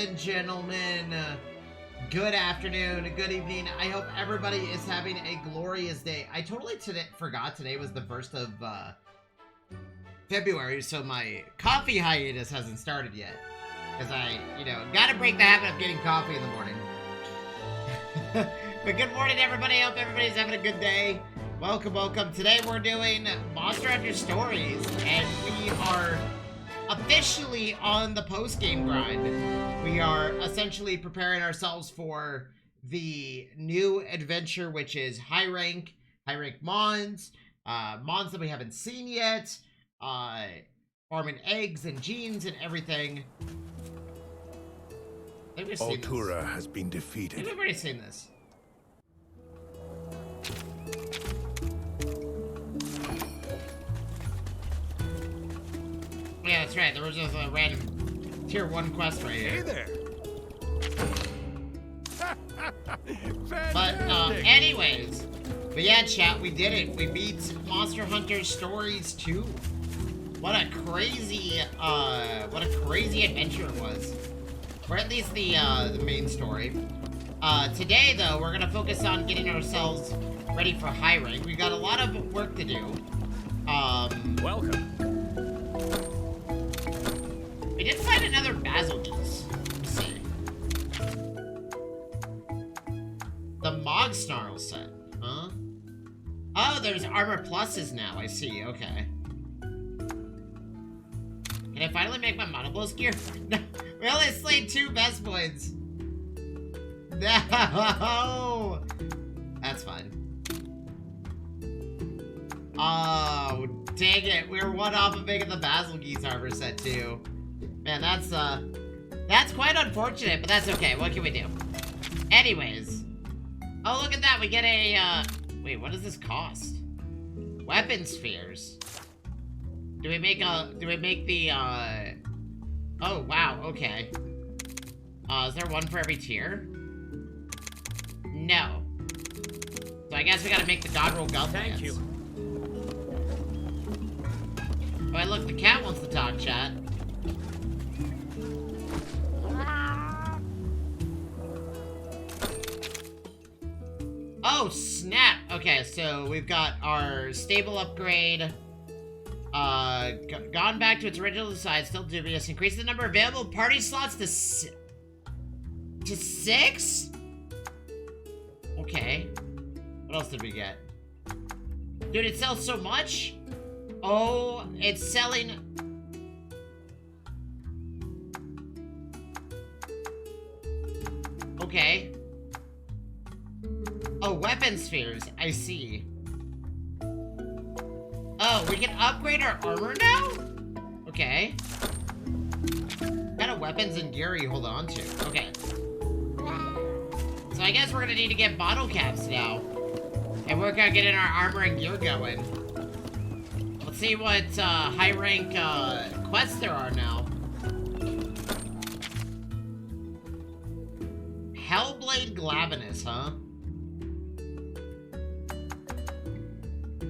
and gentlemen, good afternoon, good evening. I hope everybody is having a glorious day. I totally forgot today was the 1st of February, so my coffee hiatus hasn't started yet. Because I, gotta break the habit of getting coffee in the morning. But good morning, everybody. I hope everybody's having a good day. Welcome, welcome. Today we're doing Monster Hunter Stories, and we are officially on the post-game grind. We are essentially preparing ourselves for the new adventure, which is high rank Mons, Mons that we haven't seen yet, farming eggs and genes and everything. Altura has been defeated. I've already seen this. Yeah, that's right. There was just a random tier 1 quest right here. Hey there. But anyways, but yeah, chat, we did it. We beat Monster Hunter Stories 2. What a crazy adventure it was. Or at least the main story. Today though, we're gonna focus on getting ourselves ready for high rank. We've got a lot of work to do. Welcome. We did find another Basilgeuse. Let's see. The Mogsnarl set, huh? Oh, there's armor pluses now, I see, okay. Can I finally make my Monoblos gear? No, we only slayed 2 best points. No! That's fine. Oh, dang it. We were one off of making the Basilgeuse armor set too. Man, that's quite unfortunate, but that's okay. What can we do? Anyways. Oh, look at that. We get a, wait, what does this cost? Weapon spheres. Do we make the, oh, wow, okay. Is there one for every tier? No. So I guess we gotta make the God Roll Gun. Thank you. Oh, hey, look, the cat wants to talk, chat. Oh, snap! Okay, so we've got our stable upgrade. Gone back to its original design, still dubious. Increase the number of available party slots to 6? Okay. What else did we get? Dude, it sells so much? Oh, it's selling... Okay. Oh, weapon spheres. I see. Oh, we can upgrade our armor now? Okay. What kind of weapons and gear are you holding on to? Okay. So I guess we're gonna need to get bottle caps now. And work on getting our armor and gear going. Let's see what high rank quests there are now. Hellblade Glavenus, huh?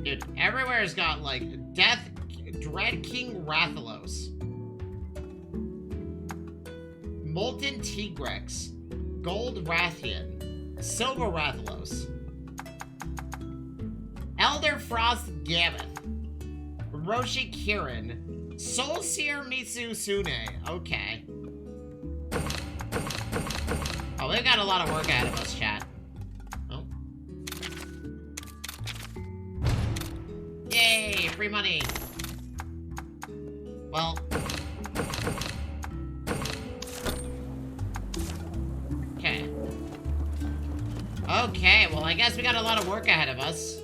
Dude, everywhere's got like Dread King Rathalos, Molten Tigrex, Gold Rathian, Silver Rathalos, Elder Frost Gammoth, Roshi Kirin, Soul Seer Mitsu Sune. Okay. Oh, we've got a lot of work ahead of us, chat. Oh. Yay, free money. Well. Okay. Okay, well, I guess we got a lot of work ahead of us.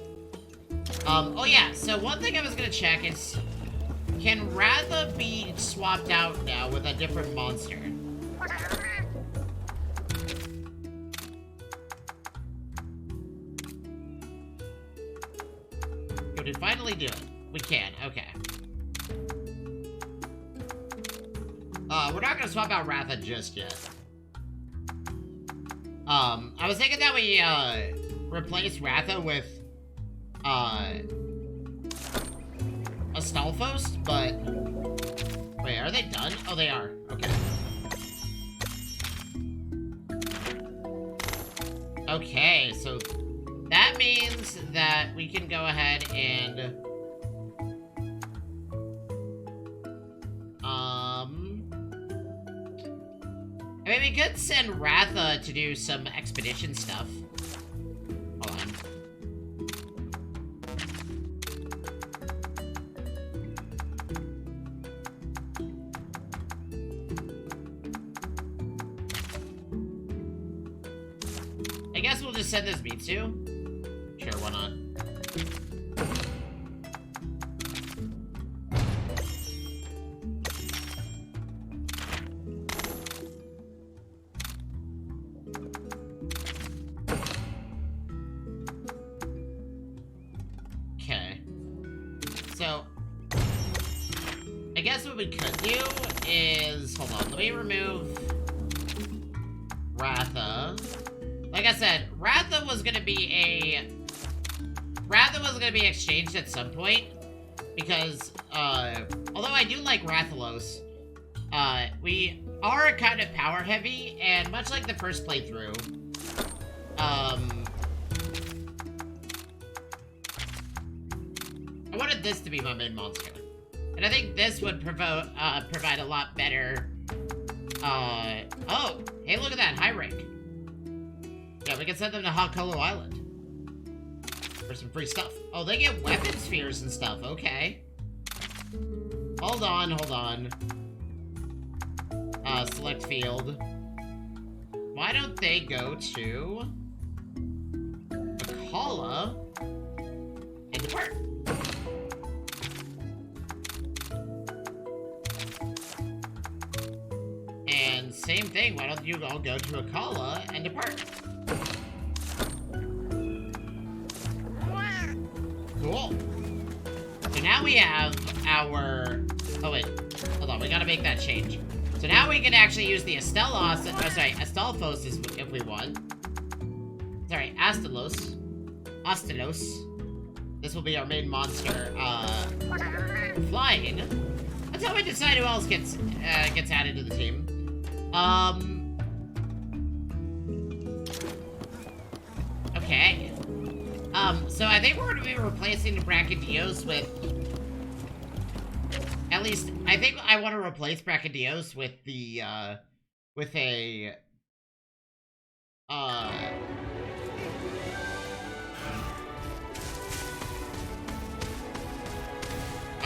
Oh yeah, so one thing I was gonna check is, can Ratha be swapped out now with a different monster? We can finally do it. We can, okay. We're not gonna swap out Ratha just yet. I was thinking that we, replace Ratha with, Astolfos, but... Wait, are they done? Oh, they are. Okay. Okay, so that means that we can go ahead and I mean, we could send Ratha to do some expedition stuff. Hold on. I guess we'll just send this Mitsu. Sure, why not? Okay. So, I guess what we could do is... Hold on, let me remove Ratha. Like I said, Ratha was gonna be exchanged at some point, because, although I do like Rathalos, we are kind of power heavy, and much like the first playthrough, I wanted this to be my main monster. And I think this would provide a lot better, oh, hey, look at that, high rank. Yeah, we can send them to Hakolo Island for some free stuff. Oh, they get weapon spheres and stuff. Okay. Hold on, hold on. Select field. Why don't they go to Akkala and depart? And same thing, why don't you all go to Akkala and depart? Cool. So now we have our... Oh, wait. Hold on, we gotta make that change. So now we can actually use the Astelos... Oh, sorry, Astalfos if we want. Sorry, Astalos. This will be our main monster. Flying. That's how we decide who else gets added to the team. Okay. So I think we're going to be replacing Brachydios with... At least, I think I want to replace Brachydios with the, with a...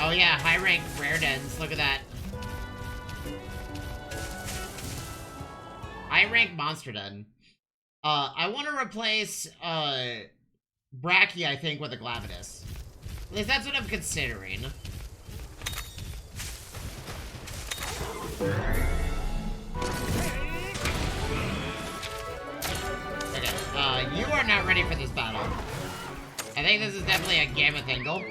Oh yeah, high rank rare dens, look at that. High rank monster den. I want to replace, Brachy, I think, with a Glavenus. At least that's what I'm considering. Okay, you are not ready for this battle. I think this is definitely a Gammoth angle.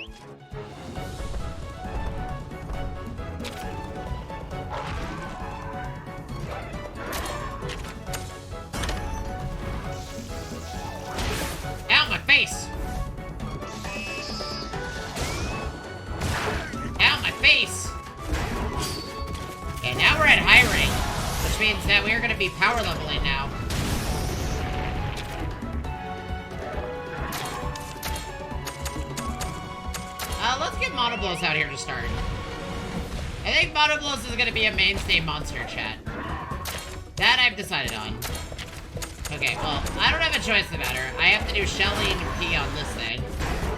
Ow, my face! Ow, my face! And now we're at high rank, which means that we are going to be power leveling now. Let's get Monoblos out here to start. I think Monoblos is going to be a mainstay monster, chat. That I've decided on. Okay, well, I don't have a choice in the matter. I have to do shelling P on this thing,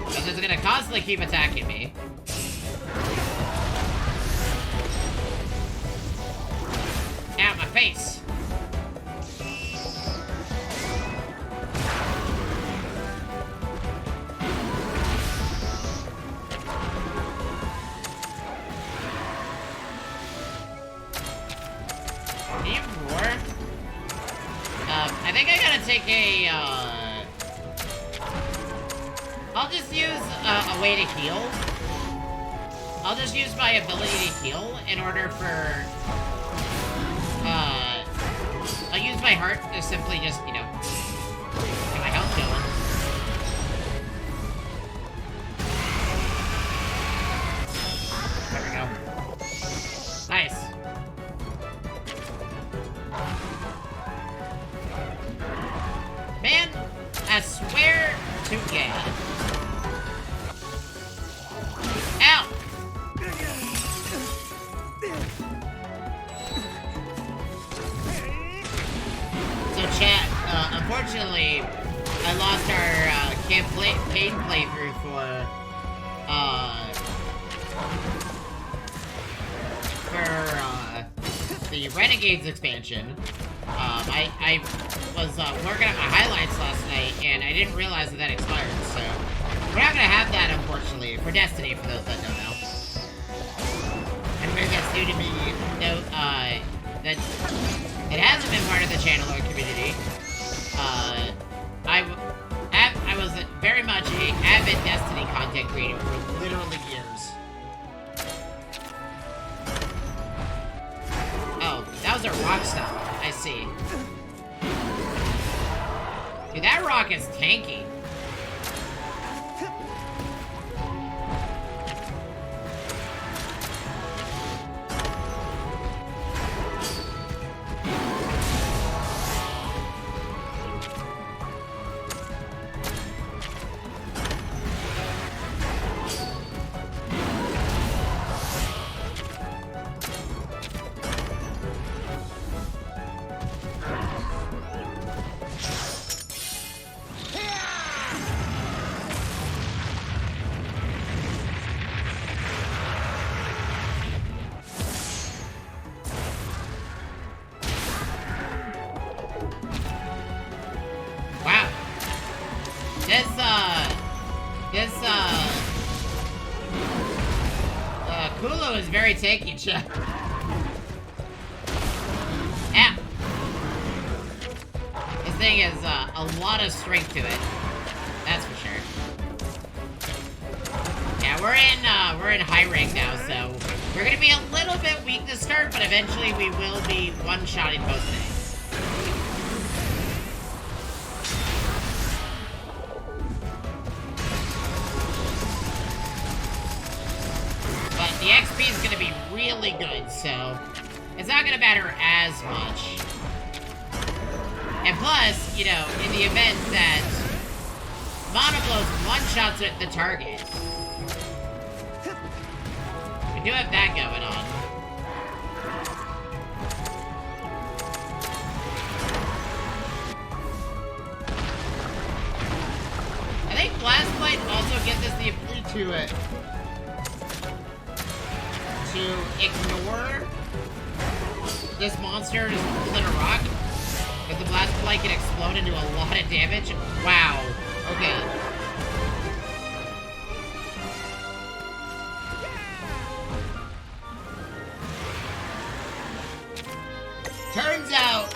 because it's going to constantly keep attacking me. Ow, my face! Can you roar? I think I gotta take a, I'll just use a way to heal. I'll just use my ability to heal in order for, I'll use my heart to simply just, you know, get my health going. There we go. Nice. Man, unfortunately, I lost our campaign playthrough for the Renegades expansion. I was working on my highlights last night, and I didn't realize that expired, so we're not gonna have that, unfortunately, for Destiny, for those that don't know. Anybody that's new to me, that it hasn't been part of the channel or community. I was very much an avid Destiny content creator for literally years. Oh, that was a rock stomp. I see. Dude, that rock is tanky. Kulu is very tanky, chat. Yeah. This thing has a lot of strength to it. That's for sure. Yeah, we're in high rank now, so we're gonna be a little bit weak to start, but eventually we will be one-shotting most things. The XP is going to be really good, so it's not going to matter as much. And plus, you know, in the event that Monoblows one-shots at the target, we do have that going on. I think Blastblight also gives us the ability to ignore this monster just holding a rock, because the Blastblight can explode and do a lot of damage. Wow. Okay. Turns out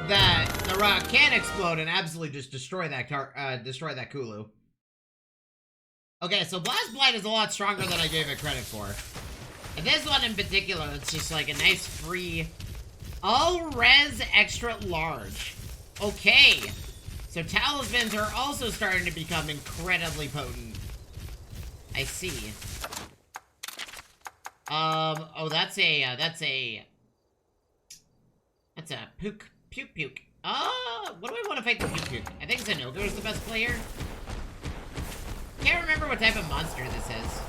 that the rock can explode and absolutely just destroy that Kulu. Okay, so Blastblight is a lot stronger than I gave it credit for. And this one in particular, it's just like a nice free all-res extra large. Okay. So talismans are also starting to become incredibly potent. I see. Oh, that's a puke. What do I want to fight the puke? I think Zenogre is the best player. Can't remember what type of monster this is.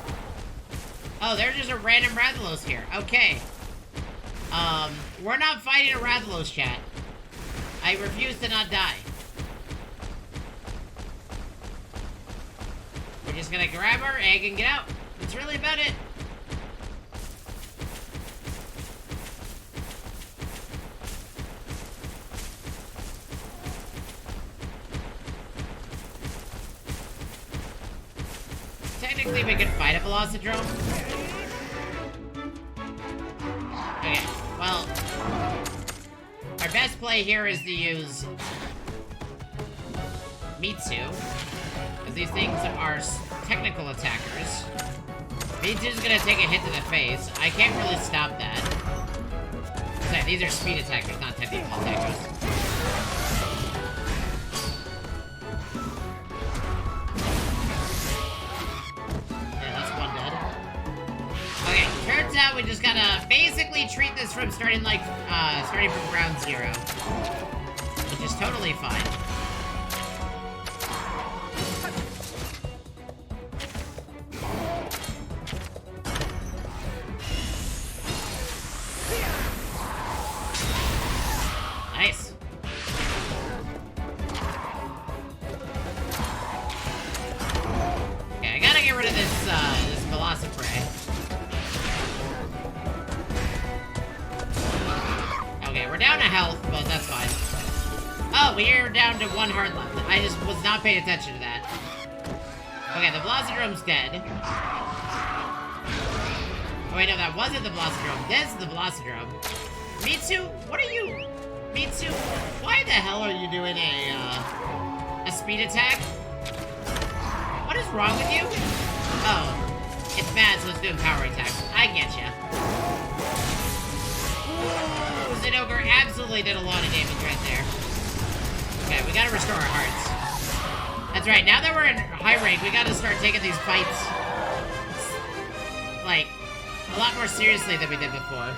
Oh, there's just a random Rathalos here. Okay. We're not fighting a Rathalos, chat. I refuse to not die. We're just gonna grab our egg and get out. That's really about it. Technically, we could fight a Velocidrome. Okay, well, our best play here is to use Mitsu, because these things are technical attackers. Mitsu's gonna take a hit to the face. I can't really stop that. Sorry, these are speed attackers, not technical attackers. Turns out we just gotta basically treat this from starting from ground zero, which is totally fine. Nice. health, but that's fine. Oh, we're down to 1 heart left. I just was not paying attention to that. Okay, the Velocidrome's dead. Oh wait, no, that wasn't the Velocidrome. This is the Velocidrome. Mitsu, what are you... Mitsu, why the hell are you doing a speed attack? What is wrong with you? Oh, it's mad, so it's doing power attacks. I get ya. Ooh, Zinogre absolutely did a lot of damage right there. Okay, we gotta restore our hearts. That's right, now that we're in high rank, we gotta start taking these fights, like, a lot more seriously than we did before.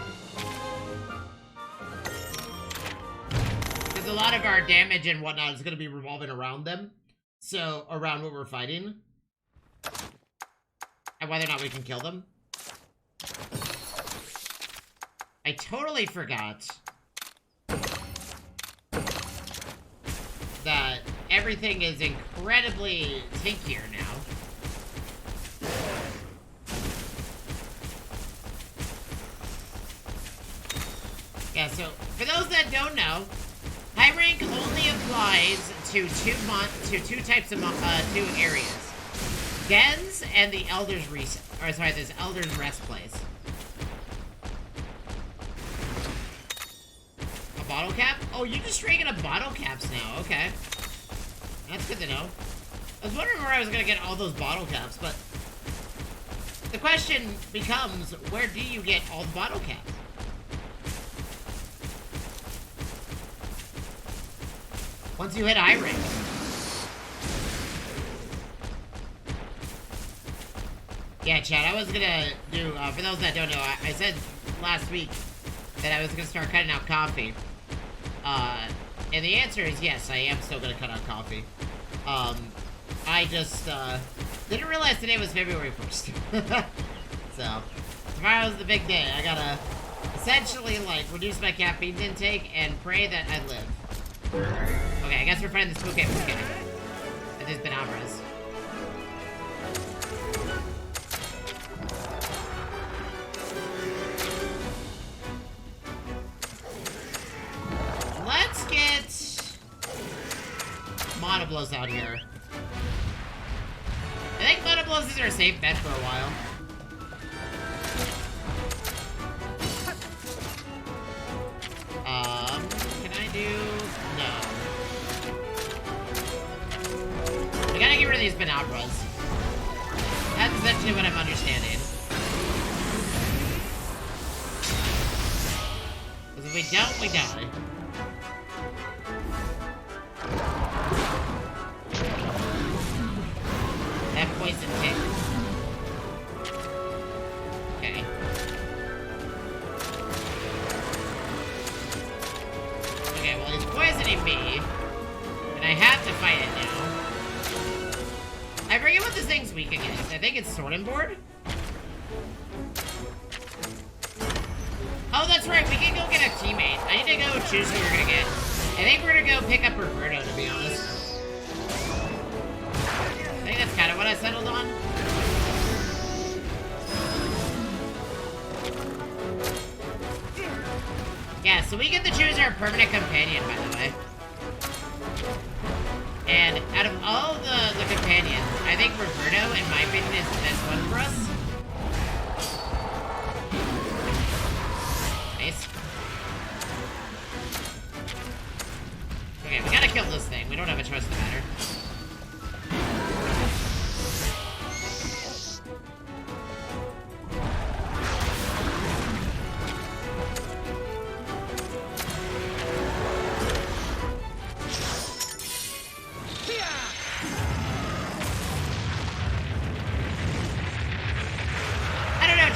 Because a lot of our damage and whatnot is gonna be revolving around them. So, around what we're fighting. And whether or not we can kill them. I totally forgot that everything is incredibly tinkier now. Yeah, so for those that don't know, high rank only applies to two types of two areas. Gens and the Elder's Reset. Or sorry, this Elder's Rest place. A bottle cap? Oh, you're just drinking a bottle caps now. Okay. That's good to know. I was wondering where I was gonna get all those bottle caps, but the question becomes, where do you get all the bottle caps? Once you hit high rank. Yeah, Chad, I was gonna do, for those that don't know, I said last week that I was gonna start cutting out coffee. And the answer is yes, I am still gonna cut out coffee. I just, didn't realize today was February 1st. So, tomorrow's the big day. I gotta essentially, like, reduce my caffeine intake and pray that I live. Okay, I guess we're fighting this Puke and these Banabras. Let's get Monoblos out here. I think Monoblos is our safe bet for a while. Can I do... No. We gotta get rid of these Banabras. That's essentially what I'm understanding. Because if we don't, we die. That poison hit. Okay. Okay, well, he's poisoning me. And I have to fight it now. I forget what this thing's weak against. I think it's Sword and Board? Oh, that's right. We can go get a teammate. I need to go choose who we're gonna get. I think we're gonna go pick up Roberto, to be honest. I think that's kind of what I settled on. Yeah, so we get to choose our permanent companion, by the way. And out of all the companions, I think Roberto, in my opinion, is the best one for us. Nice. Okay, we gotta kill this thing. We don't have a choice in the matter.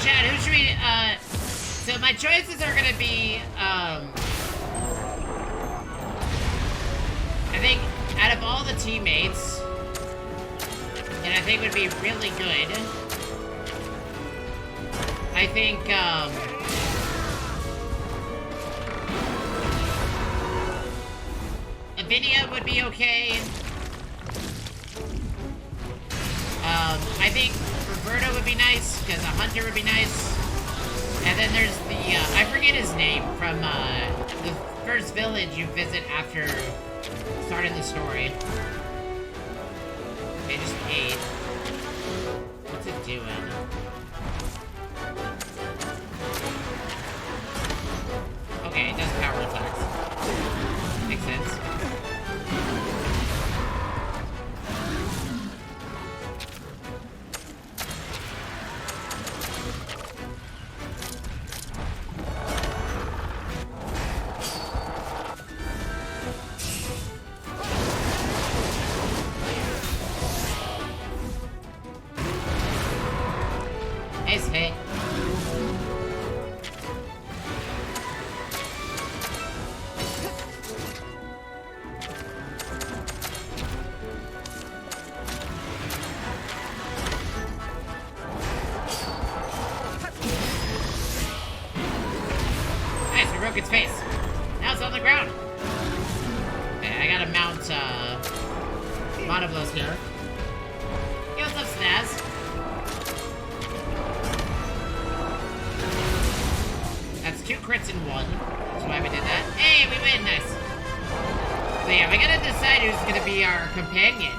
Chad, who should we, so my choices are gonna be, I think, out of all the teammates, that I think would be really good, I think, Lavinia would be okay. I think Roberto would be nice, because a Hunter would be nice. And then there's the, I forget his name, from, the first village you visit after starting the story. Okay, just 8. What's it doing? Okay, it does power attacks. Makes sense. Nice hit. Nice, we broke its face. Now it's on the ground. Okay, I gotta mount, Monoblos here. Hey, what's up, Snaz? That's 2 crits in 1. That's why we did that. Hey, we win, nice. So yeah, we gotta decide who's gonna be our companion.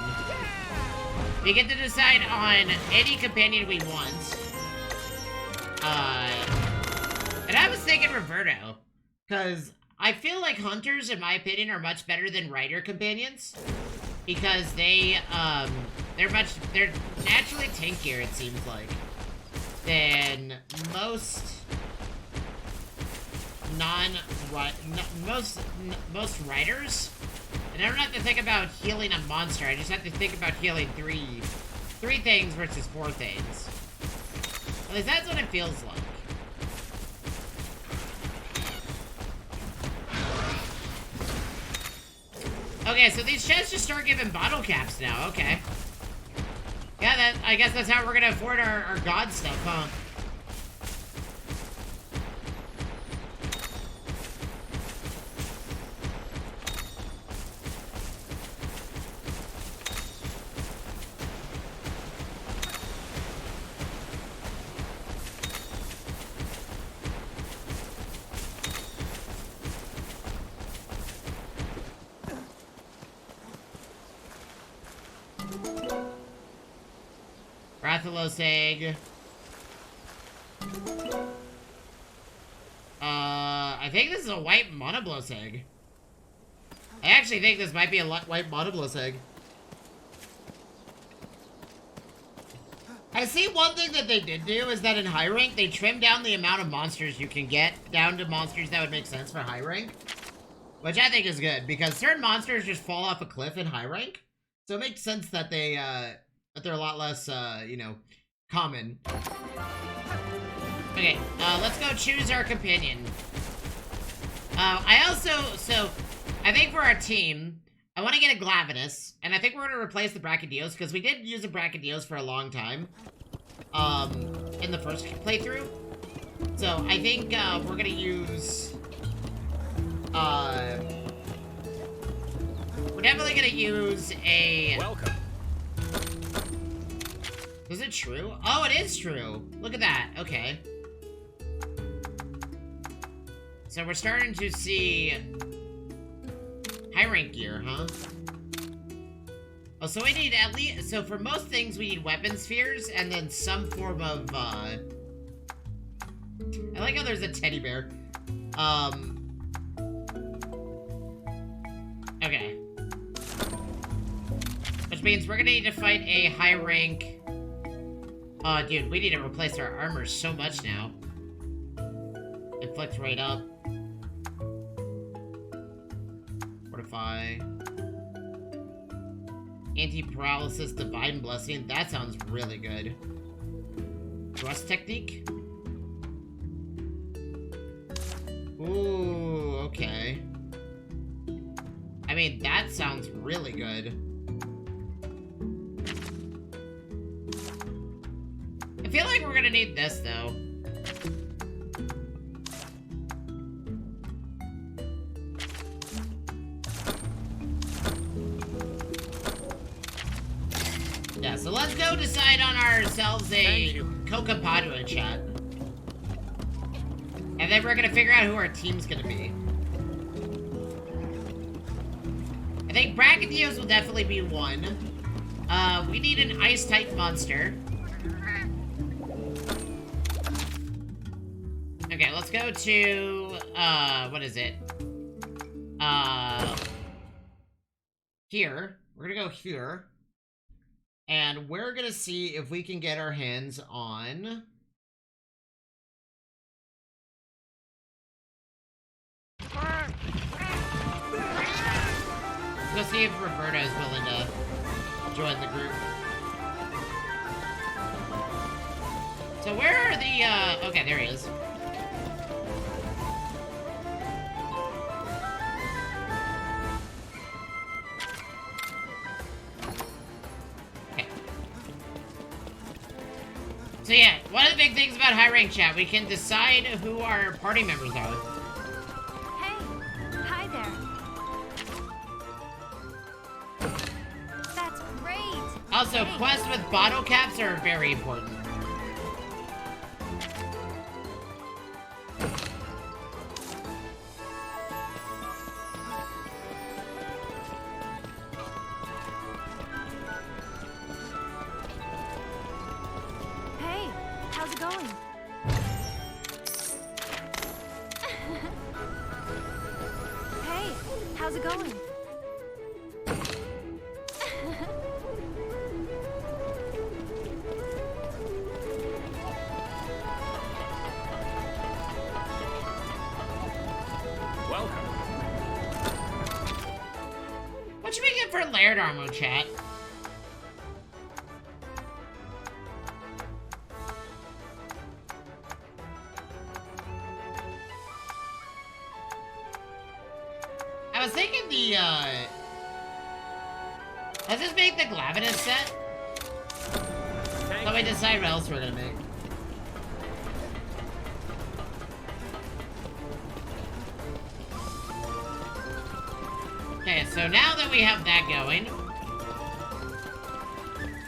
We get to decide on any companion we want. And I was thinking Roberto, because I feel like hunters, in my opinion, are much better than rider companions. Because they're naturally tankier, it seems like, than most most riders. And I don't have to think about healing a monster, I just have to think about healing three things versus 4 things. At least that's what it feels like. Okay, so these chests just start giving bottle caps now, okay. Yeah, I guess that's how we're gonna afford our god stuff, huh? Rathalos egg. I think this is a white Monoblos egg. I actually think this might be a white Monoblos egg. I see one thing that they did do is that in high rank, they trimmed down the amount of monsters you can get down to monsters that would make sense for high rank. Which I think is good, because certain monsters just fall off a cliff in high rank. So it makes sense that they're a lot less, you know, common. Okay, let's go choose our companion. I think for our team, I want to get a Glavenus, and I think we're going to replace the Brachydios, because we did use a Brachydios for a long time, in the first playthrough. So, I think, we're going to use, we're definitely going to use a... Welcome. Is it true? Oh, it is true. Look at that. Okay. So we're starting to see high rank gear, huh? Oh, so we need at least... So for most things, we need weapon spheres and then some form of, I like how there's a teddy bear. Okay. Which means we're gonna need to fight a high rank... Oh, dude, we need to replace our armor so much now. Inflict right up. Fortify. Anti-paralysis, divine blessing. That sounds really good. Thrust technique. Ooh, okay. I mean, that sounds really good. I feel like we're gonna need this, though. Yeah, so let's go decide on ourselves a Coca-Padua chat. And then we're gonna figure out who our team's gonna be. I think Brachytheos will definitely be one. We need an ice-type monster. Okay, let's go to, what is it? Here. We're gonna go here. And we're gonna see if we can get our hands on... Let's go see if Roberta is willing to join the group. So where are the, okay, there he is. Okay. So yeah, one of the big things about high rank chat, we can decide who our party members are. Also, quests with bottle caps are very important. Hey, how's it going? Hey, how's it going? What should we get for layered armor, chat? I was thinking the, let's just make the Glavenus set. So we decide what else we're gonna make. Okay, so now that we have that going...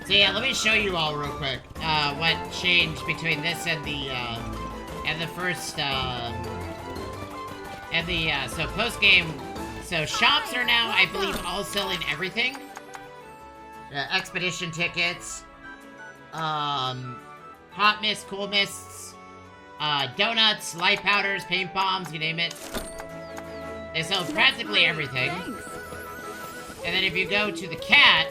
So yeah, let me show you all real quick, what changed between this and the first, so post-game... So shops are now, I believe, all selling everything. Expedition tickets, hot mist, cool mists, donuts, light powders, paint bombs, you name it. They sell practically everything. Thanks. And then if you go to the cat,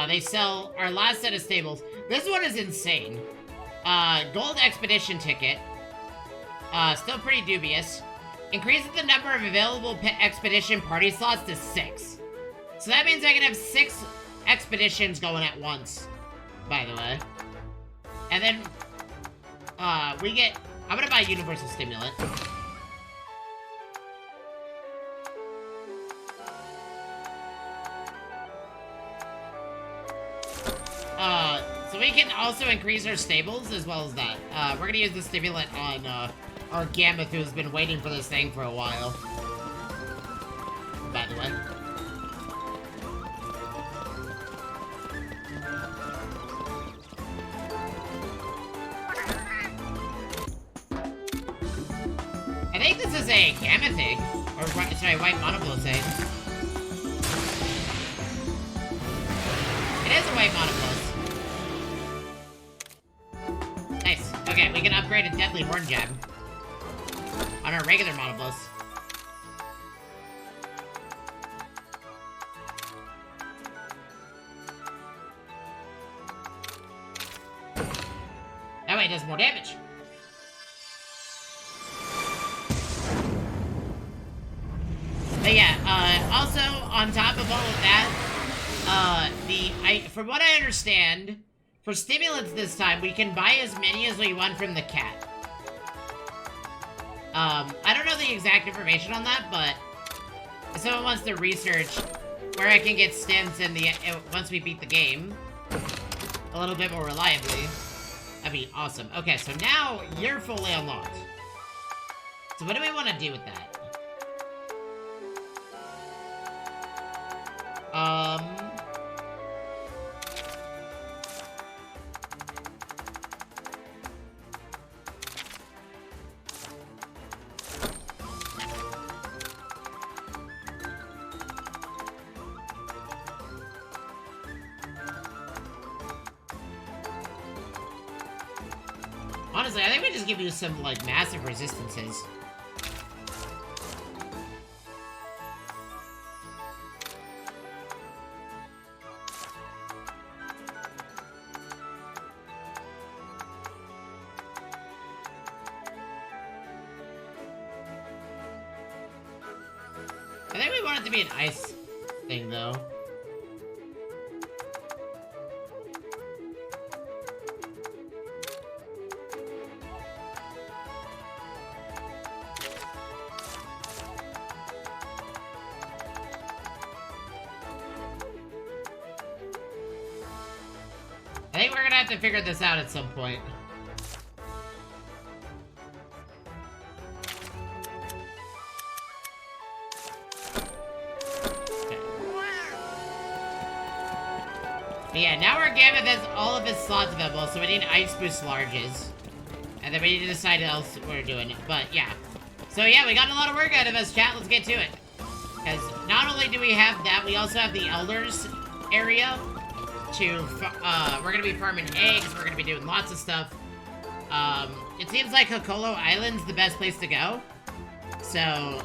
they sell our last set of stables. This one is insane. Gold expedition ticket. Still pretty dubious. Increases the number of available expedition party slots to 6. So that means I can have 6 expeditions going at once, by the way. And then, we get... I'm gonna buy Universal Stimulant. So we can also increase our stables as well as that. We're gonna use the stimulant on, our Gammoth, who's been waiting for this thing for a while. By the way. I think this is a Gammoth egg. Or, sorry, white monoblos egg. It is a white monoblos. Nice. Okay, we can upgrade a Deadly Horn Jab on our regular monoblos. That way it does more damage. But yeah, also, on top of all of that, from what I understand, for stimulants this time, we can buy as many as we want from the cat. I don't know the exact information on that, but if someone wants to research where I can get stims in the, once we beat the game, a little bit more reliably, that'd be awesome. Okay, so now you're fully unlocked. So what do we want to do with that? honestly, I think we just give you some, like, massive resistances. I think we want it to be an ice thing, though. I think we're gonna have to figure this out at some point. But yeah, now our Gambit has all of his slots available, so we need Ice Boost Larges. And then we need to decide what else we're doing. But yeah. So yeah, we got a lot of work out of us, chat. Let's get to it. Because not only do we have that, we also have the Elders area. We're gonna be farming eggs, we're gonna be doing lots of stuff. It seems like Hokolo Island's the best place to go. So,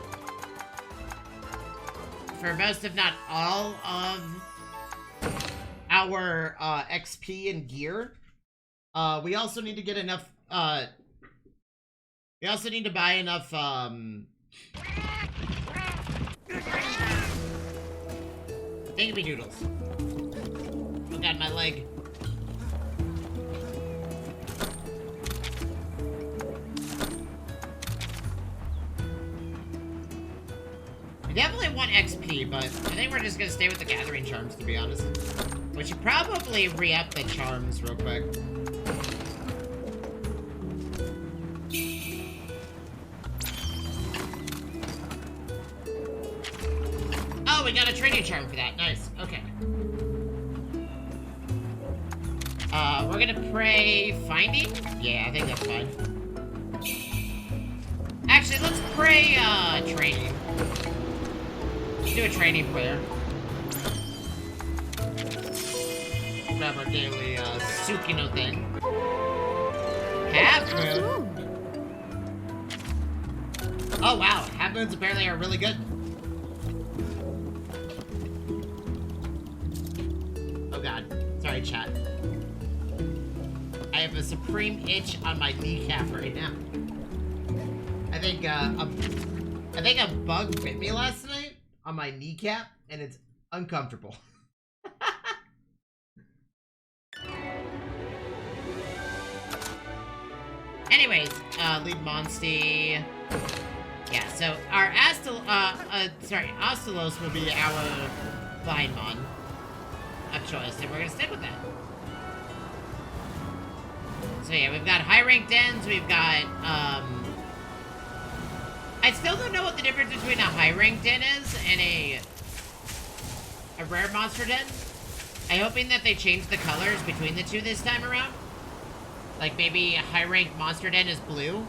for most, if not all, of our XP and gear, we also need to get enough, we also need to buy enough, Thingy Doodles. Oh god, my leg. We definitely want XP, but I think we're just gonna stay with the Gathering Charms, to be honest. We should probably re-up the charms real quick. Oh, we got a training charm for that. Nice. Okay. We're gonna pray Finding? Yeah, I think that's fine. Actually, let's pray, Training. Let's do a training prayer. Grab our daily, Tsukino thing. Half Moon? Oh, wow. Half Moons apparently are really good. Oh, God. Sorry, chat. I have a supreme itch on my kneecap right now. I think a bug bit me last night on my kneecap, and it's uncomfortable. Anyways, lead Monsty. Yeah, so our Astalos will be our Vainemon of choice, and we're gonna stick with that. So yeah, we've got high rank dens, we've got, I still don't know what the difference between a high rank den is and a rare monster den. I'm hoping that they change the colors between the two this time around. Like maybe a high rank monster den is blue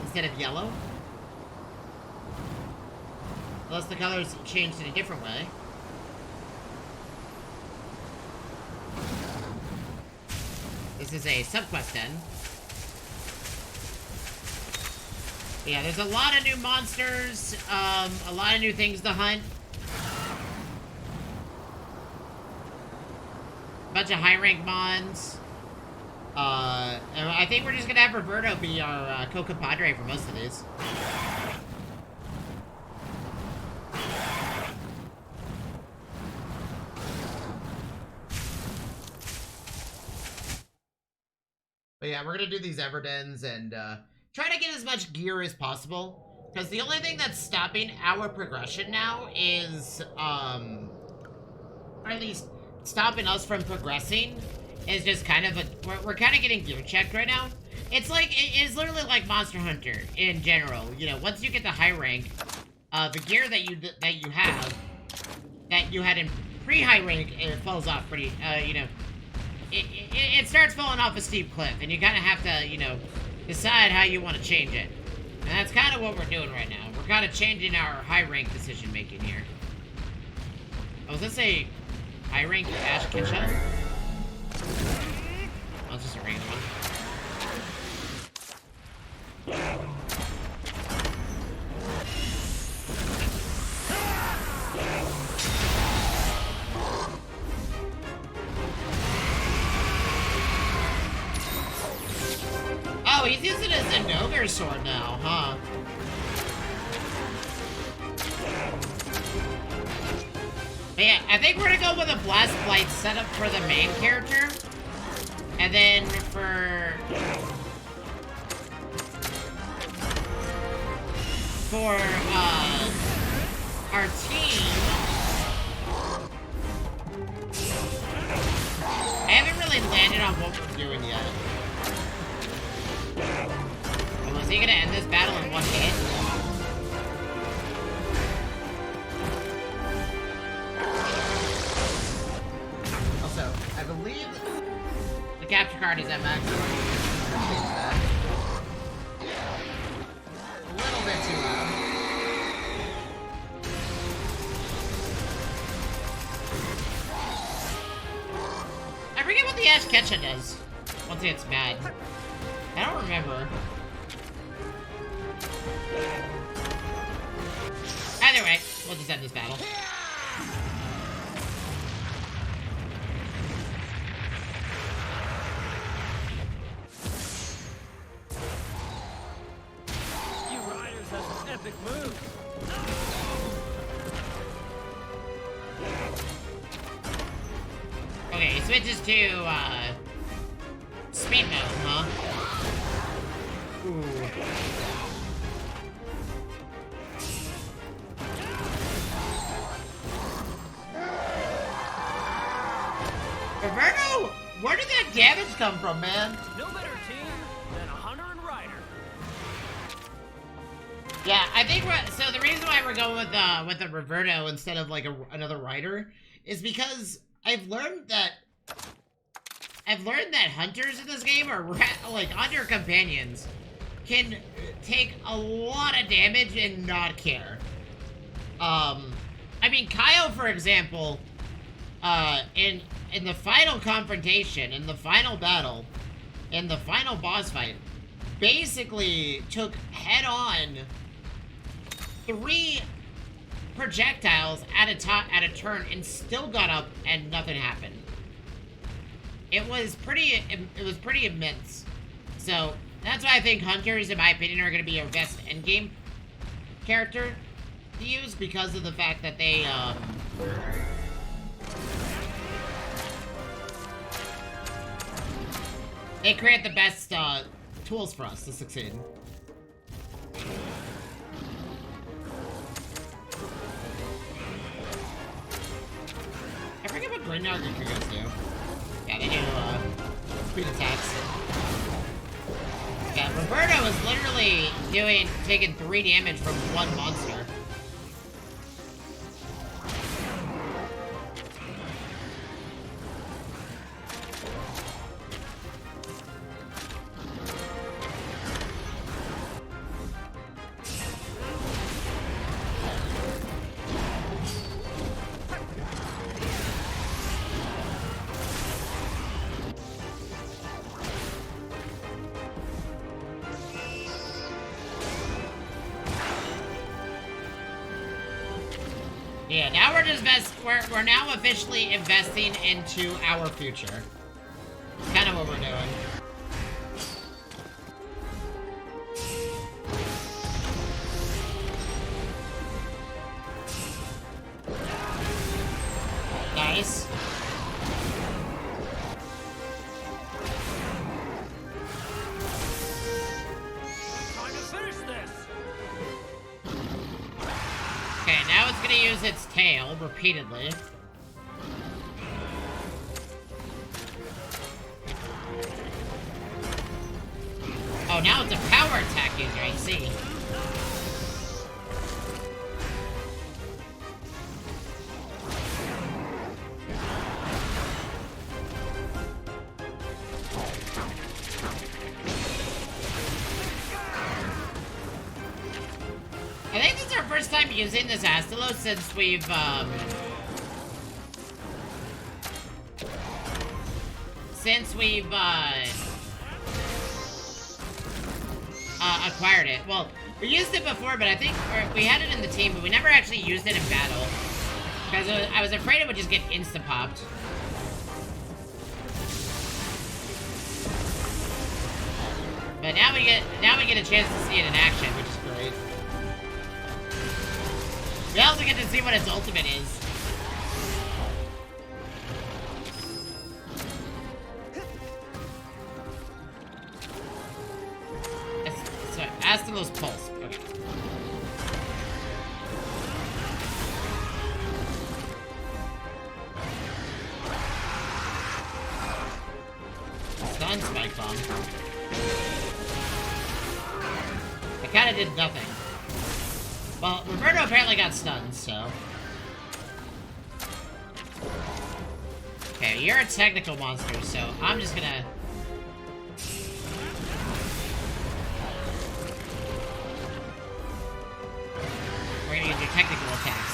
instead of yellow. Unless the colors changed in a different way. This is a subquest den. Yeah, there's a lot of new monsters, a lot of new things to hunt. Bunch of high rank mons. And I think we're just gonna have Roberto be our co-compadre for most of these. But yeah, we're gonna do these Everdens and try to get as much gear as possible. Because the only thing that's stopping our progression now is, or at least stopping us from progressing, is just kind of we're kind of getting gear checked right now. It's like, it's literally like Monster Hunter in general. You know, once you get to high rank, the gear that you have, that you had in pre-high rank, it falls off pretty, you know, it starts falling off a steep cliff, and you kind of have to, you know, decide how you want to change it. And that's kind of what we're doing right now. We're kind of changing our high rank decision making here. Oh, is this a high rank Ash Ketchup? Oh, it's just a regular one. Oh, he's using his Zenogre sword now, huh? But yeah, I think we're gonna go with a Blast Blight setup for the main character. And then for our team, I haven't really landed on what we're doing yet. Was he gonna end this battle in one hit? Also, I believe the capture card is at max. A little bit too loud. I forget what the Ash Ketchum does once it's mad. I don't remember. Either way, we'll just end this battle. You riders have some epic moves. Okay, he switches to, speed mode, huh? Ooh. Roberto, where did that damage come from, man? No better team than a hunter and rider. Yeah, I think so the reason why we're going with a Roberto instead of like another rider is because I've learned that hunters in this game are like hunter companions can take a lot of damage and not care. I mean, Kyle, for example, in the final confrontation, in the final battle, in the final boss fight, basically took head-on 3 projectiles at a turn and still got up and nothing happened. It was pretty immense. So that's why I think hunters, in my opinion, are going to be our best endgame character to use because of the fact that they create the best tools for us to succeed. I forget what Green Dog triggers do. Yeah, they do speed attacks. Yeah, Roberto is literally taking 3 damage from one monster. Yeah, now we're now officially investing into our future. It's kind of what we're doing. Nice. Time to finish this. Okay, now it's gonna use its tail repeatedly. Oh, now it's a power attack user, I see. I think this is our first time using this Astalos since we've, acquired it. Well, we used it before, but I think we had it in the team, but we never actually used it in battle. Because I was afraid it would just get insta-popped. But But now we get a chance to see it in action, which is great. We also get to see what its ultimate is. Sorry, Astalos Pulse. Okay. Stun Spike Bomb. I kinda did nothing. Well, Roberto apparently got stunned, so... Okay, you're a technical monster, so I'm just gonna... We're gonna use your technical attacks.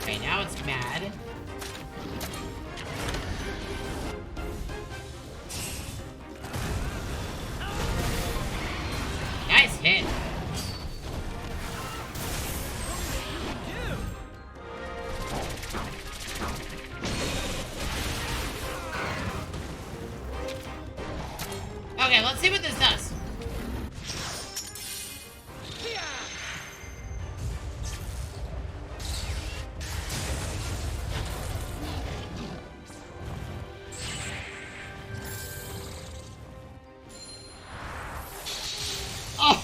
Okay, now it's mad. Nice hit. Okay, let's see what this does. Oh!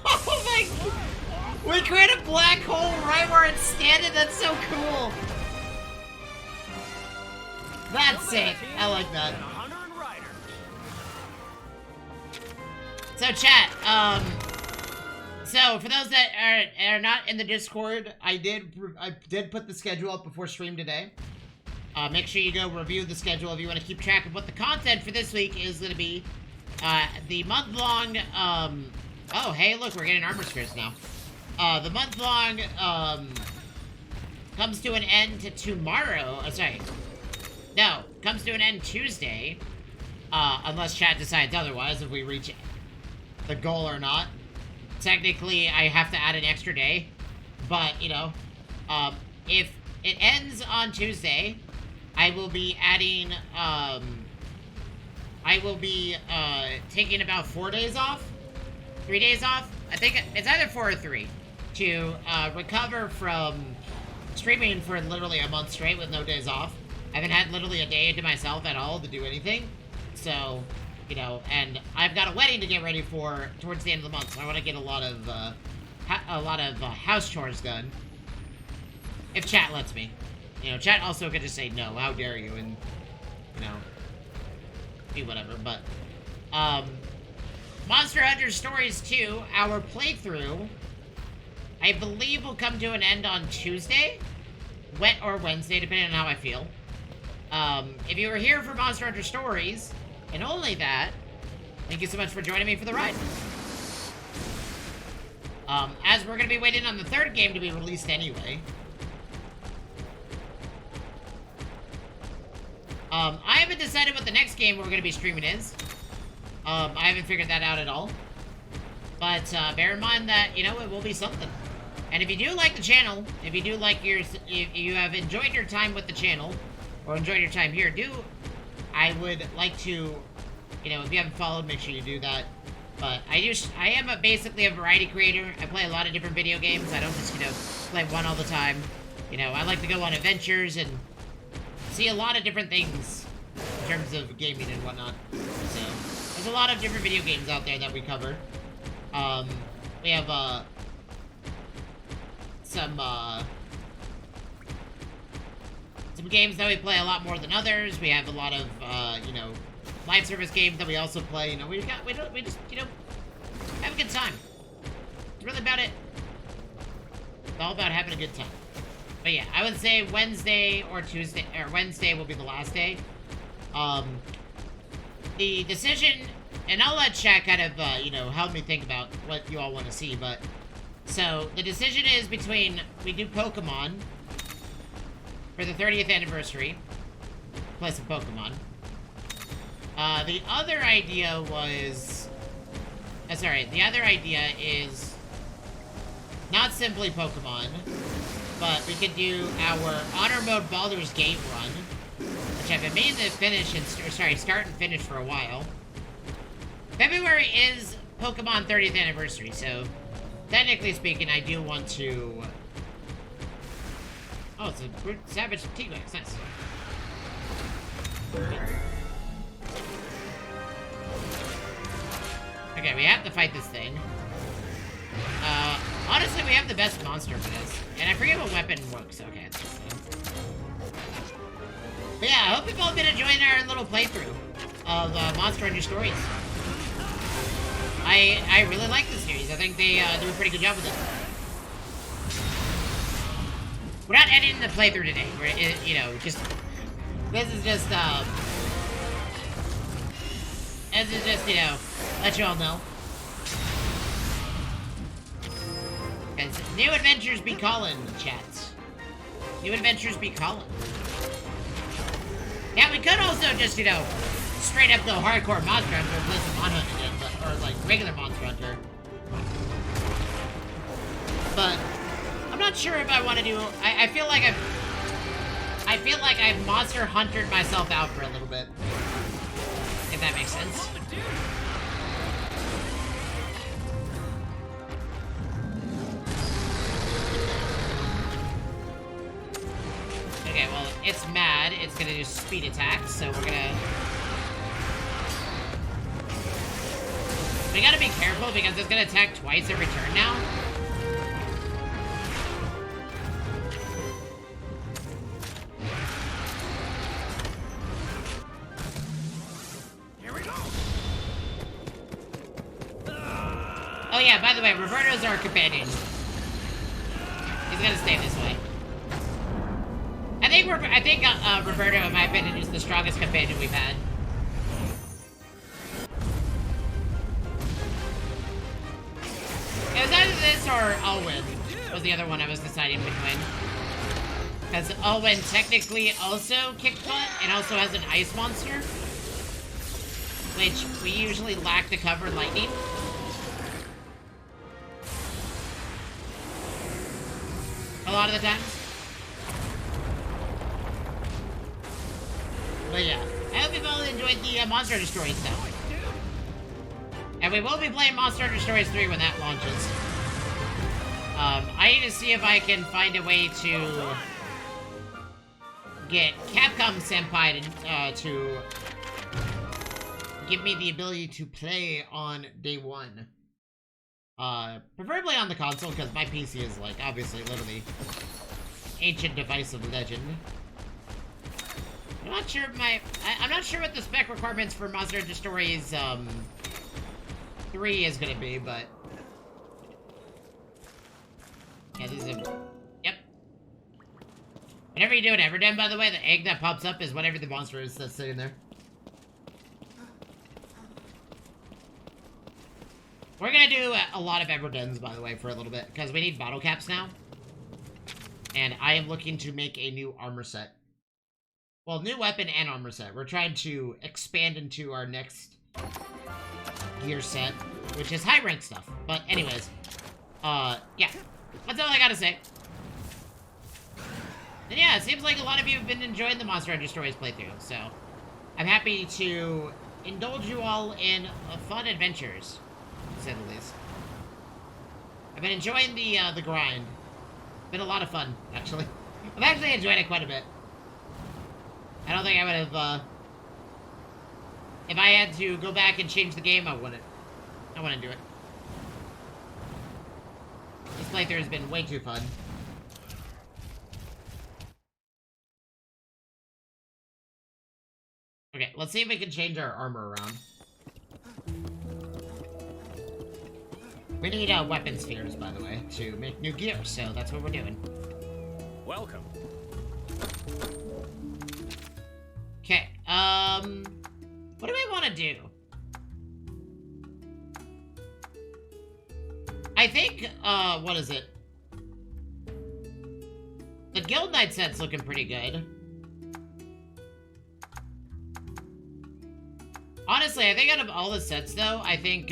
Oh my God! We create a black hole right where it's standing. That's so cool. That's sick. I like that. Then a hunter and rider. So chat, so for those that are not in the Discord, I did put the schedule up before stream today. Make sure you go review the schedule if you want to keep track of what the content for this week is going to be. The month-long, oh, hey, look, we're getting armor spheres now. The month-long, comes to an end tomorrow. Sorry. No, comes to an end Tuesday. Unless chat decides otherwise, if we reach the goal or not. Technically, I have to add an extra day. But, you know, if it ends on Tuesday, I will be adding, I will be, taking about 4 days off. 3 days off. I think it's either 4 or 3. To, recover from streaming for literally a month straight with no days off. I haven't had literally a day to myself at all to do anything. So, you know, and I've got a wedding to get ready for towards the end of the month. So I want to get a lot of house chores done. If chat lets me. You know, chat also could just say no, how dare you, and, you know, do whatever, but, Monster Hunter Stories 2, our playthrough, I believe will come to an end on Tuesday, or Wednesday, depending on how I feel. If you were here for Monster Hunter Stories, and only that, thank you so much for joining me for the ride. As we're gonna be waiting on the third game to be released anyway. I haven't decided what the next game we're going to be streaming is. I haven't figured that out at all. But, bear in mind that, you know, it will be something. And if you do like the channel, if you do like if you have enjoyed your time with the channel, or enjoyed your time here, I would like to, you know, if you haven't followed, make sure you do that. But I am basically a variety creator. I play a lot of different video games. I don't just, you know, play one all the time. You know, I like to go on adventures and see a lot of different things in terms of gaming and whatnot. So, there's a lot of different video games out there that we cover. We have, some games that we play a lot more than others. We have a lot of, you know, live service games that we also play. You know, we just, you know, have a good time. It's really about it. It's all about having a good time. But yeah, I would say Wednesday or Tuesday, or Wednesday will be the last day. The decision, and I'll let chat kind of, you know, help me think about what you all want to see, but... So, the decision is between, we do Pokemon for the 30th anniversary, play some Pokemon. The other idea was... sorry, the other idea is... not simply Pokemon, but we could do our Honor Mode Baldur's Gate run, which I've been meaning to finish and start and finish for a while. February is Pokemon 30th anniversary, so technically speaking, I do want to. Oh, it's a Brute Savage T-Rex. Nice. Okay, we have to fight this thing. Honestly, we have the best monster for this. And I forget what weapon works. Okay, it's this thing. But yeah, I hope you've all been enjoying our little playthrough of Monster Hunter Stories. I really like this series. I think they do a pretty good job with it. We're not editing the playthrough today. We're, you know, just... This is just, you know, let you all know. Because new adventures be calling, chats. New adventures be calling. Yeah, we could also just, you know, straight up the hardcore Monster Hunter and play some Mon Hunt again, or like regular Monster Hunter. But I'm not sure if I want to do. I feel like I've Monster Huntered myself out for a little bit. If that makes sense. Okay, well, it's mad. It's gonna do speed attacks, so we're gonna... We gotta be careful because it's gonna attack twice every turn now. Here we go. Oh yeah, by the way, Roberto's our companion. He's gonna stay this way. I think Roberto, in my opinion, is the strongest companion we've had. It was either this or Alwyn was the other one I was deciding between. Because Alwyn technically also kick butt and also has an ice monster, which we usually lack to cover lightning. A lot of the times. But yeah, I hope you've all enjoyed the Monster Hunter Stories stuff. And we will be playing Monster Hunter Stories 3 when that launches. I need to see if I can find a way to get Capcom Senpai to give me the ability to play on day one. Preferably on the console, because my PC is, like, obviously, literally ancient device of legend. I'm not sure I'm not sure what the spec requirements for Monster Hunter Stories, 3 is gonna be, but... Yeah, these are... Yep. Whenever you do an Everdem, by the way, the egg that pops up is whatever the monster is that's sitting there. We're gonna do a lot of Everdems, by the way, for a little bit, because we need bottle caps now. And I am looking to make a new armor set. Well, new weapon and armor set. We're trying to expand into our next gear set, which is high rank stuff. But anyways, yeah, that's all I gotta say. And yeah, it seems like a lot of you have been enjoying the Monster Hunter Stories playthrough, so I'm happy to indulge you all in fun adventures, to say the least. I've been enjoying the grind. Been a lot of fun, actually. I've actually enjoyed it quite a bit. I don't think I would have, if I had to go back and change the game, I wouldn't. I wouldn't do it. This playthrough has been way too fun. Okay, let's see if we can change our armor around. We need, weapon spheres, by the way, to make new gear, so that's what we're doing. Welcome. Okay, what do we want to do? I think, what is it? The Guild Knight set's looking pretty good. Honestly, I think out of all the sets, though, I think,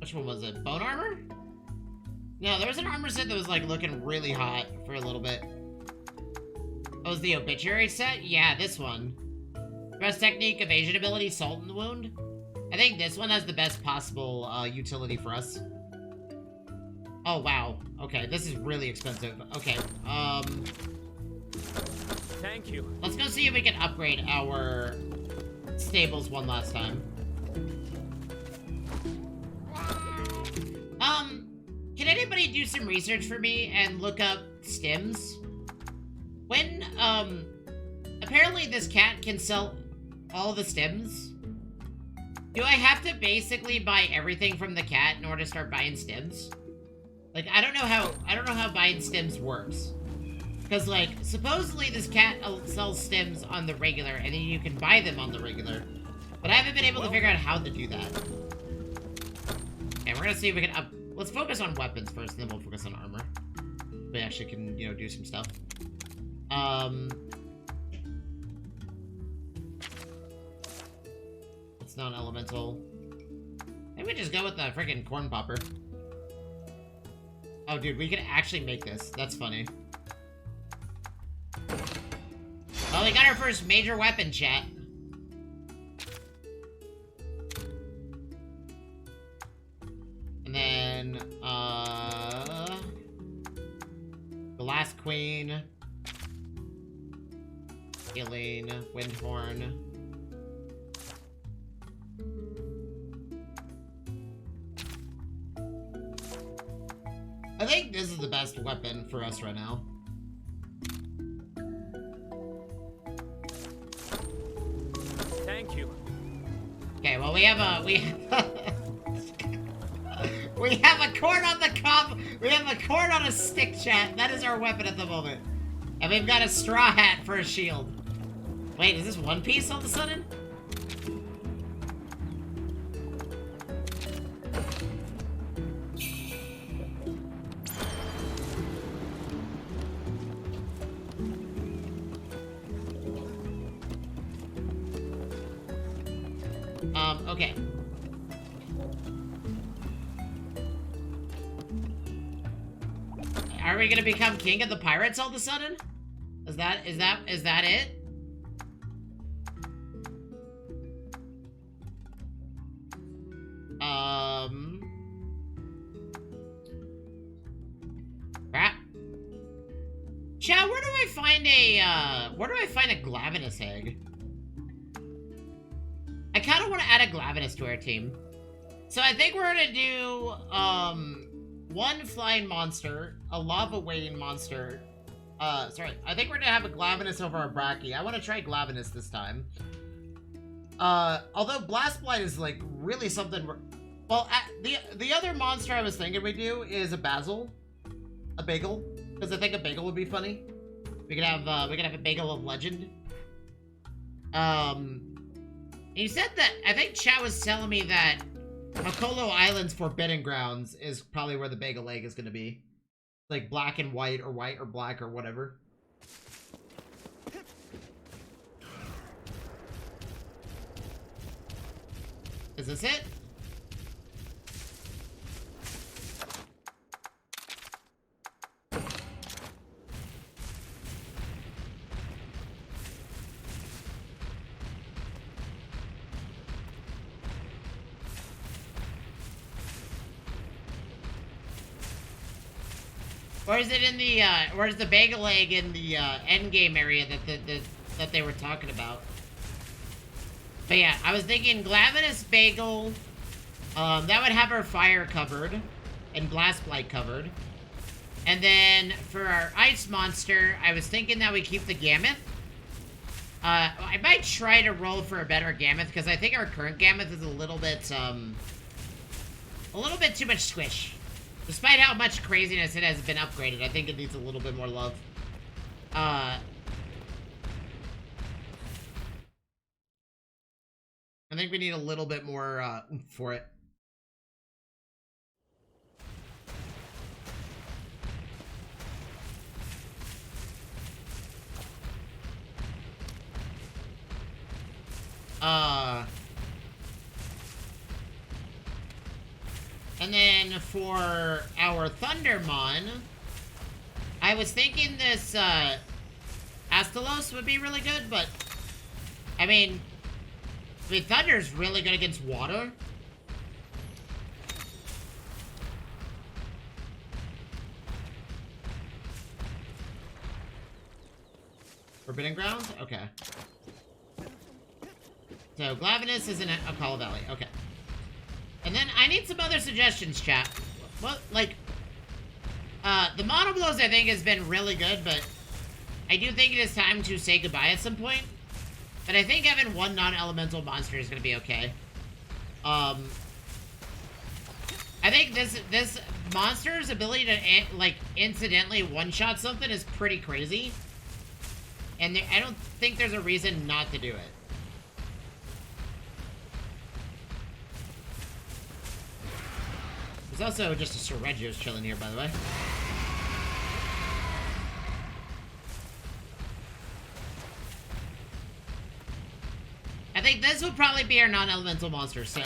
Which one was it? Bone armor? No, there was an armor set that was like looking really hot for a little bit. Oh, was the obituary set? Yeah, this one. Thrust technique, evasion ability, salt in the wound. I think this one has the best possible utility for us. Oh, wow. Okay, this is really expensive. Okay, Thank you. let's go see if we can upgrade our stables one last time. Can anybody do some research for me and look up stims? When, apparently this cat can sell all the stims. Do I have to basically buy everything from the cat in order to start buying stims? Like, I don't know how buying stims works. Because, like, supposedly this cat sells stims on the regular, and then you can buy them on the regular. But I haven't been able to figure out how to do that. And we're gonna see if we can let's focus on weapons first, and then we'll focus on armor. We actually can, you know, do some stuff. It's not elemental. Maybe we just go with the freaking corn popper. Oh, dude, we can actually make this. That's funny. Well, we got our first major weapon, chat. And then, Glass Queen. Healing, Windhorn. I think this is the best weapon for us right now. Thank you. Okay, well, we have a we have a corn on the cob. We have a corn on a stick, chat. That is our weapon at the moment. And we've got a straw hat for a shield. Wait, is this One Piece all of a sudden? Okay. Are we gonna become king of the pirates all of a sudden? Is that it? Crap. Chat, where do I find a Glavenus egg? I kind of want to add a Glavenus to our team. So I think we're gonna do, one flying monster, a lava wading monster. Sorry, I think we're gonna have a Glavenus over our Bracky. I want to try Glavenus this time. Although Blast Blight is, like, really something... Well, the other monster I was thinking we do is a Basil. A Bagel. Because I think a Bagel would be funny. We could have a Bagel of Legend. You said that, I think Chat was telling me that Makolo Island's Forbidden Grounds is probably where the Bagel Egg is going to be. Like black and white or black or whatever. Is this it? Or is it in the, where's the Bagel Egg in the, endgame area that they were talking about? But yeah, I was thinking Glavenus Bagel, that would have our fire covered, and Blast Blight covered. And then, for our ice monster, I was thinking that we keep the Gammoth. I might try to roll for a better Gammoth, because I think our current Gammoth is a little bit too much squish. Despite how much craziness it has been upgraded, I think it needs a little bit more love. I think we need a little bit more, for it. And then for our Thundermon, I was thinking this Astalos would be really good, but I mean Thunder's really good against water. Forbidden Ground? Okay. So, Glavenus is in Akala Valley. Okay. And then I need some other suggestions, chat. Well, like, the Mono Blows I think has been really good, but I do think it is time to say goodbye at some point. But I think having one non-elemental monster is going to be okay. I think this monster's ability to, like, incidentally one-shot something is pretty crazy. And I don't think there's a reason not to do it. There's also just a Sergio's chilling here, by the way. I think this will probably be our non-elemental monster, so...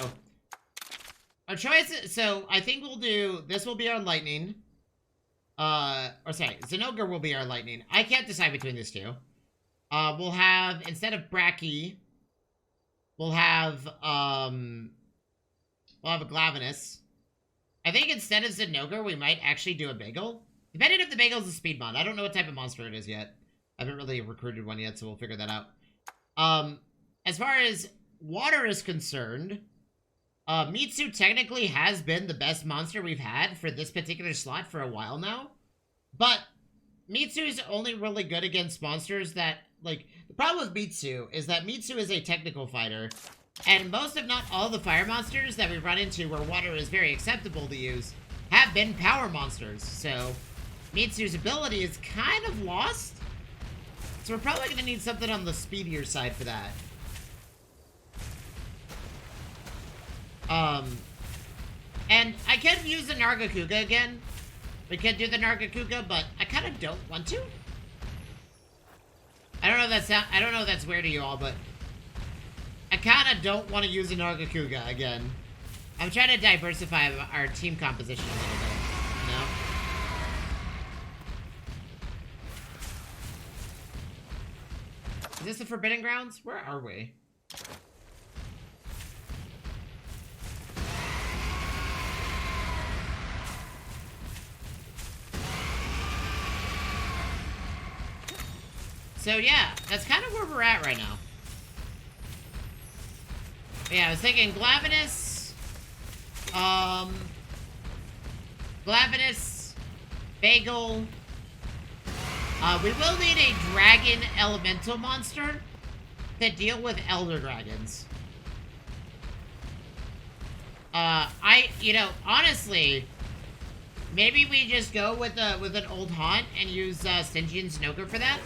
Our choice, so I think we'll do... This will be our lightning. Or sorry, Zinogre will be our lightning. I can't decide between these two. We'll have, instead of Bracky, we'll have a Glavenus. I think instead of Zinogre, we might actually do a Bagel. Depending if the Bagel's a speed mod. I don't know what type of monster it is yet. I haven't really recruited one yet, so we'll figure that out. As far as water is concerned, Mitsu technically has been the best monster we've had for this particular slot for a while now. But Mitsu's only really good against monsters that, like, the problem with Mitsu is that Mitsu is a technical fighter. And most, if not all, the fire monsters that we run into where water is very acceptable to use have been power monsters. So, Mitsu's ability is kind of lost. So we're probably going to need something on the speedier side for that. And I could use the Nargacuga again. We could do the Nargacuga, but I kind of don't want to. I don't know if that's weird to you all, but I kind of don't want to use a Nargacuga again. I'm trying to diversify our team composition a little bit, you know? Is this the Forbidden Grounds? Where are we? So yeah, that's kind of where we're at right now. Yeah, I was thinking Glavenus, Glavenus, Bagel. We will need a dragon elemental monster to deal with elder dragons. You know, honestly, maybe we just go with an old haunt and use Stygian Zinogre for that.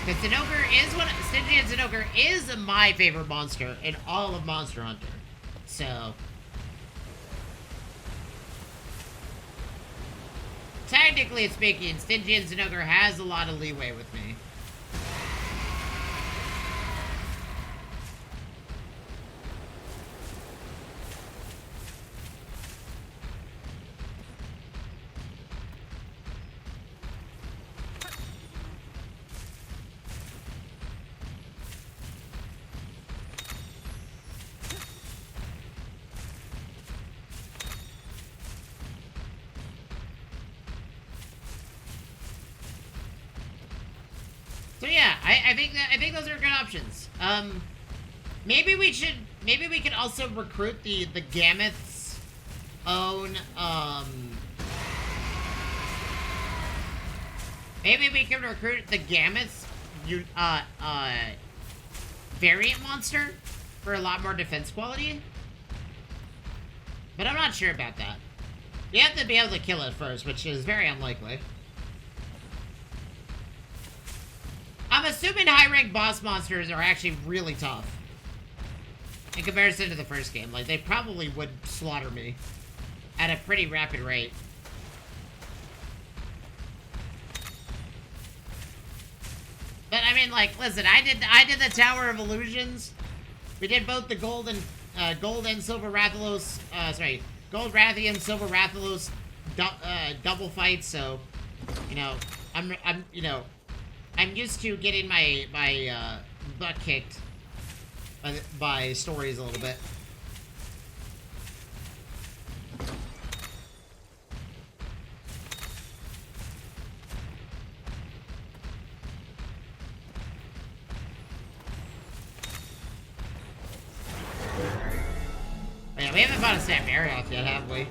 Because Stygian Zinogre is my favorite monster in all of Monster Hunter. So, technically speaking, Stygian Zinogre has a lot of leeway with me. So yeah, I think those are good options. Maybe we could also recruit the Gameth's own maybe we can recruit the Gameth's variant monster for a lot more defense quality. But I'm not sure about that. You have to be able to kill it first, which is very unlikely. I'm assuming high-ranked boss monsters are actually really tough. In comparison to the first game. Like, they probably would slaughter me at a pretty rapid rate. But, I mean, like, listen, I did the Tower of Illusions. We did both the gold and silver Rathalos, Gold Rathian, Silver Rathalos, double fights, so, you know, I'm used to getting my butt kicked by stories a little bit. Yeah, we haven't bought a Sam Marriott yet, have we?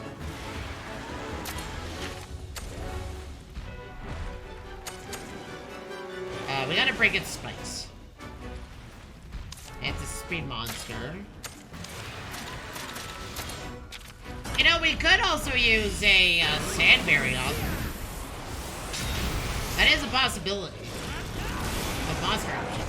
We gotta break its spikes. It's a speed monster. You know, we could also use a sand Marriott. That is a possibility of monster options.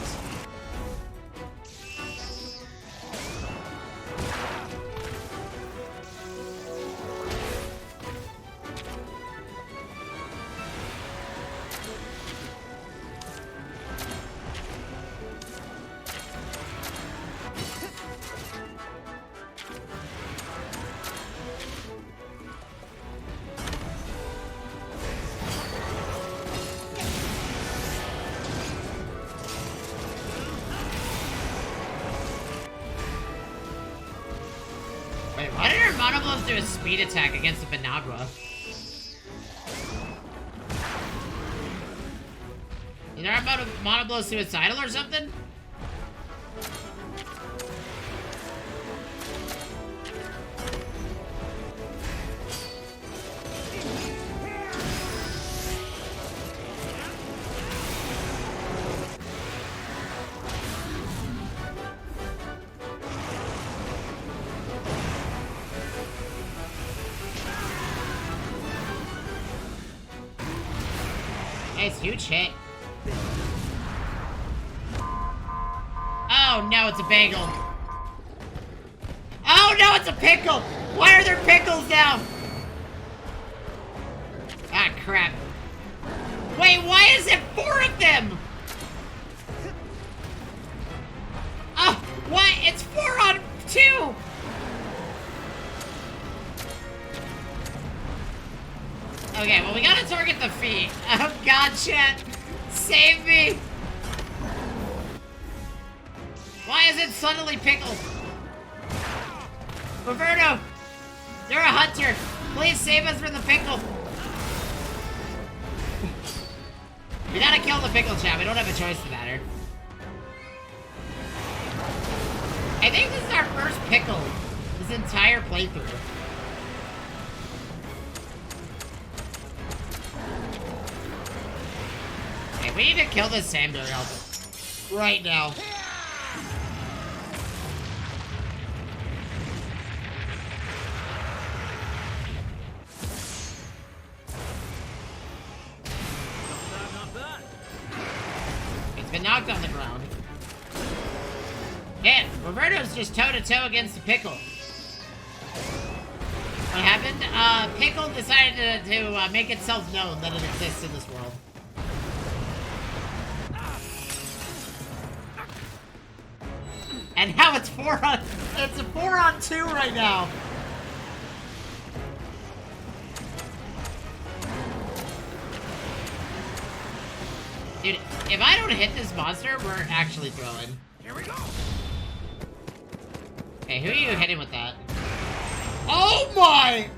Wait, why did our Monoblows do a speed attack against the Benagua? Is our Monoblow suicidal or something? Nice huge hit. Oh no, it's a bagel. Oh no, it's a pickle! Why are there pickles now? Ah, crap. Wait, why is it 4 of them? Oh, what? It's 4 on 2! Okay, well, we gotta target the feet. Oh, God, chat. Save me. Why is it suddenly pickles? Roberto, you're a hunter. Please save us from the pickle. We gotta kill the pickle, chat. We don't have a choice in the matter. I think this is our first pickle this entire playthrough. We need to kill this Sam Marriott right now. It's been knocked on the ground. Man, Roberto's just toe-to-toe against the Pickle. What happened? Pickle decided to make itself known that it exists in this world. And now it's 4 on... It's a 4 on 2 right now. Dude, if I don't hit this monster, we're actually throwing. Here we go. Okay, who are you hitting with that? Oh my!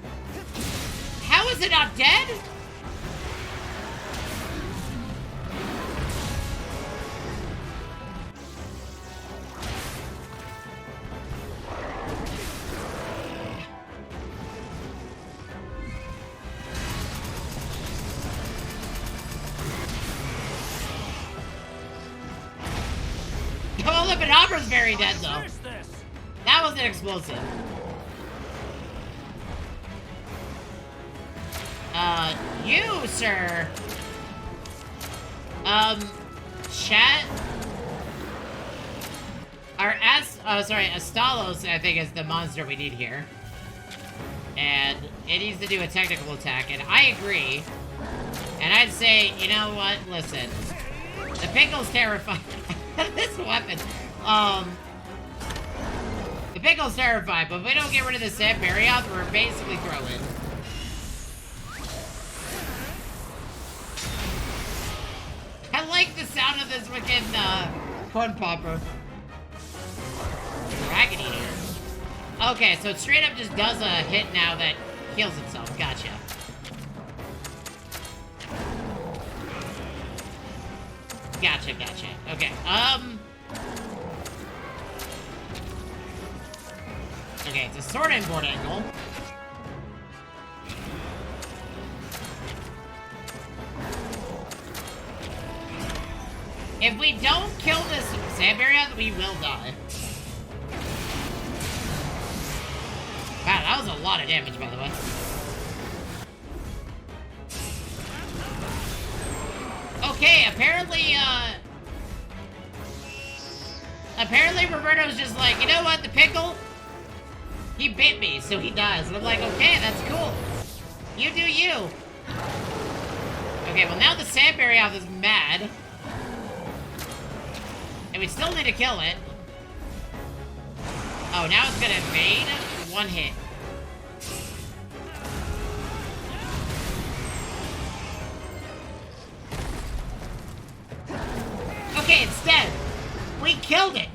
How is it not dead? Oh, the Benabra's very dead, though. That was an explosive. You, sir. Chat. Astalos, I think, is the monster we need here. And it needs to do a technical attack, and I agree. And I'd say, you know what? Listen. The Pickle's terrifying. This weapon. The Pickle's terrified, but if we don't get rid of the Sand Barioth, we're basically throwing. I like the sound of this fucking, corn popper. Dragon Eater. Okay, so it straight up just does a hit now that heals itself. Gotcha. Gotcha. Okay, okay, it's a sword and board angle. If we don't kill this Sand Barioth, we will die. Wow, that was a lot of damage, by the way. Okay, apparently Roberto's just like, you know what, the pickle? He bit me, so he dies. And I'm like, okay, that's cool. You do you. Okay, well now the Sand Barioth is mad. And we still need to kill it. Oh, now it's gonna invade? One hit. Okay, it's dead. We killed it.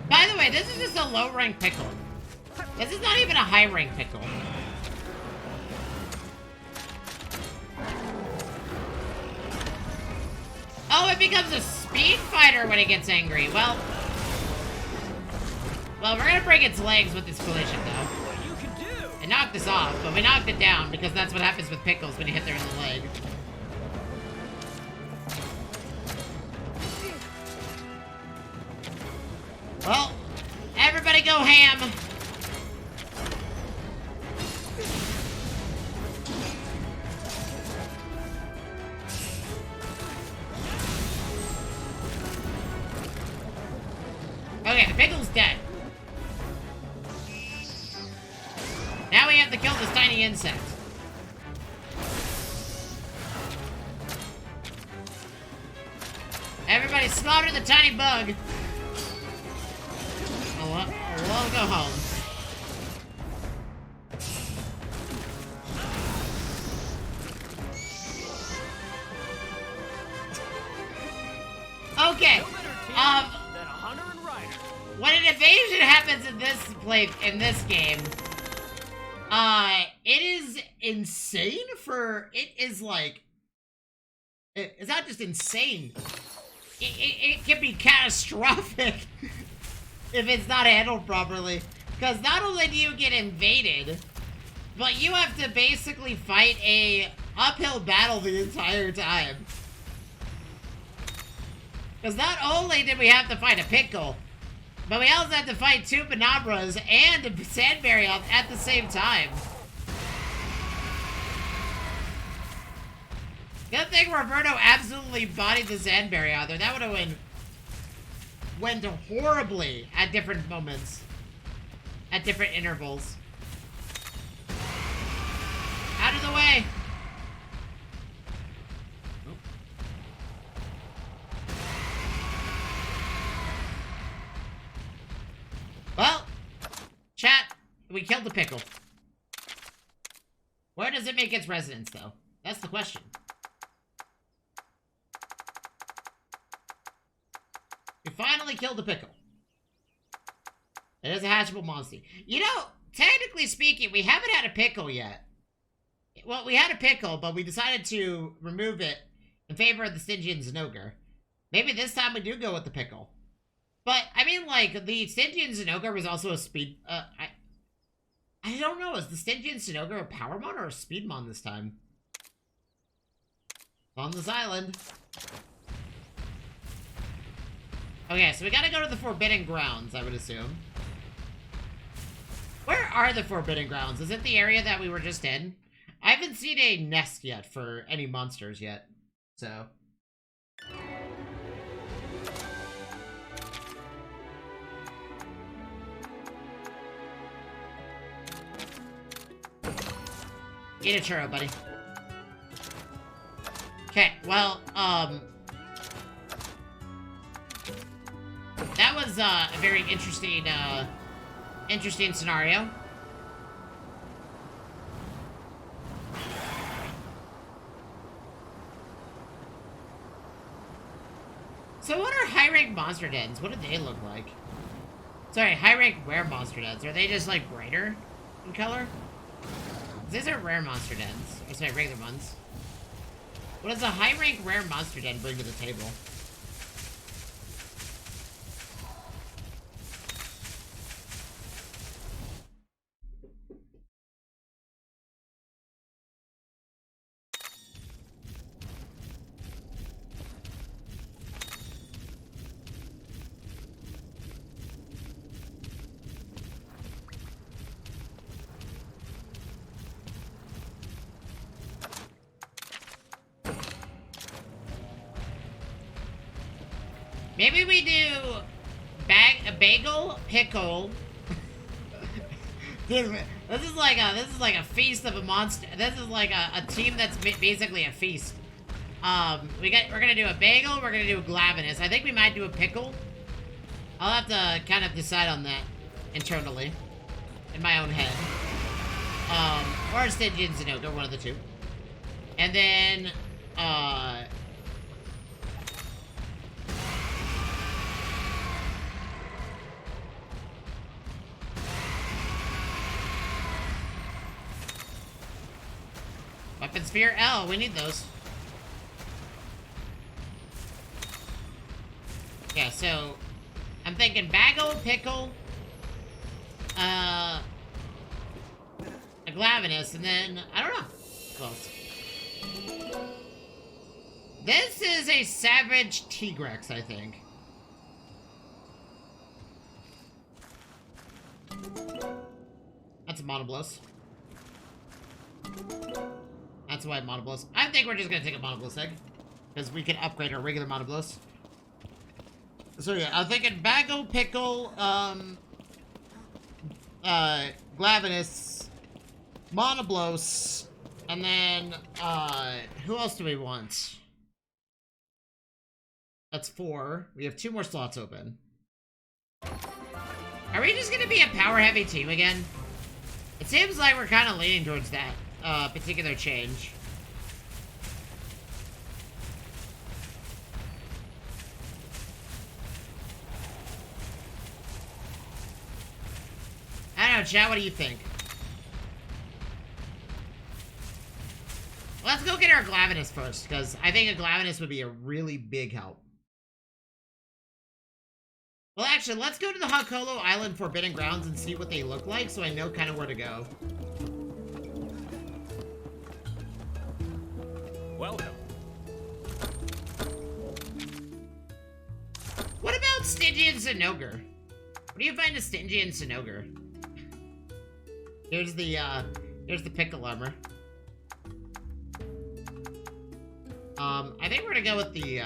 By the way, this is just a low-rank pickle. This is not even a high-rank pickle. Oh, it becomes a speed fighter when it gets angry. Well, we're gonna break its legs with this collision, though. It knocked us off, but we knocked it down because that's what happens with pickles when you hit them in the leg. Well, everybody go ham. Okay, the pickle's dead. Now we have to kill this tiny insect. Everybody slaughter the tiny bug. We'll go home. Okay. When an invasion happens in this game, it is insane for, it is like, it's not just insane. It can be catastrophic if it's not handled properly. Because not only do you get invaded, but you have to basically fight a uphill battle the entire time. Because not only did we have to fight a pickle, but we also had to fight two Banabras and a Sand Barioth at the same time. Good thing Roberto absolutely bodied the Sand Barioth, or that would have went horribly at different moments. At different intervals. Out of the way! Well, chat, we killed the pickle. Where does it make its residence, though? That's the question. We finally killed the pickle. It is a hatchable monster. You know, technically speaking, we haven't had a pickle yet. Well, we had a pickle, but we decided to remove it in favor of the Stygian Zinogre. Maybe this time we do go with the pickle. But, I mean, like, the Stygian Zinogre was also a speed... I don't know, is the Stygian Zinogre a Powermon or a Speedmon this time? On this island. Okay, so we gotta go to the Forbidden Grounds, I would assume. Where are the Forbidden Grounds? Is it the area that we were just in? I haven't seen a nest yet for any monsters yet, so... Eat a churro, buddy. Okay, well, that was a very interesting, interesting scenario. So what are high-rank monster dens? What do they look like? Sorry, high-rank rare monster dens. Are they just, like, brighter in color? These are rare monster dens. Or sorry, regular ones. What does a high-rank rare monster den bring to the table? Maybe we do a bagel pickle. Dude, this is like a feast of a monster. This is like a team that's basically a feast. We're gonna do a bagel. We're gonna do a glavinus. I think we might do a pickle. I'll have to kind of decide on that internally, in my own head. Or a Stygian Zinogre, one of the two. And then Weapon Sphere L, we need those. Yeah, so I'm thinking bagel, pickle, a glavinus, and then I don't know. Close. This is a Savage Tigrex, I think. That's a Monoblos. That's a white Monoblos. I think we're just gonna take a Monoblos egg. Because we can upgrade our regular Monoblos. So yeah, I'm thinking bagel, pickle, glavinus, Monoblos, and then, who else do we want? That's 4. We have 2 more slots open. Are we just gonna be a power-heavy team again? It seems like we're kind of leaning towards that, particular change. I don't know, chat, what do you think? Let's go get our Glavinus first, because I think a Glavinus would be a really big help. Well, actually, let's go to the Hakolo Island Forbidden Grounds and see what they look like, so I know kind of where to go. Welcome. What about Stygian Zinogre? What do you find a Stygian Zinogre? Here's the pickle armor. I think we're gonna go with the,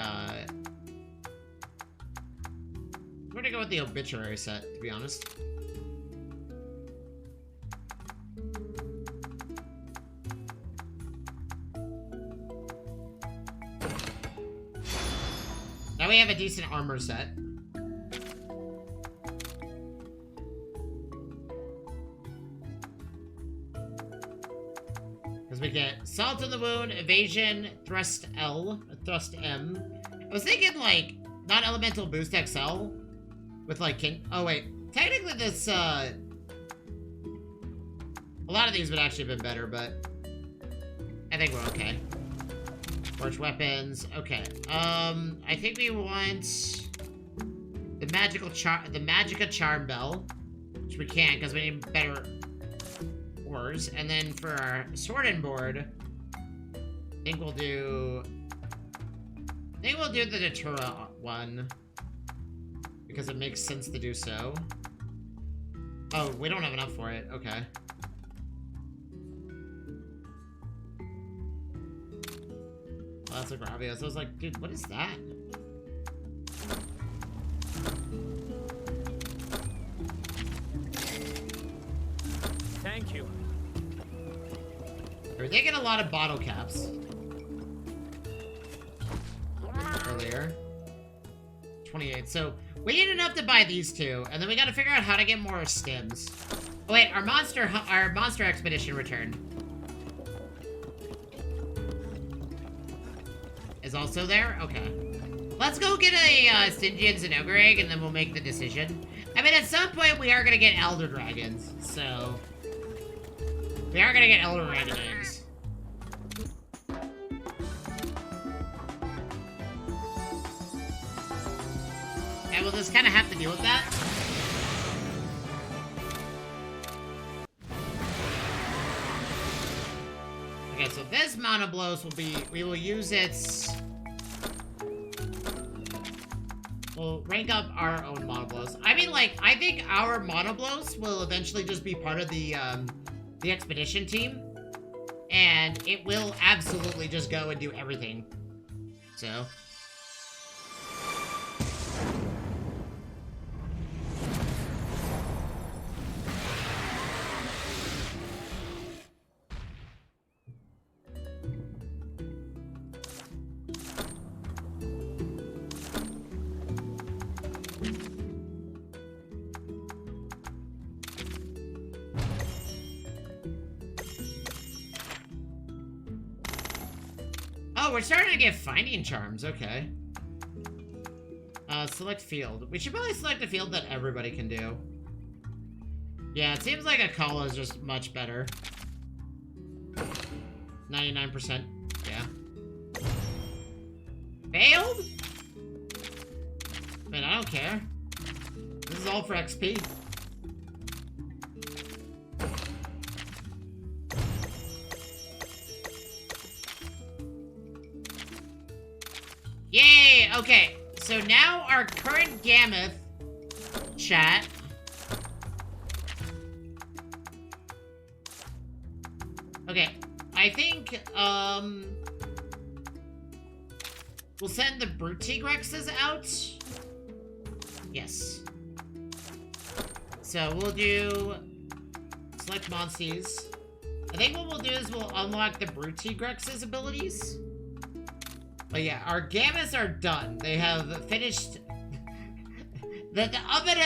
we're gonna go with the obituary set, to be honest. Now we have a decent armor set. Because we get Salt in the Wound, Evasion, Thrust L, Thrust M. I was thinking, like, non-elemental boost XL with, like, oh, wait. Technically, this, a lot of these would actually have been better, but I think we're okay. Forge weapons. Okay. I think we want the Magica Charm Bell, which we can't because we need better ores. And then for our sword and board, I think we'll do the Datura one because it makes sense to do so. Oh, we don't have enough for it. Okay. Oh, that's a Gravios. I was like, dude, what is that? Thank you. They get a lot of bottle caps. Earlier. 28. So we need enough to buy these two, and then we gotta figure out how to get more stims. Oh wait, our monster expedition returned. Is also there? Okay. Let's go get a Stygian Zinogre egg, and then we'll make the decision. I mean, at some point, we are gonna get Elder Dragons, so... We are gonna get Elder Dragon eggs. And we'll just kind of have to deal with that. Okay, so this Monoblos will be... We will use its... We'll rank up our own Monoblos. I mean, like, I think our Monoblos will eventually just be part of the expedition team. And it will absolutely just go and do everything. So... Oh, we're starting to get finding charms, okay. Select field. We should probably select a field that everybody can do. Yeah, it seems like Akala is just much better. 99%, yeah. Failed? Man, I don't care. This is all for XP. Yay! Okay, so now our current Gammoth chat. Okay, I think, we'll send the Brute Tigrexes out. Yes. So we'll do select Monsters. I think what we'll do is we'll unlock the Brute Tigrexes abilities. But yeah, our Gammas are done. They have finished. The oven,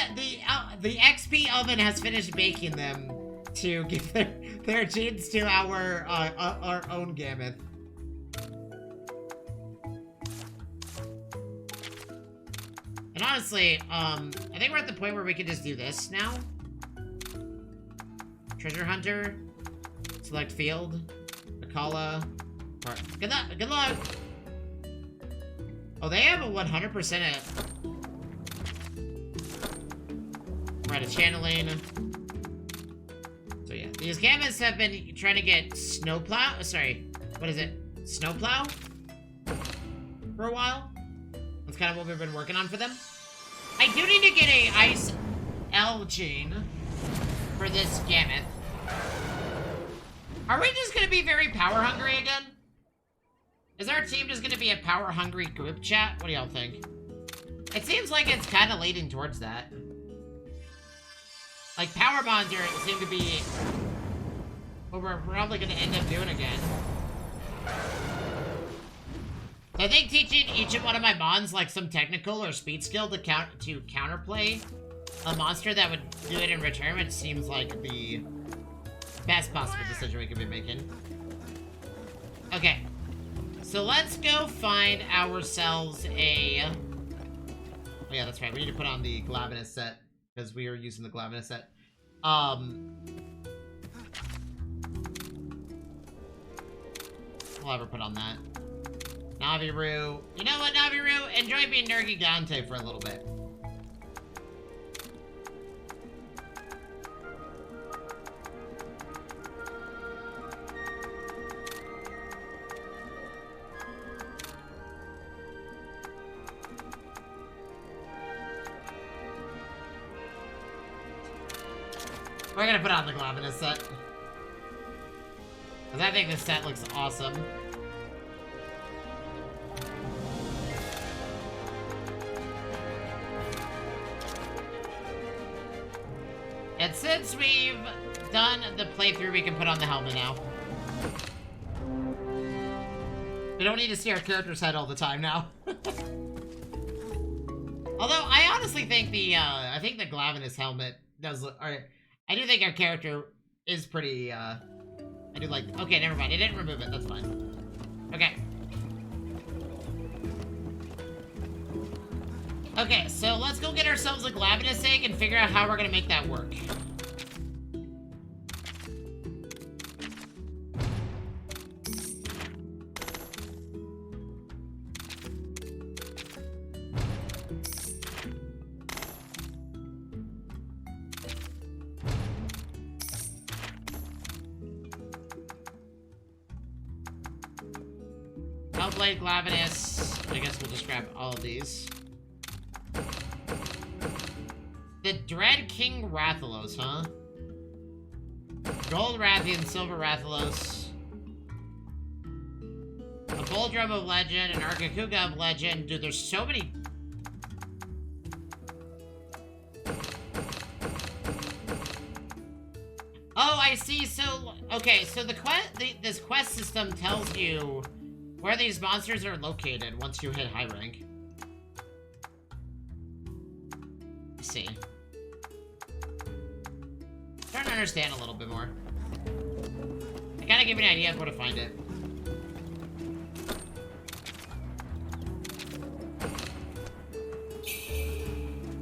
the XP oven has finished baking them to give their genes to our own Gammoth. And honestly, I think we're at the point where we can just do this now. Treasure Hunter, select field, Akala. Good luck. Good luck. Oh, they have a 100% right, a channeling. So yeah, these Gammas have been trying to get Snowplow. Sorry, what is it? Snowplow? For a while. That's kind of what we've been working on for them. I do need to get a Ice L gene for this Gammoth. Are we just gonna be very power hungry again? Is our team just gonna be a power-hungry group chat? What do y'all think? It seems like it's kind of leading towards that. Like, Power Bonds seem to be what we're probably gonna end up doing again. I think teaching each of one of my Mons, like, some technical or speed skill to counterplay a monster that would do it in return, it seems like the best possible decision we could be making. Okay. So let's go find ourselves a... Oh yeah, that's right. We need to put on the Glavenus set, because we are using the Glavenus set. I'll have her put on that. Naviru. You know what, Naviru? Enjoy being Nergigante for a little bit. We're gonna put on the Glavenus set. Because I think this set looks awesome. And since we've done the playthrough, we can put on the helmet now. We don't need to see our character's head all the time now. Although, I honestly think I think the Glavenus helmet does look, or, I do think our character is pretty, I do like, okay, never mind, I didn't remove it, that's fine. Okay. Okay, so let's go get ourselves a Glavenus egg and figure out how we're gonna make that work. Hellblade, Glavenus. I guess we'll just grab all of these. The Dread King Rathalos, huh? Gold Rathian, Silver Rathalos. A Boldrum of Legend, an Arkakuga of Legend. Dude, there's so many. Oh, I see. So, okay, so this quest system tells you where these monsters are located once you hit high rank. Let's see. I'm trying to understand a little bit more. It kind of give me an idea of where to find it.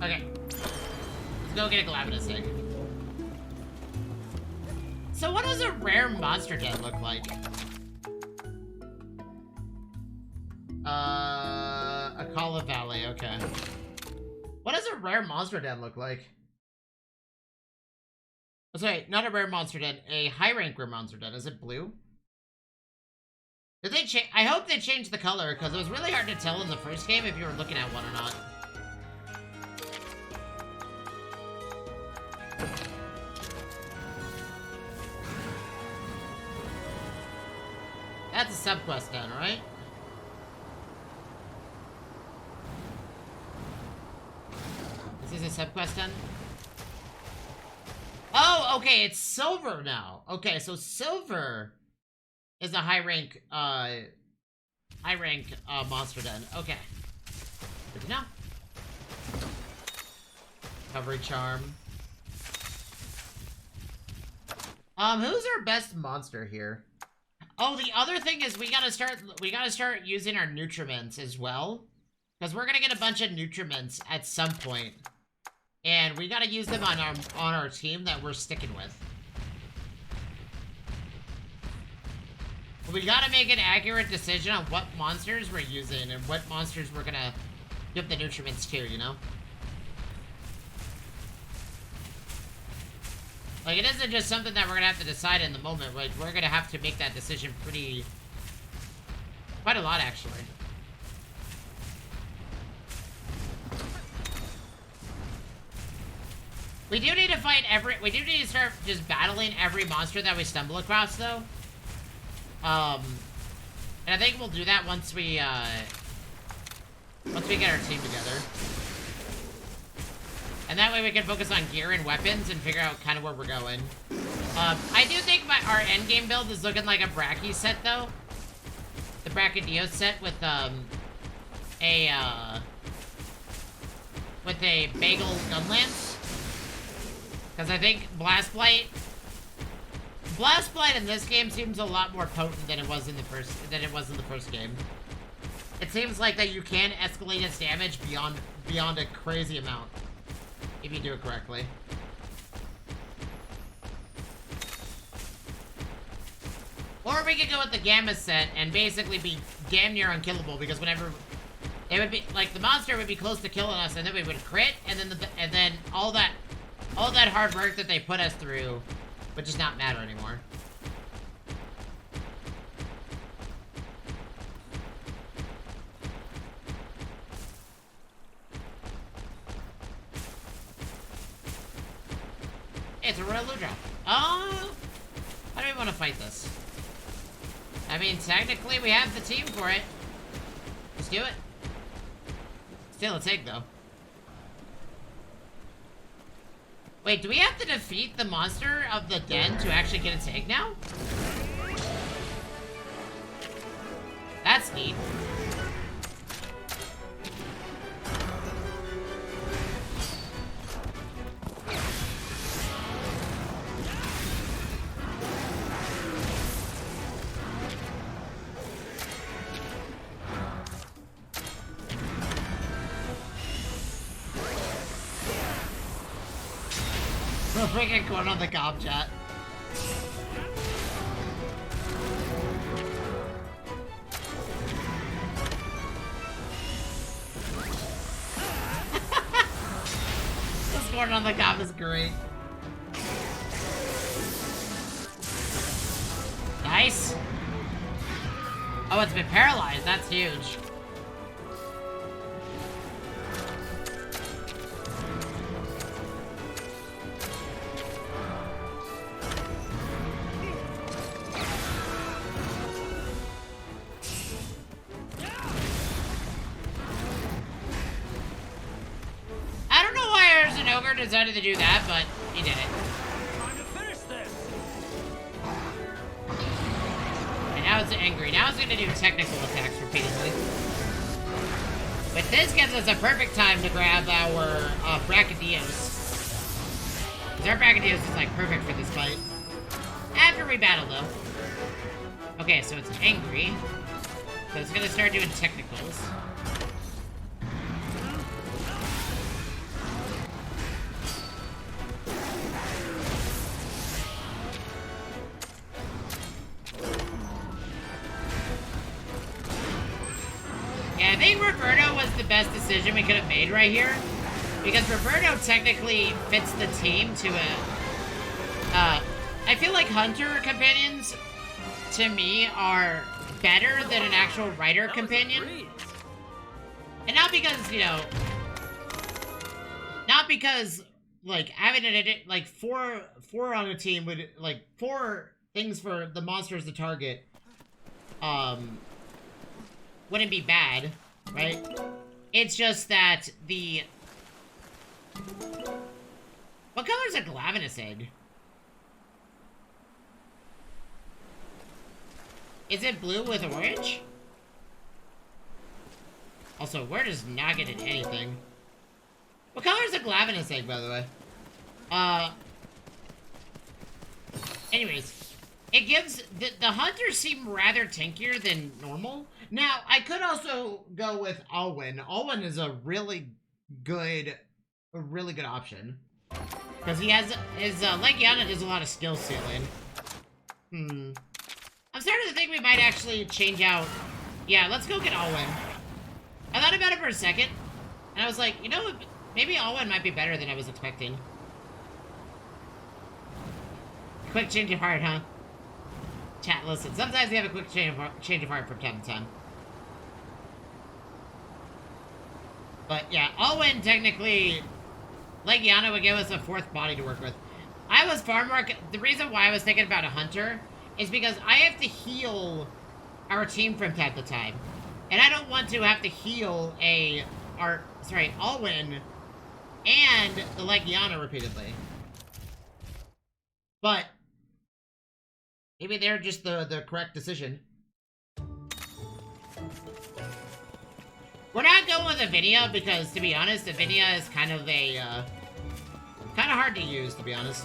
Okay. Let's go get a Glavenus egg. So what does a rare monster den look like? Akala Valley, okay. What does a rare monster den look like? Oh, sorry, not a rare monster den, a high rank rare monster den. Is it blue? Did they change? I hope they changed the color, because it was really hard to tell in the first game if you were looking at one or not. That's a subquest den, right? This is a subquest den? Oh, okay, it's silver now. Okay, so silver is a high rank monster den. Okay. Good to know. Recovery charm. Who's our best monster here? Oh, the other thing is we gotta start using our nutriments as well. Because we're gonna get a bunch of nutriments at some point. And we gotta use them on our team that we're sticking with. We gotta make an accurate decision on what monsters we're using and what monsters we're gonna give the nutriments to, you know? Like, it isn't just something that we're gonna have to decide in the moment. Like, we're gonna have to make that decision quite a lot, actually. We do need to we do need to start just battling every monster that we stumble across, though. And I think we'll do that once we get our team together. And that way we can focus on gear and weapons and figure out kind of where we're going. I do think our endgame build is looking like a Brachy set, though. The Brachydios set with a Bagel Gunlance. Because I think Blast Blight in this game seems a lot more potent than it was in the first game. It seems like that you can escalate its damage beyond a crazy amount if you do it correctly. Or we could go with the Gamma set and basically be damn near unkillable, because whenever it would be like the monster would be close to killing us, and then we would crit, and then all that hard work that they put us through would just not matter anymore. It's a real Ludra. Oh, how do we want to fight this? I mean, technically we have the team for it. Let's do it. Still a take, though. Wait, do we have to defeat the monster of the den to actually get its egg now? neat. We're freaking going on the comm chat. This going on the comm is great. Nice. Oh, it's been paralyzed. That's huge. Decided to do that, but he did it. Time to finish this. And now it's angry. Now it's gonna do technical attacks repeatedly. But this gives us a perfect time to grab our Brachydios. Because our Brachydios is like perfect for this fight. After we battle though. Okay, so it's angry. So it's gonna start doing technicals. I think Roberto was the best decision we could have made right here. Because Roberto technically fits the team to a... I feel like Hunter companions, to me, are better than an actual Rider companion. And not because, you know... Not because, like, having it, like, four on a team would, like, 4 things for the monsters to target, wouldn't be bad. Right? It's just that the... What color is a Glavenus egg? Is it blue with orange? Also, where does not get in anything? What color is a Glavenus egg, by the way? Anyways. It gives... The hunters seem rather tankier than normal. Now, I could also go with Alwyn. Alwyn is a really good option. Because he has... His Legiana does a lot of skill stealing. I'm starting to think we might actually change out... Yeah, let's go get Alwyn. I thought about it for a second. And I was like, you know, maybe Alwyn might be better than I was expecting. Quick change of heart, huh? Chat, listen, sometimes we have a quick change of heart from time to time. But yeah, Alwyn technically, Legiana would give us a 4th body to work with. I was far more, the reason why I was thinking about a Hunter is because I have to heal our team from time to time. And I don't want to have to heal Alwyn and the Legiana repeatedly. But maybe they're just the correct decision. We're not going with Avinia because, to be honest, Avinia is kind of a, kind of hard to use, to be honest.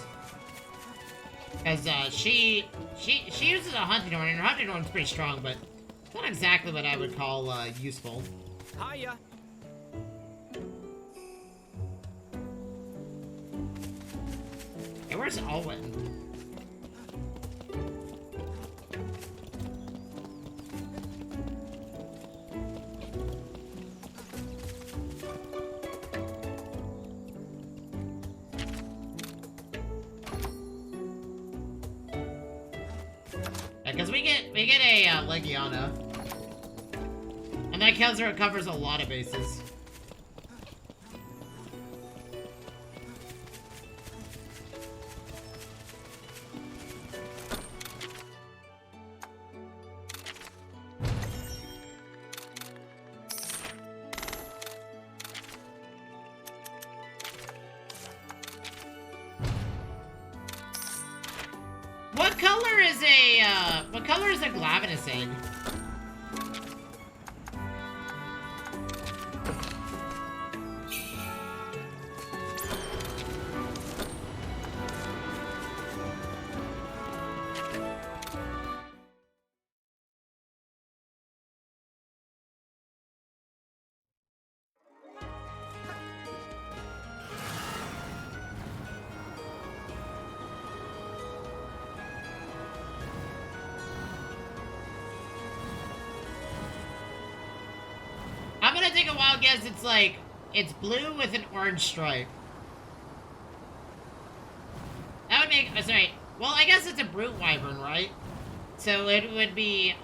Because, she uses a hunting horn, and her hunting horn's pretty strong, but it's not exactly what I would call, useful. Hiya. Hey, where's Alwyn? Because we get a Legiana, and that kills her. It covers a lot of bases. What color is a Glavenus egg? gonna take a wild guess. It's like, it's blue with an orange stripe. That would make, sorry. Well, I guess it's a brute wyvern, right? So it would be,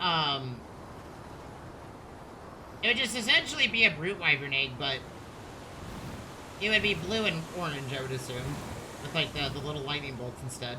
it would just essentially be a brute wyvern egg, but it would be blue and orange, I would assume. With, like, the little lightning bolts instead.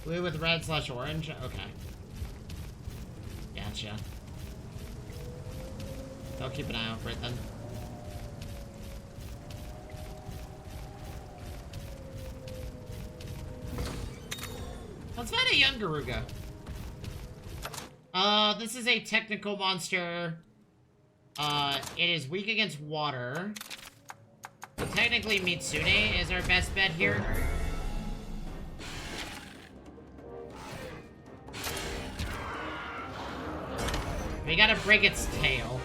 Blue with red/orange? Okay. Gotcha. I'll keep an eye out for it then. Let's find a young Garuga. This is a technical monster. It is weak against water. So technically Mitsune is our best bet here. We gotta break its tail.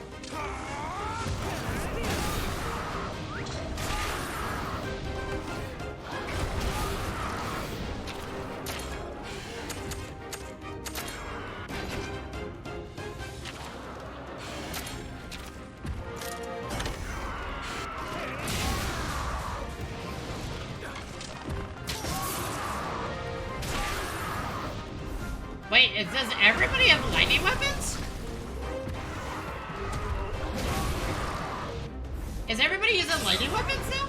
Wait, does everybody have lightning weapons? Is everybody using lightning weapons now?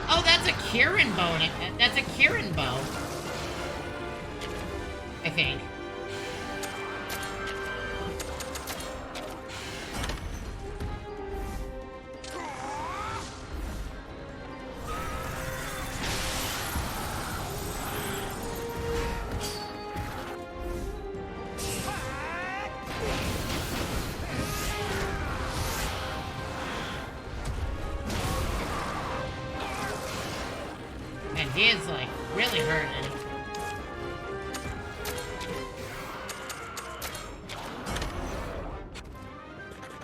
Oh, that's a Kirin bow. That's a Kirin bow. I think. He is, like, really hurting.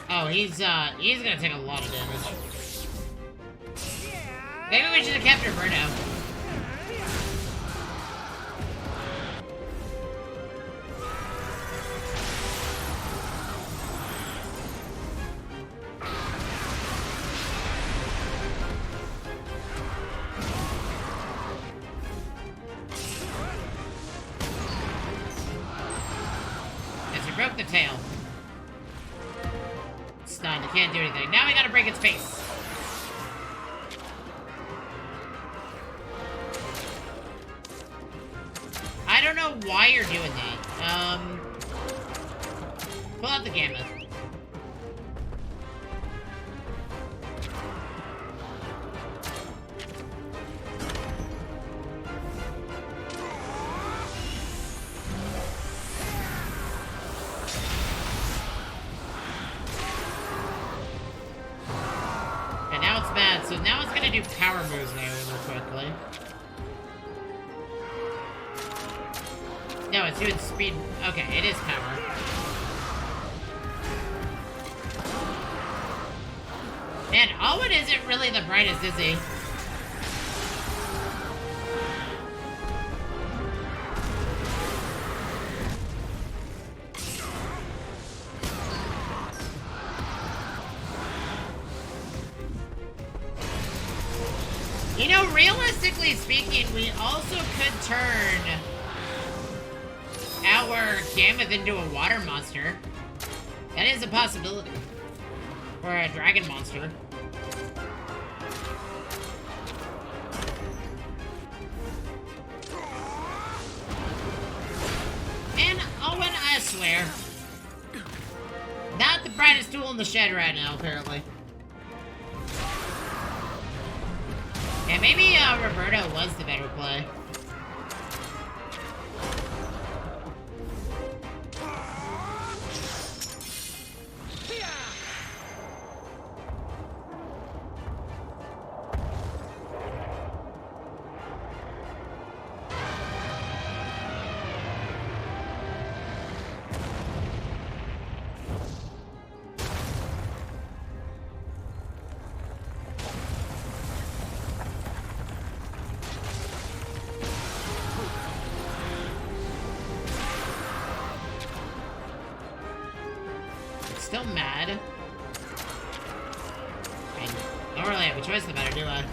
Oh, he's gonna take a lot of damage. Maybe we should have kept Roberto. Broke the tail. It's stunned. It can't do anything. Now we gotta break its face. I don't know why you're doing that. Pull out the Gamma. So now it's gonna do power moves now real quickly. No, it's doing speed. Okay, it is power. Man, Alwyn isn't really the brightest, is he? You know, realistically speaking, we also could turn our Gammoth into a water monster. That is a possibility. Or a dragon monster. And Owen, I swear. Not the brightest tool in the shed right now, apparently. Yeah, maybe Roberto was the better play. Still mad. I don't really have a choice in the matter, do I?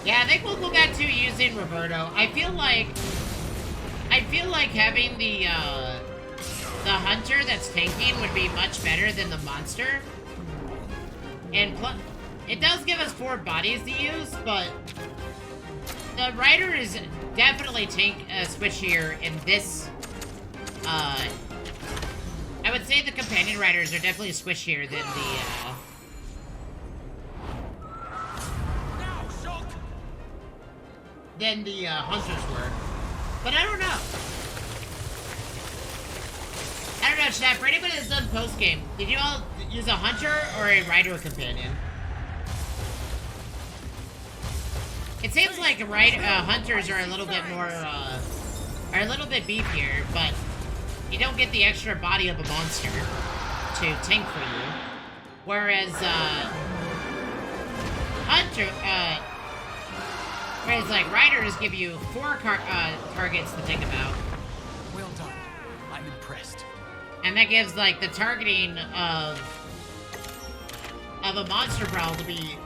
Yeah, I think we'll go back to using Roberto. I feel like having the hunter that's tanking would be much better than the monster. And it does give us 4 bodies to use, but the Rider is definitely switchier in this. I would say the companion Riders are definitely squishier than the Hunters were. But I don't know. I don't know, chat. For anybody that's done post-game, did you all use a Hunter or a Rider companion? It seems like Hunters are a little bit more, are a little bit beefier, but you don't get the extra body of a monster to tank for you. Whereas, like, Riders give you 4 targets to think about. Well done. I'm impressed. And that gives, like, the targeting of a monster brawl to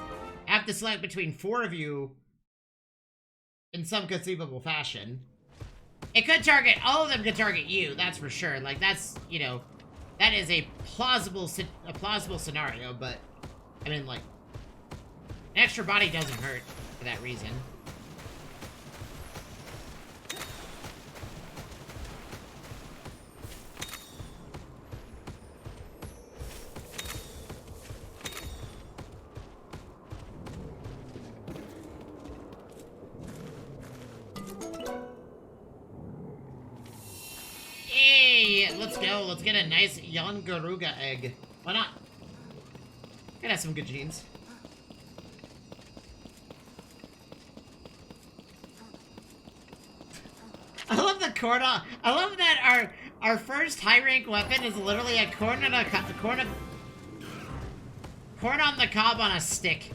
have to select between 4 of you in some conceivable fashion. It could target, all of them could target you, that's for sure. Like, that's, you know, that is a plausible scenario, but, I mean, like, an extra body doesn't hurt for that reason. Let's go. Let's get a nice young Garuga egg. Why not? Could have some good genes. I love the corn on. I love that our first high rank weapon is literally a corn on the cob on a stick.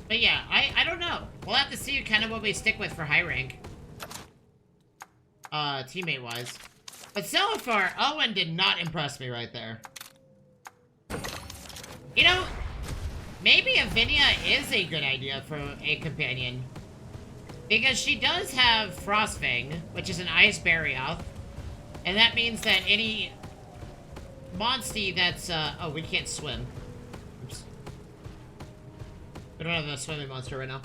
But yeah, I don't know. We'll have to see kind of what we stick with for high rank. Teammate-wise. But so far, Owen did not impress me right there. You know, maybe Avinia is a good idea for a companion. Because she does have Frostfang, which is an Ice Barioth. And that means that any Monstie that's, oh, we can't swim. Oops. We don't have a swimming monster right now.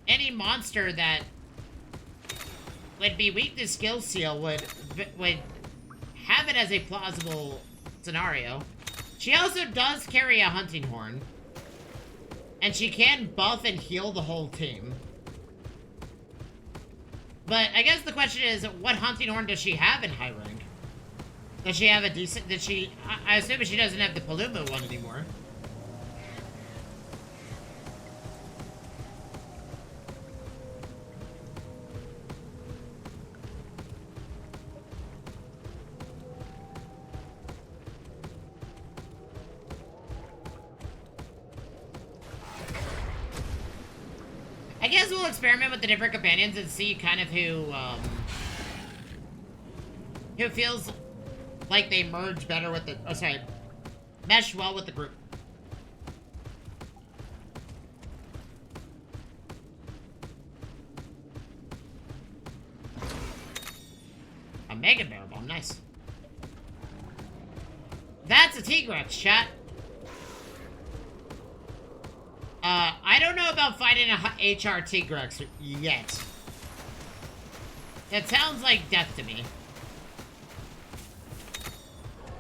Any monster that would be weak to Skill Seal would have it as a plausible scenario. She also does carry a Hunting Horn. And she can buff and heal the whole team. But I guess the question is, what Hunting Horn does she have in high rank? Does she have a decent... I assume she doesn't have the Paluma one anymore. guess we'll experiment with the different companions and see kind of who feels like they merge better with the, oh sorry, mesh well with the group. A Mega Bear Bomb, nice. That's a Tigrex, chat. I don't know about fighting a HR Tigrex yet. It sounds like death to me.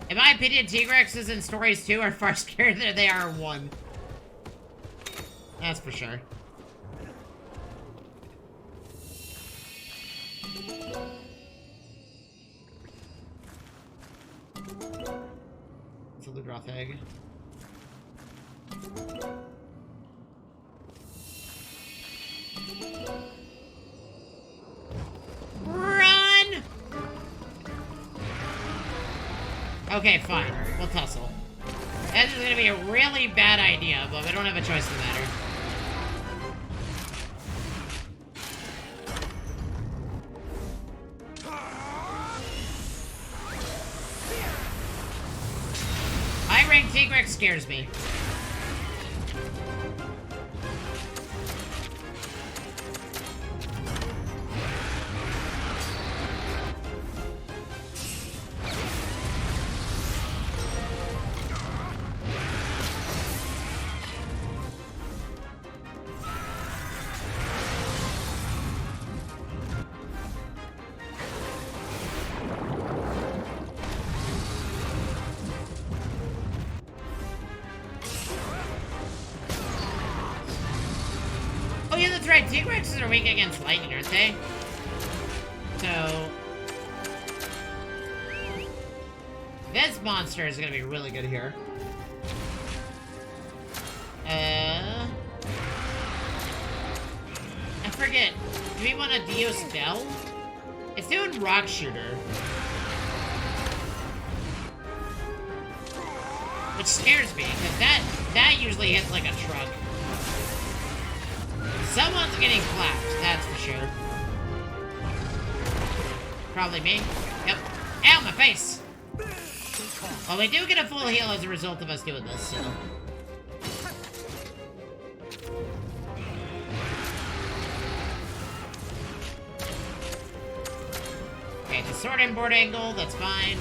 In my opinion, Tigrexes in Stories 2 are far scarier than they are in 1. That's for sure. It's a Ludroth egg. Run! Okay, fine. We'll tussle. This is gonna be a really bad idea, but we don't have a choice in the matter. High-rank Tigrex scares me. Oh yeah, that's right. Tigrexes are weak against lightning, aren't they? So this monster is gonna be really good here. I forget. Do we want a Dio spell? It's doing Rock Shooter, which scares me because that usually hits like a truck. Someone's getting clapped, that's for sure. Probably me. Yep. Ow, my face! Well, we do get a full heal as a result of us doing this, so... Okay, it's a sword and board angle, that's fine.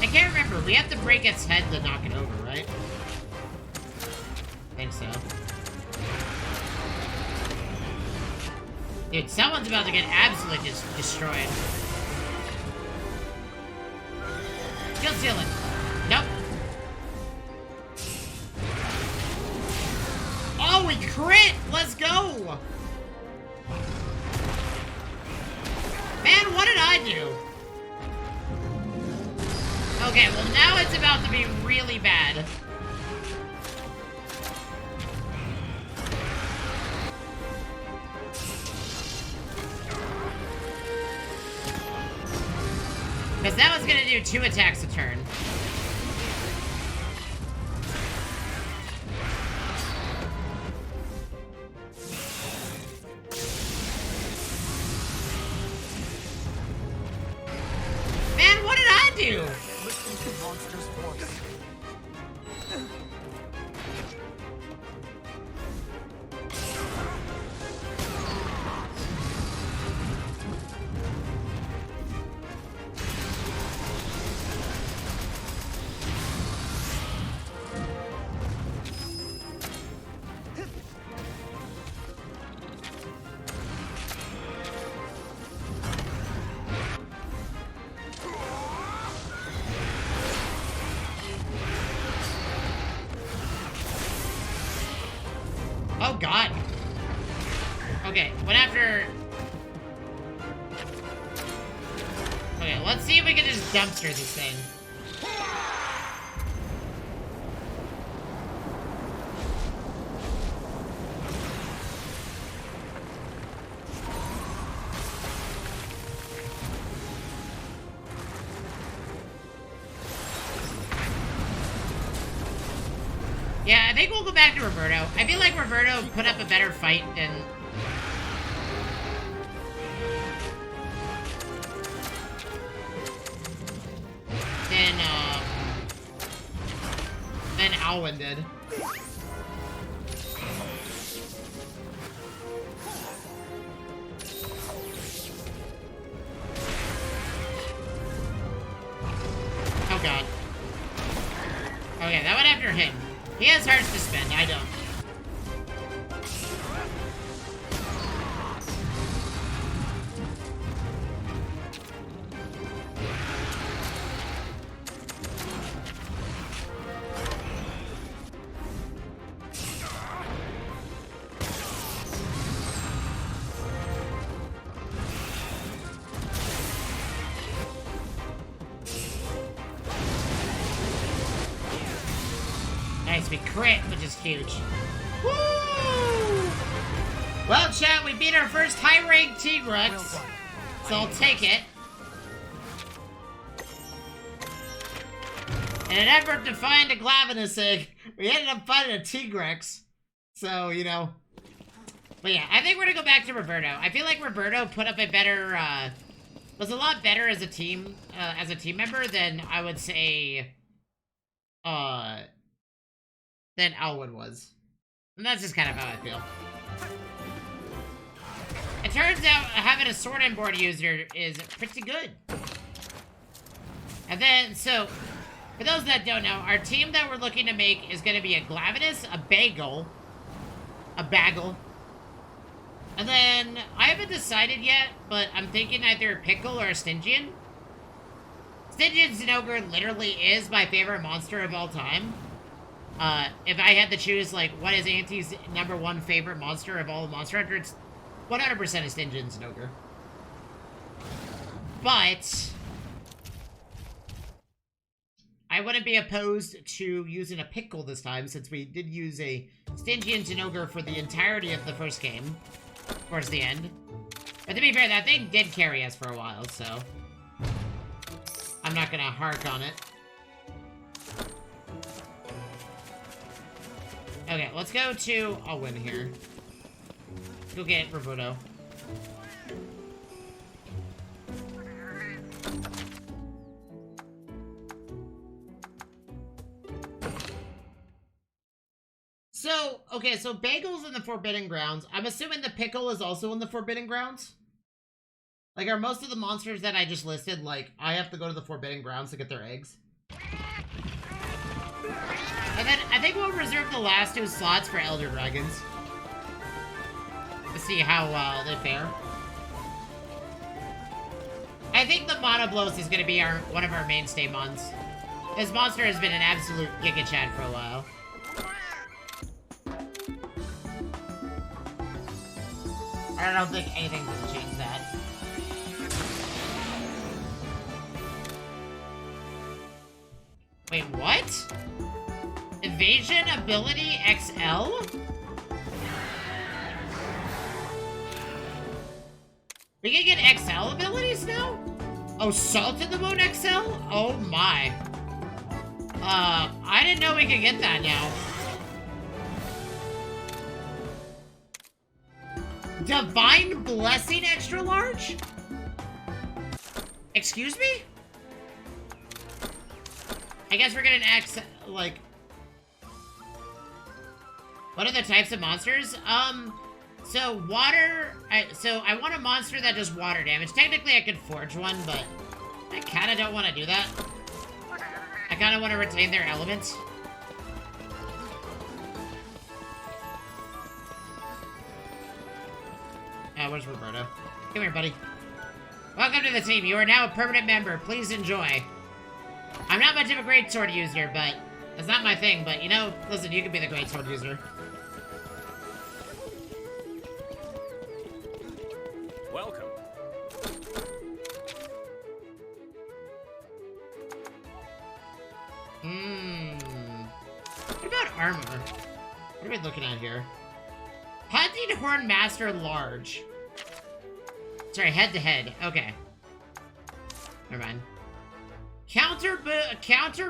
I can't remember. We have to break its head to knock it over, right? I think so. Dude, someone's about to get absolutely destroyed. Skill ceiling. Nope. Oh, we crit! Let's go! Man, what did I do? Okay, well now it's about to be really bad. Because that was gonna do 2 attacks a turn. Man, what did I do? Listen to the monster's voice. Oh god. Okay, went after... Okay, let's see if we can just dumpster this thing. Yeah, I think we'll go back to Roberto. I feel like Roberto put up a better fight than... than Alwyn did. Oh god. Okay, that went after him. He has hearts to spend, I don't. Nice, we crit, which is huge. Woo! Well, chat, we beat our first high-ranked Tigrex, so I'll take it. In an effort to find a Glavenus egg, we ended up finding a Tigrex. So, you know. But yeah, I think we're gonna go back to Roberto. I feel like Roberto put up a better, was a lot better as a team member than I would say, than Alwyn was. And that's just kind of how I feel. It turns out having a sword and board user is pretty good. And then, so, for those that don't know, our team that we're looking to make is going to be a Glavenus, a Bagel, and then, I haven't decided yet, but I'm thinking either a Pickle or a Stygian. Stygian Zinogre literally is my favorite monster of all time. If I had to choose, like, what is Auntie's #1 favorite monster of all the Monster Hunter, it's 100% a Stygian Zinogre. But I wouldn't be opposed to using a Pickle this time, since we did use a Stygian Zinogre for the entirety of the first game, towards the end. But to be fair, that thing did carry us for a while, so I'm not gonna hark on it. Okay, let's go to Alwyn here. Go get Roberto. So, okay, so Bagel's in the Forbidden Grounds. I'm assuming the Pickle is also in the Forbidden Grounds? Like, are most of the monsters that I just listed, like, I have to go to the Forbidden Grounds to get their eggs? And then, I think we'll reserve the last 2 slots for Elder Dragons. To see how, they fare. I think the Monoblos is gonna be one of our mainstay mons. This monster has been an absolute Giga Chad for a while. I don't think anything will change that. Wait, what? Evasion ability XL? We can get XL abilities now? Oh, Salt in the Moon XL? Oh my. I didn't know we could get that now. Divine Blessing extra large? Excuse me? I guess we're getting like... What are the types of monsters? So water... So I want a monster that does water damage. Technically I could forge one, but I kinda don't want to do that. I kinda want to retain their elements. Where's Roberto? Come here, buddy. Welcome to the team. You are now a permanent member. Please enjoy. I'm not much of a great sword user, but it's not my thing. But, you know, listen, you can be the great sword user. Welcome. armor. What are we looking at here? Hunting Horn Master Large. Sorry, head to head. Okay. Never mind. Counter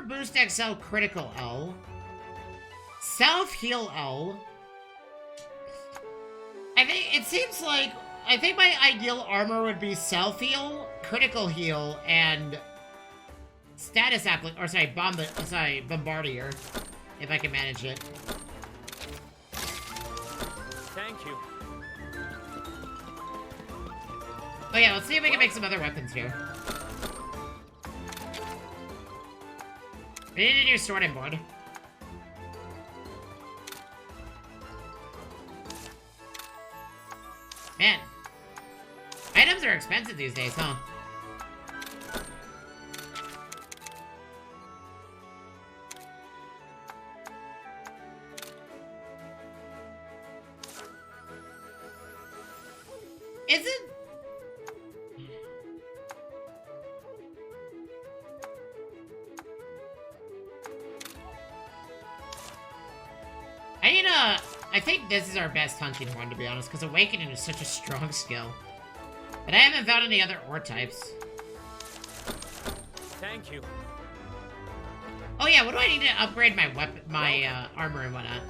Boost XL Critical L. Self Heal L. I think my ideal armor would be Self Heal, Critical Heal, and Status Bombardier, if I can manage it. Thank you. Oh yeah, let's see if we can make some other weapons here. We need a new sorting board. Man. Items are expensive these days, huh? Is it? I think this is our best hunting one, to be honest, because Awakening is such a strong skill. But I haven't found any other ore types. Thank you. Oh yeah, what do I need to upgrade my weapon, my armor and whatnot?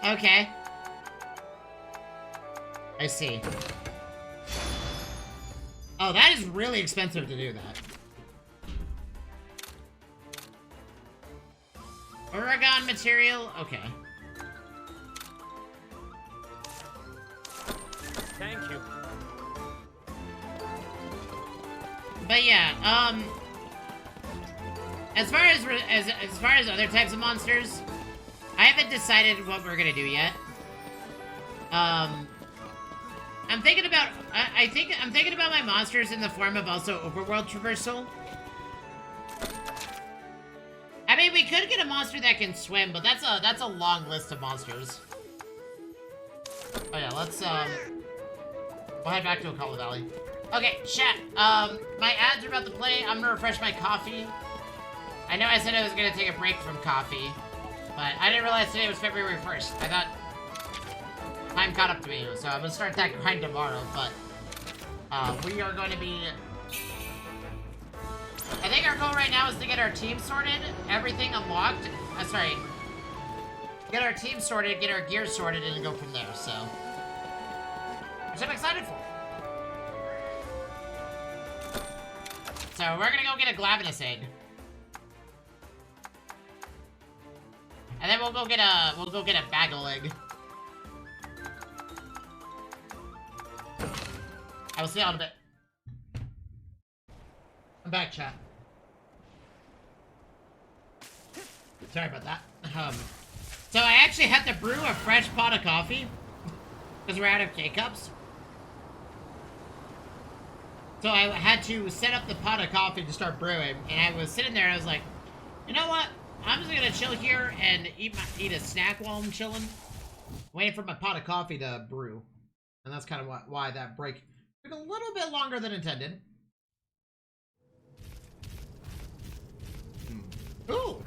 Okay. I see. Oh, that is really expensive to do that. Oregon material? Okay. Thank you. But yeah, as far as other types of monsters, I haven't decided what we're gonna do yet. I'm thinking about I'm thinking about my monsters in the form of also overworld traversal. I mean, we could get a monster that can swim, but that's a long list of monsters. Oh yeah, let's we'll head back to Akala Valley. Okay, chat. My ads are about to play. I'm gonna refresh my coffee. I know I said I was gonna take a break from coffee, but I didn't realize today was February 1st. I thought time caught up to me, so I'm gonna start that grind tomorrow, but we are going to be... I think our goal right now is to get our team sorted, everything unlocked. Sorry. Get our team sorted, get our gear sorted, and go from there, so... Which I'm excited for. So, we're gonna go get a Glavenus egg. And then we'll go get a Bagel egg. I will see y'all in a bit. I'm back, chat. Sorry about that. So I actually had to brew a fresh pot of coffee because we're out of K-Cups. So I had to set up the pot of coffee to start brewing, and I was sitting there and I was like, you know what? I'm just gonna chill here and eat a snack while I'm chilling, waiting for my pot of coffee to brew. And that's kind of why that break took a little bit longer than intended. Ooh!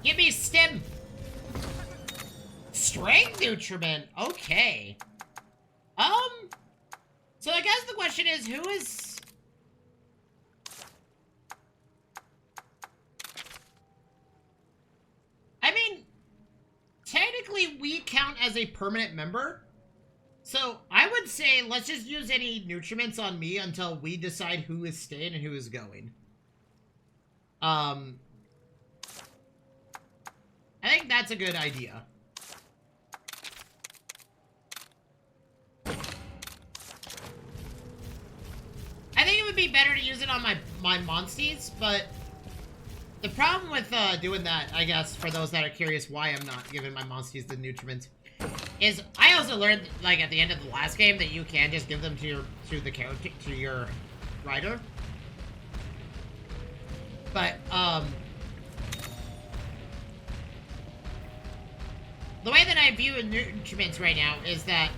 Give me stim! Strength nutriment! Okay. So I guess the question is, who is... I mean, technically we count as a permanent member. So I would say let's just use any nutriments on me until we decide who is staying and who is going. I think that's a good idea. I think it would be better to use it on my monsties, but the problem with doing that, I guess, for those that are curious why I'm not giving my monsties the nutriments, is I also learned, like, at the end of the last game that you can just give them to your rider. But, the way that I view nutriments right now is that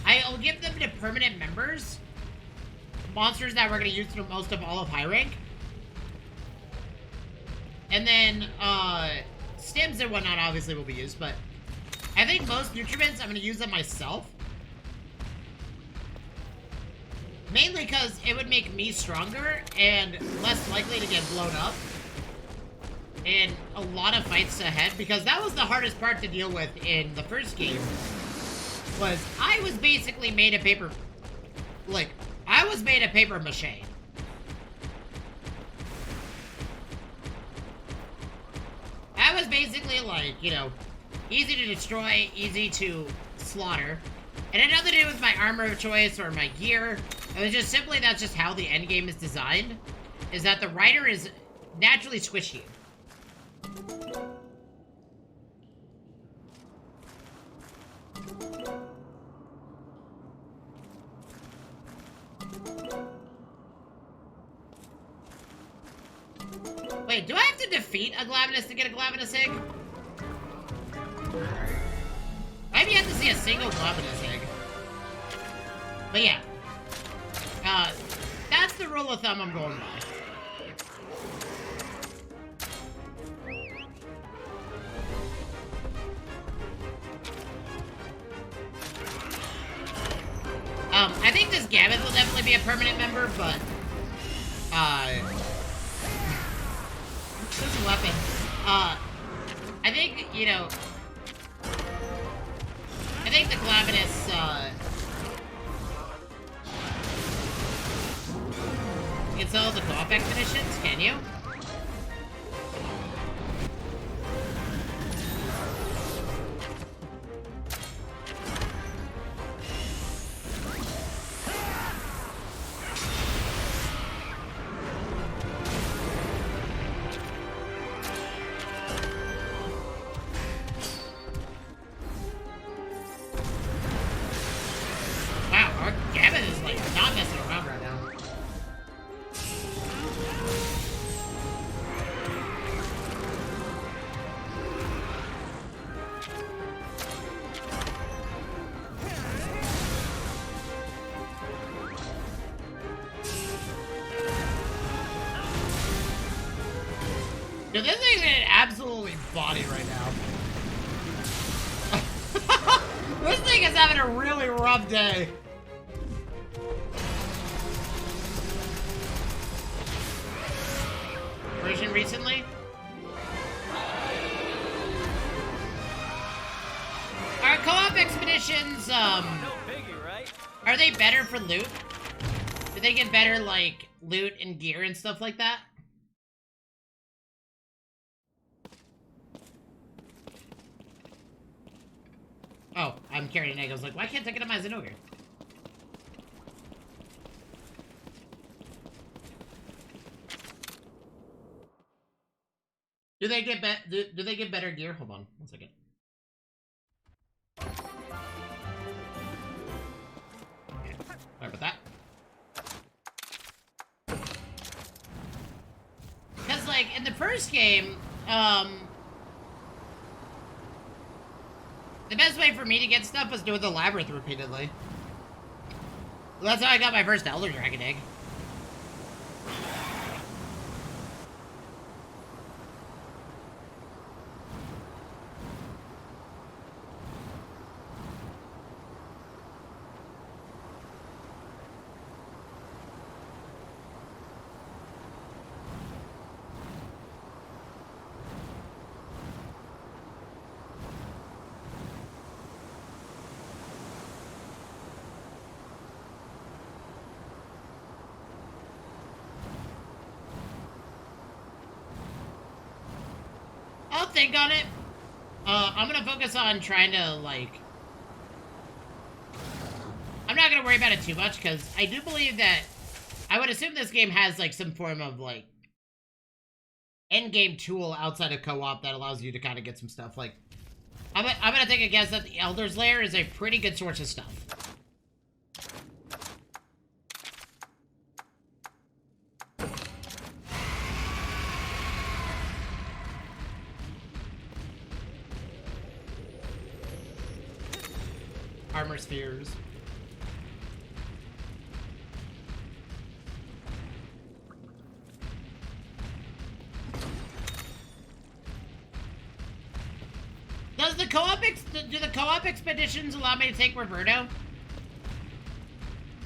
I'll give them to permanent members, monsters that we're going to use through most of all of high rank. And then, stims and whatnot obviously will be used, but I think most nutriments, I'm going to use them myself. Mainly because it would make me stronger and less likely to get blown up in a lot of fights ahead, because that was the hardest part to deal with in the first game. Was I was basically made of paper, like, I was made of paper mache. I was basically like, you know, easy to destroy, easy to slaughter. And it had nothing to do with my armor of choice or my gear. It was just simply that's just how the endgame is designed. Is that the rider is naturally squishy. Wait, do I have to defeat a Glavenus to get a Glavenus egg? I've yet to see a single Glavenus egg. But yeah. That's the rule of thumb I'm going by. I think this Gambit will definitely be a permanent member, but, this is a weapon. I think, you know, I think the Glavenus, you can sell the co-op expeditions, can you? Wow, our Gambit is like not messing around right now. Dude, this thing's in absolutely body right now. This thing is having a really rough day. Version recently? Our co-op expeditions, No biggie, right? are they better for loot? Do they get better, like, loot and gear and stuff like that? Oh, I'm carrying an egg. I was like, why can't I get him as an ogre? Do they get do they get better gear? Hold on, 1 second. Okay, sorry about that. Because, like, in the first game, the best way for me to get stuff was doing the labyrinth repeatedly. That's how I got my first Elder Dragon egg. I'll think on it. I'm gonna focus on trying to, like... I'm not gonna worry about it too much, because I do believe that... I would assume this game has, like, some form of, like... endgame tool outside of co-op that allows you to kind of get some stuff, like... I'm gonna take a guess that the Elder's Lair is a pretty good source of stuff. Armor spheres. Does the do the co-op expeditions allow me to take Roberto?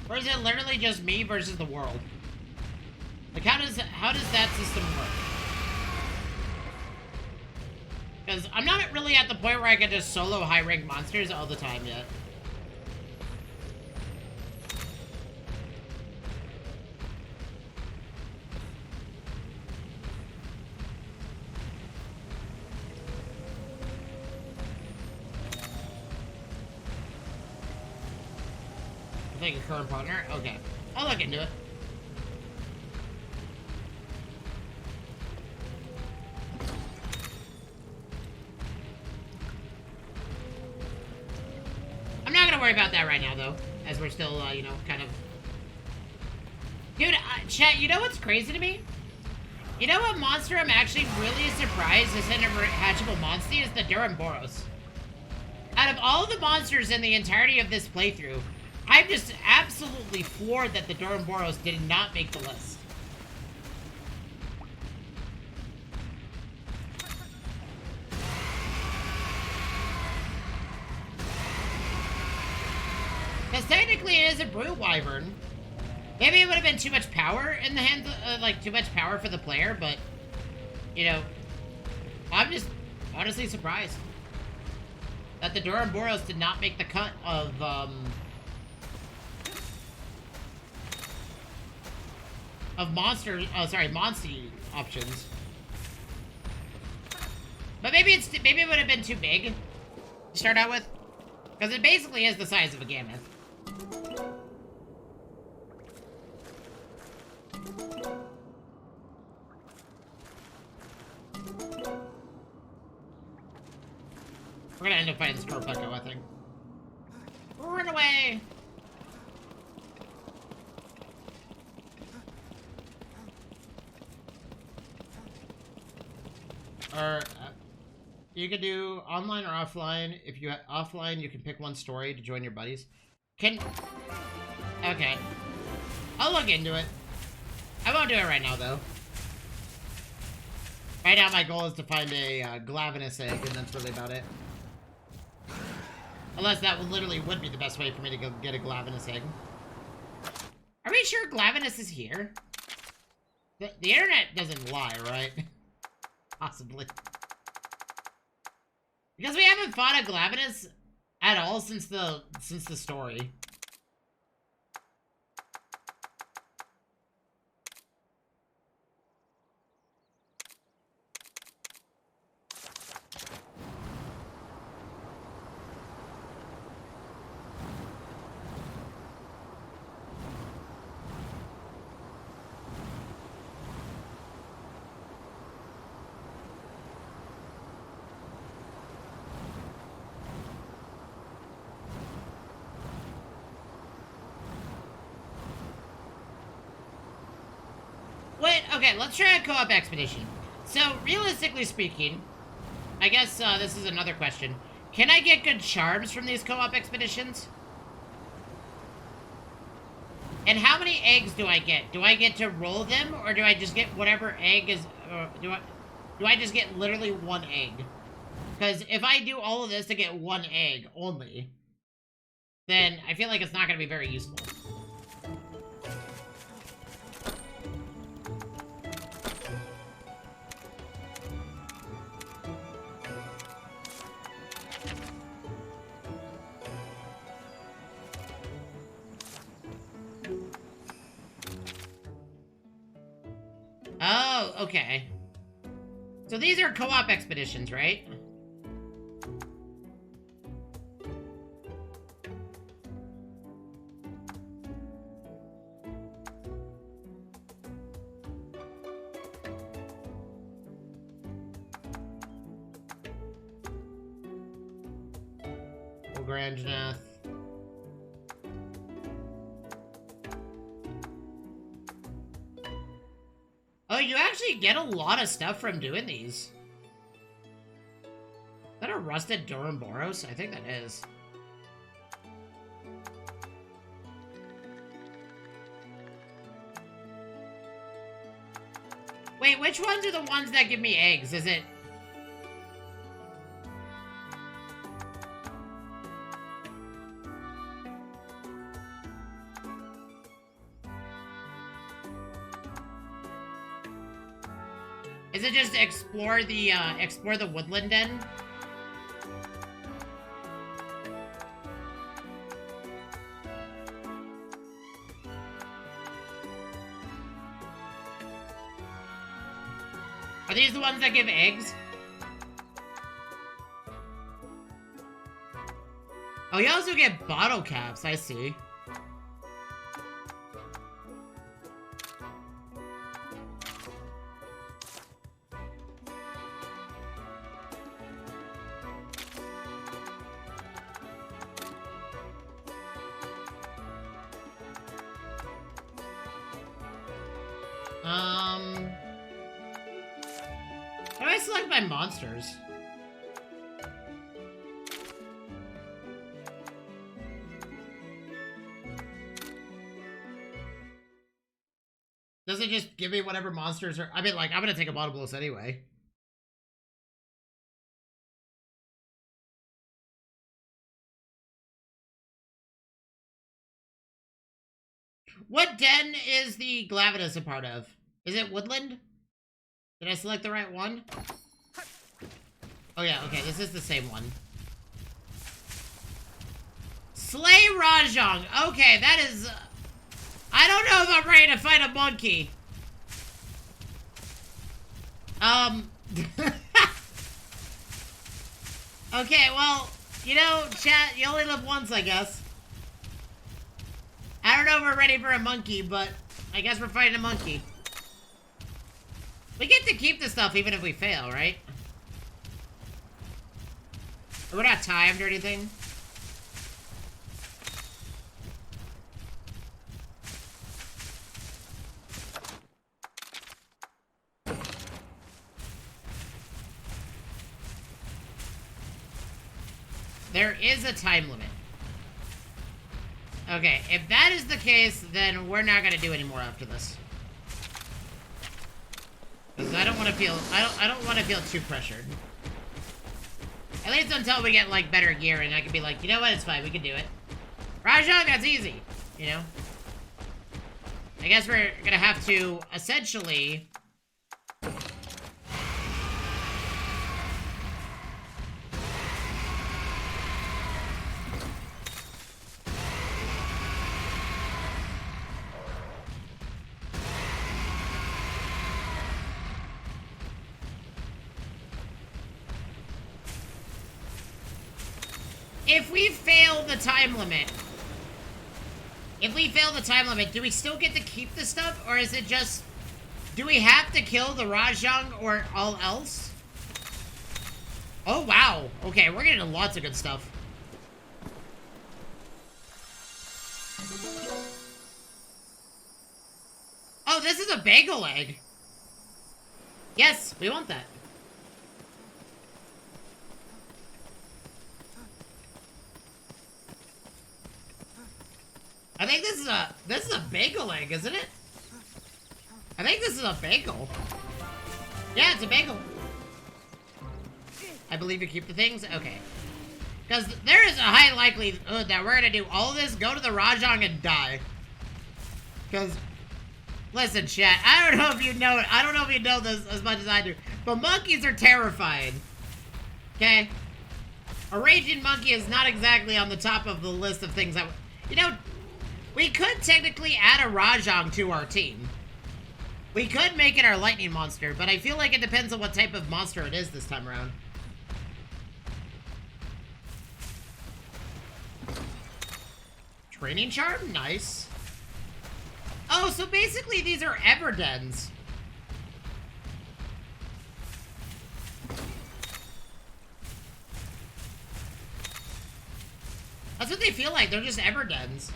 Or is it literally just me versus the world? Like, how does that system work? Because I'm not really at the point where I can just solo high-rank monsters all the time yet. I think a current partner? Okay. I'll look into it. I'm not gonna worry about that right now, though, as we're still, you know, kind of... Dude, chat, you know what's crazy to me? You know what monster I'm actually really surprised is in a hatchable monster is the Duramboros. Out of all the monsters in the entirety of this playthrough, I'm just absolutely floored that the Duramboros did not make the list. Because technically it is a Brute Wyvern. Maybe it would have been too much power in the hands, like too much power for the player, but, you know, I'm just honestly surprised that the Duramboros did not make the cut of, monster, Monsty options. But maybe it would have been too big to start out with. Because it basically is the size of a Gammoth. We're gonna end up fighting Scorpeko, I think. Run away! Or, you can do online or offline. If you offline, you can pick one story to join your buddies. Okay. I'll look into it. I won't do it right now, though. Right now, my goal is to find a Glavenus egg, and that's really about it. Unless that literally would be the best way for me to go get a Glavenus egg. Are we sure Glavenus is here? The internet doesn't lie, right? Possibly. Because we haven't fought a Glavenus at all since the story. Okay, let's try a co-op expedition. So, realistically speaking, I guess this is another question. Can I get good charms from these co-op expeditions? And how many eggs do I get? Do I get to roll them, or do I just get whatever egg is... do I just get literally one egg? Because if I do all of this to get one egg only, then I feel like it's not going to be very useful. Oh, okay. So these are co-op expeditions, right? Granjanath. Oh, you actually get a lot of stuff from doing these. Is that a rusted Duramboros? I think that is. Wait, which ones are the ones that give me eggs? Is it... Is it just explore the woodland den? Are these the ones that give eggs? Oh, you also get bottle caps, I see. How do I select my monsters? Does it just give me whatever monsters are? I mean, like, I'm gonna take a bottle blows anyway. What den is the Glavenus a part of? Is it Woodland? Did I select the right one? Oh yeah, okay, this is the same one. Slay Rajang! Okay, that is... I don't know if I'm ready to fight a monkey. Okay, well, you know, chat, you only live once, I guess. I don't know if we're ready for a monkey, but I guess we're fighting a monkey. We get to keep the stuff even if we fail, right? We're not timed or anything. There is a time limit. Okay, if that is the case, then we're not gonna do any more after this. Because I don't want to feel, I don't want to feel too pressured. At least until we get, like, better gear and I can be like, you know what, it's fine, we can do it. Rajang, that's easy, you know? I guess we're gonna have to, essentially... If we fail the time limit, do we still get to keep the stuff? Or is it just, do we have to kill the Rajang or all else? Oh, wow. Okay, we're getting lots of good stuff. Oh, this is a bagel egg. Yes, we want that. I think this is a bagel egg, isn't it? I think this is a bagel. Yeah, it's a bagel. I believe you keep the things? Okay. Because there is a high likelihood that we're gonna do all of this, go to the Rajang and die. Because, listen, chat, I don't know if you know it. I don't know if you know this as much as I do. But monkeys are terrifying. Okay? A raging monkey is not exactly on the top of the list of things that... You know... We could technically add a Rajang to our team. We could make it our lightning monster, but I feel like it depends on what type of monster it is this time around. Training charm? Nice. Oh, so basically these are Everdens. That's what they feel like. They're just Everdens.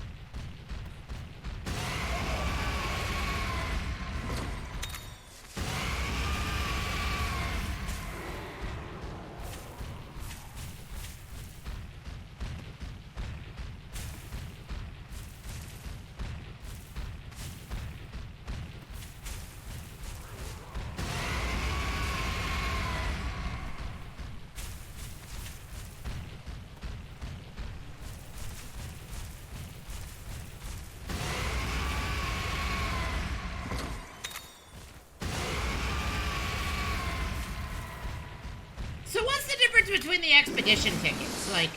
difference between the expedition tickets? Like,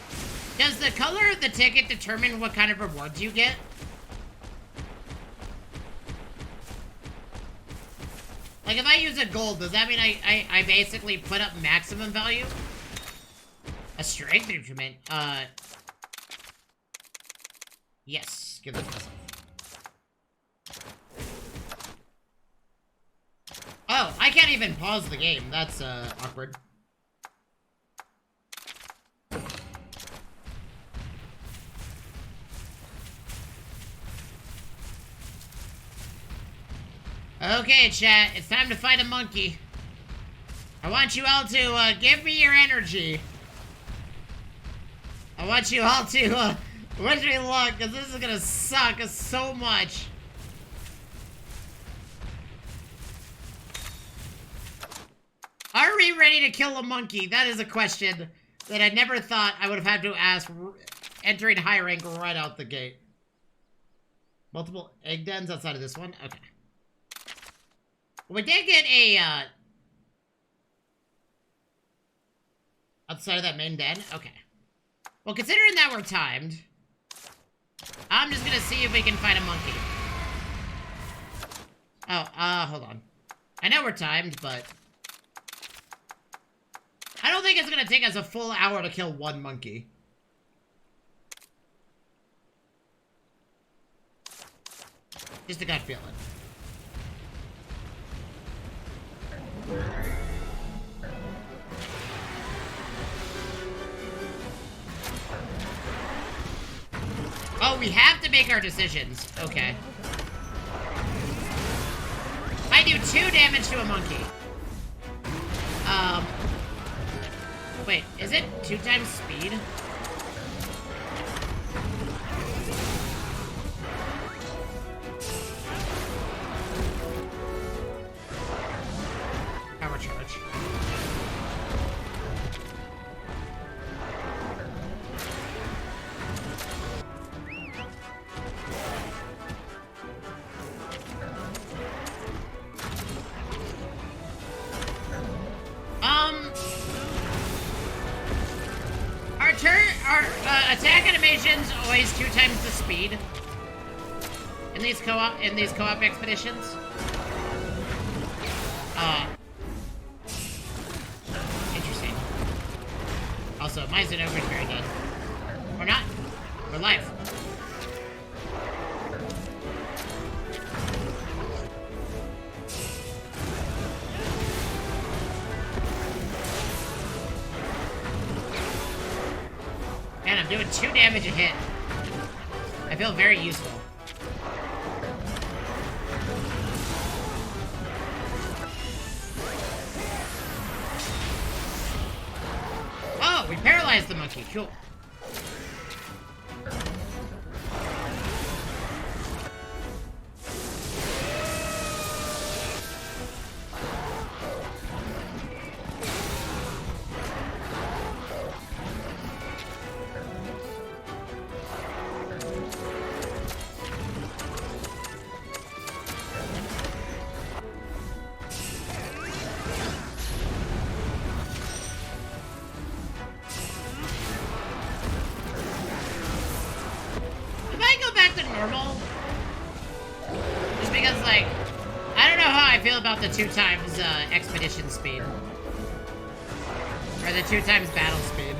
does the color of the ticket determine what kind of rewards you get? Like, if I use a gold, does that mean I basically put up maximum value? A strength increment? Yes. Give them this. Oh, I can't even pause the game. That's, awkward. Okay, chat, it's time to fight a monkey. I want you all to, give me your energy. I want you all to, wish me luck, because this is gonna suck so much. Are we ready to kill a monkey? That is a question that I never thought I would have had to ask entering high rank right out the gate. Multiple egg dens outside of this one? Okay. We did get a, outside of that main den? Okay. Well, considering that we're timed, I'm just gonna see if we can find a monkey. Oh, hold on. I know we're timed, but I don't think it's gonna take us a full hour to kill one monkey. Just a gut feeling. Oh, we have to make our decisions. Okay. I do 2 damage to a monkey. Wait, is it 2 times speed? Power charge. Our attack animations always 2 times the speed in these co-op expeditions. Interesting. Also, mine's an over very good. Or not. We're live. Man, I'm doing 2 damage a hit. I feel very useful. Oh, we paralyzed the monkey. Cool. Normal. Just because, like, I don't know how I feel about the 2 times expedition speed. Or the 2 times battle speed.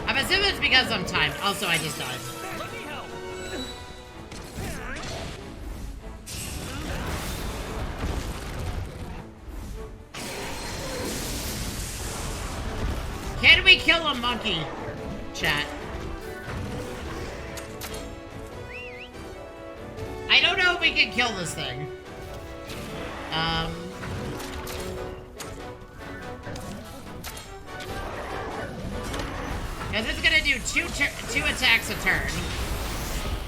I'm assuming it's because I'm timed. Also, I just died. Let me help. Can we kill a monkey? Chat. I don't know if we can kill this thing. Because it's gonna do two attacks a turn.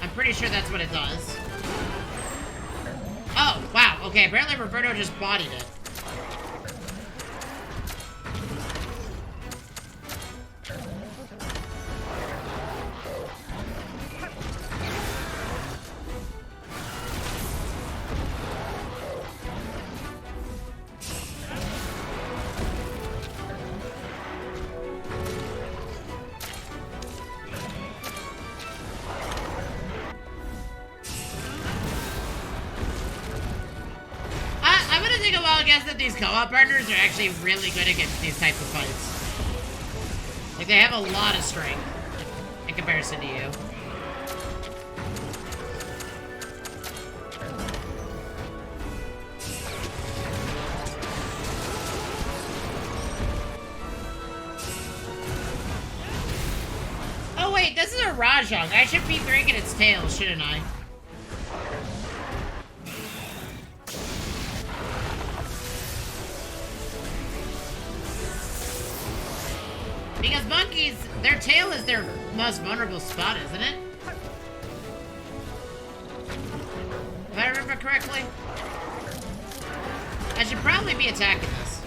I'm pretty sure that's what it does. Oh, wow. Okay, apparently Roberto just bodied it. really go well against that these co-op partners are actually really good against these types of fights. Like, they have a lot of strength in comparison to you. Oh wait, this is a Rajang. I should be drinking its tail, shouldn't I? Because monkeys, their tail is their most vulnerable spot, isn't it? If I remember correctly. I should probably be attacking this.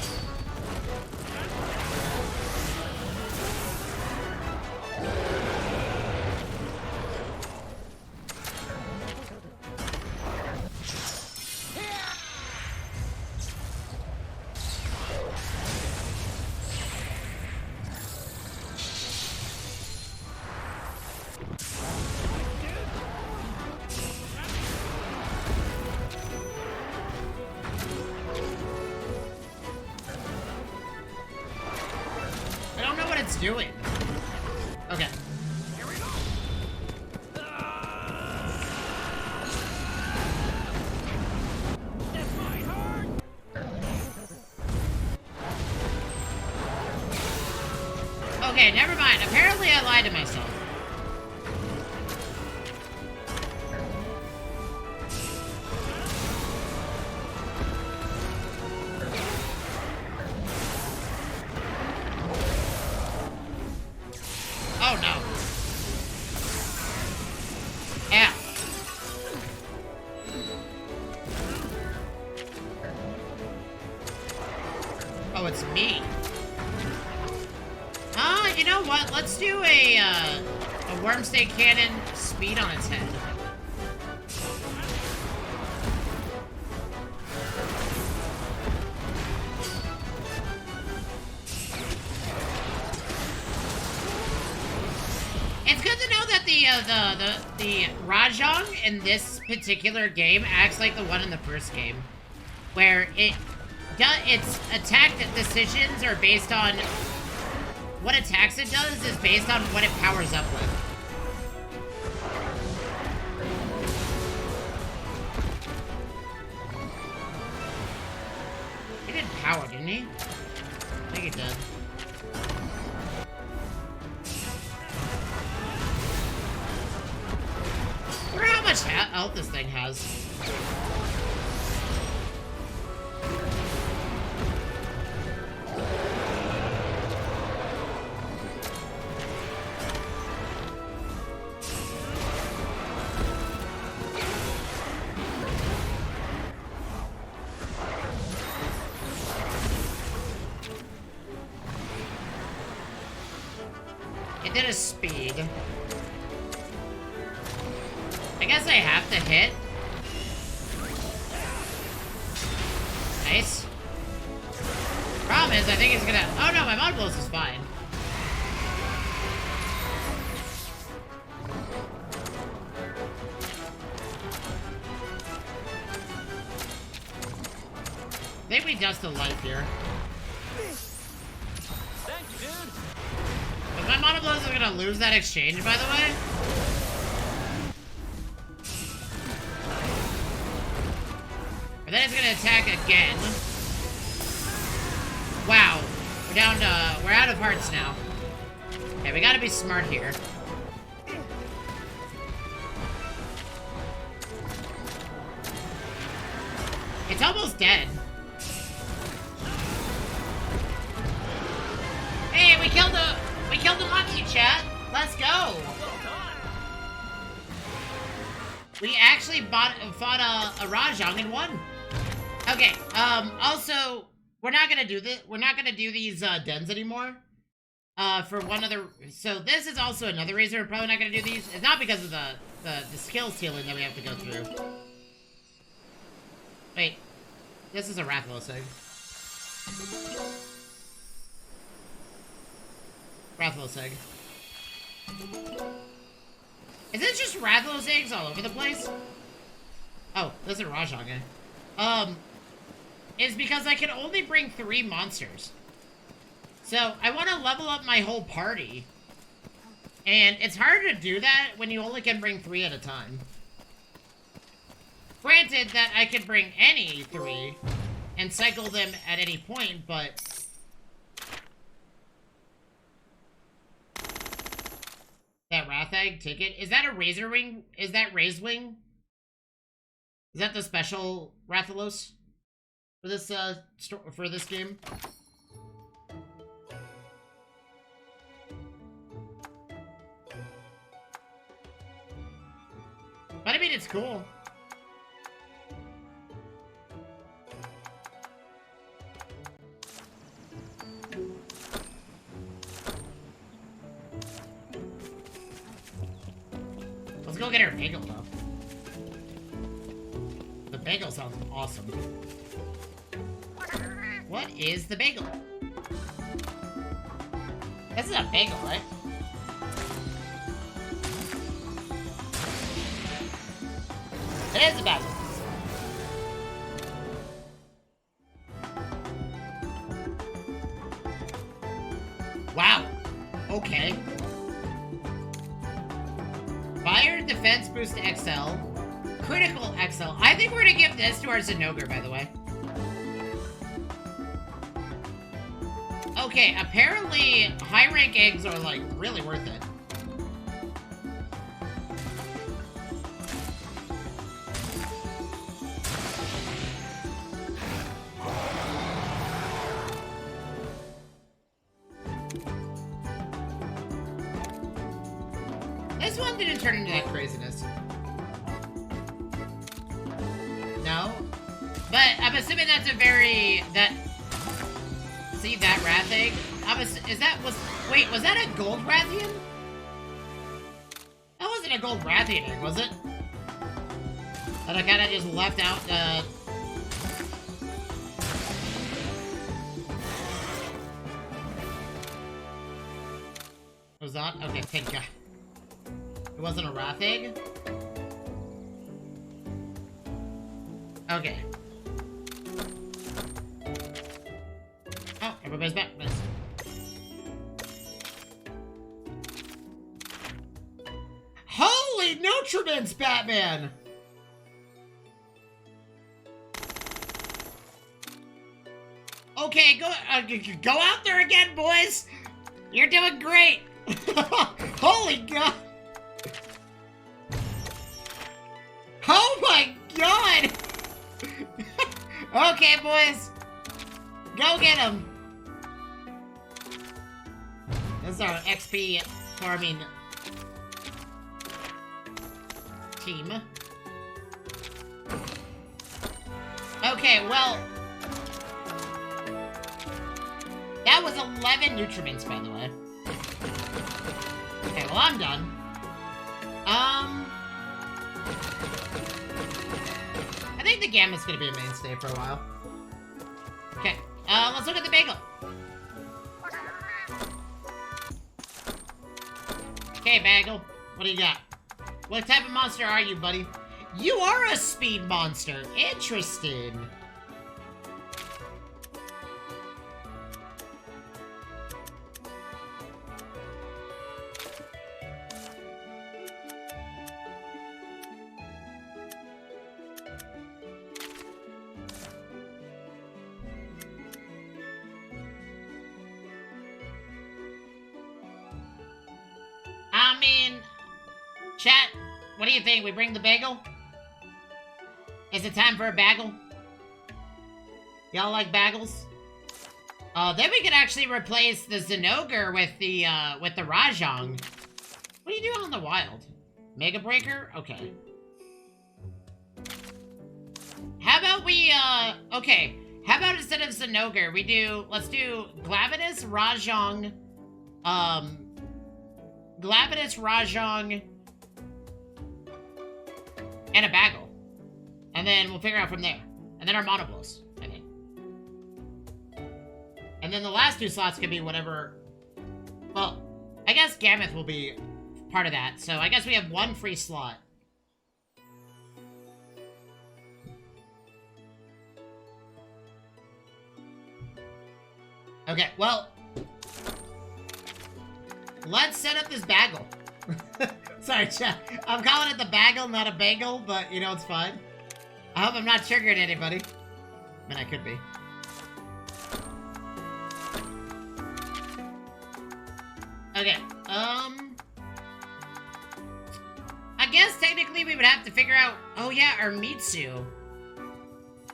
Doing. Okay. Here we go. That's my heart. Okay, never mind. Apparently I lied to myself. Oh no. Ow. Oh, it's me. You know what? Let's do a Wormstake Cannon speed on its head. It's good to know that the Rajang in this particular game acts like the one in the first game, where its attack decisions are based on what attacks it does is based on what it powers up with. He did power, didn't he? I think he did. I wonder how much health this thing has. It did a speed. I guess I have to hit. Nice. Problem is, I think he's gonna... Oh no, my Mod Blows is fine. I think we dust a life here. Thank you, dude. But my Mod Blows is gonna lose that exchange, by the way. And then it's gonna attack again. Wow. We're down to... We're out of hearts now. Okay, we gotta be smart here. It's almost dead. Hey, we killed a monkey, chat. Let's go. We actually fought a Rajang and won. Okay, also, we're not gonna do this. We're not gonna do these dens anymore. For one other, so this is also another reason we're probably not gonna do these. It's not because of the skill ceiling that we have to go through. Wait, this is a Rathalos egg. Rathalos egg. Is it just Rathalos eggs all over the place? Oh, this is a Rajang egg. is because I can only bring 3 monsters. So I want to level up my whole party. And it's hard to do that when you only can bring 3 at a time. Granted that I could bring any 3 and cycle them at any point, but... That Wrathag ticket? Is that a Razor Wing? Is that Razewing? Is that the special Rathalos for this for this game? But I mean, it's cool. Let's go get our bagel, though. The bagel sounds awesome. What is the bagel? This is a bagel, right? It is a bagel. Wow. Okay. Fire defense boost XL. Critical XL. I think we're gonna give this to our Zinogre, by the way. Okay, apparently high rank eggs are like really worth it. This one didn't turn into that craziness. No? But I'm assuming that's a very... See that Wrathag? Wait, was that a gold Rathian? That wasn't a gold Rathian egg, was it? That I kinda just left out, Was that? Okay, thank God. It wasn't a Wrathag? Okay. Oh, everybody's back. Nice. Holy Nutriments, Batman! Okay, go out there again, boys! You're doing great! Holy God! Oh my God! Okay, boys. Go get him. This is our XP farming team. Okay, well... That was 11 nutriments, by the way. Okay, well, I'm done. I think the Gamma's gonna be a mainstay for a while. Okay, let's look at the bagel. Okay, Bagel, what do you got? What type of monster are you, buddy? You are a speed monster. Interesting. I mean, chat, what do you think? We bring the bagel? Is it time for a bagel? Y'all like bagels? Then we could actually replace the Zinogre with the Rajang. What are you doing on the wild? Mega Breaker? Okay. How about we, okay. How about instead of Zinogre, let's do Glavenus, Rajang, Glavenus, Rajang, and a Bagel. And then we'll figure out from there. And then our Monoblos, I think. And then the last 2 slots could be whatever... Well, I guess Gammoth will be part of that. So I guess we have 1 free slot. Okay, well, let's set up this bagel. Sorry, chat. I'm calling it the bagel, not a bagel, but you know, it's fine. I hope I'm not triggering anybody. I mean, I could be. Okay, I guess technically we would have to figure out... Oh yeah, our Mitsu.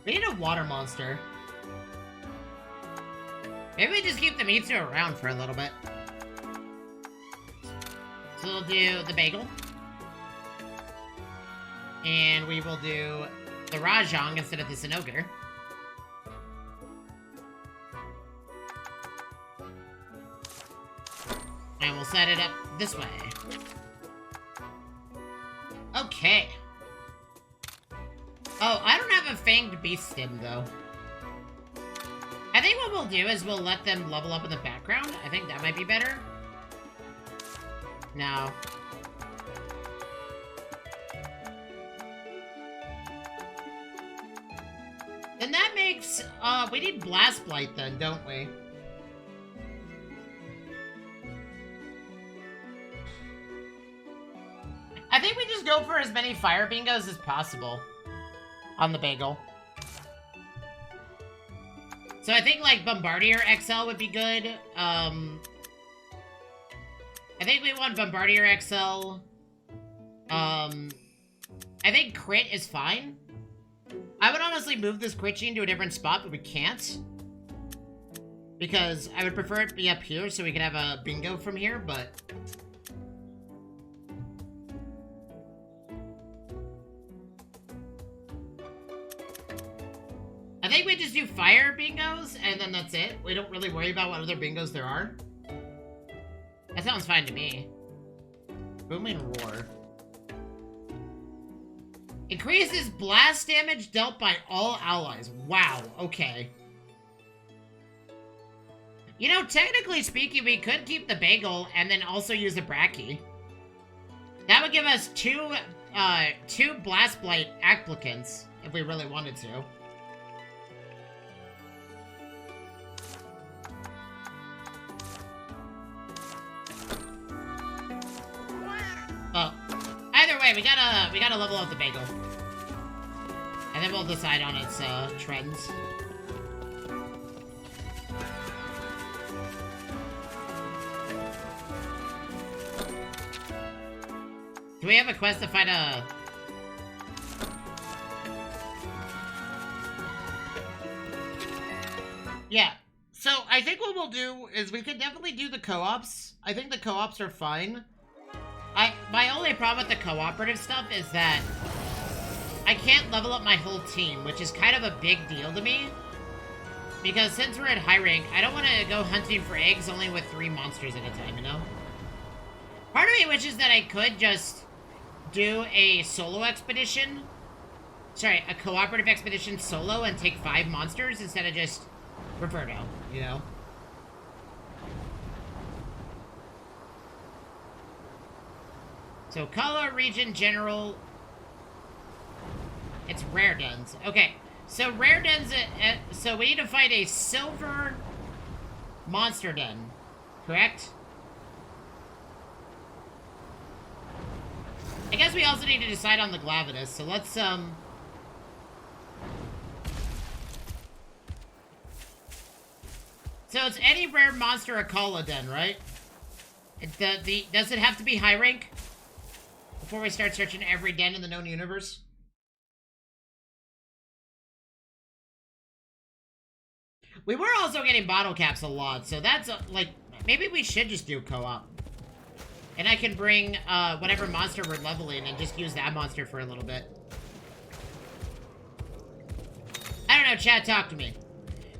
We need a water monster. Maybe we just keep the Mitsu around for a little bit. So we'll do the bagel. And we will do the Rajang instead of the Sinogar. And we'll set it up this way. Okay. Oh, I don't have a Fanged Beast Stim, though. I think what we'll do is we'll let them level up in the background. I think that might be better. No. Then that makes, we need Blast Blight then, don't we? I think we just go for as many Fire Bingos as possible on the bagel. So I think, like, Bombardier XL would be good. I think we want Bombardier XL. I think Crit is fine. I would honestly move this Crit Gene to a different spot, but we can't. Because I would prefer it be up here so we can have a bingo from here, but... I think we just do fire bingos, and then that's it. We don't really worry about what other bingos there are. That sounds fine to me. Booming Roar. Increases blast damage dealt by all allies. Wow, okay. You know, technically speaking, we could keep the bagel and then also use the Bracky. That would give us two Blast Blight applicants, if we really wanted to. Well, either way, we gotta level up the bagel. And then we'll decide on its, trends. Do we have a quest to find a... Yeah. So, I think what we'll do is we can definitely do the co-ops. I think the co-ops are fine. My only problem with the cooperative stuff is that I can't level up my whole team, which is kind of a big deal to me. Because since we're at high rank, I don't want to go hunting for eggs only with 3 monsters at a time, you know? Part of me wishes that I could just do a solo expedition. Sorry, a cooperative expedition solo and take 5 monsters instead of just Roberto, you know? So, color, region, general. It's rare dens. Okay, so rare dens. So we need to find a silver monster den, correct? I guess we also need to decide on the Glavenus. So let's So it's any rare monster Akala den, right? Does it have to be high rank? Before we start searching every den in the known universe? We were also getting bottle caps a lot, so that's, like, maybe we should just do co-op. And I can bring, whatever monster we're leveling and just use that monster for a little bit. I don't know, chat, talk to me.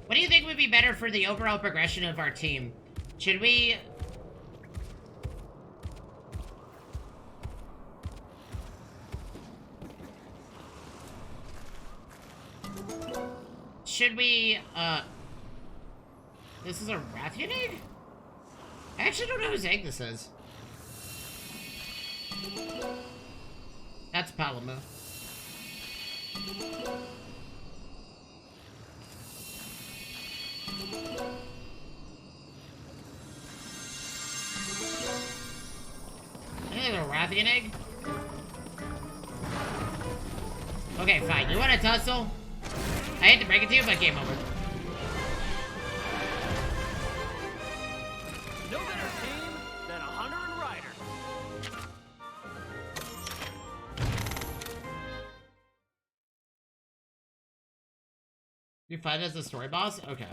What do you think would be better for the overall progression of our team? Should we... Should we, This is a Rathian egg? I actually don't know whose egg this is. That's Palamu. Rathian egg? Okay, fine. You want to tussle? I hate to break it to you, but game over. No better team than a hunter and rider. You fight as a story boss? Okay.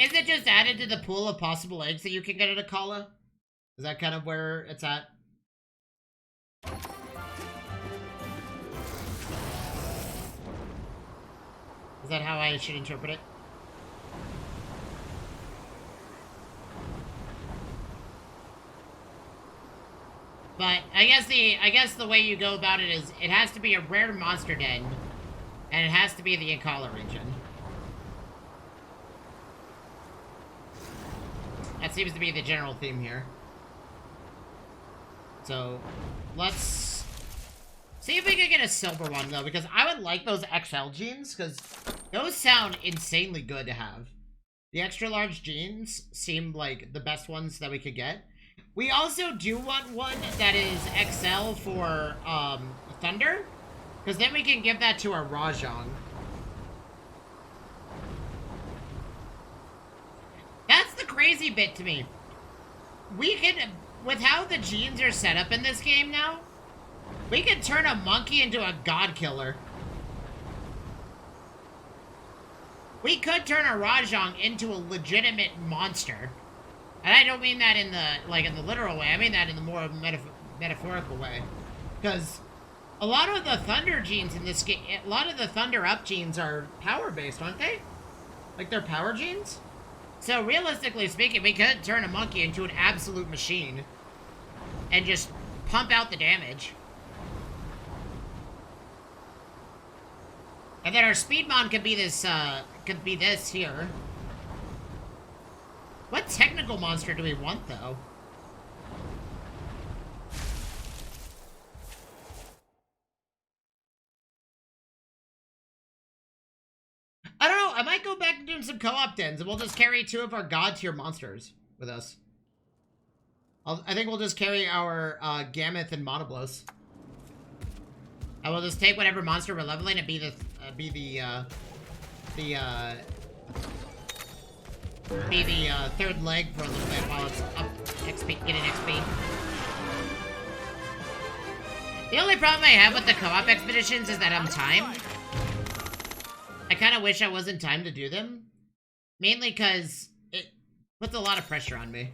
Is it just added to the pool of possible eggs that you can get at Akala? Is that kind of where it's at? Is that how I should interpret it? But I guess the way you go about it is it has to be a rare monster den, and it has to be the Akala region. That seems to be the general theme here. So, let's see if we can get a silver one, though, because I would like those XL jeans, because those sound insanely good to have. The extra large jeans seem like the best ones that we could get. We also do want one that is XL for, Thunder, because then we can give that to our Rajang. That's the crazy bit to me. We can, with how the genes are set up in this game now, we can turn a monkey into a god killer. We could turn a Rajang into a legitimate monster. And I don't mean that in the, like, in the literal way. I mean that in the more metaphorical way. Because a lot of the Thunder genes in this game, a lot of the Thunder Up genes are power-based, aren't they? Like, they're power genes? So, realistically speaking, we could turn a monkey into an absolute machine. And just pump out the damage. And then our Speedmon could be this here. What technical monster do we want, though? I don't know. I might go back to doing some co-op dens, and we'll just carry 2 of our god tier monsters with us. I think we'll just carry our Gammoth and Monoblos. I will just take whatever monster we're leveling and be the third leg for a little bit while it's up XP, getting XP. The only problem I have with the co-op expeditions is that I'm timed. I kind of wish I wasn't timed to do them. Mainly because it puts a lot of pressure on me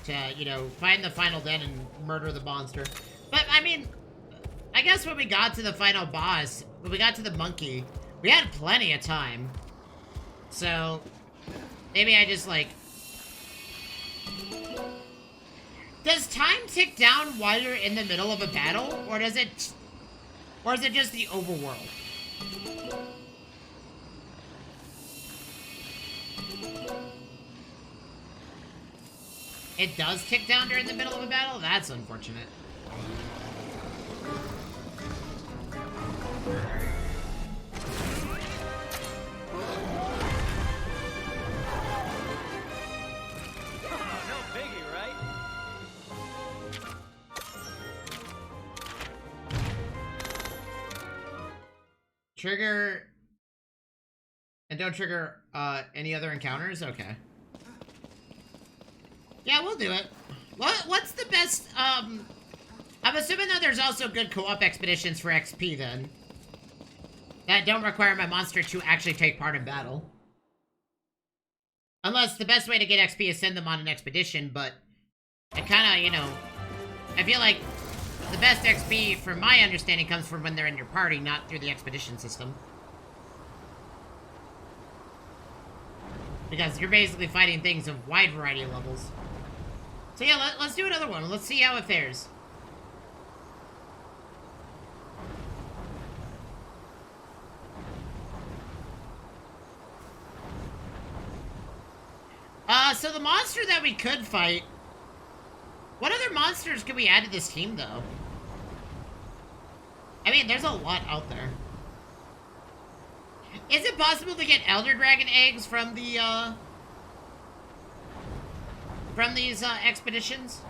to, you know, find the final den and murder the monster. But, I mean, I guess when we got to the final boss, when we got to the monkey, we had plenty of time. So, maybe I just, like... Does time tick down while you're in the middle of a battle? Or does it... Or is it just the overworld? It does tick down during the middle of a battle? That's unfortunate. No biggie, right? Trigger... And don't trigger, any other encounters? Okay. Yeah, we'll do it. What's the best, I'm assuming that there's also good co-op expeditions for XP, then. That don't require my monster to actually take part in battle. Unless the best way to get XP is send them on an expedition, but... I kinda, you know... I feel like the best XP, from my understanding, comes from when they're in your party, not through the expedition system. Because you're basically fighting things of wide variety of levels. So yeah, let's do another one. Let's see how it fares. So the monster that we could fight... What other monsters could we add to this team, though? I mean, there's a lot out there. Is it possible to get Elder Dragon eggs from the, from these, expeditions?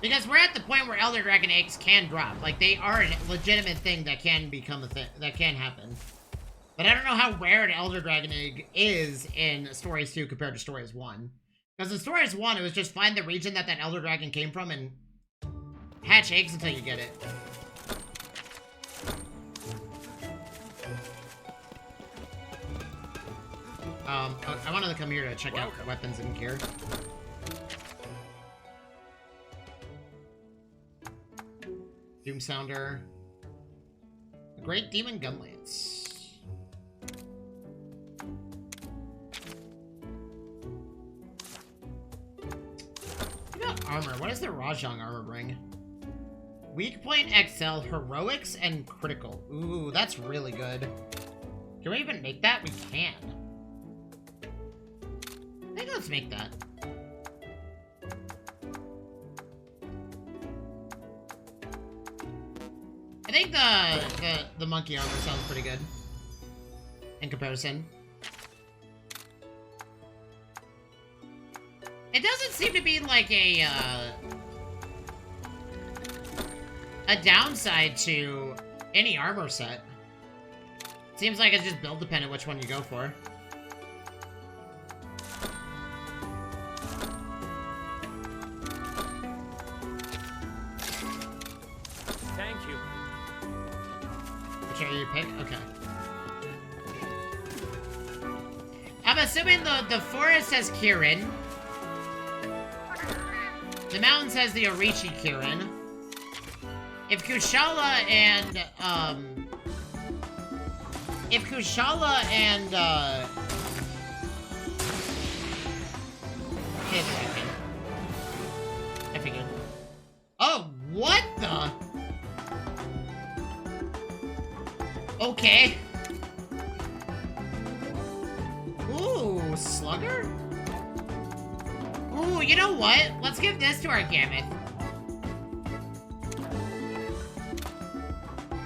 Because we're at the point where Elder Dragon eggs can drop. Like, they are a legitimate thing that can become a thing, that can happen. But I don't know how rare an Elder Dragon egg is in Stories 2 compared to Stories 1. Because in Stories 1, it was just find the region that Elder Dragon came from and hatch eggs until you get it. I wanted to come here to check out weapons and gear. Doom Sounder. Great Demon Gunlance. Armor. What does the Rajang armor bring? Weak point XL, heroics, and critical. Ooh, that's really good. Can we even make that? We can. I think let's make that. I think the monkey armor sounds pretty good in comparison. It doesn't seem to be like a downside to any armor set. Seems like it's just build dependent which one you go for. Thank you. Which area you pick? Okay. I'm assuming the forest has Kirin. The mountain says the Orichi Kirin. If Kushala and, I figured. Oh, what the? Okay. Ooh, Slugger? Ooh, you know what? Let's give this to our Gammoth.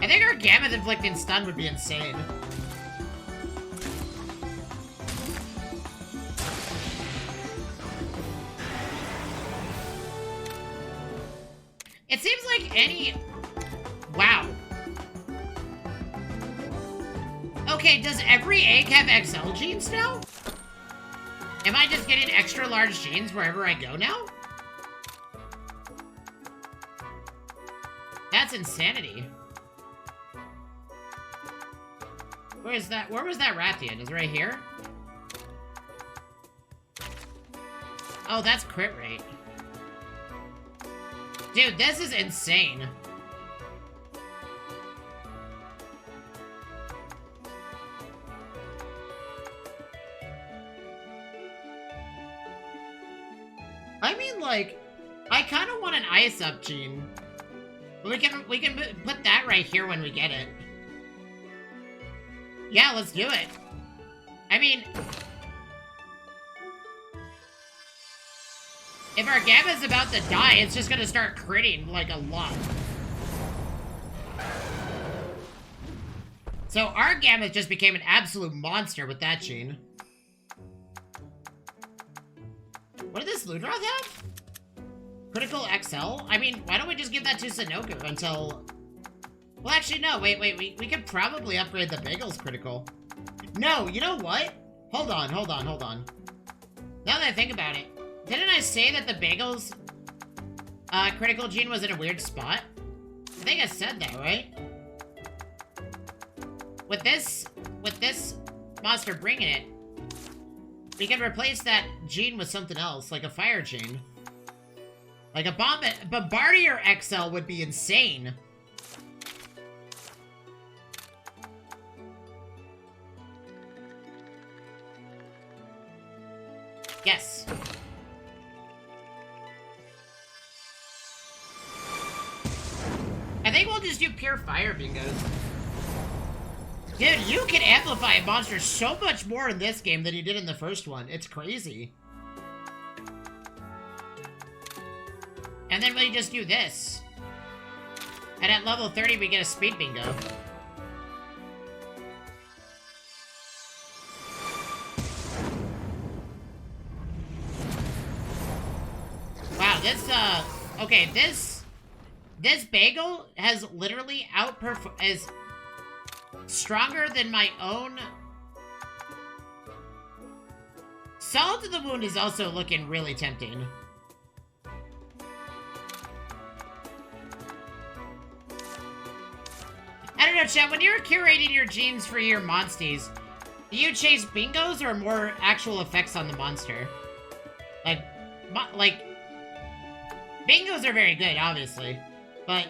I think our Gammoth inflicting stun would be insane. It seems like any... Wow. Okay, does every egg have XL genes now? Am I just getting extra large genes wherever I go now? That's insanity. Where is that? Where was that Rathian? Is it right here? Oh, that's crit rate. Dude, this is insane. I mean, like, I kind of want an ice up gene. But we can put that right here when we get it. Yeah, let's do it. I mean, if our Gamma's about to die, it's just gonna start critting, like, a lot. So our Gamma just became an absolute monster with that gene. What did this Ludroth have? Critical XL? I mean, why don't we just give that to Sanoku until... Well, actually, no. Wait. We could probably upgrade the Bagel's critical. No, you know what? Hold on. Now that I think about it, didn't I say that the Bagel's critical gene was in a weird spot? I think I said that, right? With this monster bringing it, we can replace that gene with something else, like a fire gene. Like a Bombardier XL would be insane. Yes. I think we'll just do pure fire bingos. Dude, you can amplify a monster so much more in this game than you did in the first one. It's crazy. And then we just do this. And at level 30, we get a speed bingo. Wow, this, okay, this bagel has literally is stronger than my own. Salt to the Wound is also looking really tempting. I don't know, chat, when you're curating your genes for your monsties, do you chase bingos or more actual effects on the monster? Like, bingos are very good, obviously, but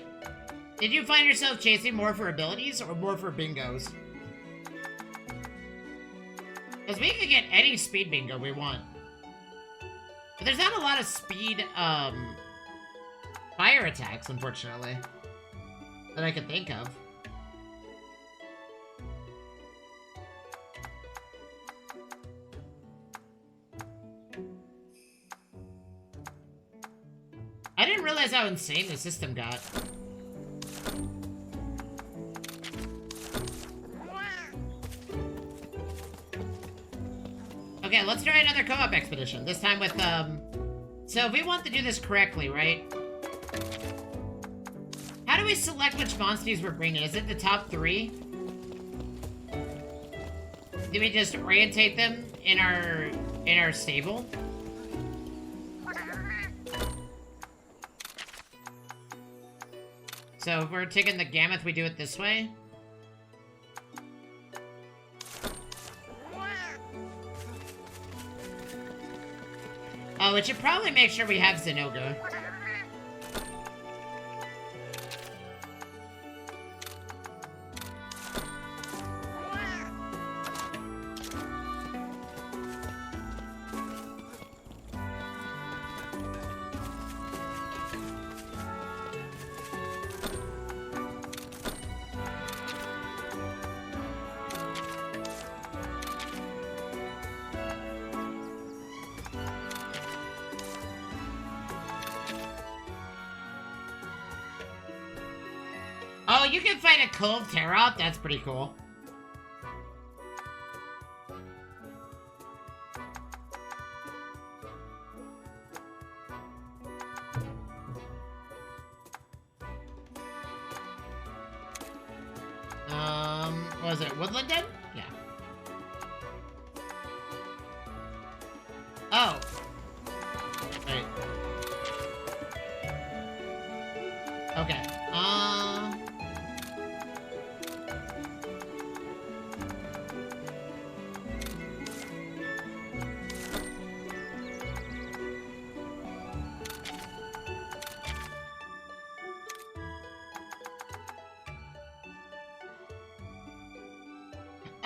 did you find yourself chasing more for abilities or more for bingos? Because we could get any speed bingo we want. But there's not a lot of speed, fire attacks, unfortunately, that I could think of. I didn't realize how insane the system got. Okay, let's try another co-op expedition. This time with, so if we want to do this correctly, right? How do we select which monsters we're bringing? Is it the top 3? Do we just orientate them in our stable? So if we're taking the Gammoth, we do it this way? Oh, it should probably make sure we have Zinogre. Oh, you can fight a Cove Terrot? That's pretty cool. What was it? Woodland Den? Yeah. Oh. Wait. Okay.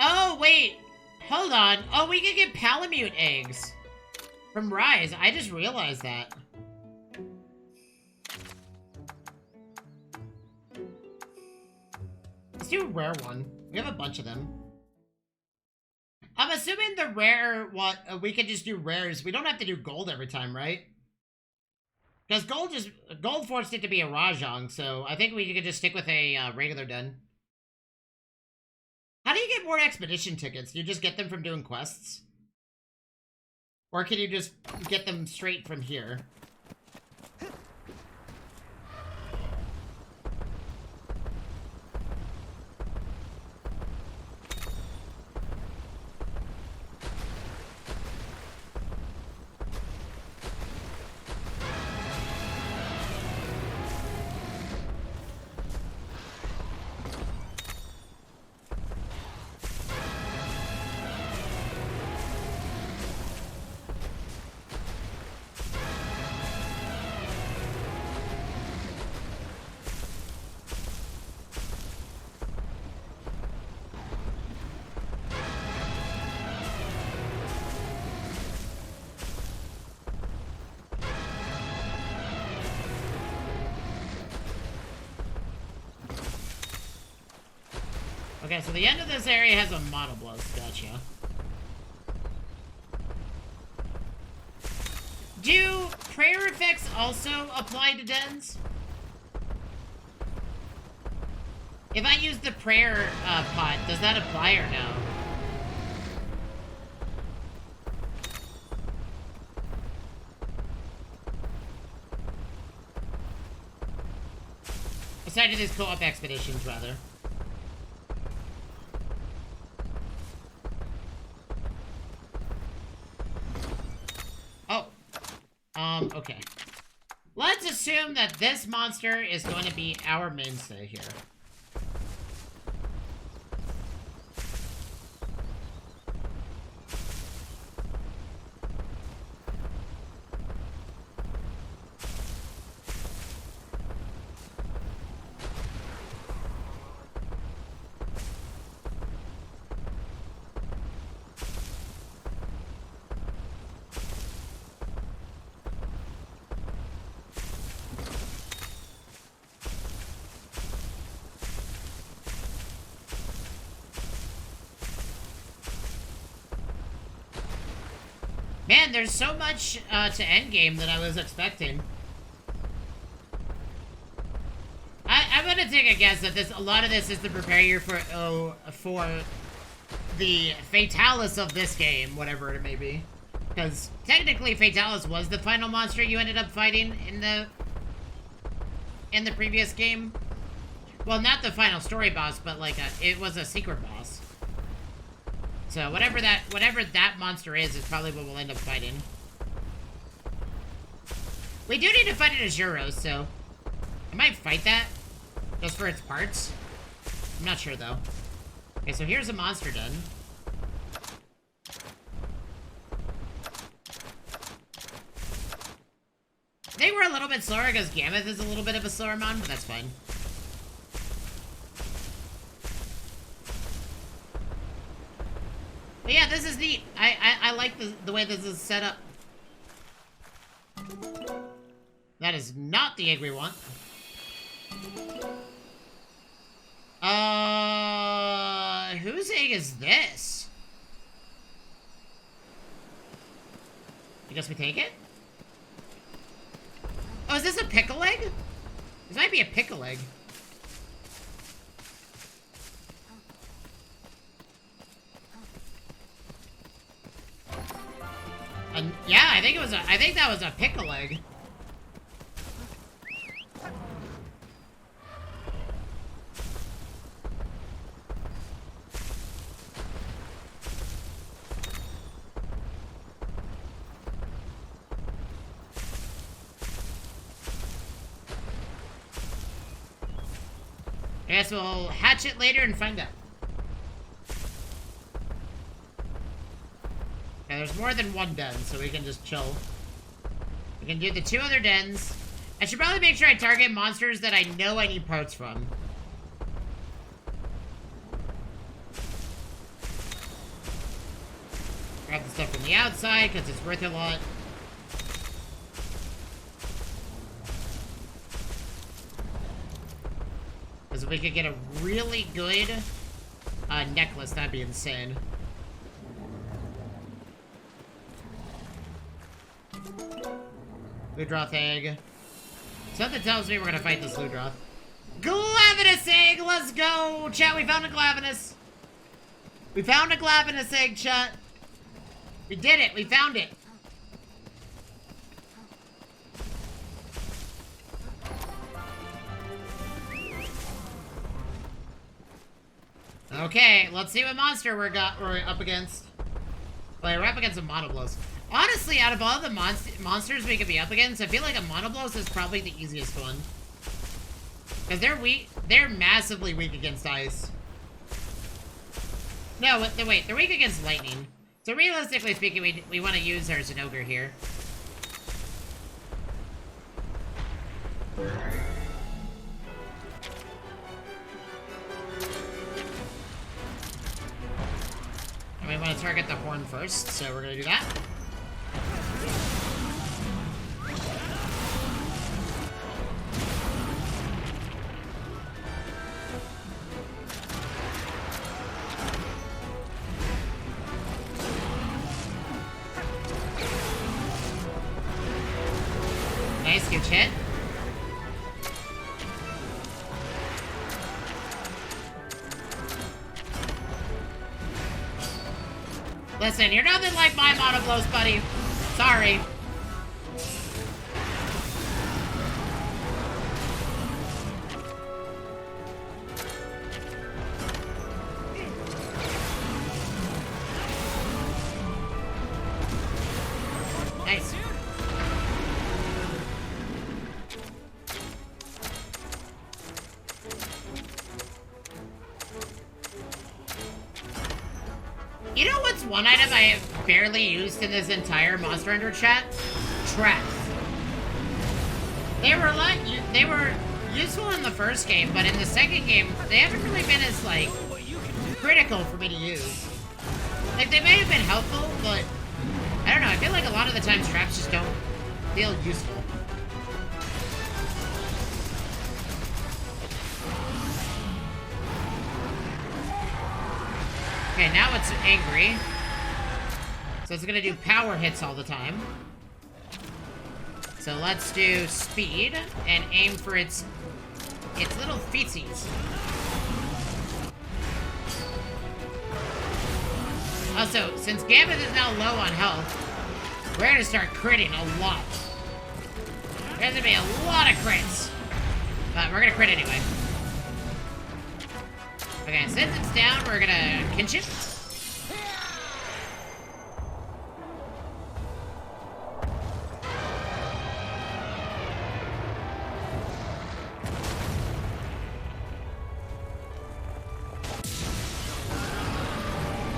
Oh, wait. Hold on. Oh, we can get Palamute eggs from Rise. I just realized that. Let's do a rare one. We have a bunch of them. I'm assuming the rare what we can just do rares. We don't have to do gold every time, right? Because gold forced it to be a Rajang, so I think we could just stick with a regular den. How do you get more expedition tickets? Do you just get them from doing quests? Or can you just get them straight from here? Okay, so the end of this area has a Monoblast. Gotcha. Do prayer effects also apply to dens? If I use the prayer pot, does that apply or no? decided to do these co-op expeditions, rather. Oh. Okay. Let's assume that this monster is going to be our mainstay here. Man, there's so much to endgame that I was expecting. I'm gonna take a guess that a lot of this is to prepare you for the Fatalis of this game, whatever it may be. Because technically, Fatalis was the final monster you ended up fighting in the previous game. Well, not the final story boss, but like it was a secret boss. So whatever that monster is probably what we'll end up fighting. We do need to fight it as Euros, so I might fight that just for its parts. I'm not sure though. Okay, so here's a monster den. They were a little bit slower because Gammoth is a little bit of a slower mon, but that's fine. But yeah, this is neat. I like the way this is set up. That is not the egg we want. Whose egg is this? I guess we take it? Oh, is this a pickle egg? This might be a pickle egg. Yeah, I think that was a pickle egg. I guess we'll hatch it later and find out. Okay, there's more than one den, so we can just chill. We can do the 2 other dens. I should probably make sure I target monsters that I know I need parts from. Grab the stuff from the outside, because it's worth a lot. Because if we could get a really good necklace, that'd be insane. Ludroth egg. Something tells me we're gonna fight this Ludroth. Glavenus egg! Let's go! Chat, we found a Glavenus! We found a Glavenus egg, chat! We did it! We found it! Okay, let's see what monster we're up against. Wait, we're up against a Monoblos. Honestly, out of all the monsters we could be up against, I feel like a Monoblos is probably the easiest one. Because they're massively weak against ice. No, wait, they're weak against lightning. So realistically speaking, we want to use our Zinogre here. And we want to target the horn first, so we're going to do that. Nice, good hit. Listen, you're nothing like my Monoblos, buddy. Sorry. one item I have barely used in this entire Monster Hunter chat? Traps. They were useful in the first game, but in the second game, they haven't really been as, like, critical for me to use. Like, they may have been helpful, but I don't know, I feel like a lot of the times traps just don't feel useful. Okay, now it's angry. So it's gonna do power hits all the time. So let's do speed and aim for its little feetsies. Also, since Gambit is now low on health, we're gonna start critting a lot. There's gonna be a lot of crits. But we're gonna crit anyway. Okay, since it's down, we're gonna kinch it.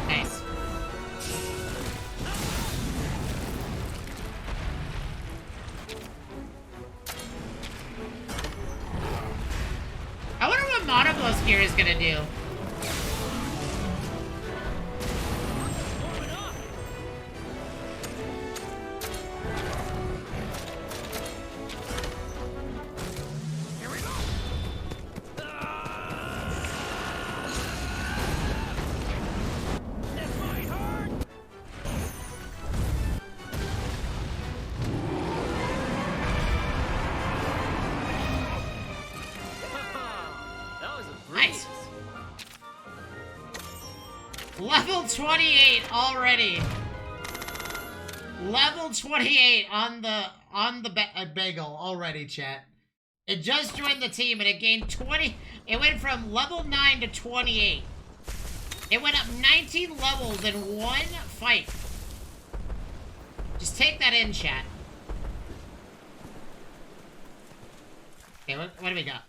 Nice. I wonder what Monoblow Gear is gonna do. Nice. Level 28 already. Level 28 on the bagel already, chat. It just joined the team and it gained 20. It went from level 9 to 28. It went up 19 levels in one fight. Just take that in, chat. Okay, what do we got?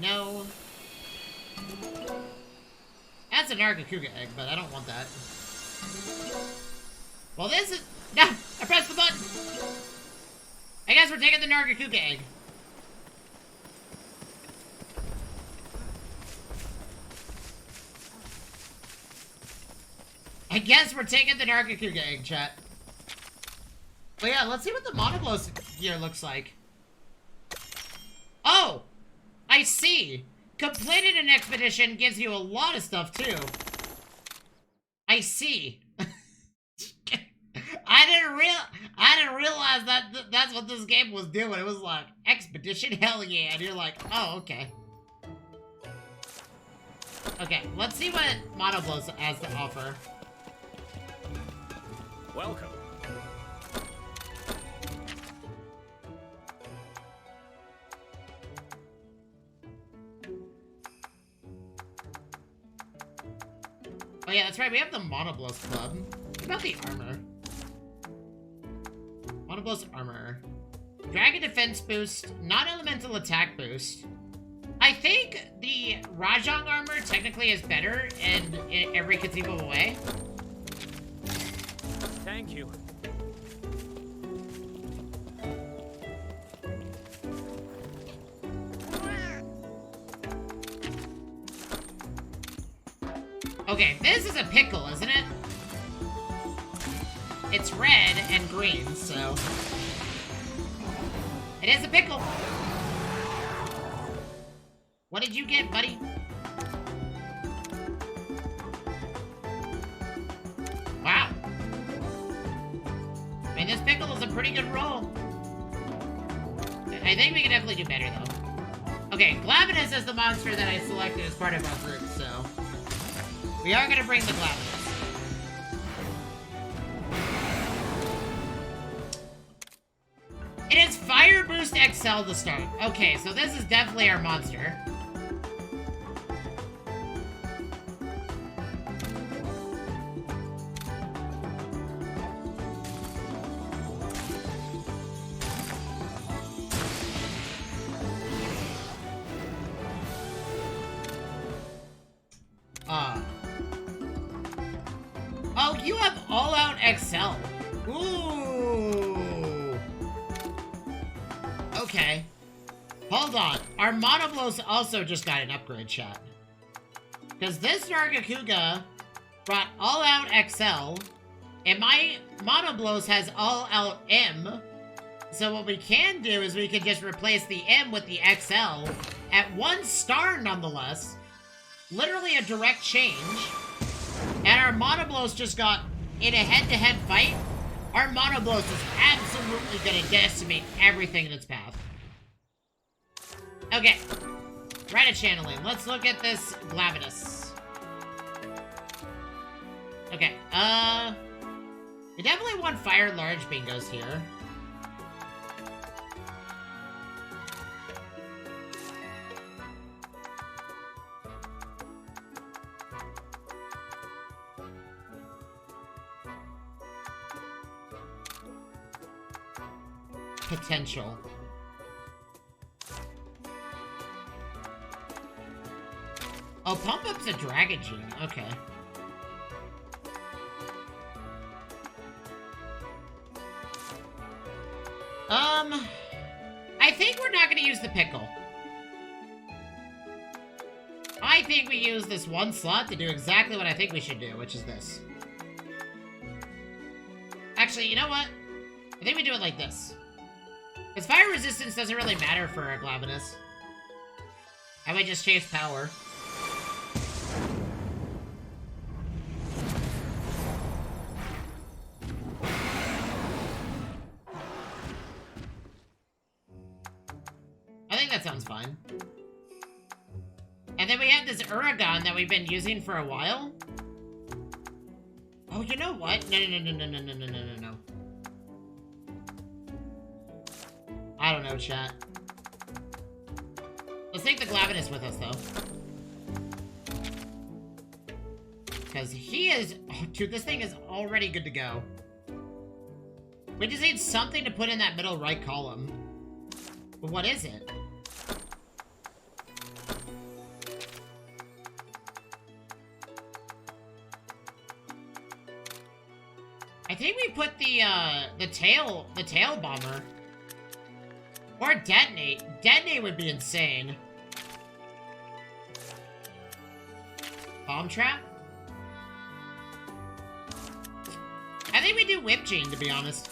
No. That's a Nargacuga egg, but I don't want that. Well, this is... No! I pressed the button! I guess we're taking the Nargacuga egg. I guess we're taking the Nargacuga egg, chat. But yeah, let's see what the Monoblow gear looks like. Oh! I see. Completed an expedition gives you a lot of stuff, too. I see. I didn't realize that that's what this game was doing. It was like, expedition? Hell yeah. And you're like, oh, okay. Okay, let's see what Monoblow has to offer. Welcome. Oh yeah, that's right, we have the Monoblow Club. What about the armor? Monoblow's armor. Dragon defense boost, non-elemental attack boost. I think the Rajang armor technically is better in every conceivable way. Thank you. Okay, this is a pickle, isn't it? It's red and green, so... It is a pickle! What did you get, buddy? Wow. I mean, this pickle is a pretty good roll. I think we can definitely do better, though. Okay, Glavenus is the monster that I selected as part of our group, so... We are gonna bring the Glavenus. It is Fire Boost XL to start. Okay, so this is definitely our monster. XL. Ooh. Okay. Hold on. Our Monoblos also just got an upgrade, chat. Because this Nargacuga brought All Out XL, and my Monoblos has All Out M. So what we can do is we can just replace the M with the XL at 1 star nonetheless. Literally a direct change. And our Monoblos just got in a head-to-head fight. Our Monoblos is absolutely gonna decimate everything in its path. Okay. Reddit channeling. Let's look at this Glavenus. Okay, we definitely want fire large bingos here. Potential. Oh, Pump Up's a Dragon Gene. Okay. I think we're not gonna use the Pickle. I think we use this 1 slot to do exactly what I think we should do, which is this. Actually, you know what? I think we do it like this. Because fire resistance doesn't really matter for a Glavenus. I might just chase power. I think that sounds fine. And then we have this Uragon that we've been using for a while. Oh, you know what? No. I don't know, chat. Let's take the Glavenus with us, though. Because he is... Oh, dude, this thing is already good to go. We just need something to put in that middle right column. But what is it? I think we put the tail bomber. Or detonate. Detonate would be insane. Bomb trap? I think we do Whip Chain, to be honest.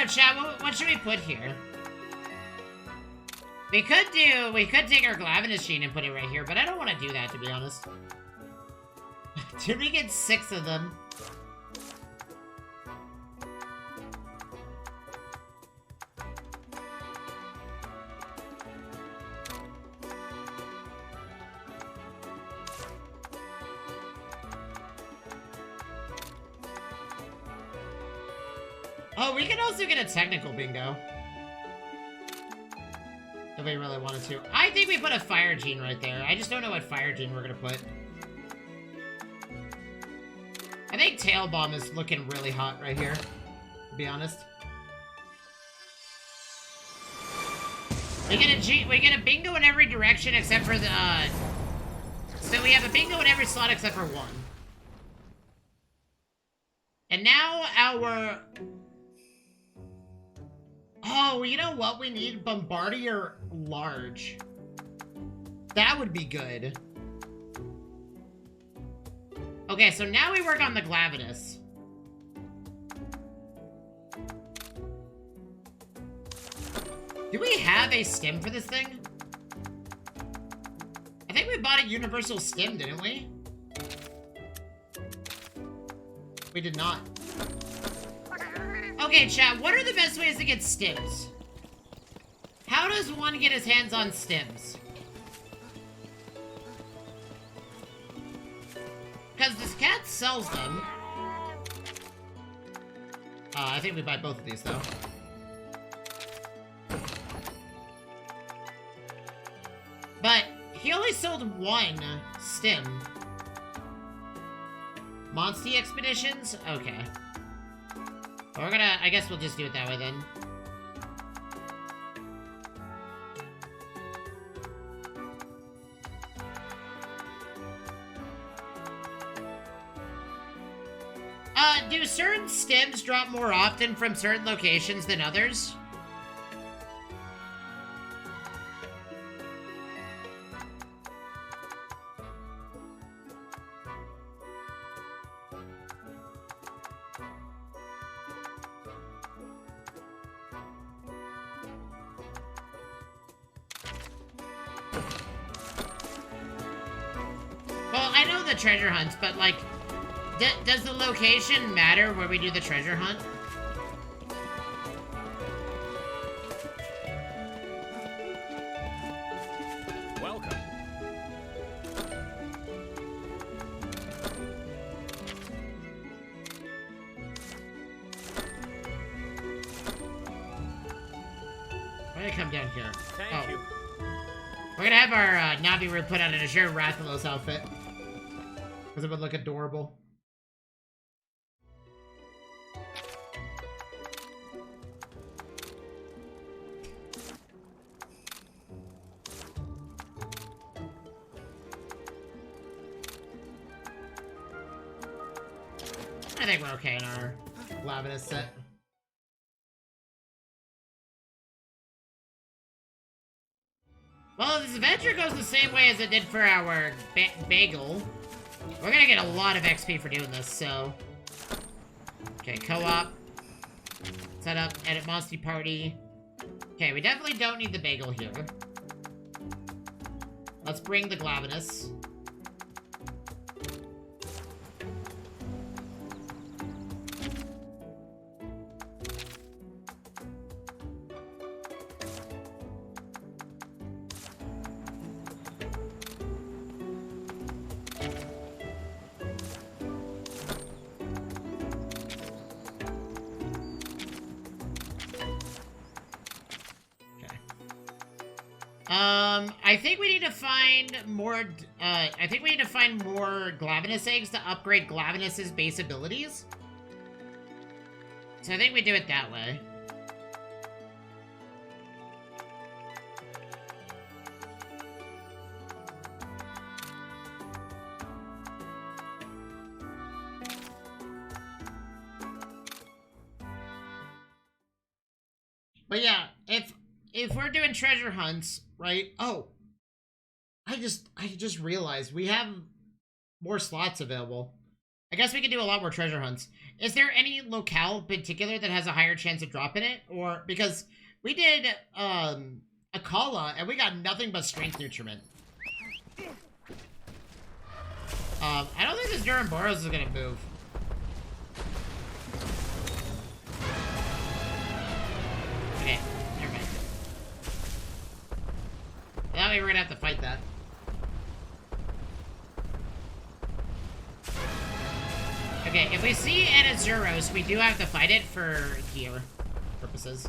Chat, what should we put here? We could take our Glavenus Gene and put it right here, but I don't want to do that, to be honest. Did we get 6 of them? Oh, we can also get a technical bingo. If we really wanted to. I think we put a fire gene right there. I just don't know what fire gene we're gonna put. I think Tail Bomb is looking really hot right here, to be honest. We get a bingo in every direction except for the, so we have a bingo in every slot except for 1. And now our... Oh, you know what? We need Bombardier Large. That would be good. Okay, so now we work on the Glavenus. Do we have a stem for this thing? I think we bought a universal stem, didn't we? We did not. Okay, chat, what are the best ways to get stims? How does one get his hands on stims? Because this cat sells them. I think we buy both of these, though. But he only sold 1, Stim. Monsty Expeditions? Okay. Well, we're gonna... I guess we'll just do it that way then. Do certain stims drop more often from certain locations than others? Well, I know the treasure hunts, but like... does the location matter where we do the treasure hunt? Welcome. We're gonna come down here. Thank you. We're gonna have our Navi put on an Azure Rathalos outfit. Because it would look adorable. I think we're okay in our Lavinus set. Well, this adventure goes the same way as it did for our bagel. We're gonna get a lot of XP for doing this, so... Okay, co-op. Set up, edit Monsty Party. Okay, we definitely don't need the bagel here. Let's bring the Glavenus. I think we need to find more, I think we need to find more Glavenus eggs to upgrade Glavenus's base abilities. So I think we do it that way. But yeah, if we're doing treasure hunts, right? Oh, I just realized we have more slots available. I guess we could do a lot more treasure hunts. Is there any locale in particular that has a higher chance of dropping it? Or, because we did, Akala, and we got nothing but strength nutriment. I don't think this Duramboros is gonna move. Okay, never mind. That way we're gonna have to fight that. Okay, if we see Anazuros, we do have to fight it for gear purposes.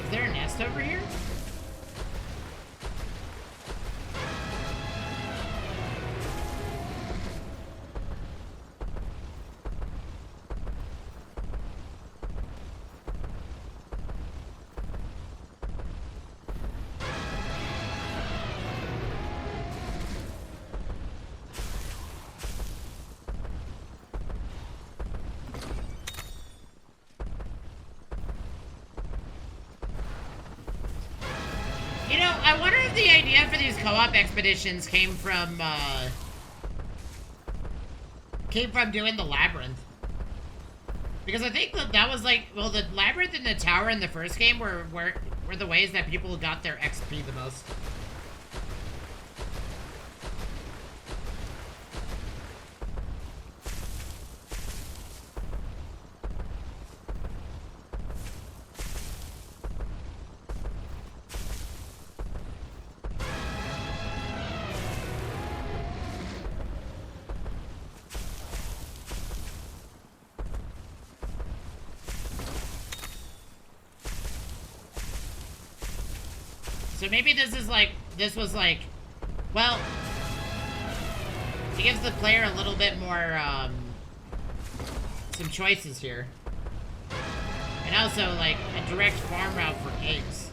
Is there a nest over here? You know, I wonder if the idea for these co-op expeditions came from doing the labyrinth. Because I think that was like, well, the labyrinth and the tower in the first game were the ways that people got their XP the most. So maybe this is like, this was like, well, it gives the player a little bit more, some choices here. And also, like, a direct farm route for eggs.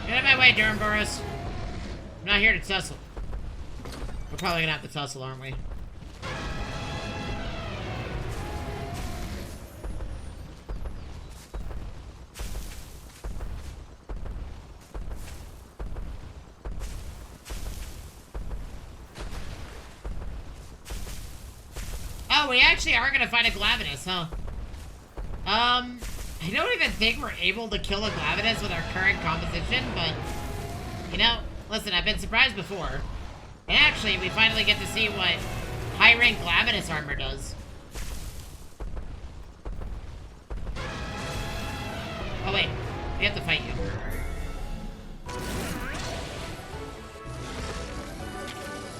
Get out of my way, Durhamboros. I'm not here to tussle. We're probably gonna have to tussle, aren't we? Oh, we actually are gonna find a Glavenus, huh? I don't even think we're able to kill a Glavenus with our current composition, but, you know, listen, I've been surprised before. And actually, we finally get to see what high-rank Glavenus armor does. Oh, wait. We have to fight you.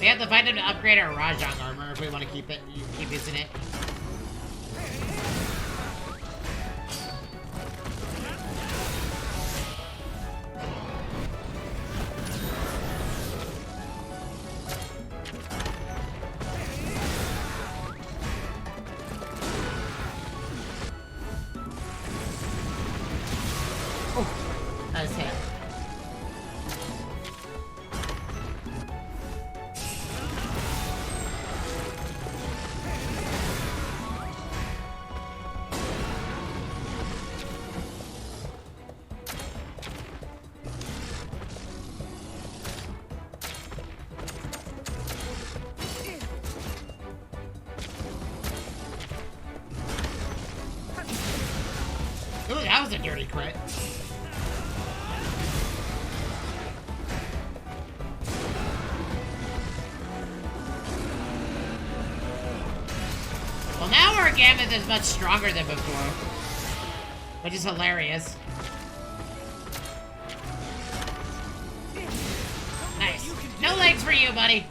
We have to find him to upgrade our Rajang armor if we want to keep using it. Ooh, that was a dirty crit. Well, now our Gammoth is much stronger than before, which is hilarious. Nice. No legs for you, buddy.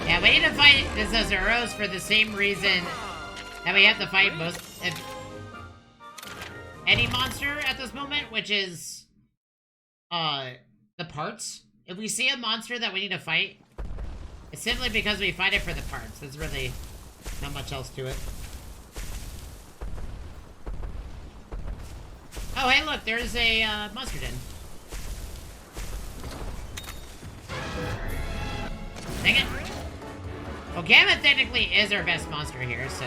Yeah, we need to fight the Zazuros for the same reason that we have to fight any monster at this moment, which is, the parts. If we see a monster that we need to fight, it's simply because we fight it for the parts. There's really not much else to it. Oh, hey, look, there's a, monster den. Dang it. Well, Gamma technically is our best monster here, so...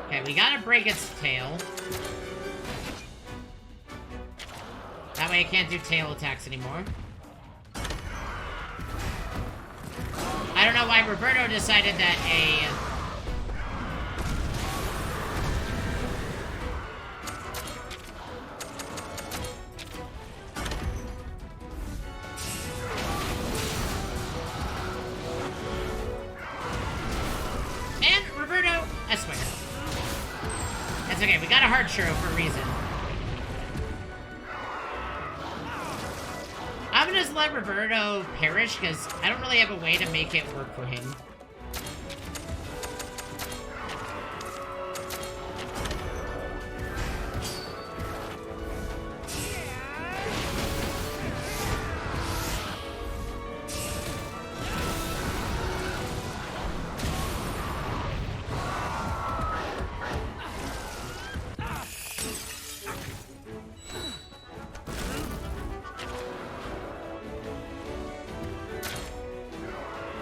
Okay, we gotta break its tail. That way it can't do tail attacks anymore. I don't know why Roberto decided that And Roberto, I swear. That's okay, we got a hard churro for a reason. I'm gonna just let Roberto perish, because I don't really have a way to make it work for him.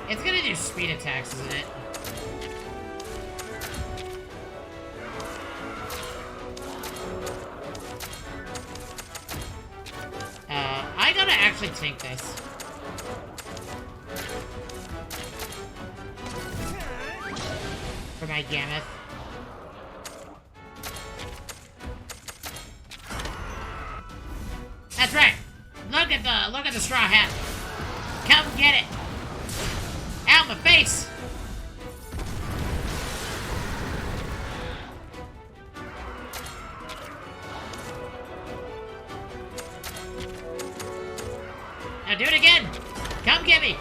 It's gonna do speed attacks, isn't it? I gotta actually tank this. For my Gammoth. That's right! Look at the straw hat! Come get it! Out my face! Now do it again! Come get me!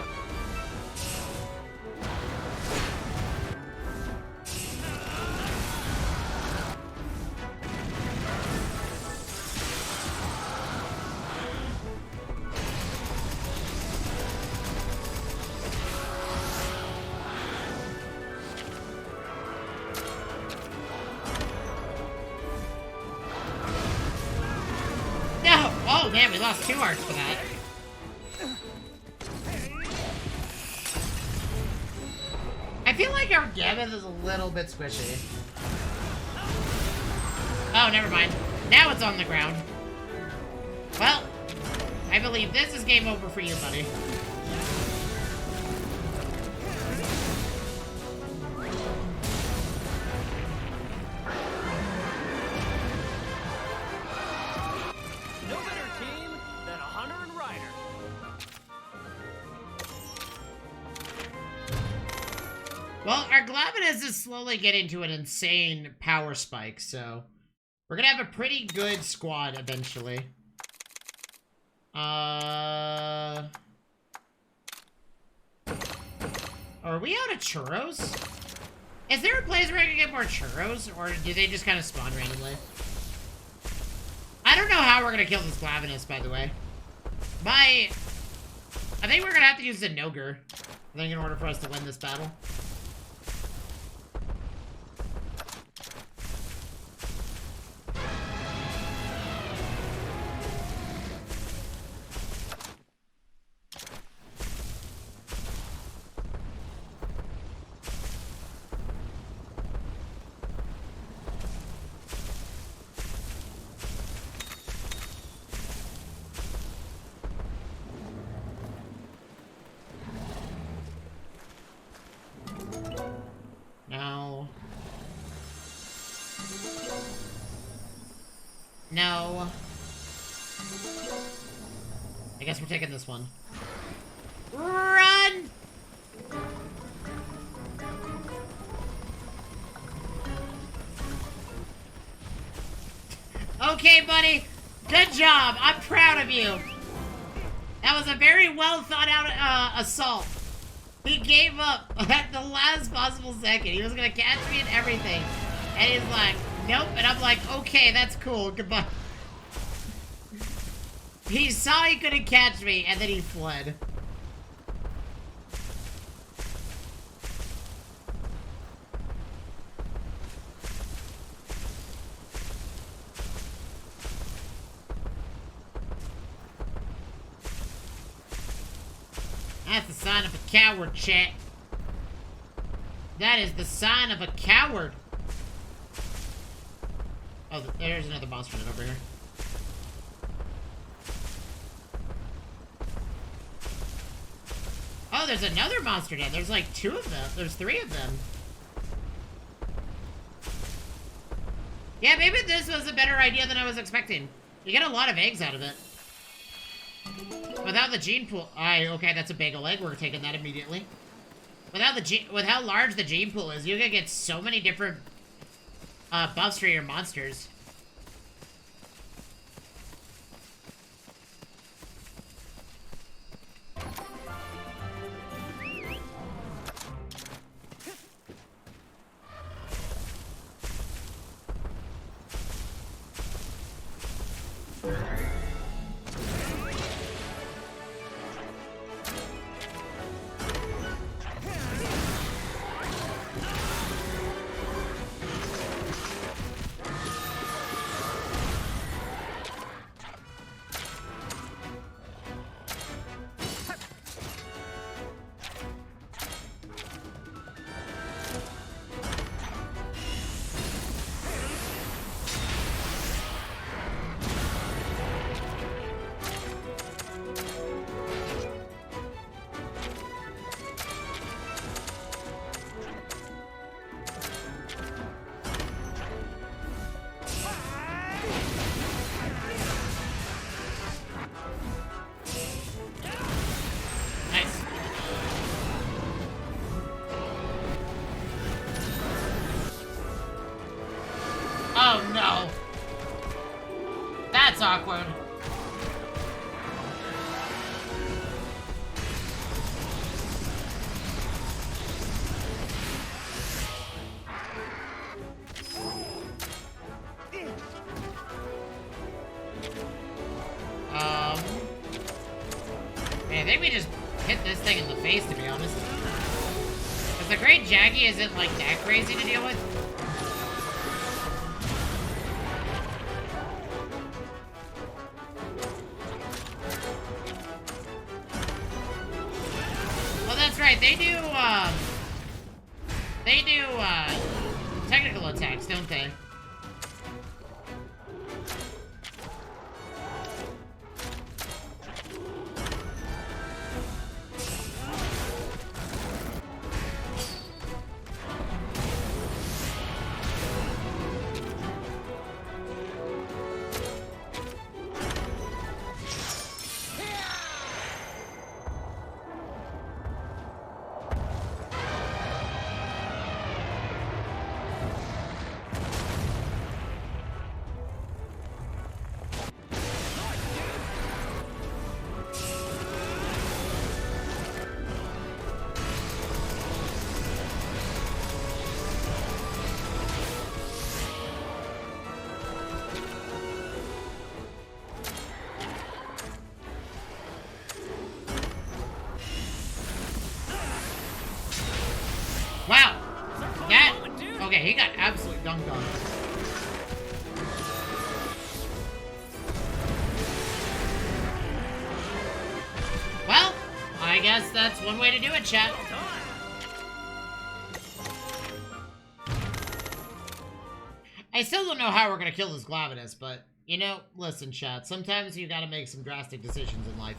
No! Oh, damn, we lost 2 hearts for that. I feel like our Gambit is a little bit squishy. Oh, never mind. Now it's on the ground. Well, I believe this is game over for you, buddy. No better team than a hunter and rider. Well, our Glavenus is slowly getting to an insane power spike, so we're gonna have a pretty good squad eventually. Are we out of churros? Is there a place where I can get more churros, or do they just kind of spawn randomly? I don't know how we're gonna kill this Glavenus, by the way. I think we're gonna have to use the Nogur, I think, in order for us to win this battle. No. I guess we're taking this one. Run! Okay, buddy. Good job. I'm proud of you. That was a very well thought out assault. He gave up at the last possible second. He was gonna catch me and everything. And he's like, nope. And I'm like, okay, that's cool. Goodbye. He saw he couldn't catch me, and then he fled. That's the sign of a coward, chat. That is the sign of a coward. Oh, there's another monster over here. Oh, there's another monster den. There's like 2 of them. There's 3 of them. Yeah, maybe this was a better idea than I was expecting. You get a lot of eggs out of it. Without the gene pool... okay, that's a bagel egg. We're taking that immediately. With how large the gene pool is, you're gonna get so many different buffs for your monsters. I think we just hit this thing in the face, to be honest. Because the Great Jaggy isn't, like, that crazy to deal with. Well, that's right. They do technical attacks, don't they? Wow! That... Okay, he got absolutely dunked on. Well, I guess that's one way to do it, chat. I still don't know how we're gonna kill this Glavenus, but, you know, listen, chat, sometimes you gotta make some drastic decisions in life.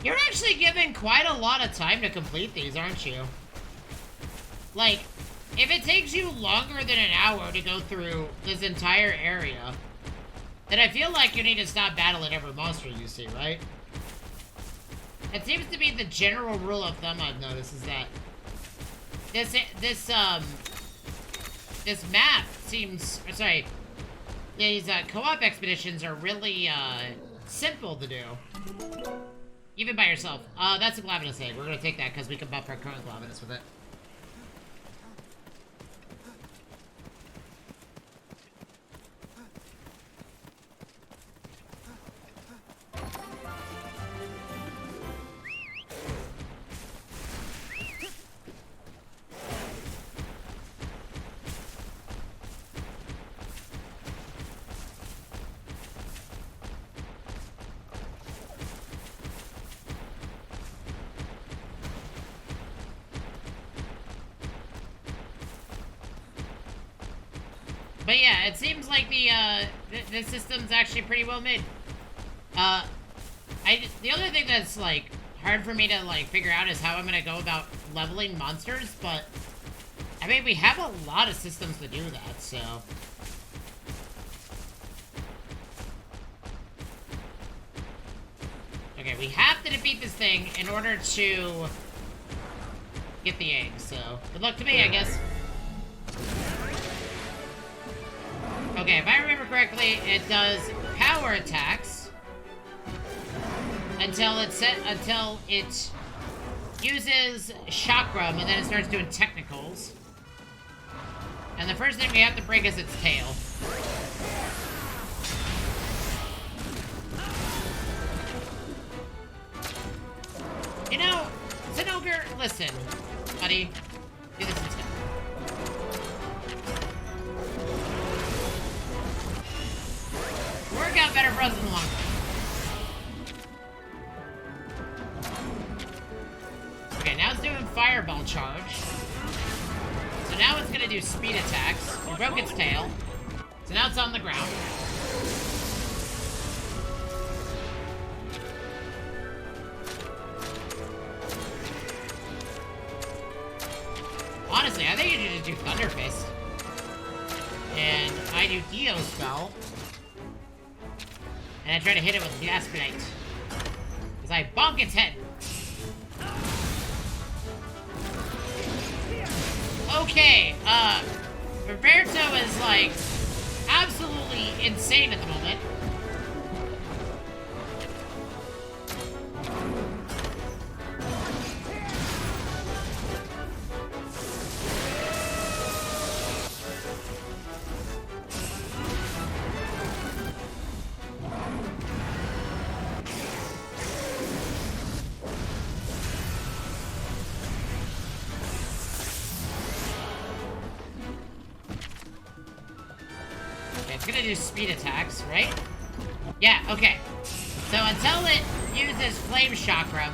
You're actually given quite a lot of time to complete these, aren't you? Like, if it takes you longer than an hour to go through this entire area, then I feel like you need to stop battling every monster you see, right? It seems to be the general rule of thumb I've noticed is that this map seems, sorry, these co-op expeditions are really simple to do. Even by yourself. That's a Glavenus egg. We're gonna take that because we can buff our current Glavenus with it. But yeah, it seems like the system's actually pretty well made. The other thing that's, like, hard for me to, like, figure out is how I'm gonna go about leveling monsters, but, I mean, we have a lot of systems to do that, so... Okay, we have to defeat this thing in order to get the egg, so good luck to me, I guess. Okay, if I remember correctly, it does power attacks until it uses chakram, and then it starts doing technicals. And the first thing we have to break is its tail. You know, Zinogre, listen, buddy, do this instead. Work out better for us in the long run. Okay, now it's doing fireball charge. So now it's gonna do speed attacks. We broke its tail. So now it's on the ground. Honestly, I think you should just do Thunder Fist. And I do Dio spell. And I try to hit it with Gas Blade. Because I bonk its head. Okay, Roberto is, like, absolutely insane at the moment. It's gonna do speed attacks, right? Yeah, okay. So until it uses Flame Chakram,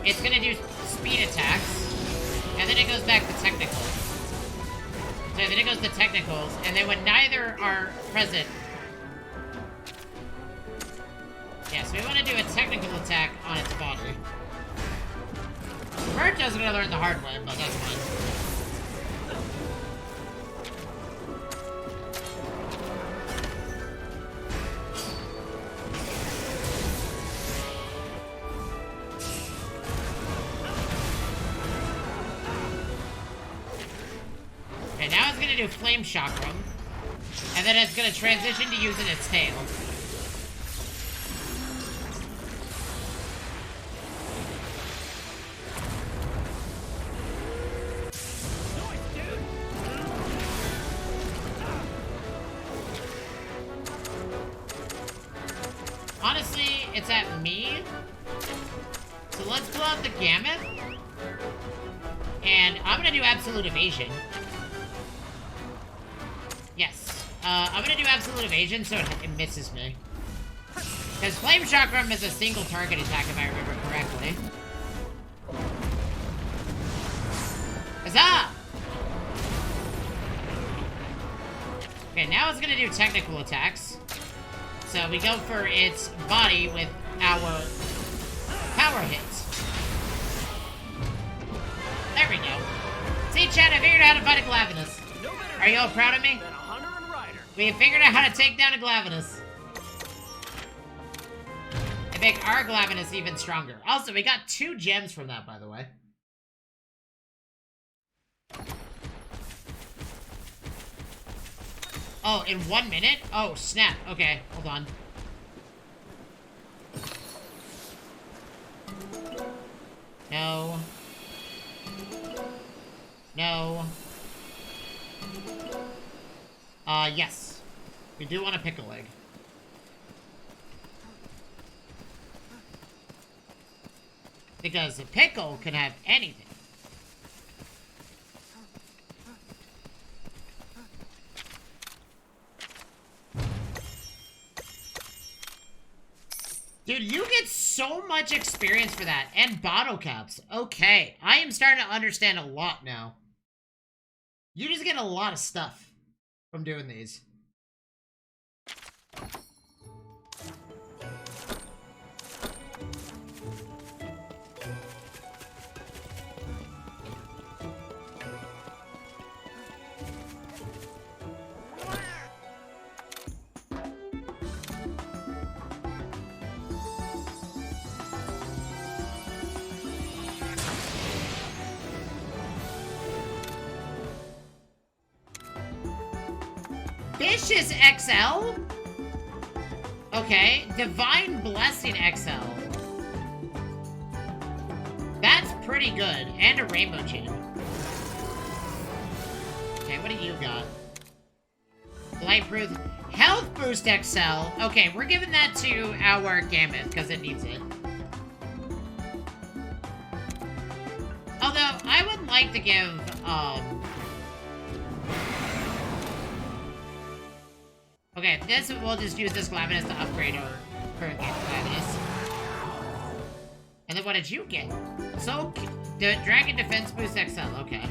it's gonna do speed attacks, and then it goes back to technicals. So then it goes to technicals, and then when neither are present... Yeah, so we want to do a technical attack on its body. Roberto's gonna learn the hard way, but that's fine. Okay, now it's gonna do Flame Chakram, and then it's gonna transition to using its tail. Honestly, it's at me. So let's pull out the Gamut. And I'm gonna do Absolute Evasion. Yes. I'm gonna do Absolute Evasion so it misses me. Because Flame Chakram is a single target attack if I remember correctly. Huzzah! Okay, now it's gonna do technical attacks. So we go for its body with our power hits. There we go. See, Chad, I figured out how to fight a Glavenus. Are you all proud of me? We figured out how to take down a Glavenus. And make our Glavenus even stronger. Also, we got 2 gems from that, by the way. Oh, in 1 minute? Oh, snap. Okay, hold on. No. No. Yes. We do want to pick a leg. Because a pickle can have anything. Dude, you get so much experience for that. And bottle caps. Okay. I am starting to understand a lot now. You just get a lot of stuff from doing these. Vicious XL? Okay, Divine Blessing XL. That's pretty good. And a Rainbow Chain. Okay, what do you got? Lightproof Health Boost XL. Okay, we're giving that to our Gamut, because it needs it. Although, I would like to give, okay, this, we'll just use this Glavenus to upgrade our current Glavenus. And then what did you get? So, the Dragon Defense Boost XL, okay.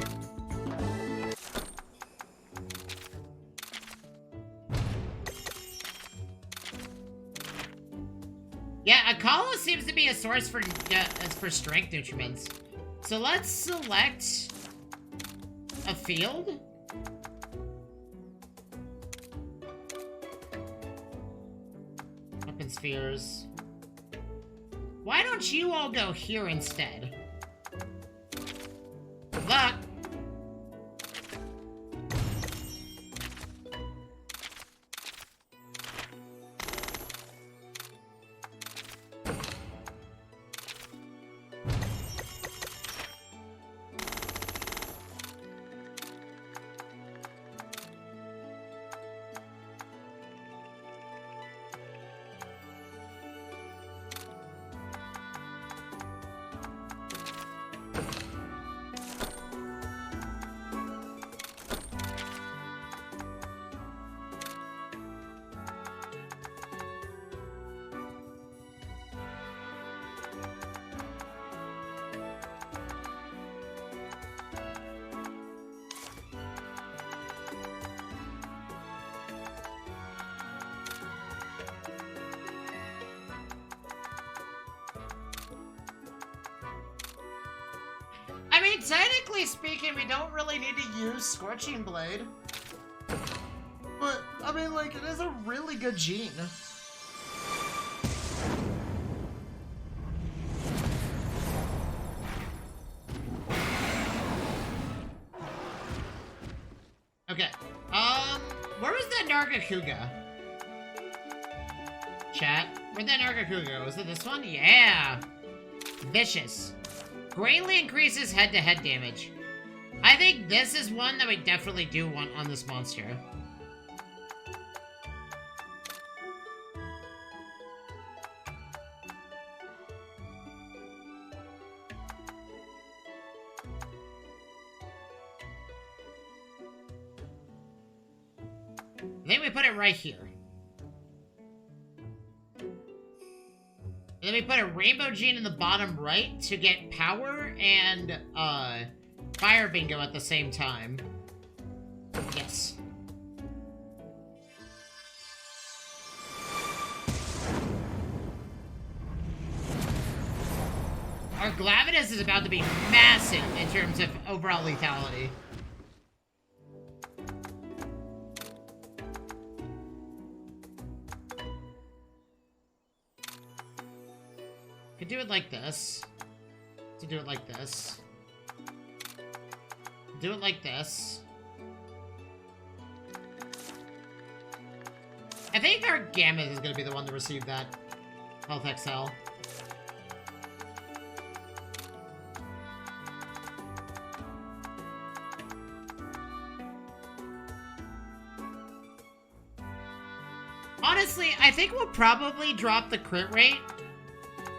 Yeah, Akala seems to be a source for strength nutriments. So let's select a field. Weapon spheres. Why don't you all go here instead? Good luck. technically speaking, we don't really need to use Scorching Blade. But, I mean, like, it is a really good gene. Okay, where was that Nargacuga? Chat, where'd that Nargacuga go? Was it this one? Yeah! Vicious. Greatly increases head-to-head damage. I think this is one that we definitely do want on this monster. I think we put it right here. And then we put a Rainbow Gene in the bottom right to get power and, Fire Bingo at the same time. Yes. Our Glavenus is about to be massive in terms of overall lethality. Could do it like this. To do it like this. Do it like this. I think our Gamut is gonna be the one to receive that Health XL. Honestly, I think we'll probably drop the crit rate.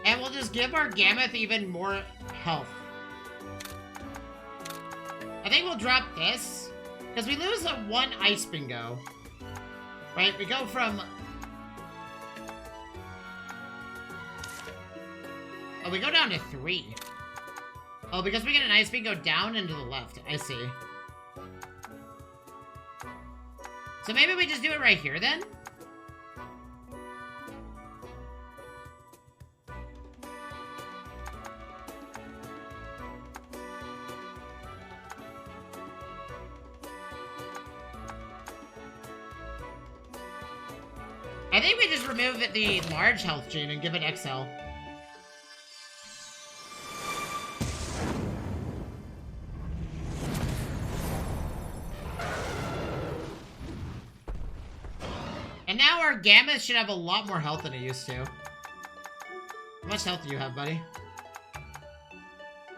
And we'll just give our Gamut even more health. I think we'll drop this. Because we lose a 1 Ice Bingo. Right? We go from... Oh, we go down to 3. Oh, because we get an Ice Bingo down and to the left. I see. So maybe we just do it right here then? I think we just remove the large health gene and give it XL. And now our Gamut should have a lot more health than it used to. How much health do you have, buddy?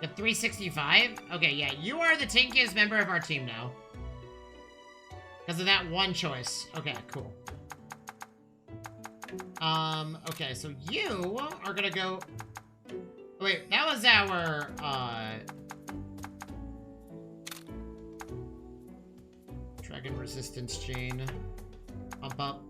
You have 365? Okay, yeah, you are the tankiest member of our team now. Because of that one choice. Okay, cool. Okay, so you are gonna go... Oh, wait, that was our, Dragon Resistance Gene. Bump up.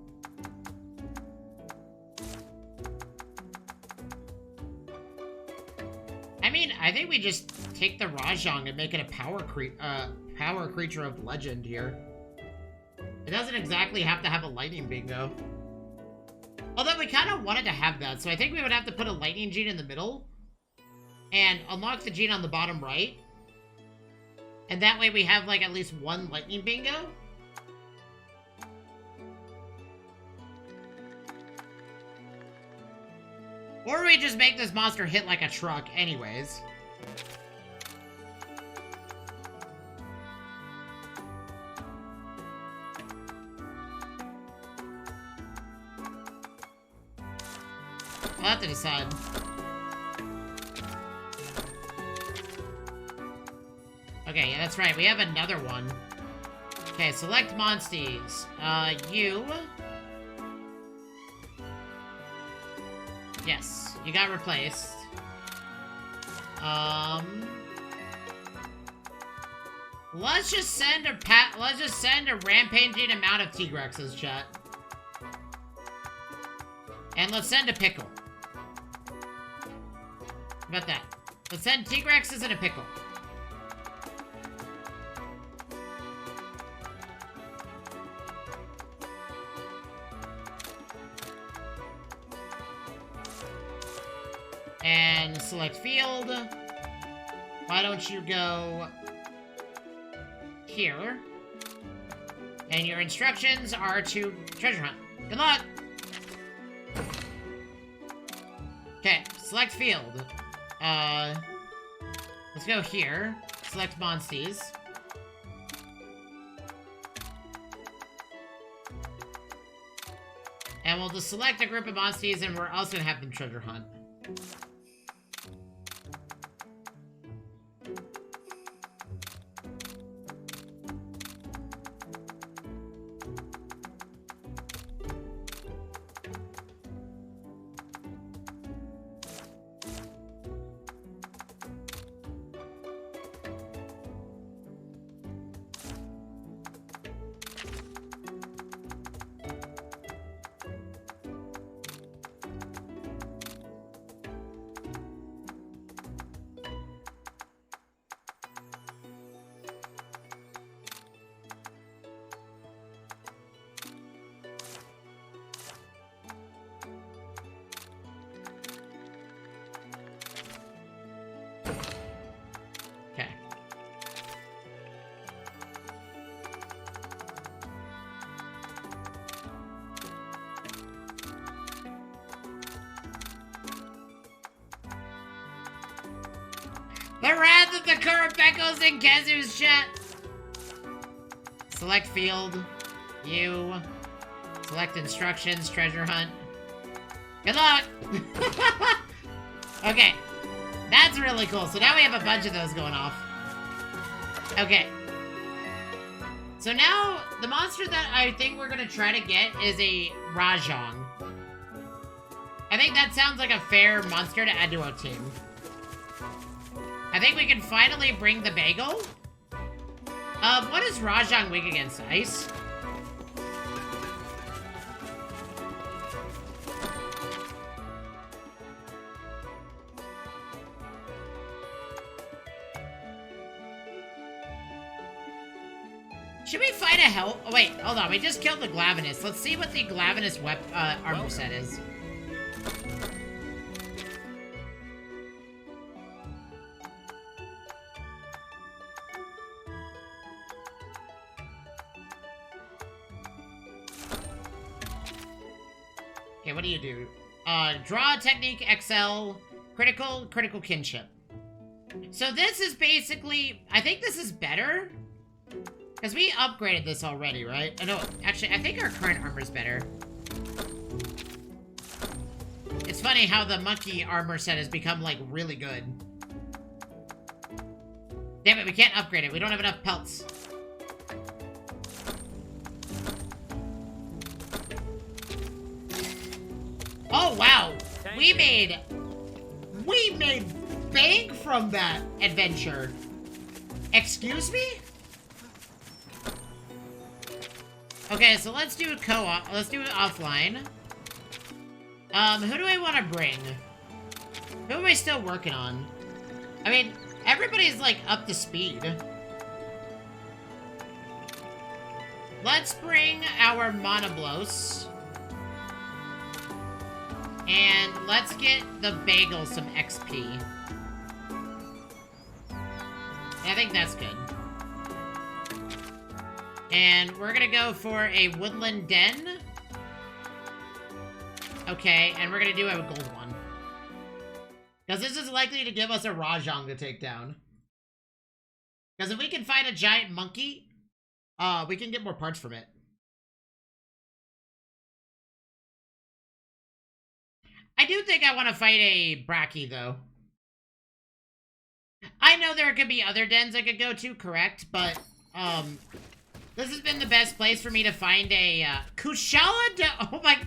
I mean, I think we just take the Rajang and make it a power creature of legend here. It doesn't exactly have to have a Lightning Bingo. Although we kind of wanted to have that, so I think we would have to put a Lightning Gene in the middle. And unlock the gene on the bottom right. And that way we have, like, at least 1 Lightning Bingo. Or we just make this monster hit like a truck anyways. I'll have to decide. Okay, yeah, that's right. We have another one. Okay, select Monsties. You. Yes, you got replaced. Let's just send a rampaging amount of Tigrexes, chat. And let's send a Pickle. How about that? Let's send Tigrexes and a Pickle. And select field. Why don't you go here? And your instructions are to treasure hunt. Good luck! Okay, select field. Let's go here. Select monsties. And we'll just select a group of monsties and we're also gonna have them treasure hunt. Okay. The wrath of the current echoes in Kazu's chat. Select field. You. Select instructions, treasure hunt. Good luck! Okay. That's really cool. So now we have a bunch of those going off. Okay. So now, the monster that I think we're gonna try to get is a Rajang. I think that sounds like a fair monster to add to our team. I think we can finally bring the bagel. What is Rajang weak against? Ice? Should we fight a hell? Oh wait, hold on. We just killed the Glavenus. Let's see what the Glavenus armor set is. Okay, what do you do? Draw technique XL, critical kinship. So this is basically, I think this is better. Because we upgraded this already, right? Oh, no, actually, I think our current armor is better. It's funny how the monkey armor set has become, like, really good. Damn it, we can't upgrade it. We don't have enough pelts. Oh, wow. We made bank from that adventure. Excuse me? Okay, so let's do co-op. Let's do it offline. Who do I want to bring? Who am I still working on? I mean, everybody's, like, up to speed. Let's bring our Monoblos. And let's get the bagel some XP. I think that's good. And we're gonna go for a woodland den. Okay, and we're gonna do a gold one. Because this is likely to give us a Rajang to take down. Because if we can find a giant monkey, we can get more parts from it. I do think I want to fight a Bracky, though. I know there could be other dens I could go to, correct? But, this has been the best place for me to find a, Kushala Oh my...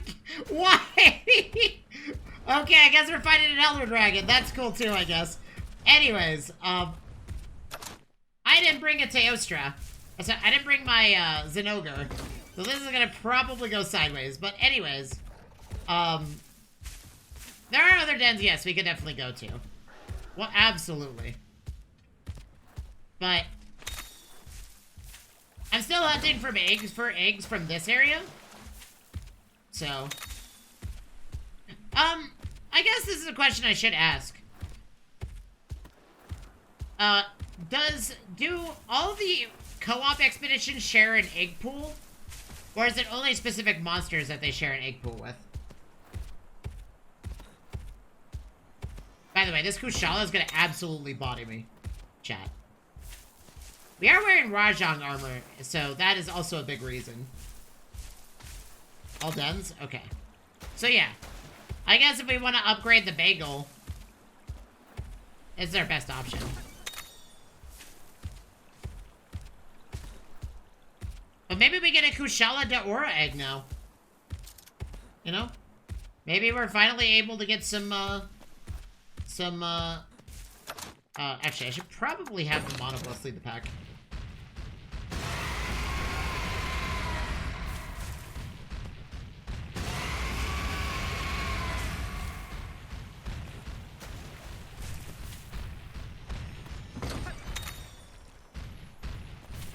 Why? Okay, I guess we're fighting an Elder Dragon. That's cool, too, I guess. Anyways, I didn't bring a Teostra. I didn't bring my, Zinogre. So this is gonna probably go sideways. But anyways, there are other dens, yes, we could definitely go to. Well, absolutely. But I'm still hunting for eggs from this area. So, I guess this is a question I should ask. do all the co-op expeditions share an egg pool? Or is it only specific monsters that they share an egg pool with? By the way, this Kushala is gonna absolutely body me. Chat. We are wearing Rajang armor, so that is also a big reason. All dens? Okay. So yeah. I guess if we want to upgrade the bagel, it's our best option. But maybe we get a Kushala Daora egg now. You know? Maybe we're finally able to get some, actually, I should probably have the Monoblast lead the pack.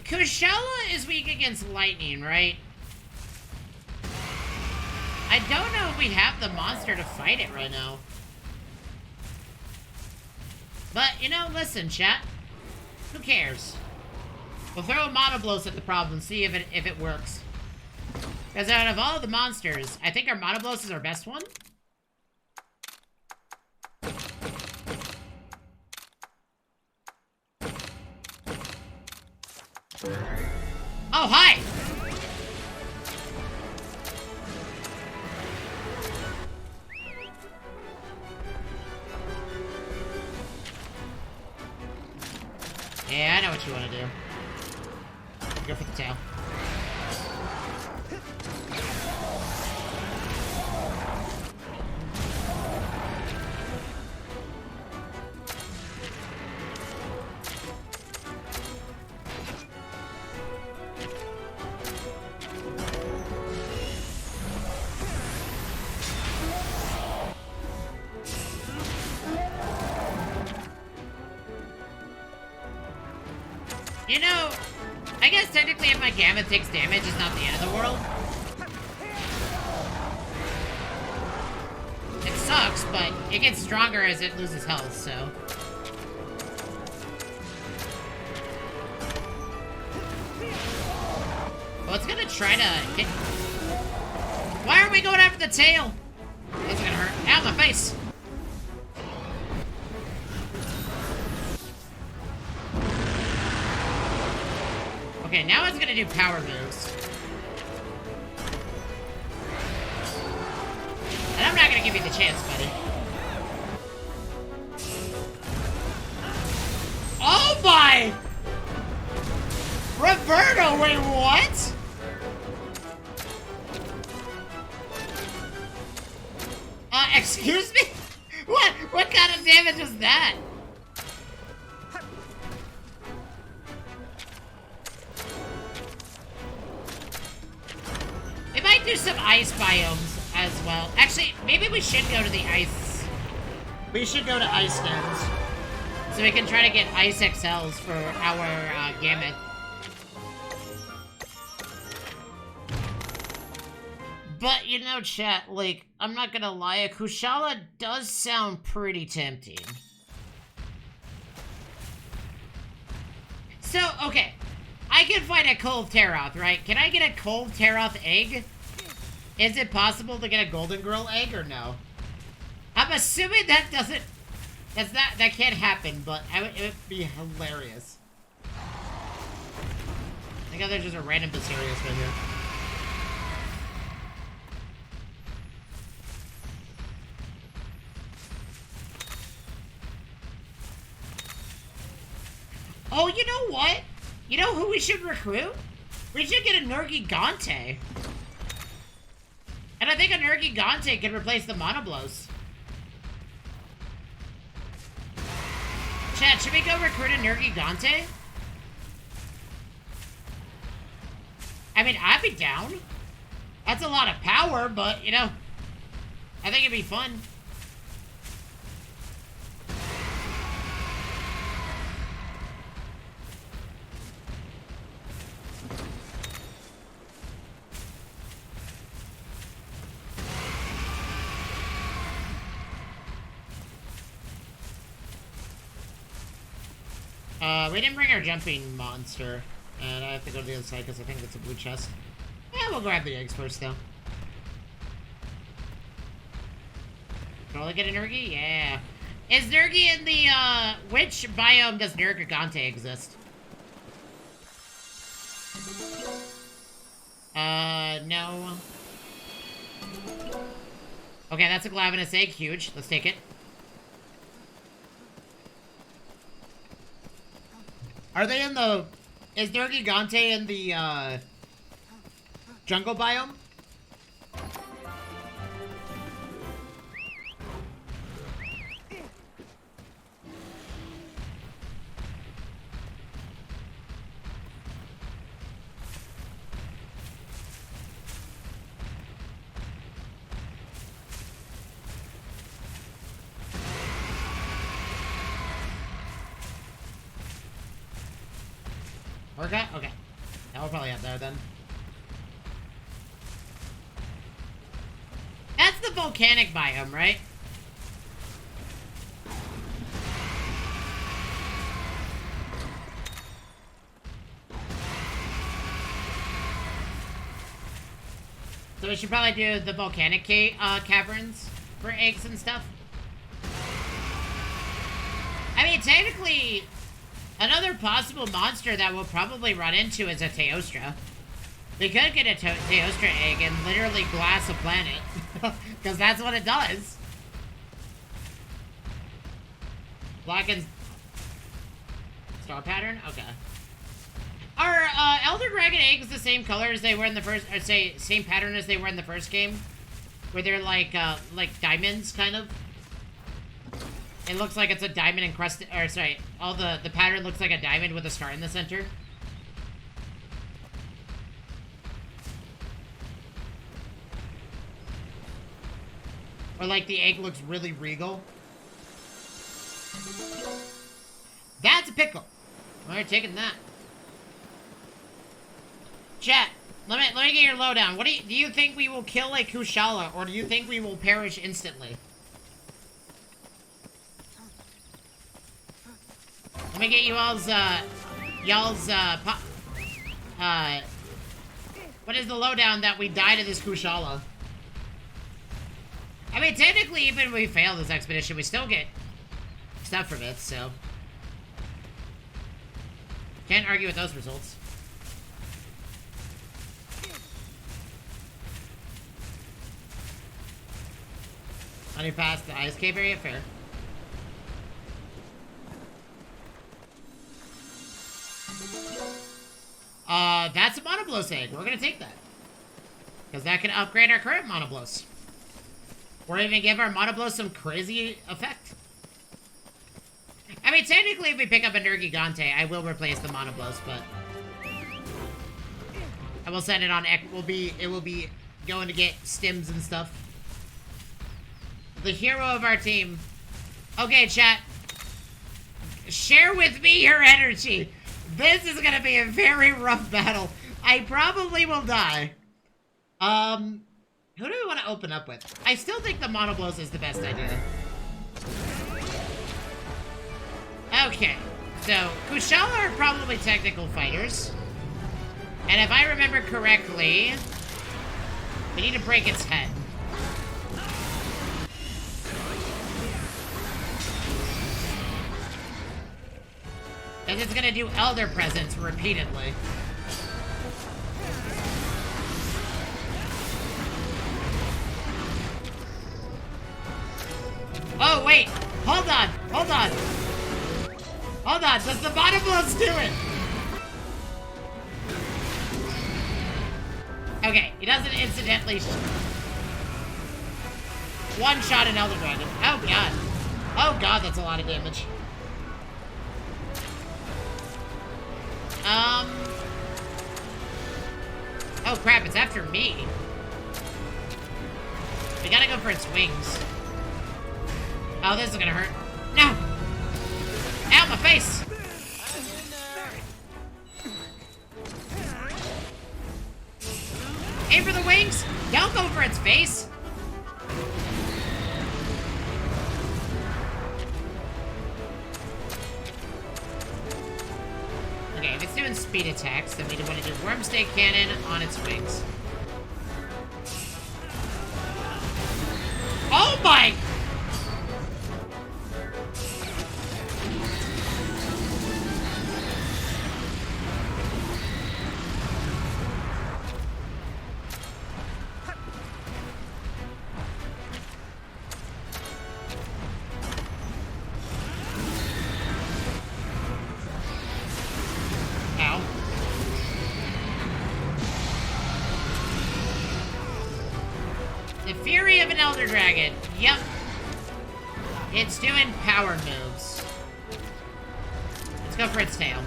Kushala is weak against lightning, right? I don't know if we have the monster to fight it right now. But, you know, listen, chat. Who cares? We'll throw a Monoblos at the problem and see if it works. Because out of all the monsters, I think our Monoblos is our best one. Oh, hi! Yeah, I know what you want to do. Go for the tail. You know, I guess technically if my Gamma takes damage, it's not the end of the world. It sucks, but it gets stronger as it loses health, so. Well, it's gonna try to hit. Why aren't we going after the tail? That's gonna hurt. Ow, my face! Okay, now it's gonna do power moves. And I'm not gonna give you the chance, buddy. Oh my! Roberto, wait, what? Excuse me? What kind of damage was that? We might do some ice biomes as well. Actually, maybe we should go to the ice. We should go to ice dens. So we can try to get ice XLs for our Gamut. But, you know, chat, like, I'm not gonna lie, a Kushala does sound pretty tempting. So, okay. I can find a Cove Teroth, right? Can I get a Cove Teroth egg? Is it possible to get a Golden Girl egg or no? I'm assuming that doesn't... That can't happen, but it would be hilarious. I think there's just a random Viserius right here. Oh, you know what? You know who we should recruit? We should get a Nergigante. And I think a Nergigante can replace the Monoblos. Chat, should we go recruit a Nergigante? I mean, I'd be down. That's a lot of power, but, you know, I think it'd be fun. We didn't bring our jumping monster. And I have to go to the other side because I think that's a blue chest. Yeah, we'll grab the eggs first, though. Can I look at a Nergi? Yeah. Is Nergi in the, which biome does Nergigante exist? No. Okay, that's a Glavenus egg. Huge. Let's take it. Are they in the... Is Nergigante in the, jungle biome? Orca? Okay. That will probably up there then. That's the volcanic biome, right? So we should probably do the volcanic caverns for eggs and stuff. I mean, technically... Another possible monster that we'll probably run into is a Teostra. We could get a Teostra egg and literally glass a planet. Because that's what it does. Black and... Star pattern? Okay. Are Elder Dragon eggs the same color as they were in the first... Or say, same pattern as they were in the first game? Where they're like diamonds, kind of? It looks like it's a diamond encrusted, or sorry, all the pattern looks like a diamond with a star in the center. Or like the egg looks really regal. That's a pickle. We're taking that. Chat, let me get your lowdown. What do you think we will kill a Kushala, or do you think we will perish instantly? Let me get you all's, what is the lowdown that we die to this Kushala? I mean, technically, even if we fail this expedition, we still get stuff from it, so... Can't argue with those results. Honey past the ice cave area? Fair. That's a Monoblos egg. We're gonna take that. Because that can upgrade our current Monoblos. Or even give our Monoblos some crazy effect. I mean, technically, if we pick up a Nergigante, I will replace the Monoblos, but... I will send it on... It will be going to get stims and stuff. The hero of our team. Okay, chat. Share with me your energy. This is gonna be a very rough battle. I probably will die. Who do we want to open up with? I still think the Monoblos is the best idea. Okay, so Kushala are probably technical fighters. And if I remember correctly, we need to break its head. Because it's gonna do Elder Presence repeatedly. Oh, wait! Hold on! Hold on! Hold on! Does the Monoblos do it? Okay, he doesn't incidentally... One shot an Elder Dragon. Oh, God. Oh, God, that's a lot of damage. Oh, crap, it's after me. We gotta go for its wings. Oh, this is gonna hurt. No! Ow, my face! Aim for the wings! Don't go for its face! speed attacks, then we want to do Wormstake Cannon on its wings. Oh my! Ow. The Fury of an Elder Dragon. Yep. It's doing power moves. Let's go for its tail.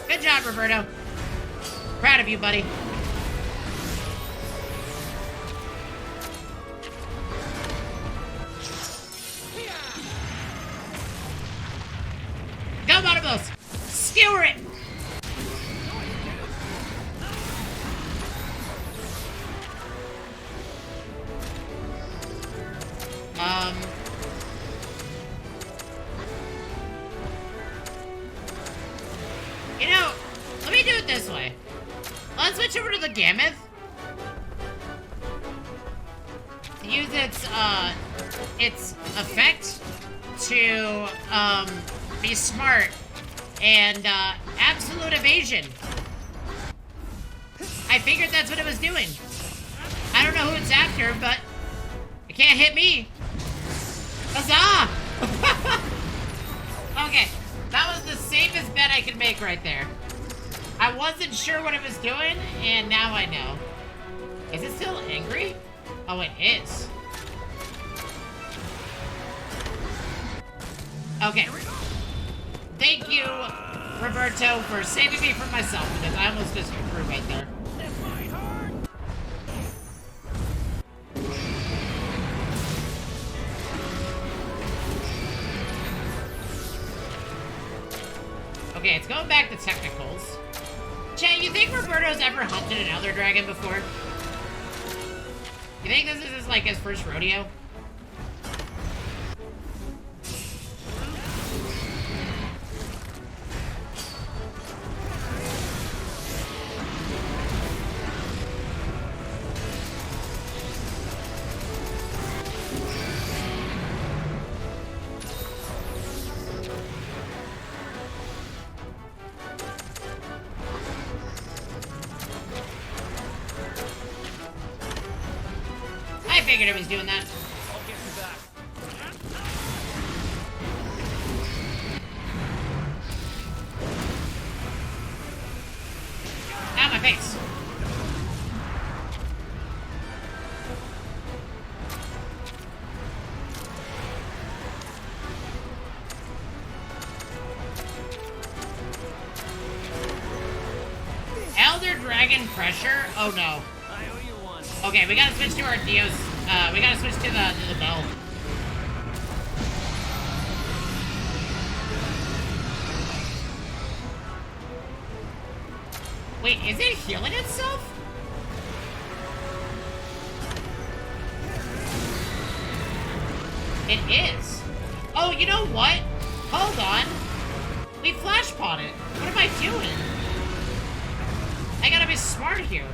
Good job, Roberto. Proud of you, buddy. Go, Monobles! Skewer it! You know, let me do it this way. Let's switch over to the Gammoth. Use its effect to, be smart and, absolute evasion. I figured that's what it was doing. I don't know who it's after, but it can't hit me. Huzzah! Okay, that was the safest bet I could make right there. I wasn't sure what it was doing, and now I know. Is it still angry? Oh, it is. Okay. Thank you, Roberto, for saving me from myself, because I almost just threw right there. Okay, it's going back to technicals. Chat, you think Roberto's ever hunted an Elder Dragon before? You think this is like his first rodeo? I figured it was doing that. I'll get you back. Ow, my face. Elder Dragon pressure? Oh no. I owe you one. Okay, we gotta switch to our Dios. We gotta switch to the bell. Wait, is it healing itself? It is. Oh, you know what? Hold on. We flash pot it. What am I doing? I gotta be smart here.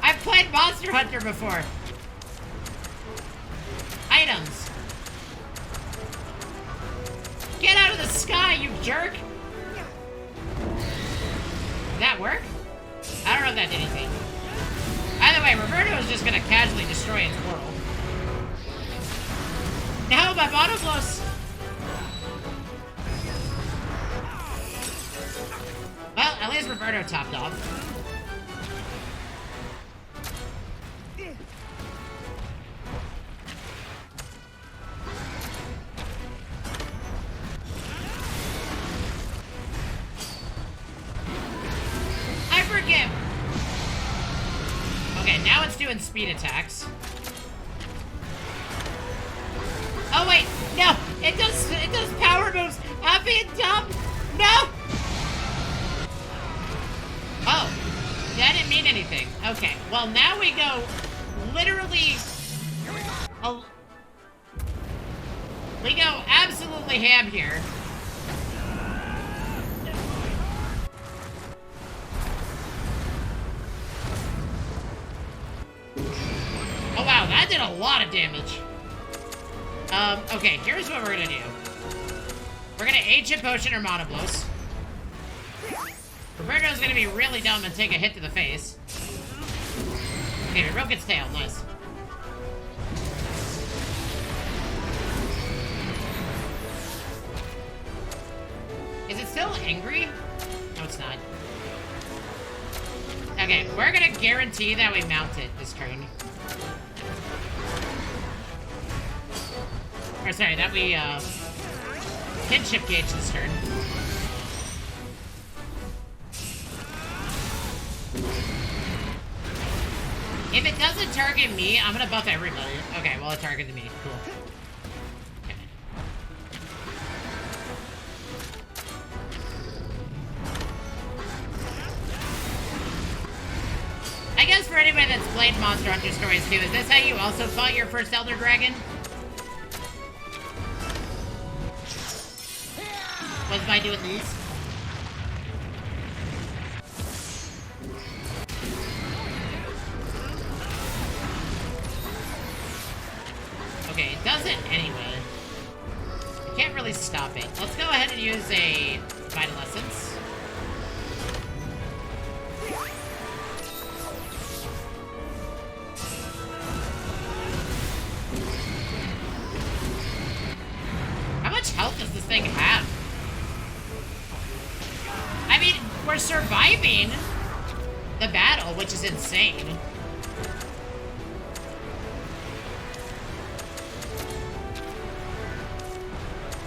I've played Monster Hunter before. Items. Get out of the sky, you jerk! Did that work? I don't know if that did anything. Either way, Roberto is just gonna casually destroy its world. No, my monoclose! Well, at least Roberto topped off. I forgive! Okay, now it's doing speed attacks. Oh wait, no! It does power moves! I'm being dumb! No! Oh. That didn't mean anything. Okay, well now we go literally... we go absolutely ham here. Oh wow, that did a lot of damage. Okay, here's what we're gonna do. We're gonna Ancient Potion or Mana Blows. Roberto's gonna be really dumb and take a hit to the face. Okay, he broke its tail, nice. Is it still angry? No, it's not. Okay, we're gonna guarantee that we mount it this turn. Or sorry, that we, kinship gauge this turn. If it doesn't target me, I'm gonna buff everybody. Okay, well, it targeted me. Cool. Okay. I guess for anybody that's played Monster Hunter Stories too, is this how you also fought your first Elder Dragon? Was by doing these? Okay, it does it anyway. I can't really stop it. Let's go ahead and use a Vital Essence. How much health does this thing have? I mean, we're surviving the battle, which is insane.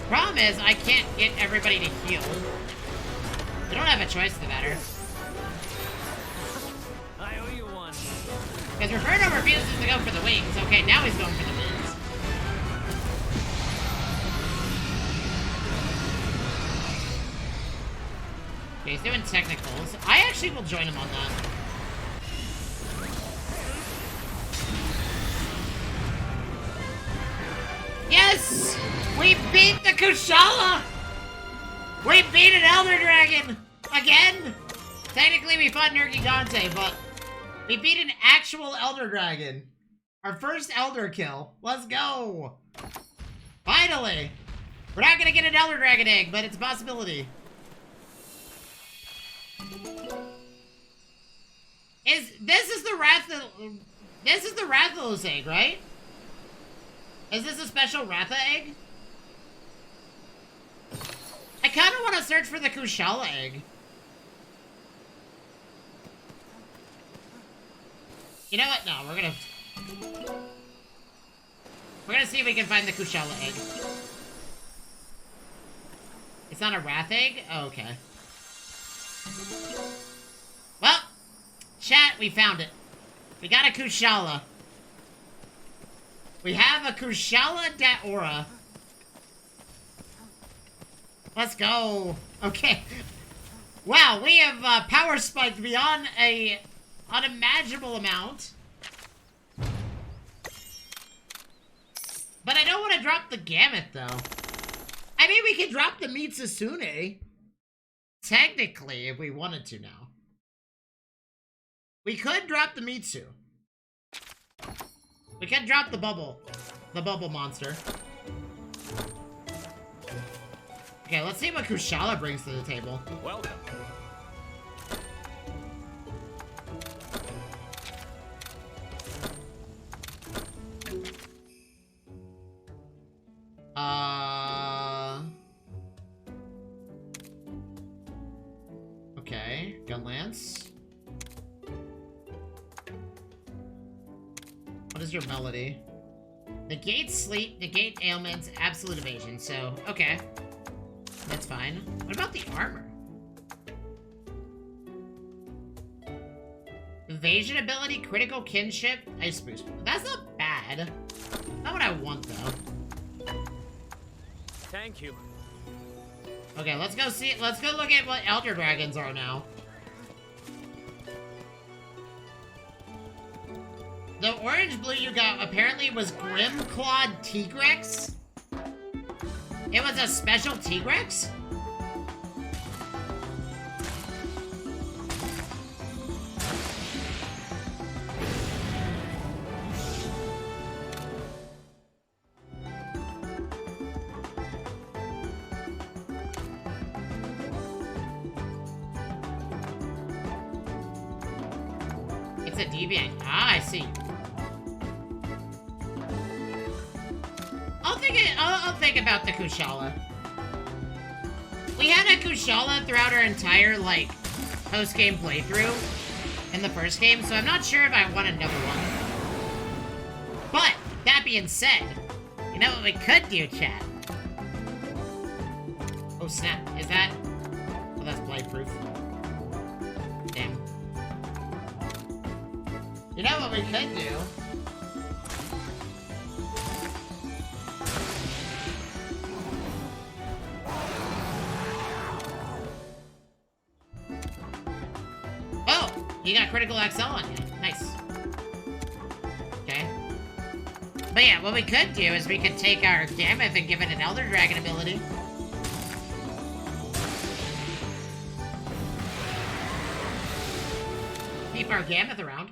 Problem is, I can't get everybody to heal. We don't have a choice in the matter. I owe you one. Because Roberto refuses to go for the wings. Okay, now he's going for the wings. Okay, he's doing technicals. I actually will join him on that. Yes! We beat the Kushala! We beat an Elder Dragon! Again! Technically, we fought Nergigante, but we beat an actual Elder Dragon. Our first Elder kill. Let's go! Finally! We're not gonna get an Elder Dragon egg, but it's a possibility. This is the Rathalos egg, right? Is this a special Ratha egg? I kind of want to search for the Kushala egg. You know what? No, we're gonna see if we can find the Kushala egg. It's not a Wrath egg? Oh, okay. Well, chat, we found it. We got a Kushala. We have a Kushala Daora. Let's go. Okay. Wow, we have power spiked beyond a unimaginable amount. But I don't want to drop the Gamut, though. I mean, we could drop the Mitsusune. Technically, if we wanted to now. We could drop the Mitsu. We can drop the bubble monster. Okay, let's see what Kushala brings to the table. Welcome. Okay, Gunlance. What is your melody? Negate sleep, negate ailments, absolute evasion. So, okay. That's fine. What about the armor? Evasion ability, critical kinship, ice boost. That's not bad. Not what I want, though. Thank you. Okay, let's go look at what Elder Dragons are now. The orange blue you got apparently was Grimclawed Tigrex? It was a special Tigrex? It's a deviant. Ah, I see. I'll think about the Kushala. We had a Kushala throughout our entire, like, post-game playthrough in the first game, so I'm not sure if I want another one. But, that being said, you know what we could do, chat? Oh, snap. Is that... Oh, that's blight-proof. Damn. You know what we could do? You got critical XL on you. Nice. Okay. But yeah, what we could do is we could take our Gammoth and give it an Elder Dragon ability. Keep our Gammoth around.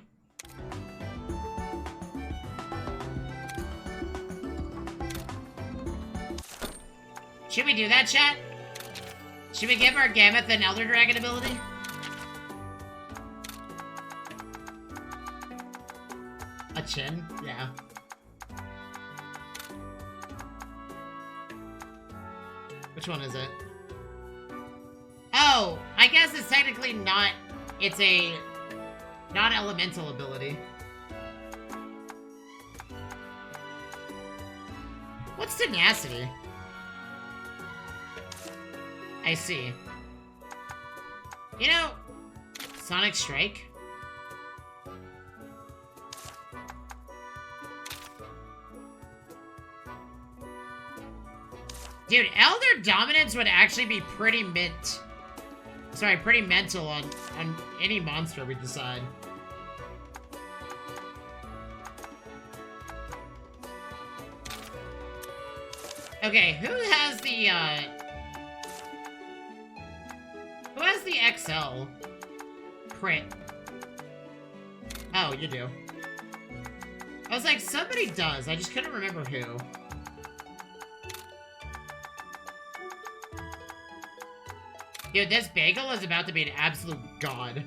Should we do that, chat? Should we give our Gammoth an Elder Dragon ability? A chin? Yeah. Which one is it? Oh, I guess it's technically not... It's a non-elemental ability. What's tenacity? I see. You know, Sonic Strike? Dude, Elder Dominance would actually be pretty pretty mental on any monster we decide. Okay, who has the XL crit? Oh, you do. I was like, somebody does. I just couldn't remember who. Dude, this bagel is about to be an absolute god.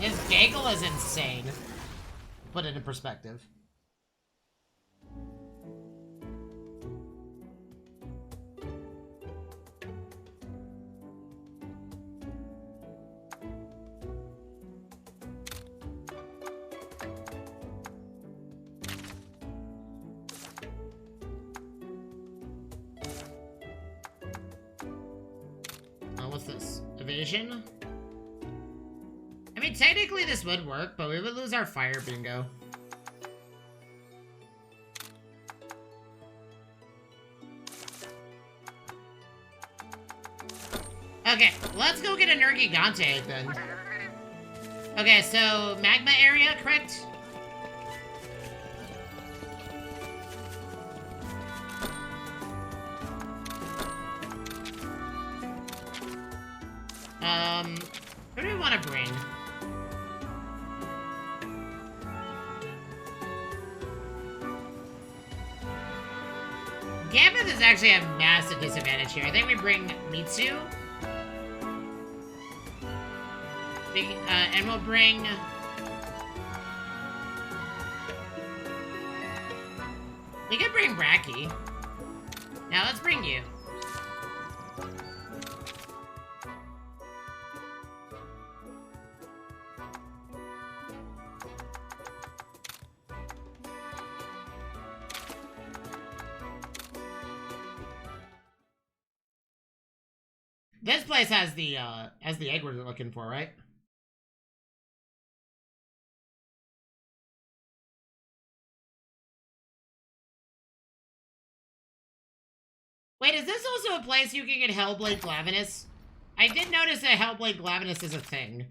This bagel is insane. Put it in perspective. What's this? Evasion? I mean, technically this would work, but we would lose our fire bingo. Okay, let's go get a Nergigante then. Okay, so magma area, correct? Who do we want to bring? Gammoth is actually a massive disadvantage here. I think we bring Mitsu. And we'll bring... We could bring Bracky. Now let's bring you. This place has the egg we're looking for, right? Wait, is this also a place you can get Hellblade Glavenus? I did notice that Hellblade Glavenus is a thing.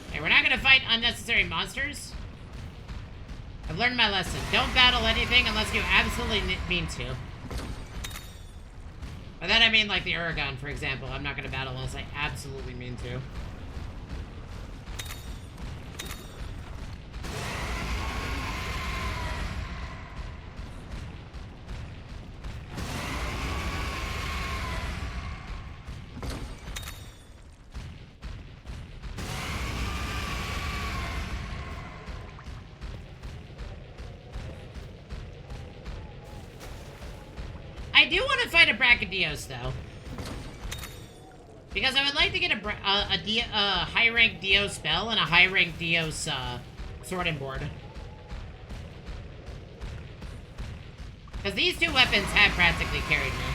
Okay, we're not gonna fight unnecessary monsters. I've learned my lesson. Don't battle anything unless you absolutely mean to. By that I mean like the Uragon, for example. I'm not gonna battle unless I absolutely mean to. I do want to fight a Brachydios, though. Because I would like to get a high-rank Dio spell and a high-rank Dios, sword and board. Because these two weapons have practically carried me.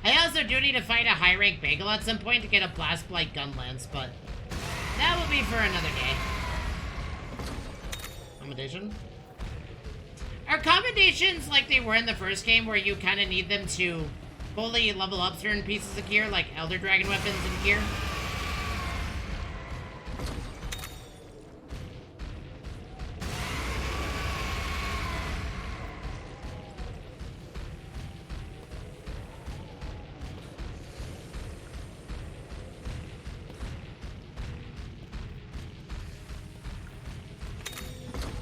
I also do need to fight a high-rank Bagel at some point to get a Blast Blight gun lance, but that will be for another day. Accommodation? Are commendations like they were in the first game where you kind of need them to fully level up certain pieces of gear, like Elder Dragon weapons and gear?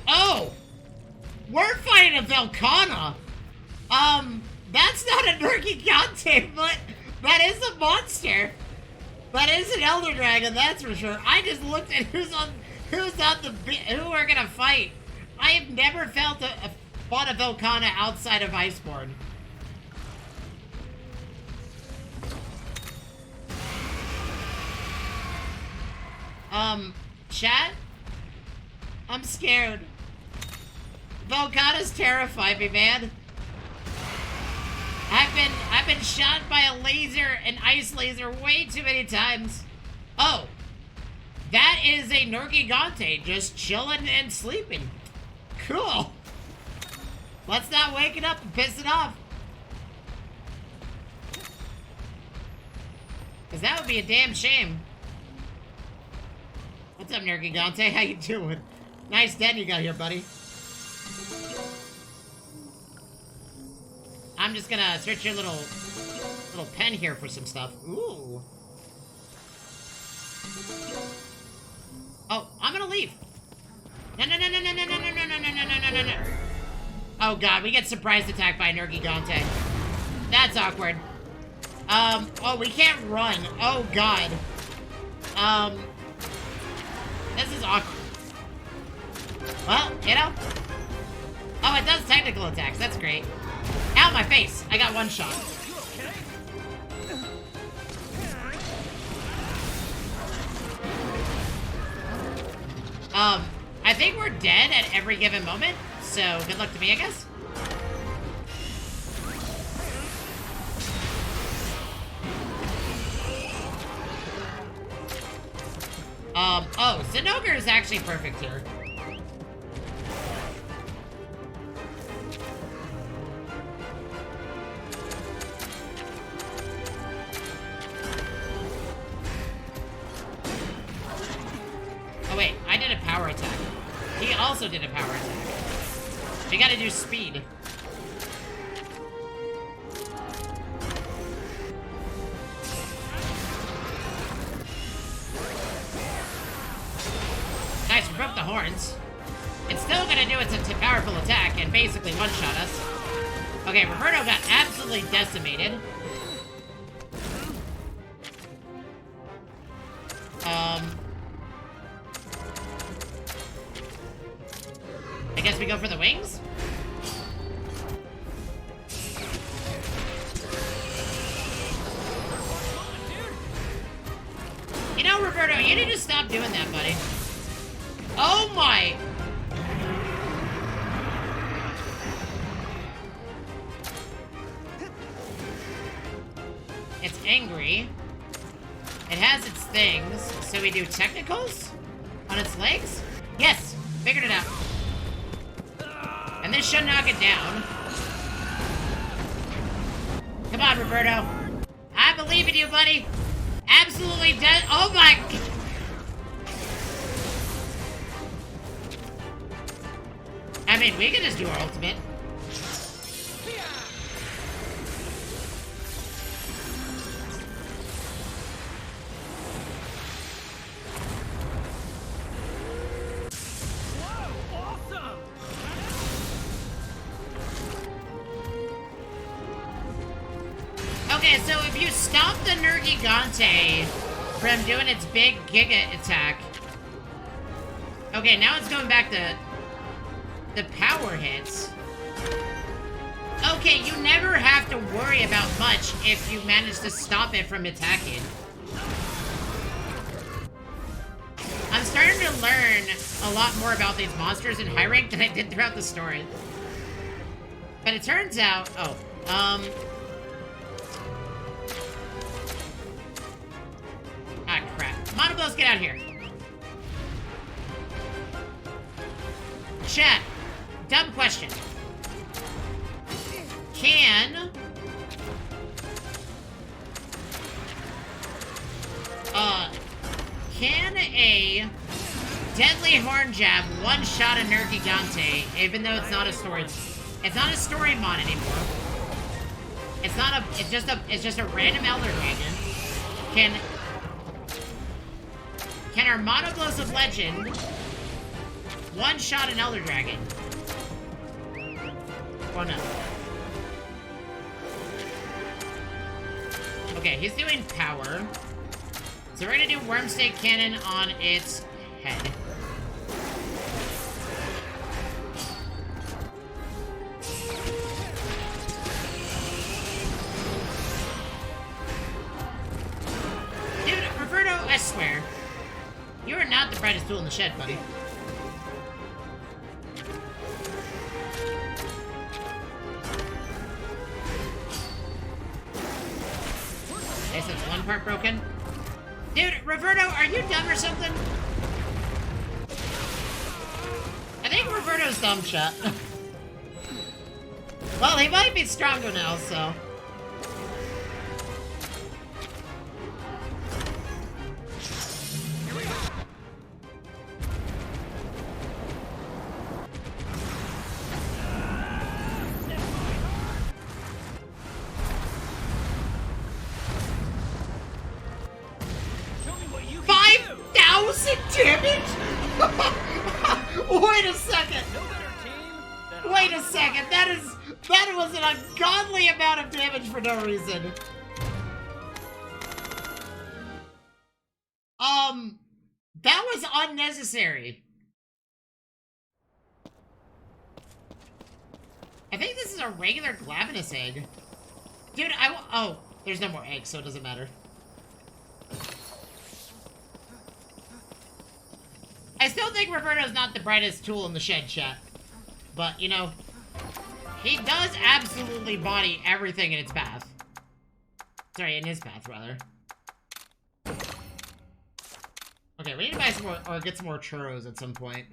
Oh! We're fighting a Velkhana! That's not a Nergigante, but that is a monster. That is an Elder Dragon, that's for sure. I just looked at who we're gonna fight. I have never fought a Velkhana outside of Iceborne. Chat? I'm scared. Velkhana's terrified me, man. I've been shot by a laser, an ice laser, way too many times. Oh, that is a Nergigante just chilling and sleeping. Cool. Let's not wake it up and piss it off. Cause that would be a damn shame. What's up, Nergigante? How you doing? Nice den you got here, buddy. I'm just gonna search your little pen here for some stuff. Ooh. Oh, I'm gonna leave. No. Oh god, we get surprise attacked by Nergigante. That's awkward. Oh, we can't run. Oh god. This is awkward. Well, you know. Oh, it does technical attacks. That's great. Ow, my face. I got one shot. I think we're dead at every given moment, so good luck to me, I guess. Oh, Zinogre is actually perfect here. Oh wait, I did a power attack. He also did a power attack. We gotta do speed. Nice, we broke the horns. It's still gonna do its powerful attack and basically one-shot us. Okay, Roberto got absolutely decimated. I guess we go for the wings? You know, Roberto, you need to stop doing that, buddy. Oh my! angry. It has its things. So we do technicals on its legs? Yes, figured it out. And this should knock it down. Come on, Roberto. I believe in you, buddy. Absolutely dead. Oh my. I mean, we can just do our ultimate. Okay, so if you stop the Nergigante from doing its big Giga attack... Okay, now it's going back to the power hits. Okay, you never have to worry about much if you manage to stop it from attacking. I'm starting to learn a lot more about these monsters in high rank than I did throughout the story. But it turns out... Ah, crap. Monoblos, get out here. Chat. Dumb question. Can a deadly horn jab one-shot a Nergigante, even though it's not a story... It's not a story mod anymore. It's not a... It's just a random Elder Dragon. Can our Monoblos of Legend one-shot an Elder Dragon? Or no? Okay, he's doing power. So we're gonna do Wormstake Cannon on its head. Dude, Roberto, I swear. You are not the brightest tool in the shed, buddy. Okay, so it's one part broken. Dude, Roberto, are you dumb or something? I think Roberto's dumb, chat. Well, he might be stronger now, so... Damage? Wait a second. Wait a second. That was an ungodly amount of damage for no reason. That was unnecessary. I think this is a regular Glavenus egg. Dude, oh, there's no more eggs, so it doesn't matter. I still think Roberto's not the brightest tool in the shed, chat. But, you know, he does absolutely body everything in its path. Sorry, in his path, rather. Okay, we need to buy some more, or get some more churros at some point.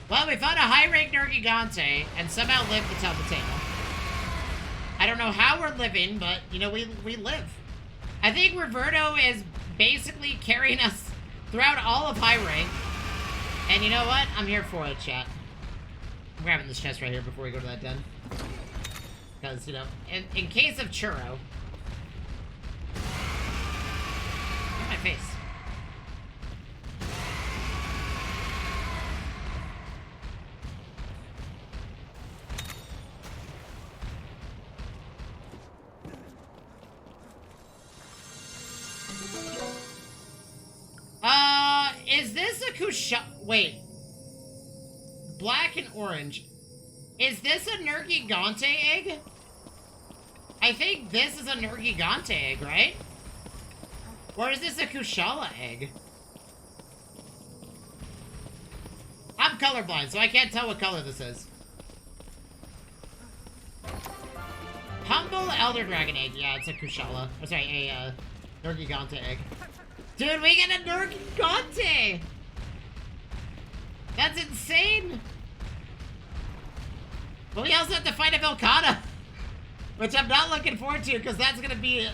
Well, we found a high-rank Nergigante, and somehow lived to tell the tale. I don't know how we're living, but, you know, we live. I think Roberto is basically carrying us throughout all of high rank. And you know what? I'm here for it, chat. I'm grabbing this chest right here before we go to that den. Because, you know, in case of churro. Look at my face. Is this a Kusha... Wait. Black and orange. Is this a Nergigante egg? I think this is a Nergigante egg, right? Or is this a Kushala egg? I'm I'm colorblind, so I can't tell what color this is. Humble Elder Dragon egg. Yeah, it's a Kushala. Oh, sorry, a Nergigante egg. Dude, we get a Nergigante! That's insane! But we also have to fight a Velkhana, which I'm not looking forward to, because that's gonna be...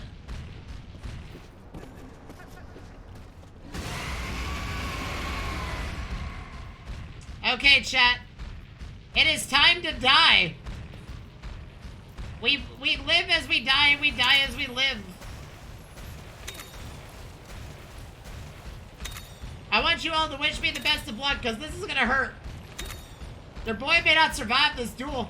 Okay, chat. It is time to die. We live as we die, and we die as we live. I want you all to wish me the best of luck, because this is gonna hurt. Your boy may not survive this duel.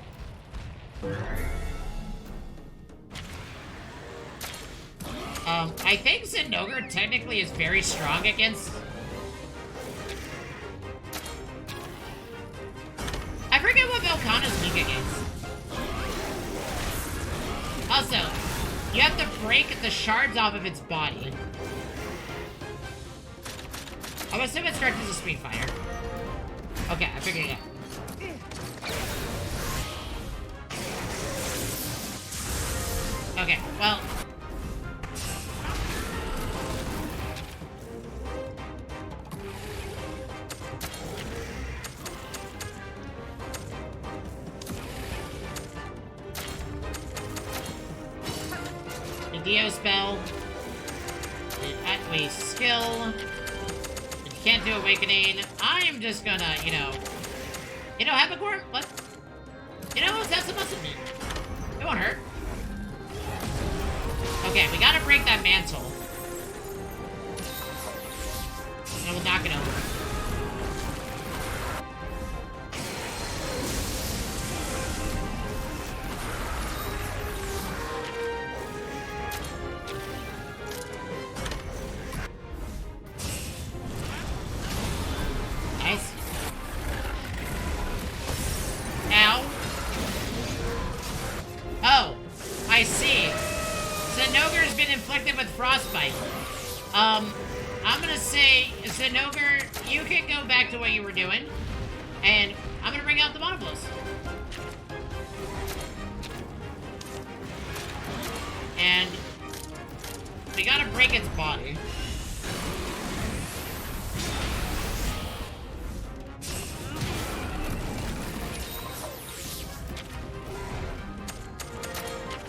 I think Zinogre technically is very strong against... I forget what Velkhana's weak against. Also, you have to break the shards off of its body. I'm assuming it starts as a Speed Fire. Okay, I figured it out. Okay, well... The Dio spell. We skill. We can't do Awakening. I am just gonna, you know, Hepagor, what? You know, let's have some muscle meat. It won't hurt. Okay, we gotta break that mantle. And we'll knock it over. Nice. Ow. Oh, I see. Zinogre's been inflicted with frostbite. I'm gonna say, Zinogre, you can go back to what you were doing, and I'm gonna bring out the Monoblos. And we gotta break its body.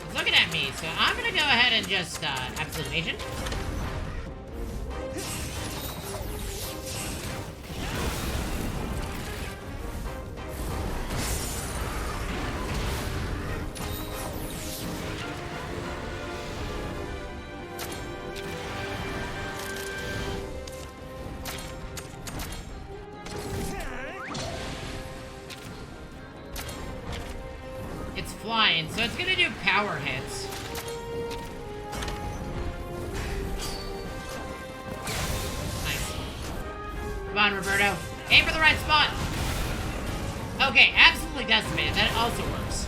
It's looking at me, so I'm gonna go ahead and just, Absolute Evasion. It's flying, so it's gonna do power hits. Nice. Come on, Roberto. Aim for the right spot. Okay, absolutely decimated. That also works.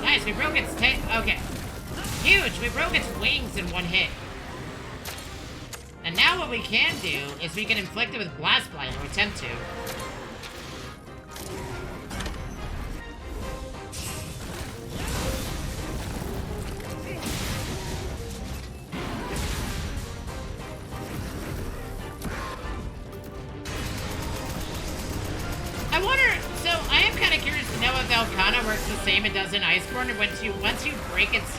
Nice, we broke its tail. Okay. Huge! We broke its wings in one hit. And now what we can do is we can inflict it with Blast Blight, or attempt to. I wonder, so I am kind of curious to know if Velkhana works the same it does in Iceborne, or once you break its...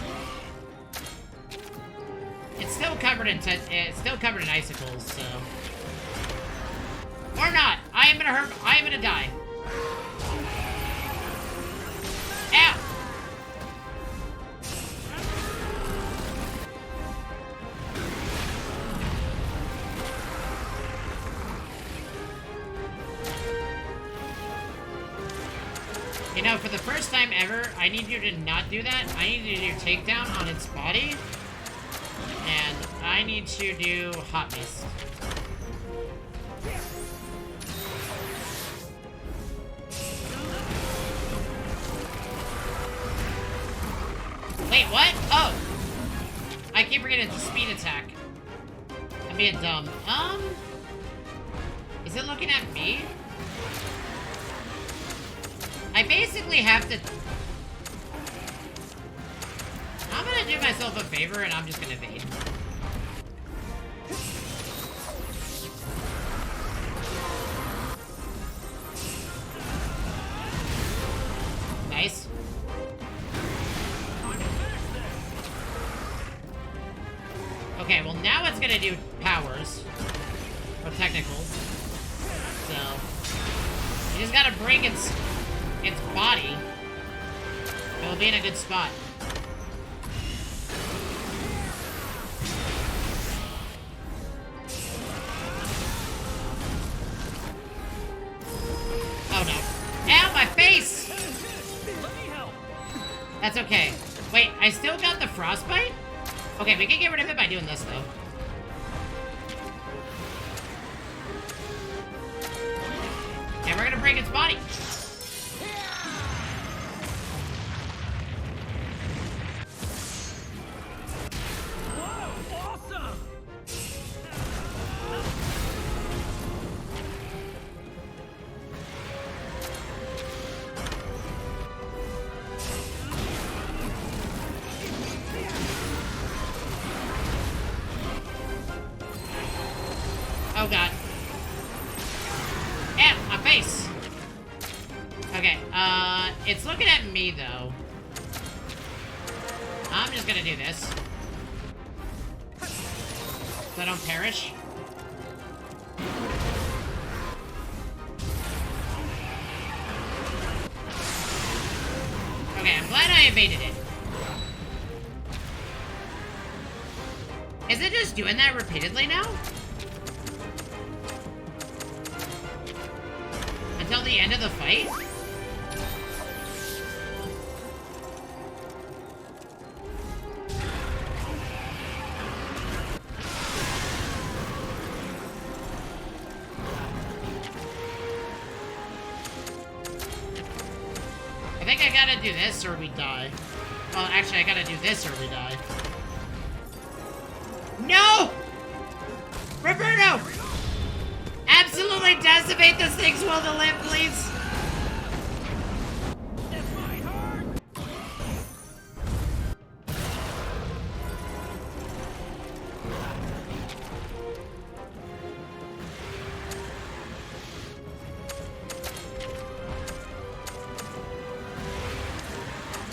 It's still covered in icicles, so... Or not! I am gonna die. Ow! You know, for the first time ever, I need you to not do that. I need you to do takedown on its body. And I need to do hot mist. Wait, what? Oh! I keep forgetting it's a speed attack. I'm being dumb. Is it looking at me? I basically have to... I'm gonna do myself a favor and I'm just gonna evade. Nice. Okay, well now it's gonna do powers. Or technicals. So... You just gotta break its body. It'll be in a good spot. Oh no. Ow, my face! That's okay. Wait, I still got the frostbite? Okay, we can get rid of it by doing this, though. And we're gonna break its body. Whoa, awesome! Oh god. Ow, my face! Okay, it's looking at me, though. I'm just gonna do this. So I don't perish. Okay, I'm glad I evaded it. Is it just doing that repeatedly now? Until the end of the fight? I think I gotta do this or we die. Well, actually, I gotta do this or we die. No! Roberto! Absolutely decimate this thing's will to live, please! This might hurt!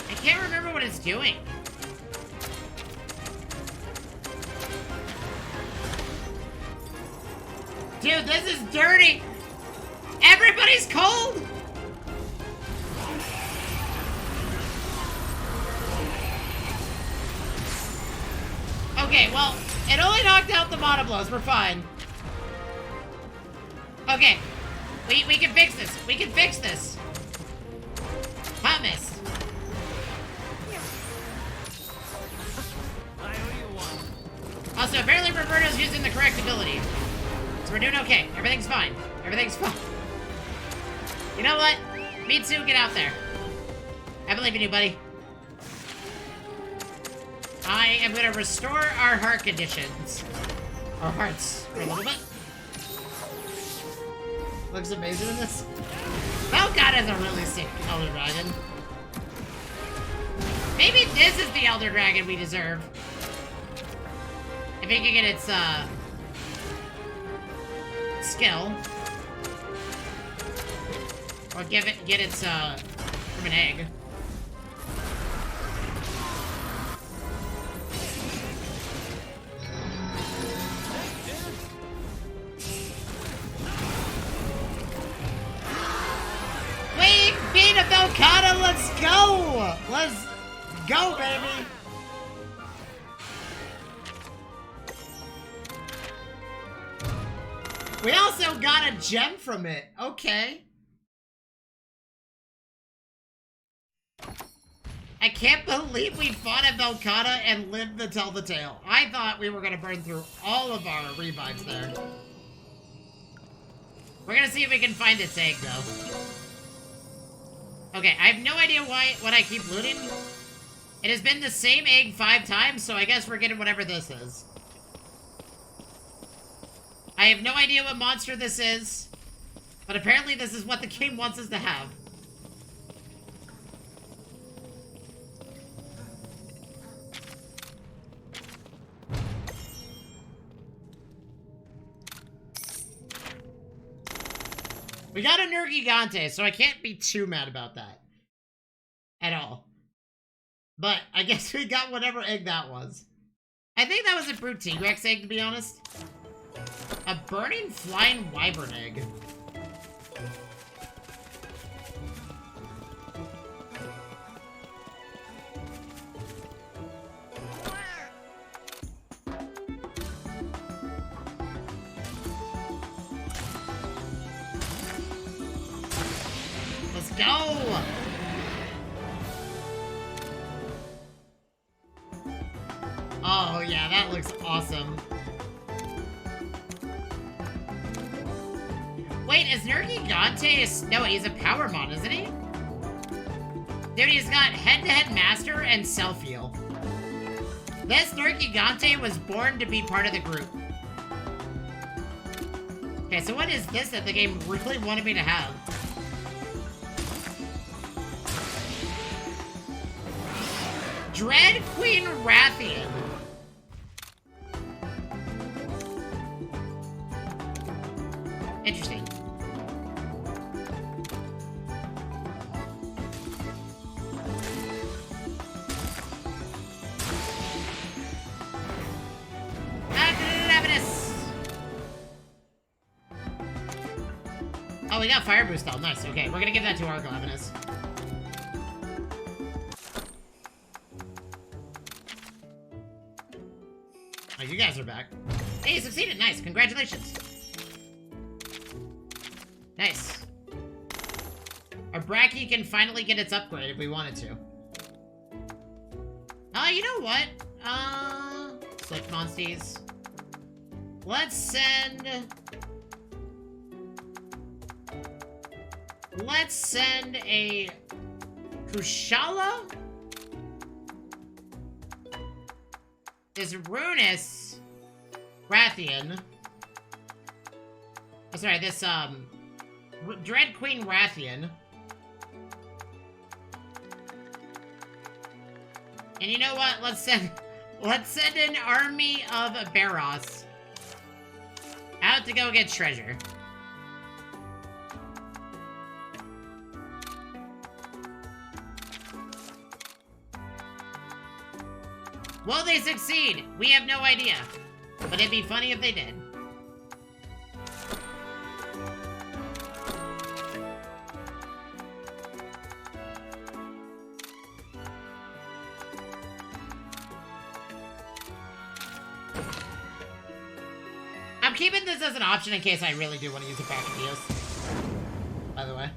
I can't remember what it's doing. Dude, this is dirty! Everybody's cold! Okay, well, it only knocked out the monoblows. We're fine. Okay. We can fix this. We can fix this. Hot mist. I owe you one. Also, apparently Roberto's using the correct ability. So we're doing okay. Everything's fine. Everything's fine. You know what? Mitsu, get out there. I believe in you, buddy. I am gonna restore our heart conditions. Our hearts for a little bit. Looks amazing in this. Vel'Koz is a really sick Elder Dragon. Maybe this is the Elder Dragon we deserve. If it can get its, skill. Or get its, from an egg. We beat a Vel'Koz, let's go! Let's go, baby! We also got a gem from it. Okay. I can't believe we fought at Velcata and lived to tell the tale. I thought we were gonna burn through all of our revives there. We're gonna see if we can find this egg, though. Okay, I have no idea what I keep looting. It has been the same egg 5 times, so I guess we're getting whatever this is. I have no idea what monster this is, but apparently this is what the game wants us to have. We got a Nergigante, so I can't be too mad about that. At all. But I guess we got whatever egg that was. I think that was a Brute T-Rex egg, to be honest. A burning flying wyvern egg. Let's go! Oh yeah, that looks awesome. Wait, is Nergigante no, he's a Powermon, isn't he? Dude, he's got head-to-head master and self-heal. This Nergigante was born to be part of the group. Okay, so what is this that the game really wanted me to have? Dread Queen Rathian. Interesting. Oh, we got Fire Boost though. Nice. Okay, we're gonna give that to Arglavenus. Oh, you guys are back. Hey, you succeeded. Nice. Congratulations. Nice. Our Bracky can finally get its upgrade if we wanted to. You know what? Slick Monsties. Let's send a Kushala? This Runus Rathian. Oh, sorry, this, Dread Queen Rathian. And you know what? Let's send an army of Barros out to go get treasure. Will they succeed? We have no idea. But it'd be funny if they did. I'm keeping this as an option in case I really do want to use a Brachydios. By the way.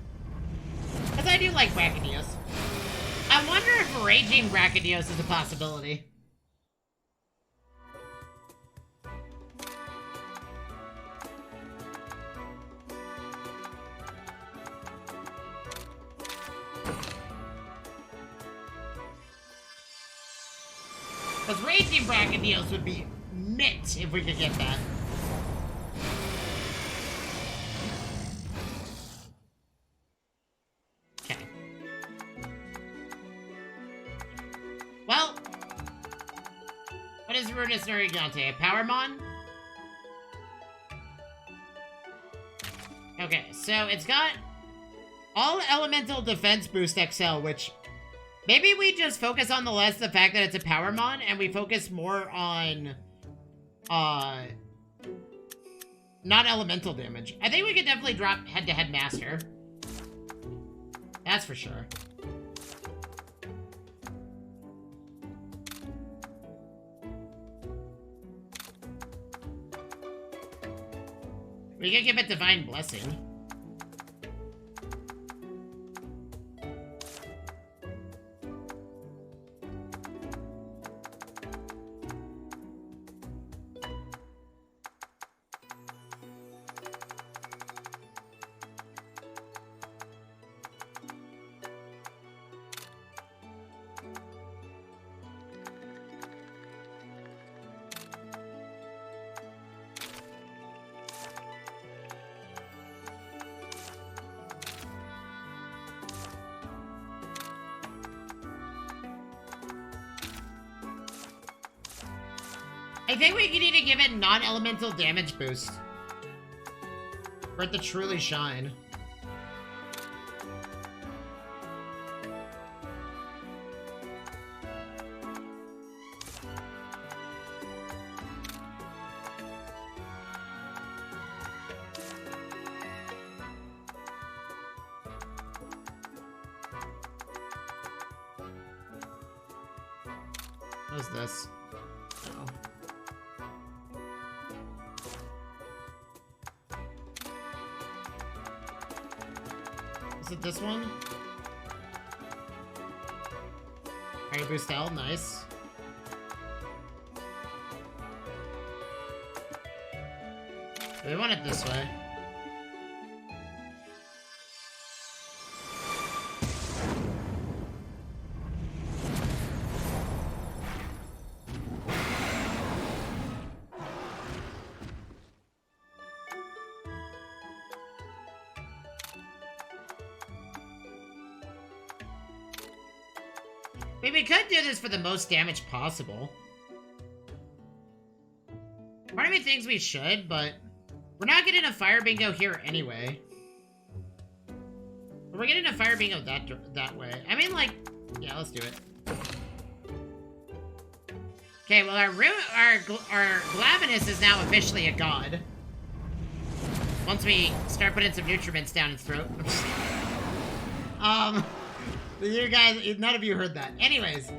Because I do like Brachydios. I wonder if Raging Brachydios is a possibility. Because Raging Brachydios would be mint if we could get that. Okay. Well, what is Runus Nergigante? A Powermon? Okay, so it's got all elemental defense boost XL, which maybe we just focus on the fact that it's a Powermon, and we focus more on, not elemental damage. I think we could definitely drop head-to-head master. That's for sure. We could give it Divine Blessing. I think we need to give it non-elemental damage boost for it to truly shine. What is this? Oh. Is it this one? Fire boost L, nice. We want it this way. I mean, we could do this for the most damage possible. Part of me thinks we should, but we're not getting a fire bingo here anyway. We're getting a fire bingo that way. I mean, like, yeah, let's do it. Okay, well, our Glavenus is now officially a god. Once we start putting some nutriments down his throat. You guys, none of you heard that. Anyways,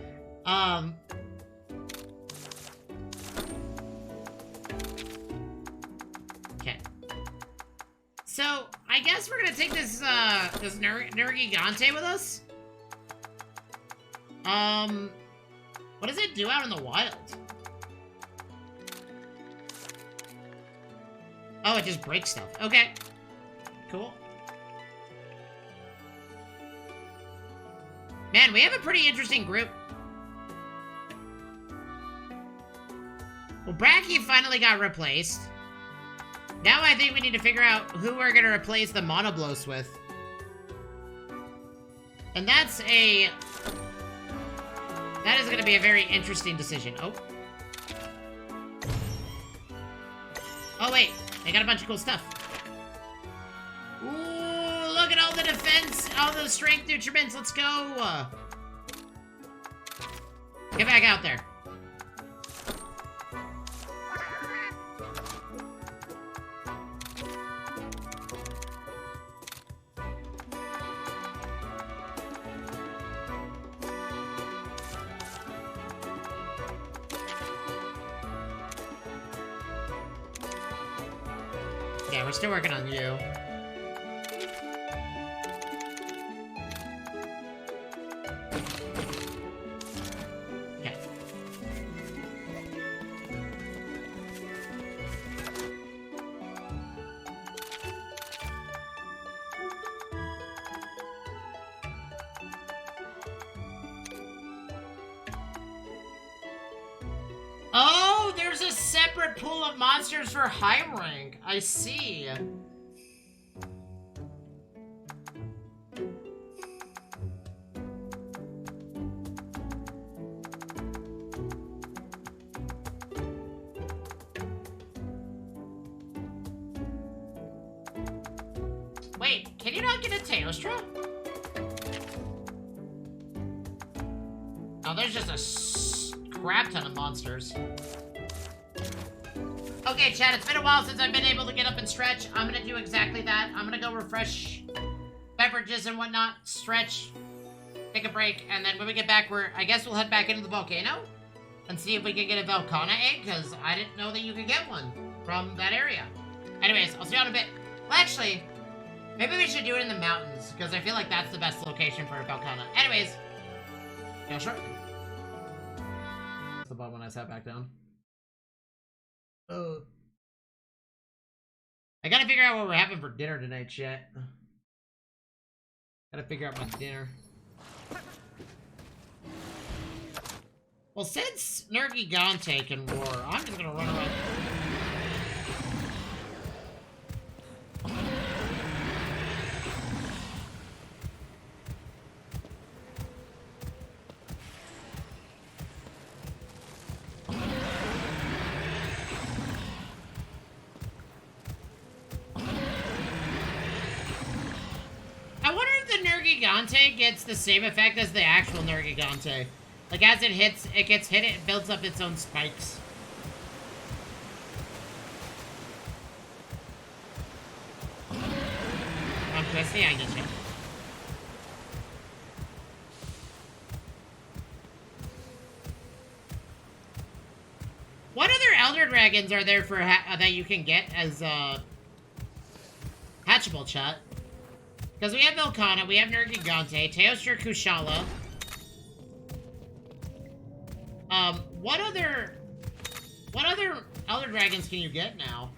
okay. So, I guess we're gonna take this, this Nergigante with us. What does it do out in the wild? Oh, it just breaks stuff. Okay. Cool. Man, we have a pretty interesting group. Well, Bracky finally got replaced. Now I think we need to figure out who we're gonna replace the Monoblos with. And that is gonna be a very interesting decision. Oh. Oh, wait. They got a bunch of cool stuff. Ooh, look at all the defense, all the strength nutriments. Let's go. Get back out there. Yeah, we're still working on you. Okay. Oh, there's a separate pool of monsters for high rank. I see. Wait, can you not get a Teostra? Oh, there's just a crap ton of monsters. Okay, chat, it's been a while since I've been able to get up and stretch. I'm gonna do exactly that. I'm gonna go refresh beverages and whatnot, stretch, take a break, and then when we get back, I guess we'll head back into the volcano and see if we can get a Velkhana egg, because I didn't know that you could get one from that area. Anyways, I'll see you in a bit. Well, actually, maybe we should do it in the mountains, because I feel like that's the best location for a Velkhana. Anyways, yeah, sure. That's the button when I sat back down. Oh. I gotta figure out what we're having for dinner tonight, chat. Gotta figure out my dinner. Well, since Nergigante can roar, I'm just gonna run around. Nergigante gets the same effect as the actual Nergigante. Like, as it hits, it gets hit, it builds up its own spikes. I'm twisty, I get you. What other Elder Dragons are there for that you can get as hatchable, chat? Because we have Velkhana, we have Nergigante, Teostra Kushala. What other Elder Dragons can you get now?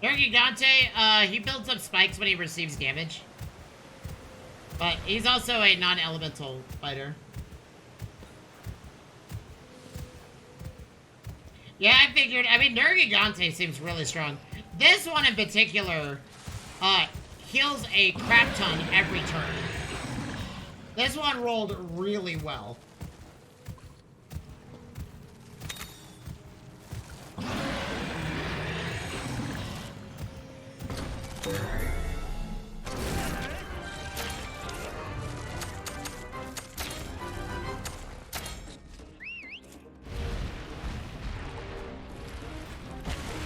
Nergigante, he builds up spikes when he receives damage. But he's also a non-elemental fighter. Yeah, I figured. I mean, Nergigante seems really strong. This one in particular, heals a crap ton every turn. This one rolled really well.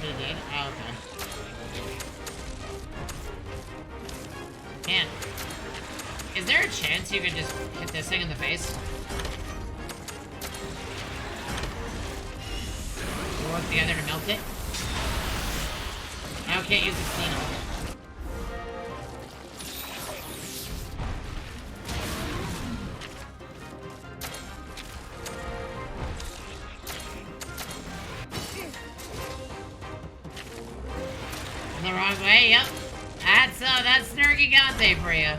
He did? Oh, okay. Man. Is there a chance you could just hit this thing in the face? Or work together to melt it? Now I can't use the Xeno. The wrong way, yep. That's Nergigante for you.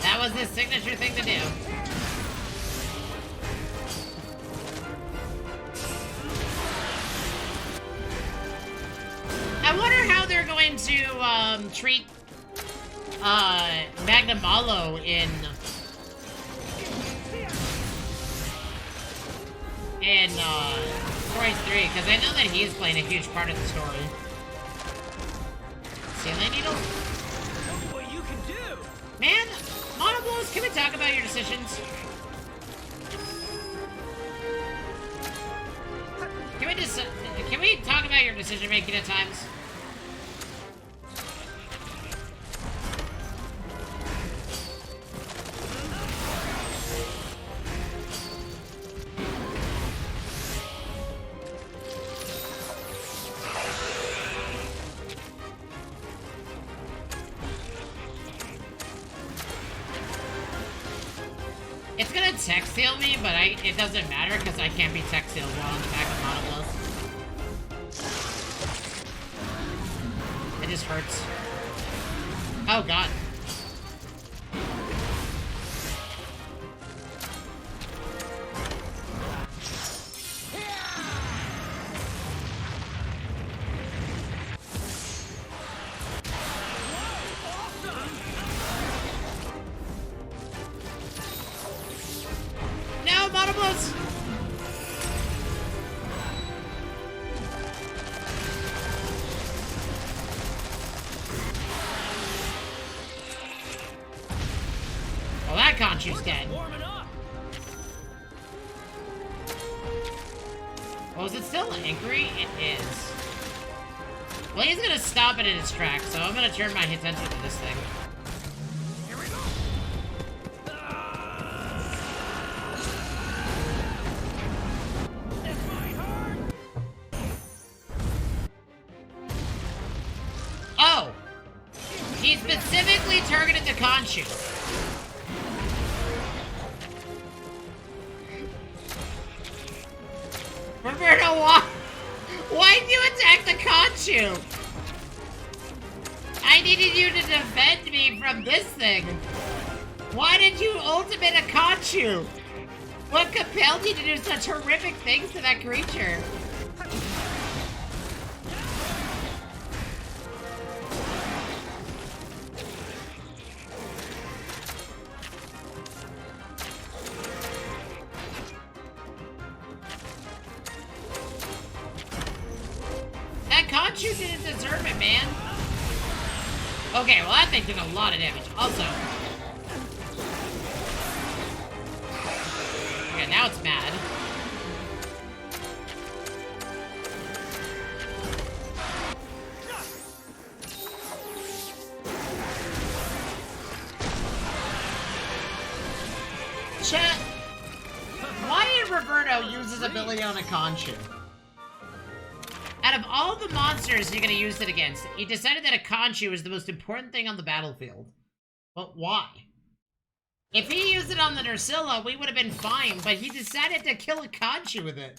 That was his signature thing to do. I wonder how they're going to treat Magnum Malo in Stories 3, because I know that he's playing a huge part of the story. Sealing Needle? Show me what you can do. Man, Monoblows, can we talk about your decisions? Can we talk about your decision making at times? It's gonna tech seal me, but it doesn't matter because I can't be tech sealed while on the back of Monoblows. It just hurts. Oh god. No, Monoblows! Well, that Conchu's dead. Warming up. Well, is it still angry? It is. Well, he's gonna stop it in its tracks, so I'm gonna turn my attention to this thing. Here we go. This might hurt. Oh! He specifically targeted the Conchu. Roberto, why did you attack the Conchu? I needed you to defend me from this thing. Why did you ultimate a Conchu? What compelled you to do such horrific things to that creature? thought you didn't deserve it, man. Okay, well that thing took a lot of damage. Also. Okay, now it's mad. Chat, why did Roberto use his ability on a Conchu? Out of all the monsters you're gonna use it against, he decided that a Conchu is the most important thing on the battlefield. But why? If he used it on the Nursilla, we would have been fine, but he decided to kill a Conchu with it.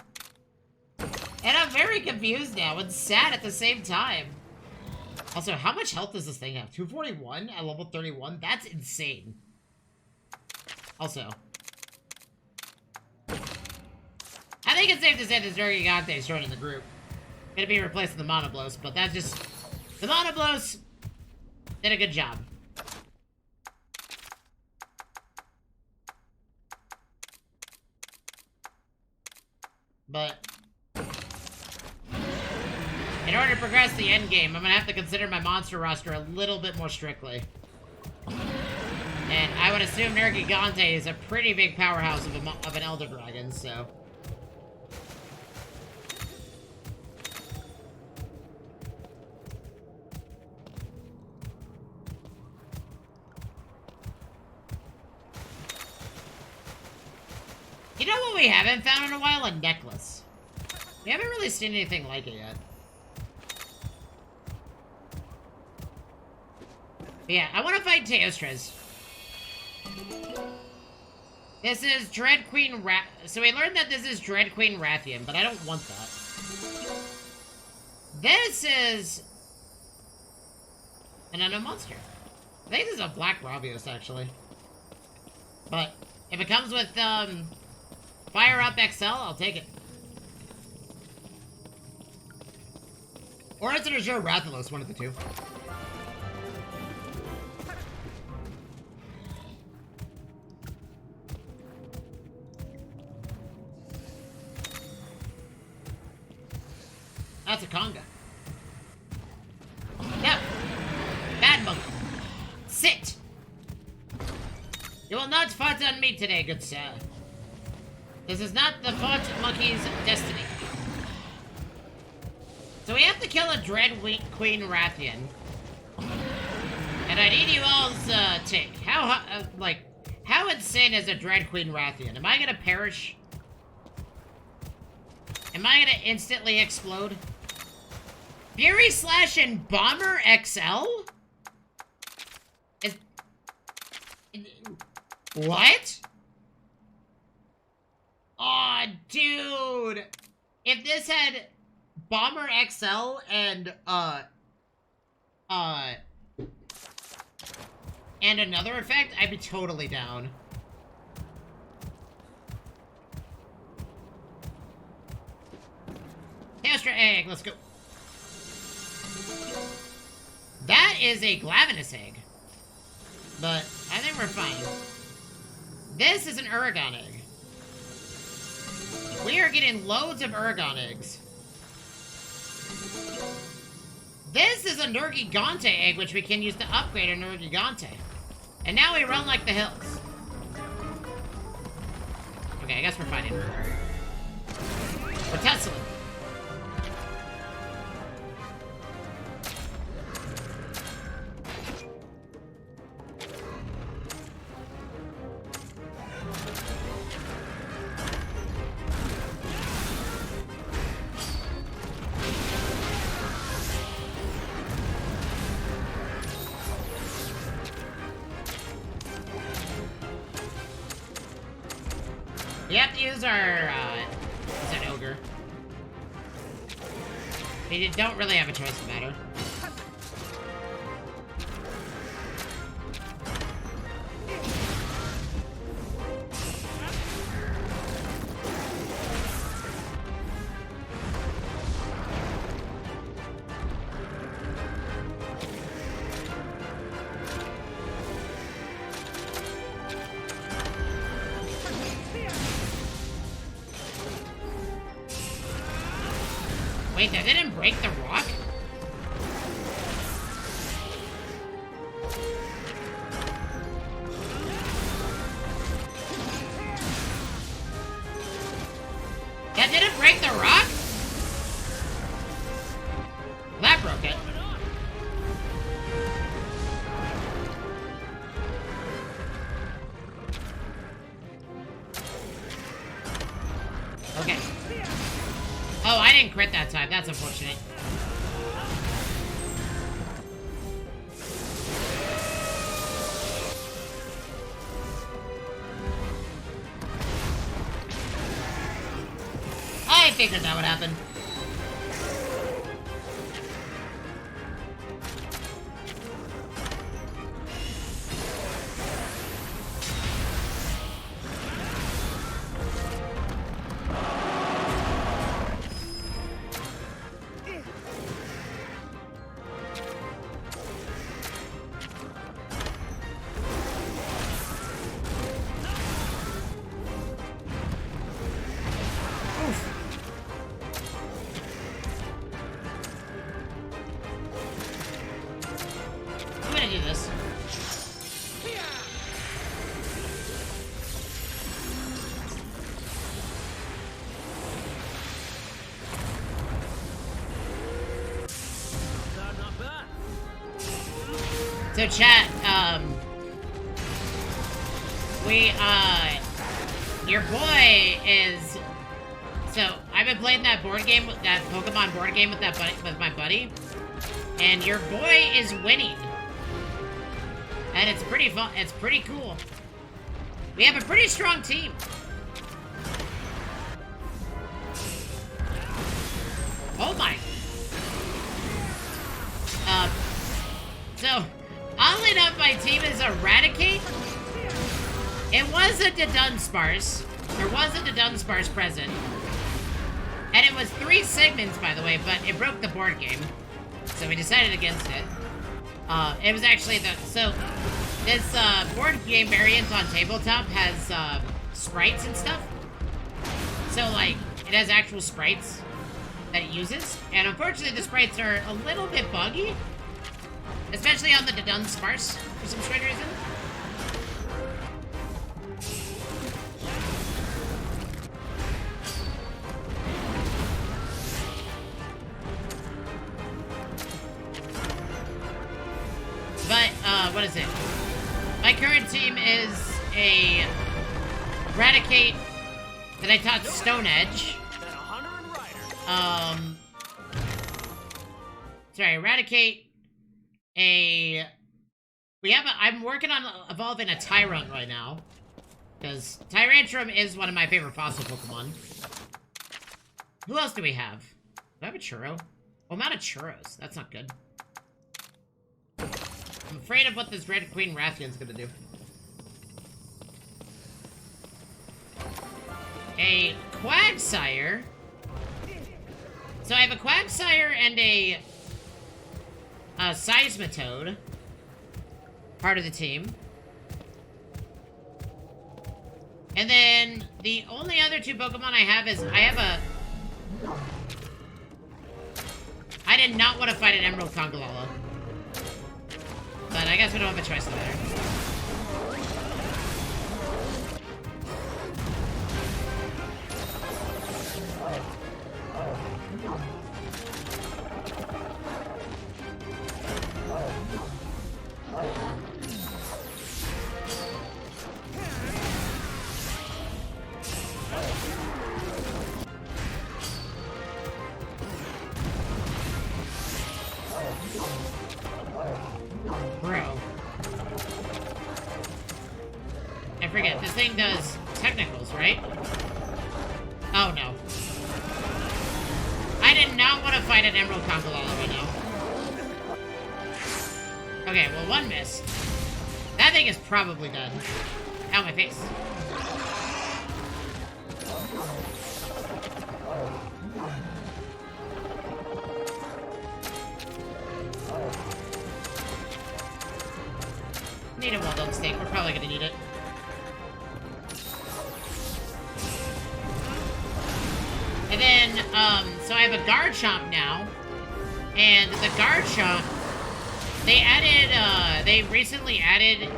And I'm very confused now and sad at the same time. Also, how much health does this thing have? 241 at level 31? That's insane. Also, I think it's safe to say this Nergigante is joining the group. Gonna be replacing the Monoblos, but that's just... The Monoblos did a good job. But... in order to progress the endgame, I'm gonna have to consider my monster roster a little bit more strictly. And I would assume Nergigante is a pretty big powerhouse of an Elder Dragon, so... You know what we haven't found in a while? A necklace. We haven't really seen anything like it yet. But yeah, I want to fight Teostres. This is Dread Queen So we learned that this is Dread Queen Rathian, but I don't want that. This is... an unknown monster. I think this is a Black Ravios, actually. But if it comes with, Fire Up XL, I'll take it. Or it's an Azure Rathalos, one of the two. That's a conga. Now, Bad Monkey, sit! You will not fight on me today, good sir. This is not the Fort Monkey's destiny. So we have to kill a Dread Queen Rathian. And I need you all's, take. How insane is a Dread Queen Rathian? Am I gonna perish? Am I gonna instantly explode? Fury Slash and Bomber XL? What? Aw, dude! If this had Bomber XL and another effect, I'd be totally down. Teostra egg, let's go. That is a Glavenus egg. But I think we're fine. This is an Uragon egg. We are getting loads of Uragon eggs. This is a Nergigante egg, which we can use to upgrade a Nergigante. And now we run like the hills. Okay, I guess we're fighting. We're tussling. We have to use our, is that Ogre? We don't really have a choice in the matter. Wait, that didn't break the rock? break the rock? That broke it. Okay. Oh, I didn't crit that time. That's unfortunate. I figured that would happen. I'm gonna do this. Not bad. So chat, your boy is, so I've been playing that board game, that Pokemon board game with my buddy, and your boy is winning. And it's pretty fun, it's pretty cool. We have a pretty strong team. Oh my. So, oddly enough, my team is Eradicate. It was a Dunsparce. There was a Dunsparce present. And it was 3 Sigmans, by the way, but it broke the board game. So we decided against it. It was actually so this board game variant on tabletop has sprites and stuff. So like, it has actual sprites that it uses. And unfortunately, the sprites are a little bit buggy. Especially on the Dunsparce, for some strange reason. But, what is it? My current team is a Eradicate that I taught Stone Edge. Sorry, Eradicate. I'm working on evolving a Tyrunt right now. Because Tyrantrum is one of my favorite fossil Pokemon. Who else do we have? Do I have a Churro? Oh, I'm out of Churros. That's not good. I'm afraid of what this Red Queen Rathian's gonna do. A Quagsire. So I have a Quagsire and a Seismitoad. Part of the team. And then the only other 2 Pokemon I have is I did not want to fight an Emerald Congalala. But I guess we don't have a choice there. Bro. I forget, this thing does technicals, right? Oh no. I did not want to fight an Emerald Congalala right now. Okay, well, 1 missed. That thing is probably dead. Ow, my face. Need a well-done steak. We're probably gonna need it. And then, so I have a Garchomp now. And the Garchomp, they recently added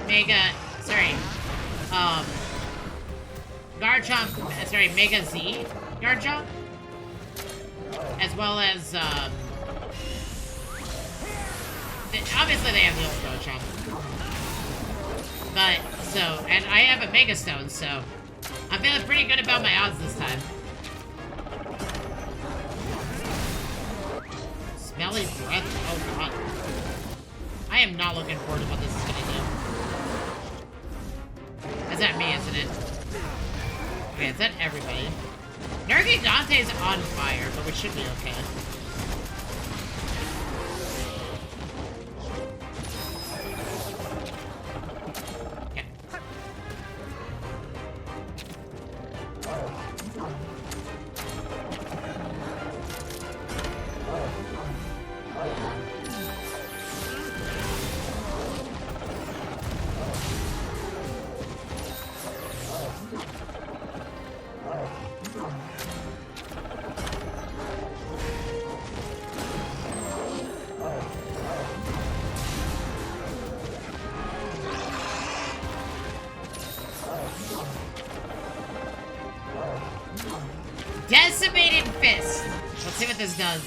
Garchomp, Mega Z Garchomp. as well as, obviously they have the Ultra Chomp. But, so, and I have a Mega Stone, so I'm feeling pretty good about my odds this time. Smelly breath, oh god. I am not looking forward to what this is gonna do. That's at me, isn't it? Okay, it's at everybody. Nergigante's on fire, but we should be okay. Okay. Decimated Fist. Let's see what this does.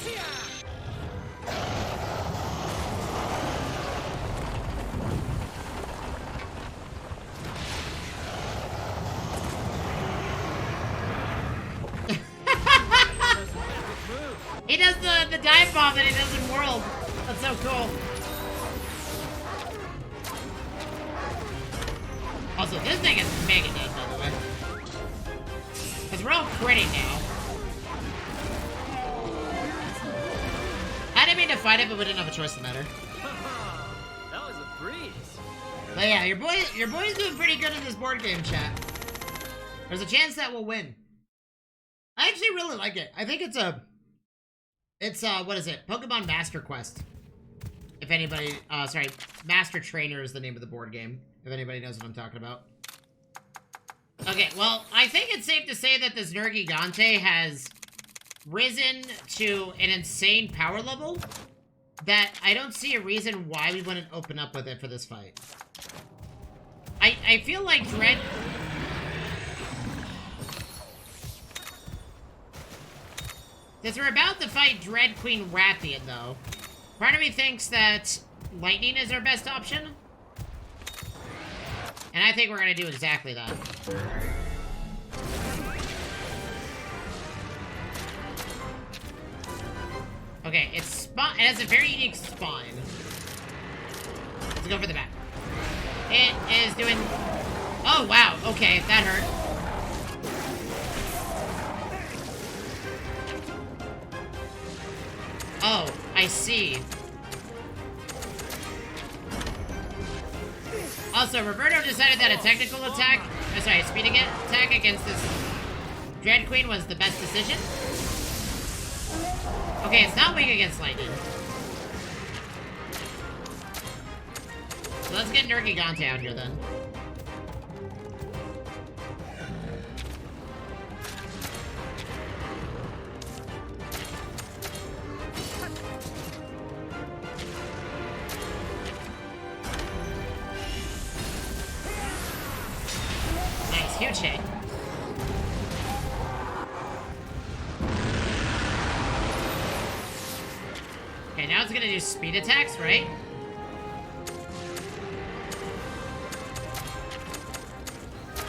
He does the dive bomb that he does in World. That's so cool. Also, this thing is mega dead, by the way. Because we're all critting now. I didn't mean to fight it, but we didn't have a choice in the matter. That was a breeze. But yeah, your boy's doing pretty good in this board game, chat. There's a chance that we'll win. I actually really like it. I think it's what is it? Pokemon Master Quest. If anybody, sorry, Master Trainer is the name of the board game. If anybody knows what I'm talking about. Okay, well, I think it's safe to say that this Nergigante has risen to an insane power level that I don't see a reason why we wouldn't open up with it for this fight. I feel like Dread... Since we're about to fight Dread Queen Rathian, though, part of me thinks that Lightning is our best option. And I think we're gonna do exactly that. Okay, it has a very unique spine. Let's go for the back. It is doing... Oh, wow. Okay, that hurt. Oh, I see. Also, Roberto decided that a technical attack, a speeding attack against this Dread Queen was the best decision. Okay, it's not weak against lightning. So let's get Nergigante out here then. Nice, huge hit. Okay, now it's gonna do speed attacks, right?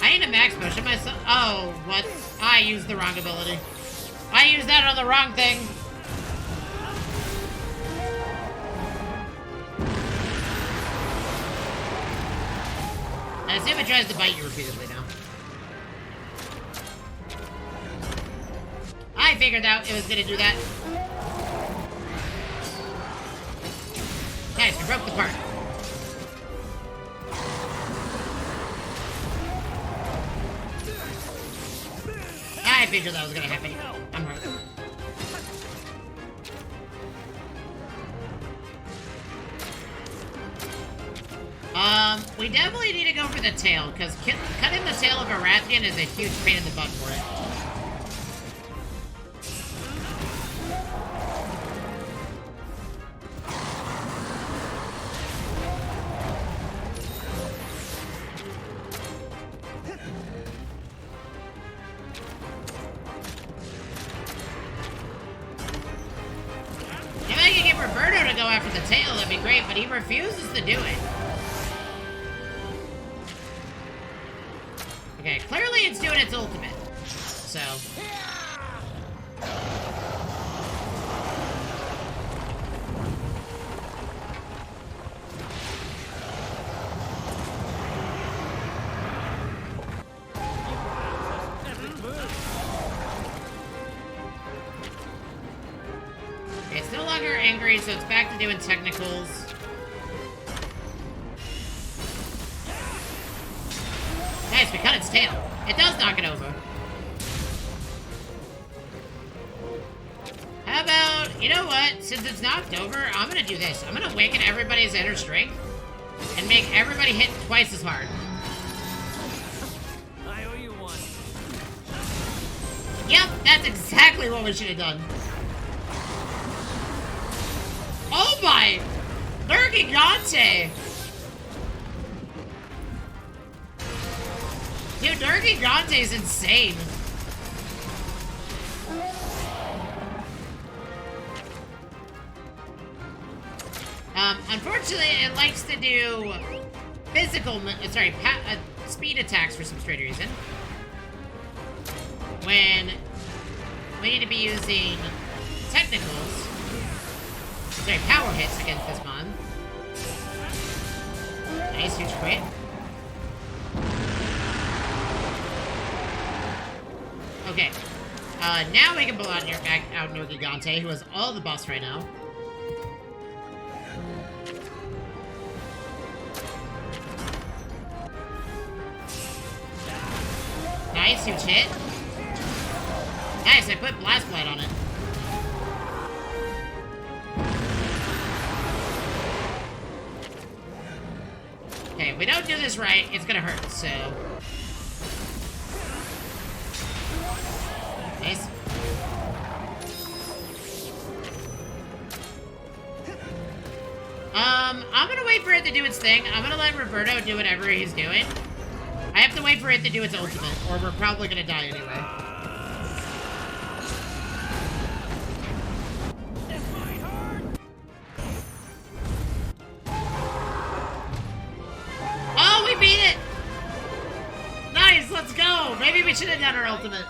I need to max potion myself. Oh, what? I used the wrong ability. I used that on the wrong thing. I assume it tries to bite you repeatedly now. I figured out it was gonna do that. Nice, we broke the part. I figured that was gonna happen. I'm hurt. We definitely need to go for the tail, because cutting the tail of a Rathian is a huge pain in the butt for it. Roberto to go after the tail, that'd be great, but he refuses to do it. Okay, clearly it's doing its ultimate. So... it's no longer angry, so it's back to doing technicals. Nice, we cut its tail. It does knock it over. How about, you know what? Since it's knocked over, I'm gonna do this. I'm gonna awaken everybody's inner strength and make everybody hit twice as hard. I owe you one. Yep, that's exactly what we should have done. Oh my! Nergigante! Dude, Nergigante is insane. Unfortunately, it likes to do physical, speed attacks for some strange reason. When we need to be using technicals. Sorry, power hits against this mon. Nice, huge crit. Okay. Now we can pull out Nergigante, who has all the buffs right now. Nice, huge hit. Nice, I put Blast Blight on it. Okay, if we don't do this right, it's gonna hurt, so... Nice. I'm gonna wait for it to do its thing. I'm gonna let Roberto do whatever he's doing. I have to wait for it to do its ultimate, or we're probably gonna die anyway. Oh, we beat it! Nice, let's go! Maybe we should have done our ultimate.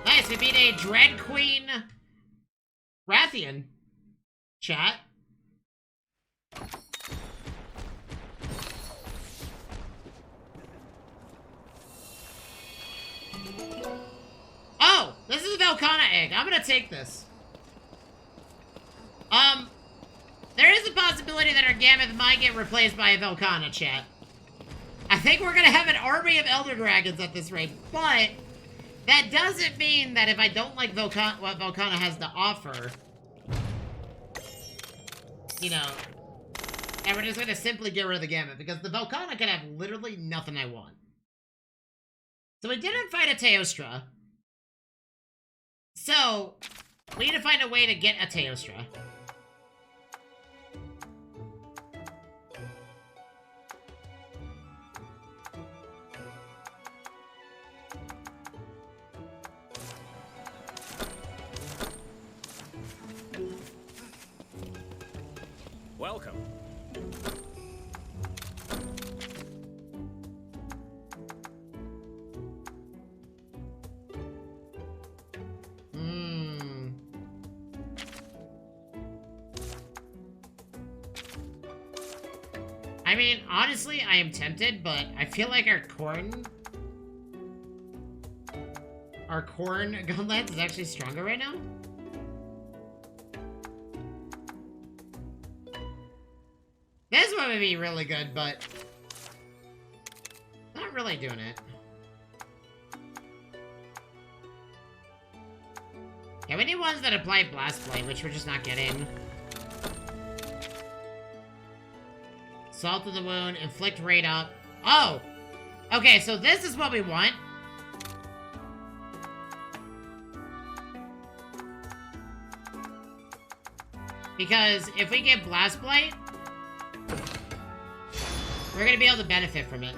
Nice, we beat a Dread Queen Rathian. Chat. Oh, this is a Velkhana egg. I'm gonna take this. There is a possibility that our Gammoth might get replaced by a Velkhana, chat. I think we're gonna have an army of Elder Dragons at this rate, but that doesn't mean that if I don't like what Velkhana has to offer, you know, and we're just gonna simply get rid of the Gammoth, because the Velkhana can have literally nothing I want. So we didn't fight a Teostra. So, we need to find a way to get a Teostra. Welcome. I mean, honestly, I am tempted, but I feel like our corn Gunlance is actually stronger right now. This one would be really good, but not really doing it. Yeah, we need ones that apply Blast Blade, which we're just not getting. Salt in the wound, inflict rate up. Oh! Okay, so this is what we want. Because if we get Blast Blight, we're gonna be able to benefit from it.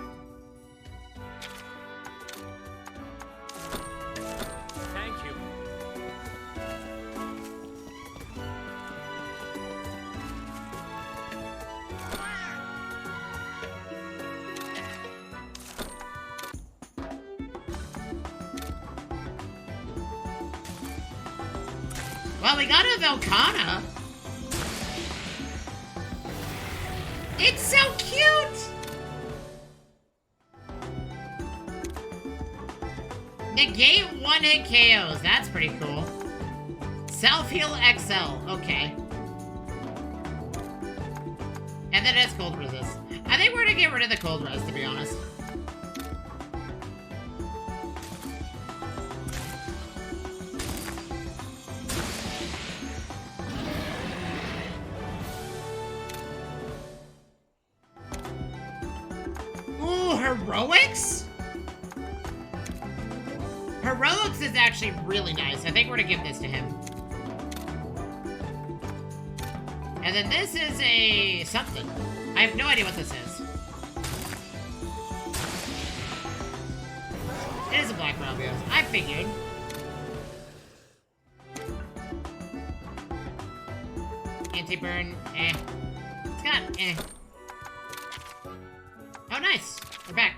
Well, we got a Velkhana. It's so cute! Negate one-hit KOs. That's pretty cool. Self-heal XL. Okay. And then it's cold resist. I think we're gonna get rid of the cold res, to be honest. Ooh, heroics? Heroics is actually really nice. I think we're gonna give this to him. And then this is a something. I have no idea what this is. It is a Black Robios. I figured. Anti-burn, eh. It's got, eh. Oh, nice. We're back.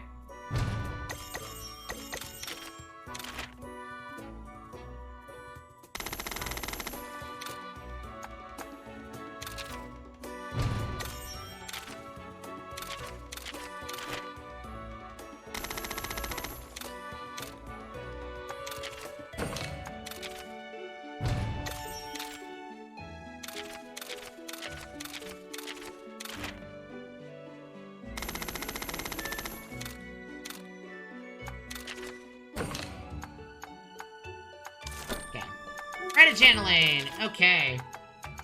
Credit channeling. Okay.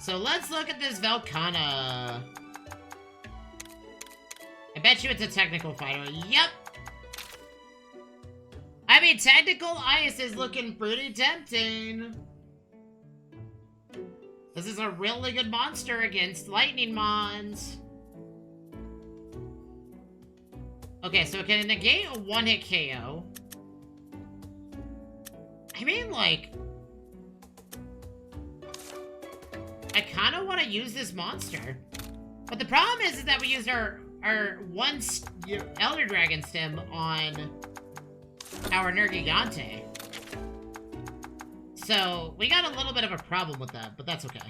So let's look at this Velkhana. I bet you it's a technical fighter. Yep. I mean, technical ice is looking pretty tempting. This is a really good monster against lightning mons. Okay, so it can negate a one-hit KO. I mean, like... I kind of want to use this monster. But the problem is that we used our one Elder Dragon stem on our Nergigante. So, we got a little bit of a problem with that, but that's okay.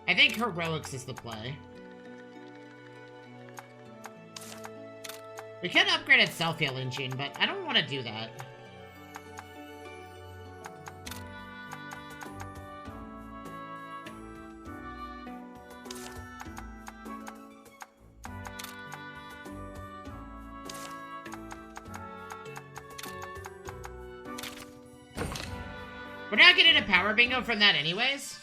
I think Heroics is the play. We could upgrade its self-heal engine, but I don't want to do that. We're not getting a power bingo from that anyways.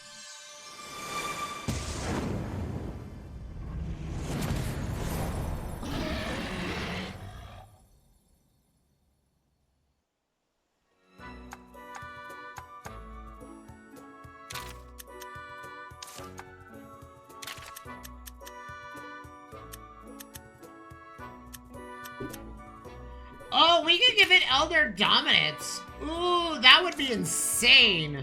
Oh, we could give it Elder Dominance. Ooh, that would be insane.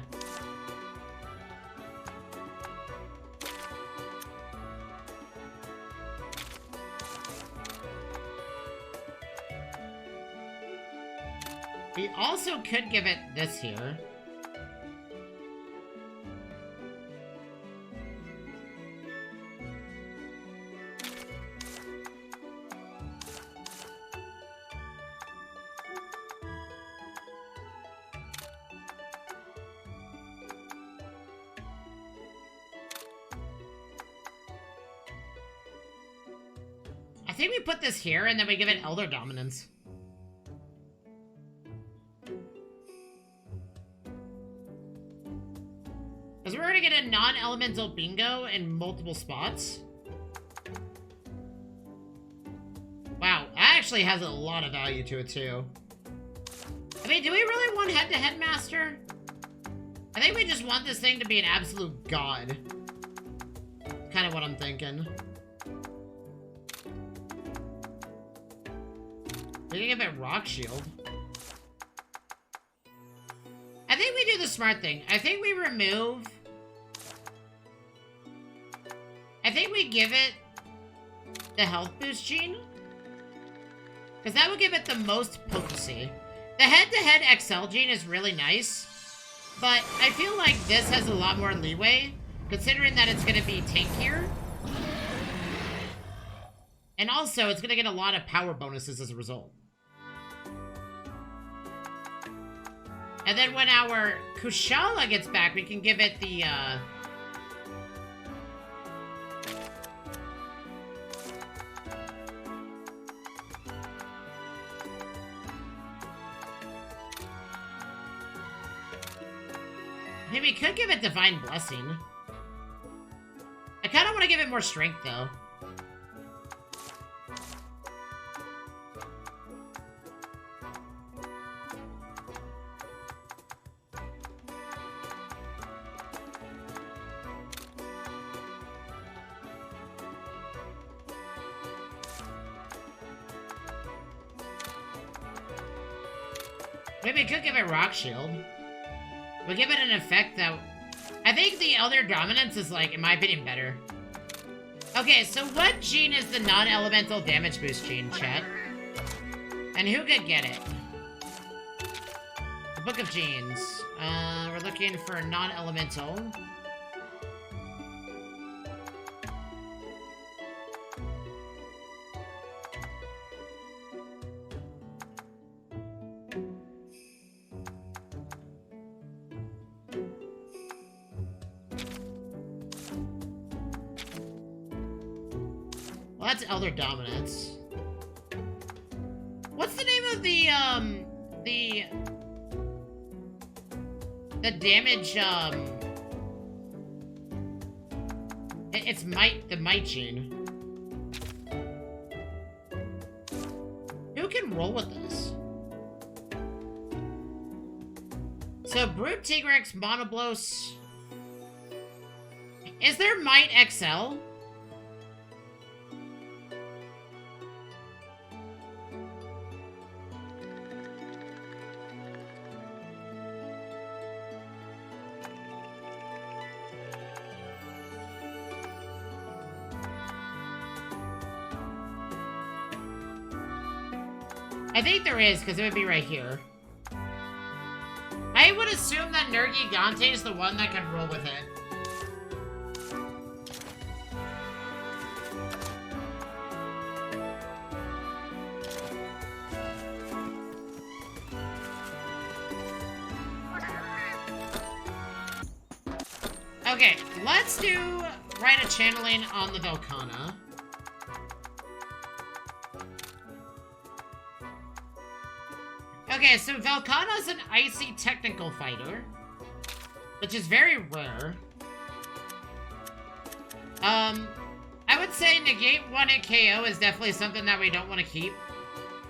We also could give it this here. I think we put this here, and then we give it Elder Dominance. Because we're gonna get a non-elemental bingo in multiple spots. Wow, that actually has a lot of value to it, too. I mean, do we really want Head-to-Head Master? I think we just want this thing to be an absolute god. Kind of what I'm thinking. We can give it Rock Shield. I think we do the smart thing. I think we remove... I think we give it the health boost gene. Because that would give it the most potency. The head-to-head XL gene is really nice, but I feel like this has a lot more leeway, considering that it's going to be tankier. And also, it's going to get a lot of power bonuses as a result. And then when our Kushala gets back, we can give it the, maybe we could give it Divine Blessing. I kind of want to give it more strength, though. Maybe we could give it Rock Shield. We'll give it an effect that... I think the Elder Dominance is, like, in my opinion, better. Okay, so what gene is the non-elemental damage boost gene, chat? And who could get it? The Book of Genes. We're looking for non-elemental. Well, that's Elder Dominance. What's the name of the damage, it's Might, the Might gene. Who can roll with this? So, Brute Tigrex, Monoblos. Is there Might XL? I think there is, because it would be right here. I would assume that Nergigante is the one that can roll with it. Okay, let's do Rite of Channeling on the Velkhana. Okay, so Velkhana's an icy technical fighter, which is very rare. I would say negate 1-hit KO is definitely something that we don't want to keep,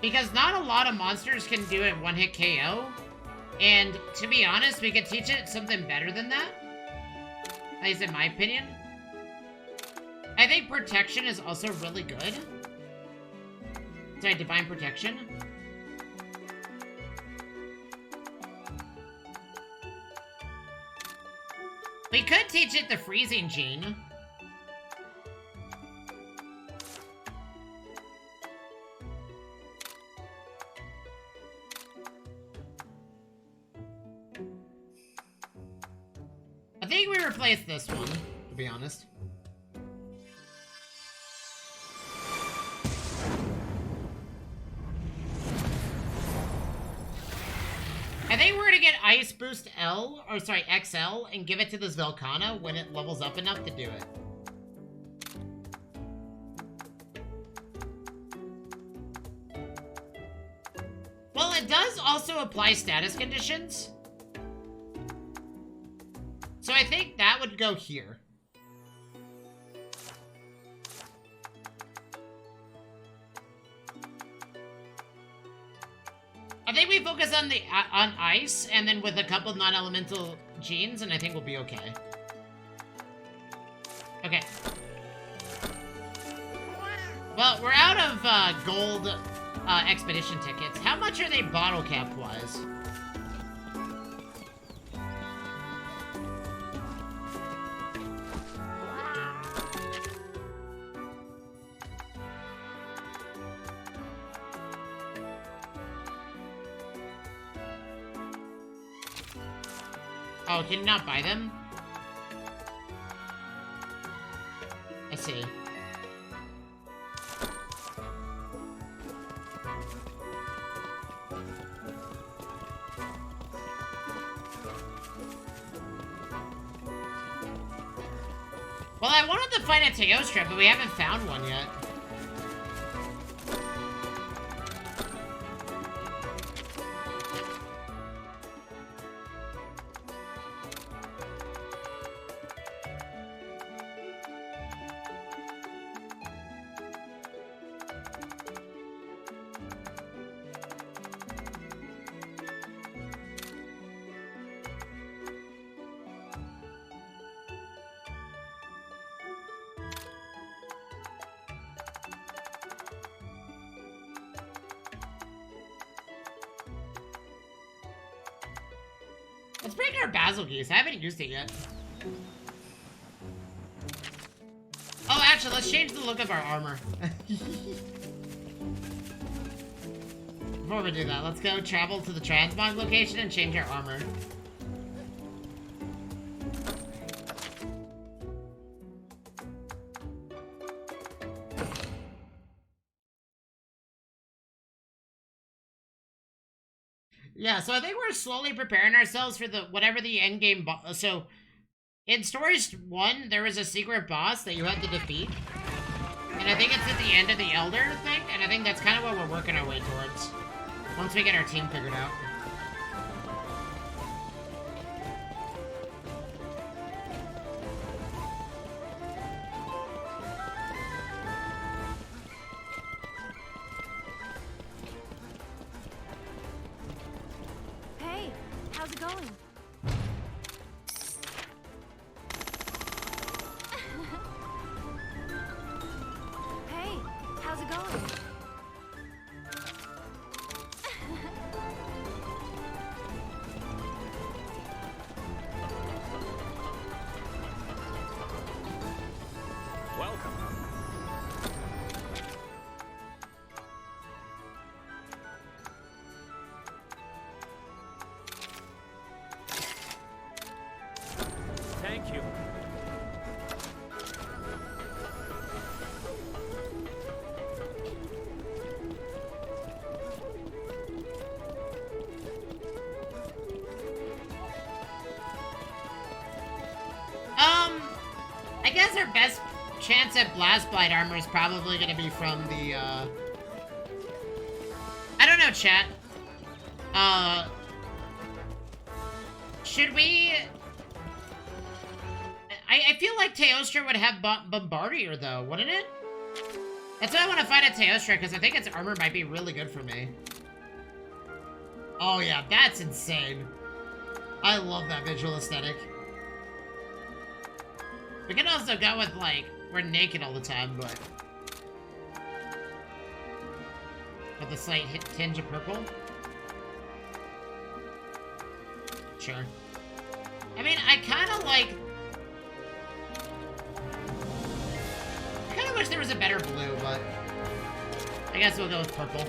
because not a lot of monsters can do it 1-hit KO, and to be honest, we could teach it something better than that, at least in my opinion. I think Protection is also really good. Sorry, Divine Protection. We could teach it the Freezing gene. I think we replace this one, to be honest. I think we're gonna get Ice Boost L, or sorry, XL, and give it to this Velkhana when it levels up enough to do it. Well, it does also apply status conditions. So I think that would go here. I think we focus on the on ice, and then with a couple of non-elemental genes, and I think we'll be okay. Okay. Well, we're out of gold expedition tickets. How much are they bottle cap-wise? Oh, can you not buy them? I see. Well, I wanted to find a Teostra, but we haven't found one yet. Let's break our Basil Geese. I haven't used it yet. Oh, actually, let's change the look of our armor. Before we do that, let's go travel to the transmog location and change our armor. Yeah, so I think we're slowly preparing ourselves for the whatever the end game boss. So, in Stories 1, there was a secret boss that you had to defeat. And I think it's at the end of the Elder thing, and I think that's kind of what we're working our way towards. Once we get our team figured out. Hey, how's it going? Hey, how's it going? Welcome. Thank you. I guess our best chance at Blast Blight armor is probably gonna be from the, I don't know, chat. Should we... I feel like Teostra would have Bombardier, though, wouldn't it? That's why I want to find a Teostra, because I think its armor might be really good for me. Oh, yeah, that's insane. I love that visual aesthetic. We can also go with, like, we're naked all the time, but... with a slight tinge of purple. Sure. I mean, I kind of like... I kind of wish there was a better blue, but... I guess we'll go with purple.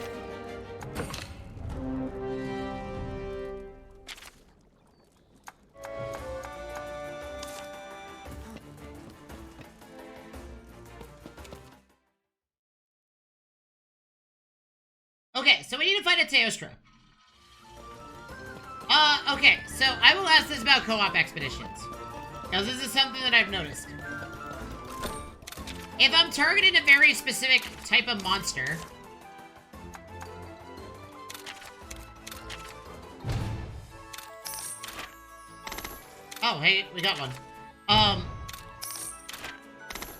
Okay, so we need to find a Teostra. Okay, so I will ask this about co-op expeditions. Because this is something that I've noticed. If I'm targeting a very specific type of monster... Oh, hey, we got one.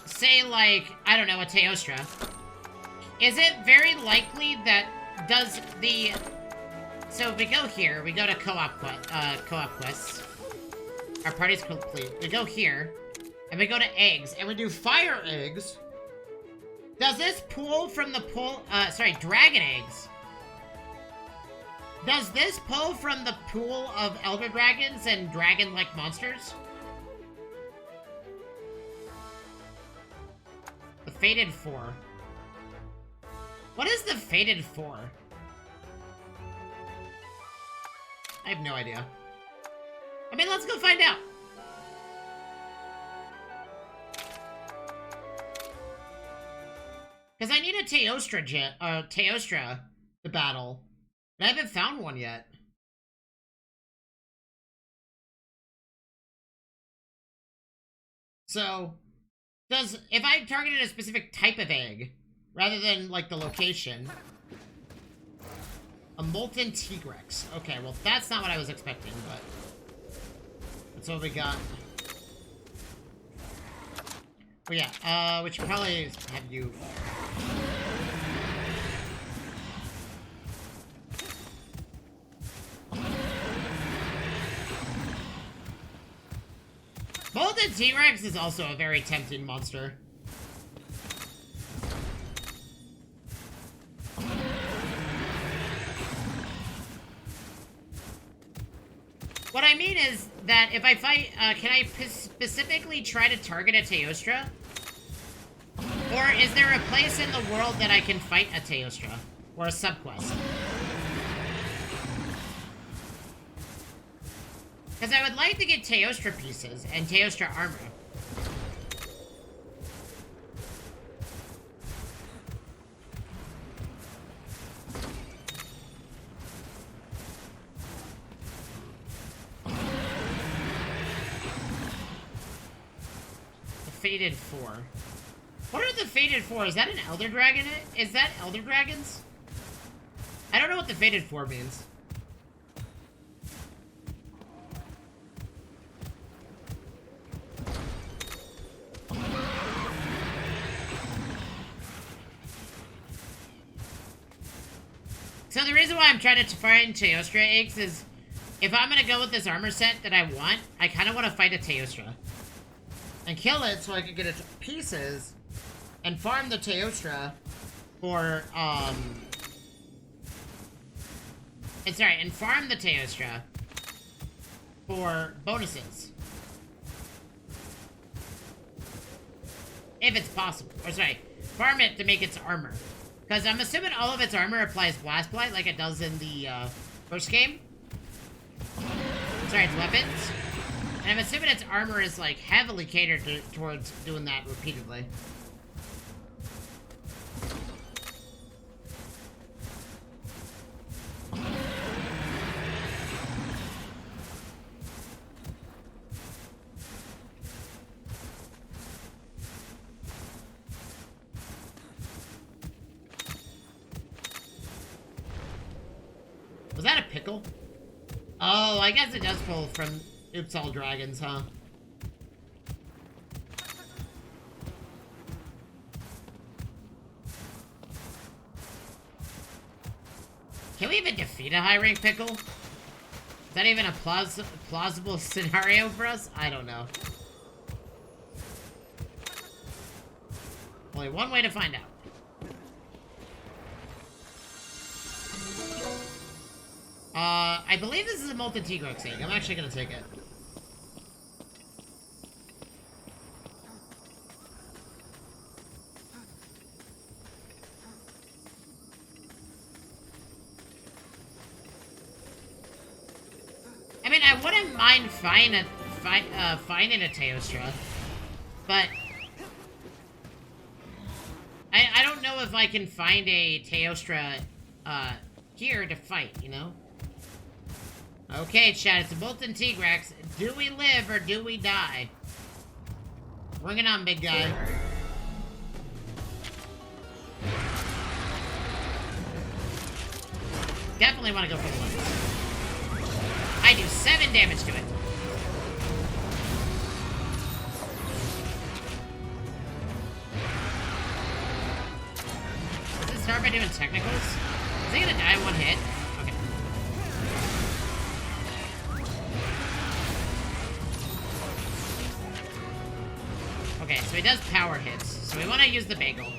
Say, like, I don't know, a Teostra. Is it very likely that does the... So if we go here, we go to co-op quests. Our party's complete. We go here, and we go to eggs, and we do fire eggs. Does this pull from the dragon eggs? Does this pull from the pool of elder dragons and dragon-like monsters? The Fated Four. What is the Fated Four? I have no idea. I mean, let's go find out. Because I need a Teostra to battle. And I haven't found one yet. So, if I targeted a specific type of egg, rather than, like, the location... A molten Tigrex. Okay, well, that's not what I was expecting, but... That's what we got. Well, yeah, we should probably have you... Molten T-Rex is also a very tempting monster. What I mean is that if I fight, can I specifically try to target a Teostra? Or is there a place in the world that I can fight a Teostra? Or a subquest? Because I would like to get Teostra pieces and Teostra armor. Fated Four. What are the Fated Four? Is that an Elder Dragon? Is that Elder Dragons? I don't know what the Fated Four means. So the reason why I'm trying to find Teostra eggs is if I'm gonna go with this armor set that I want, I kind of want to fight a Teostra. And kill it so I can get its pieces and farm the Teostra for, and farm the Teostra for bonuses. If it's possible. Or sorry, farm it to make its armor. Because I'm assuming all of its armor applies Blast Blight like it does in the, first game. Sorry, its weapons. And I'm assuming its armor is, like, heavily catered towards doing that repeatedly. Was that a pickle? Oh, I guess it does pull from... Oops, all dragons, huh? Can we even defeat a high-rank pickle? Is that even a plausible scenario for us? I don't know. Only one way to find out. I believe this is a molten Tigrex egg. I'm actually gonna take it. I mean, I wouldn't mind finding a Teostra, but I don't know if I can find a Teostra here to fight, you know? Okay, chat, it's a molten Tigrex. Do we live or do we die? Bring it on, big guy. Definitely want to go for the one. I do 7 damage to it. Does it start by doing technicals? Is he gonna die in one hit? Okay. Okay, so he does power hits. So we want to use the bagel.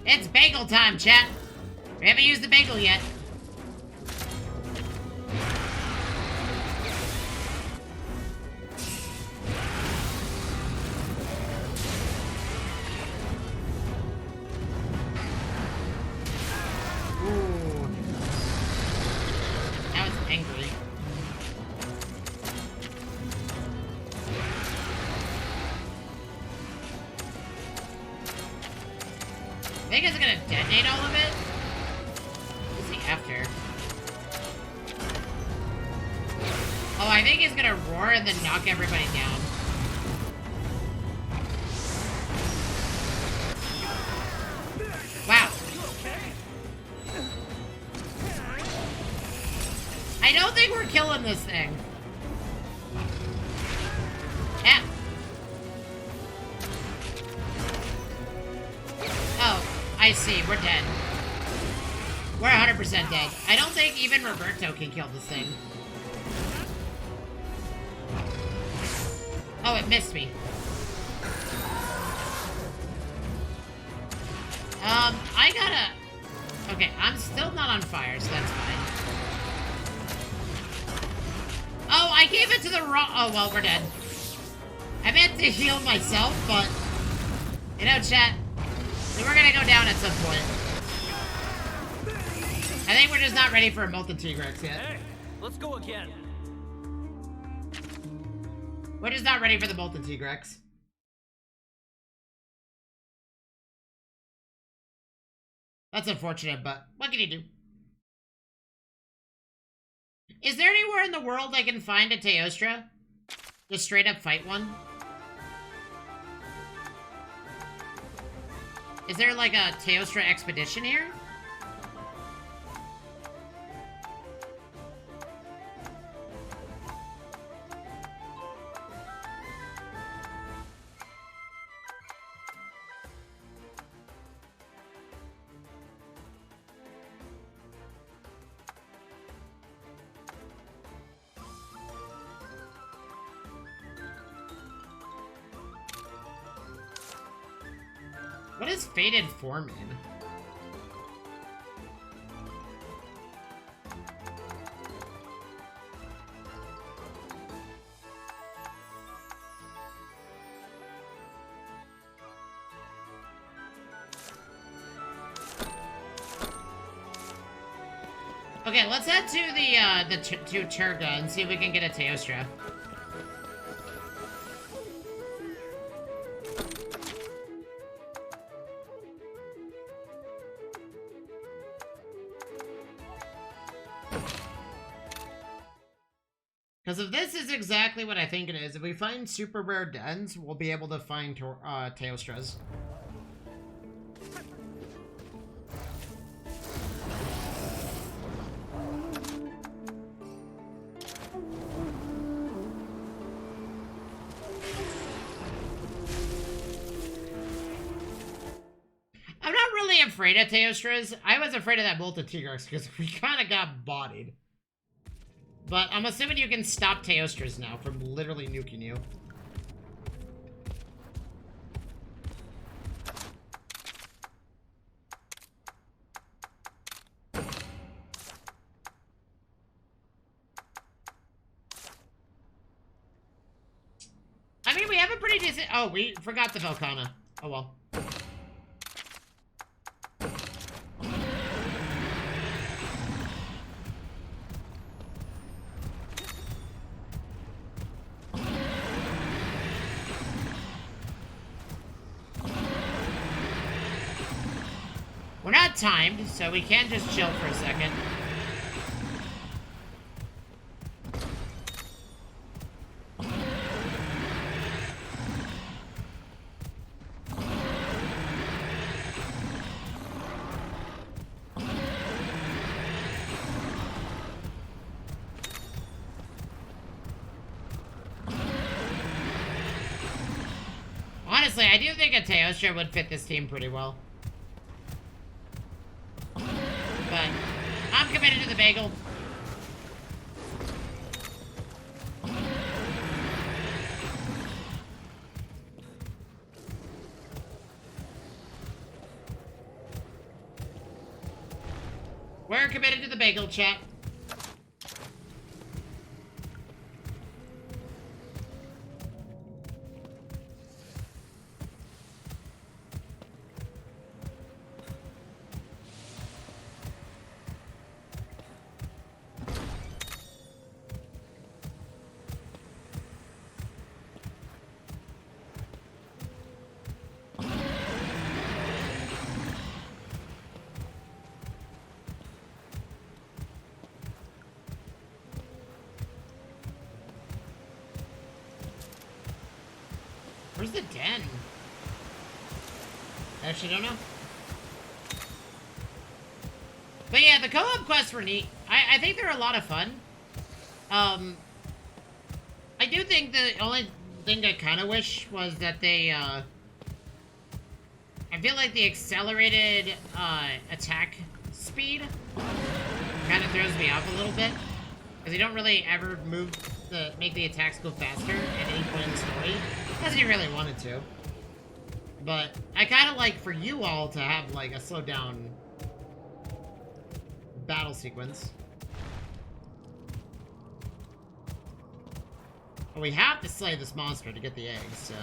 It's bagel time, chat! We haven't used the bagel yet. think it's gonna detonate all of it? What's he after? Oh, I think he's gonna roar and then knock everybody down. Wow. I don't think we're killing this thing. Yeah. Oh, I see. We're dead. We're 100% dead. I don't think even Roberto can kill this thing. Oh, it missed me. I gotta... Okay, I'm still not on fire, so that's fine. Oh, I gave it to the wrong... Oh, well, we're dead. I meant to heal myself, but... You know, chat, we're gonna go down at some point. I think we're just not ready for a Molten T-Rex yet. Hey, let's go again. We're just not ready for the Molten T-Rex. That's unfortunate, but what can you do? Is there anywhere in the world I can find a Teostra? Just straight up fight one? Is there like a Teostra expedition here? What is Fated Foreman? Okay, let's head to to Turga and see if we can get a Teostra. Because if this is exactly what I think it is, if we find super rare dens, we'll be able to find Teostras. I'm not really afraid of Teostras. I was afraid of that Molten T-Rex because we kind of got bodied. But I'm assuming you can stop Teostras now from literally nuking you. I mean, we have a pretty decent... Oh, we forgot the Velkhana. Oh, well. We're not timed, so we can just chill for a second. Honestly, I do think a Teostra would fit this team pretty well. But I'm committed to the bagel. We're committed to the bagel, chat. Where's the den? I actually don't know. But yeah, the co-op quests were neat. I think they're a lot of fun. I do think the only thing I kind of wish was that they, I feel like the accelerated, attack speed kind of throws me off a little bit. Because you don't really ever make the attacks go faster at any point in the story. Unless you really wanted to. But I kind of like for you all to have, like, a slowed down battle sequence. But we have to slay this monster to get the eggs, so...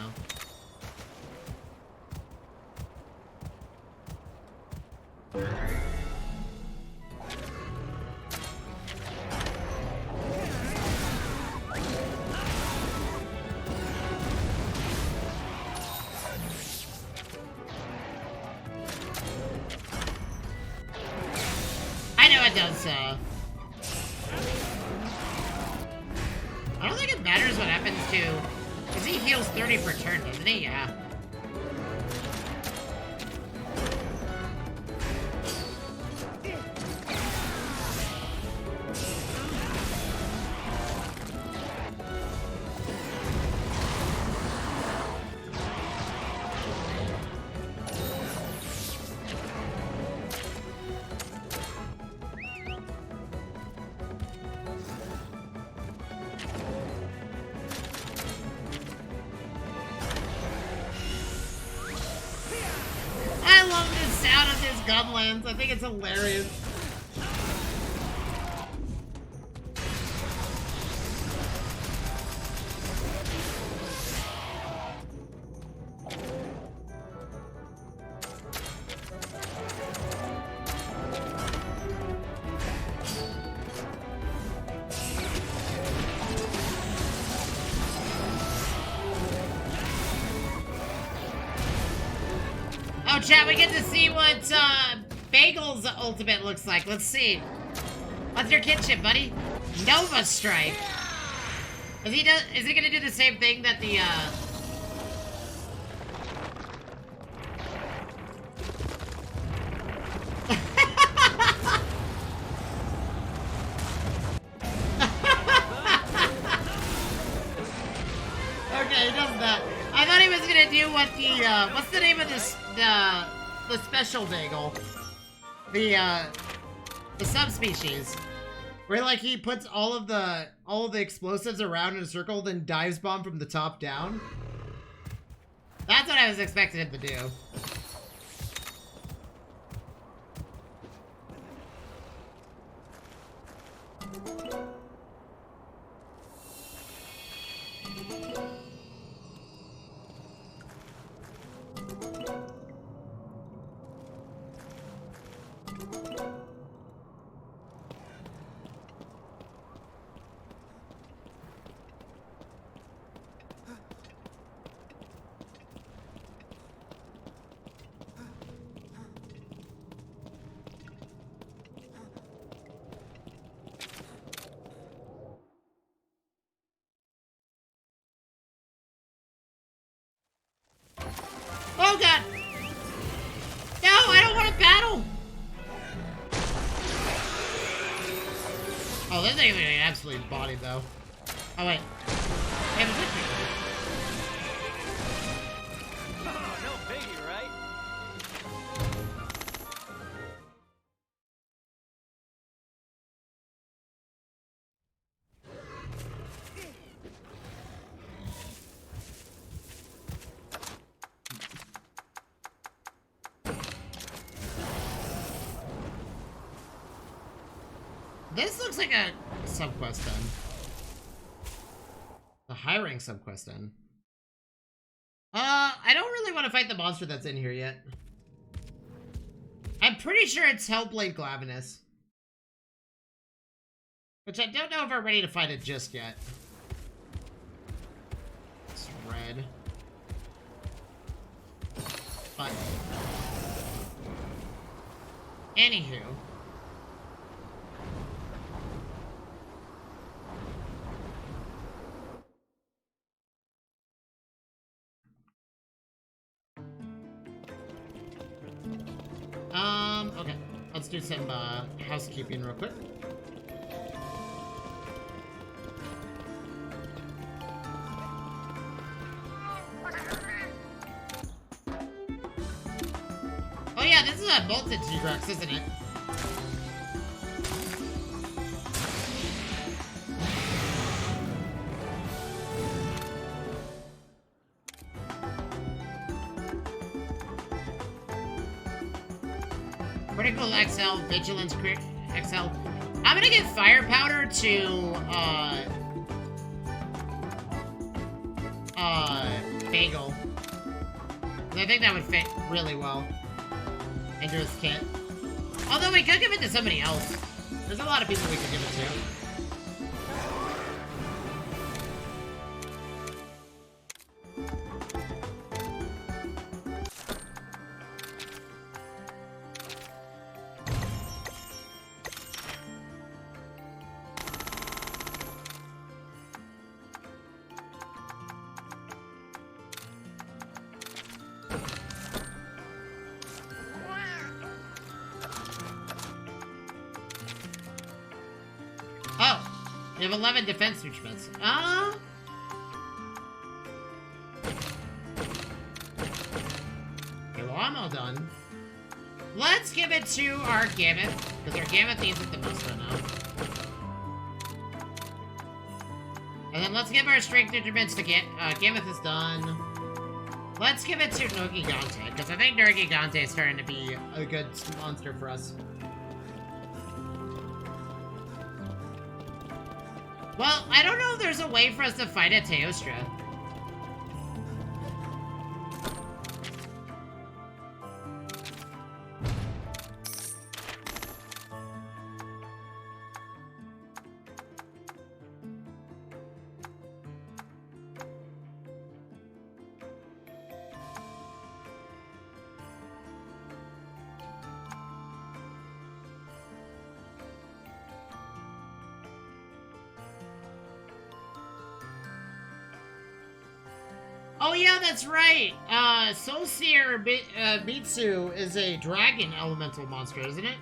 I know it does, I don't think it matters what happens to... Because he heals 30 per turn, doesn't he? Yeah. Gumlands. I think it's hilarious. Oh, chat, we get to see what, Bagel's ultimate looks like. Let's see. What's your kinship, buddy? Nova Strike. Is he gonna do the same thing that the, Okay, he does that. I thought he was gonna do what the, what's the name of this, the special Bagel? The subspecies. Where, like, he puts all of the explosives around in a circle, then dives bomb from the top down. That's what I was expecting him to do. Oh god! No, I don't want to battle! Oh, this ain't an absolute body though. Oh wait. Hey, was it? Oh, no biggie, right? This looks like a subquest then. The high rank subquest then. I don't really want to fight the monster that's in here yet. I'm pretty sure it's Hellblade Glavenus. Which I don't know if I'm ready to fight it just yet. It's red. But... Anywho. Okay. Let's do some, housekeeping real quick. Oh yeah, this is a bolted T-Rex, isn't it? Critical XL, Vigilance XL. I'm gonna give Fire Powder to, Bagel. I think that would fit really well into his kit. Although we could give it to somebody else. There's a lot of people we could give it to. We have 11 defense instruments. Okay, well, I'm all done. Let's give it to our Gammoth, because our Gammoth needs it the most right now. And then let's give our strength instruments to Gammoth is done. Let's give it to Nergigante, because I think Nergigante is starting to be a good monster for us. Well, I don't know if there's a way for us to fight a Teostra. Oh yeah, that's right. Solseer Bitsu is a dragon elemental monster, isn't it?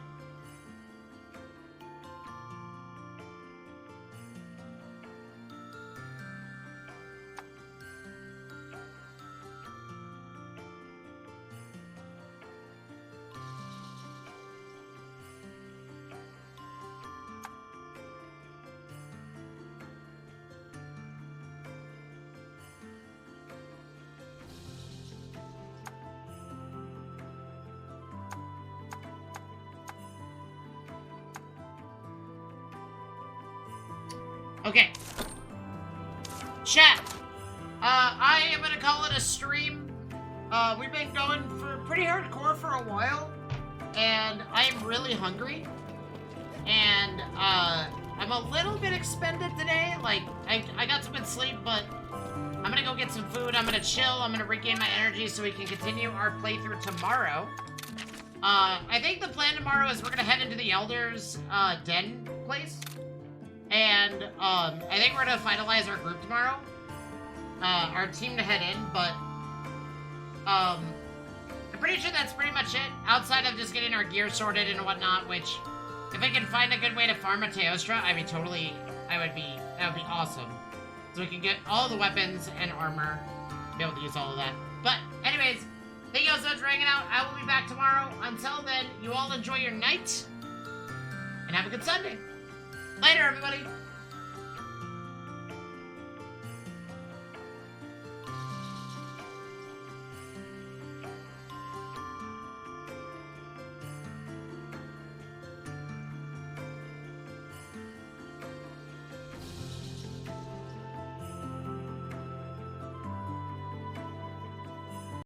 Okay. Chat. I am gonna call it a stream. We've been going for pretty hardcore for a while, and I'm really hungry. And, I'm a little bit expended today. Like, I got some good sleep, but I'm gonna go get some food. I'm gonna chill. I'm gonna regain my energy so we can continue our playthrough tomorrow. I think the plan tomorrow is we're gonna head into the Elders, den place. And, I think we're gonna finalize our group tomorrow. Our team to head in, but, I'm pretty sure that's pretty much it. Outside of just getting our gear sorted and whatnot, which, if I can find a good way to farm a Teostra, that would be awesome. So we can get all the weapons and armor, be able to use all of that. But, anyways, thank you all so much for hanging out. I will be back tomorrow. Until then, you all enjoy your night, and have a good Sunday. Later, everybody.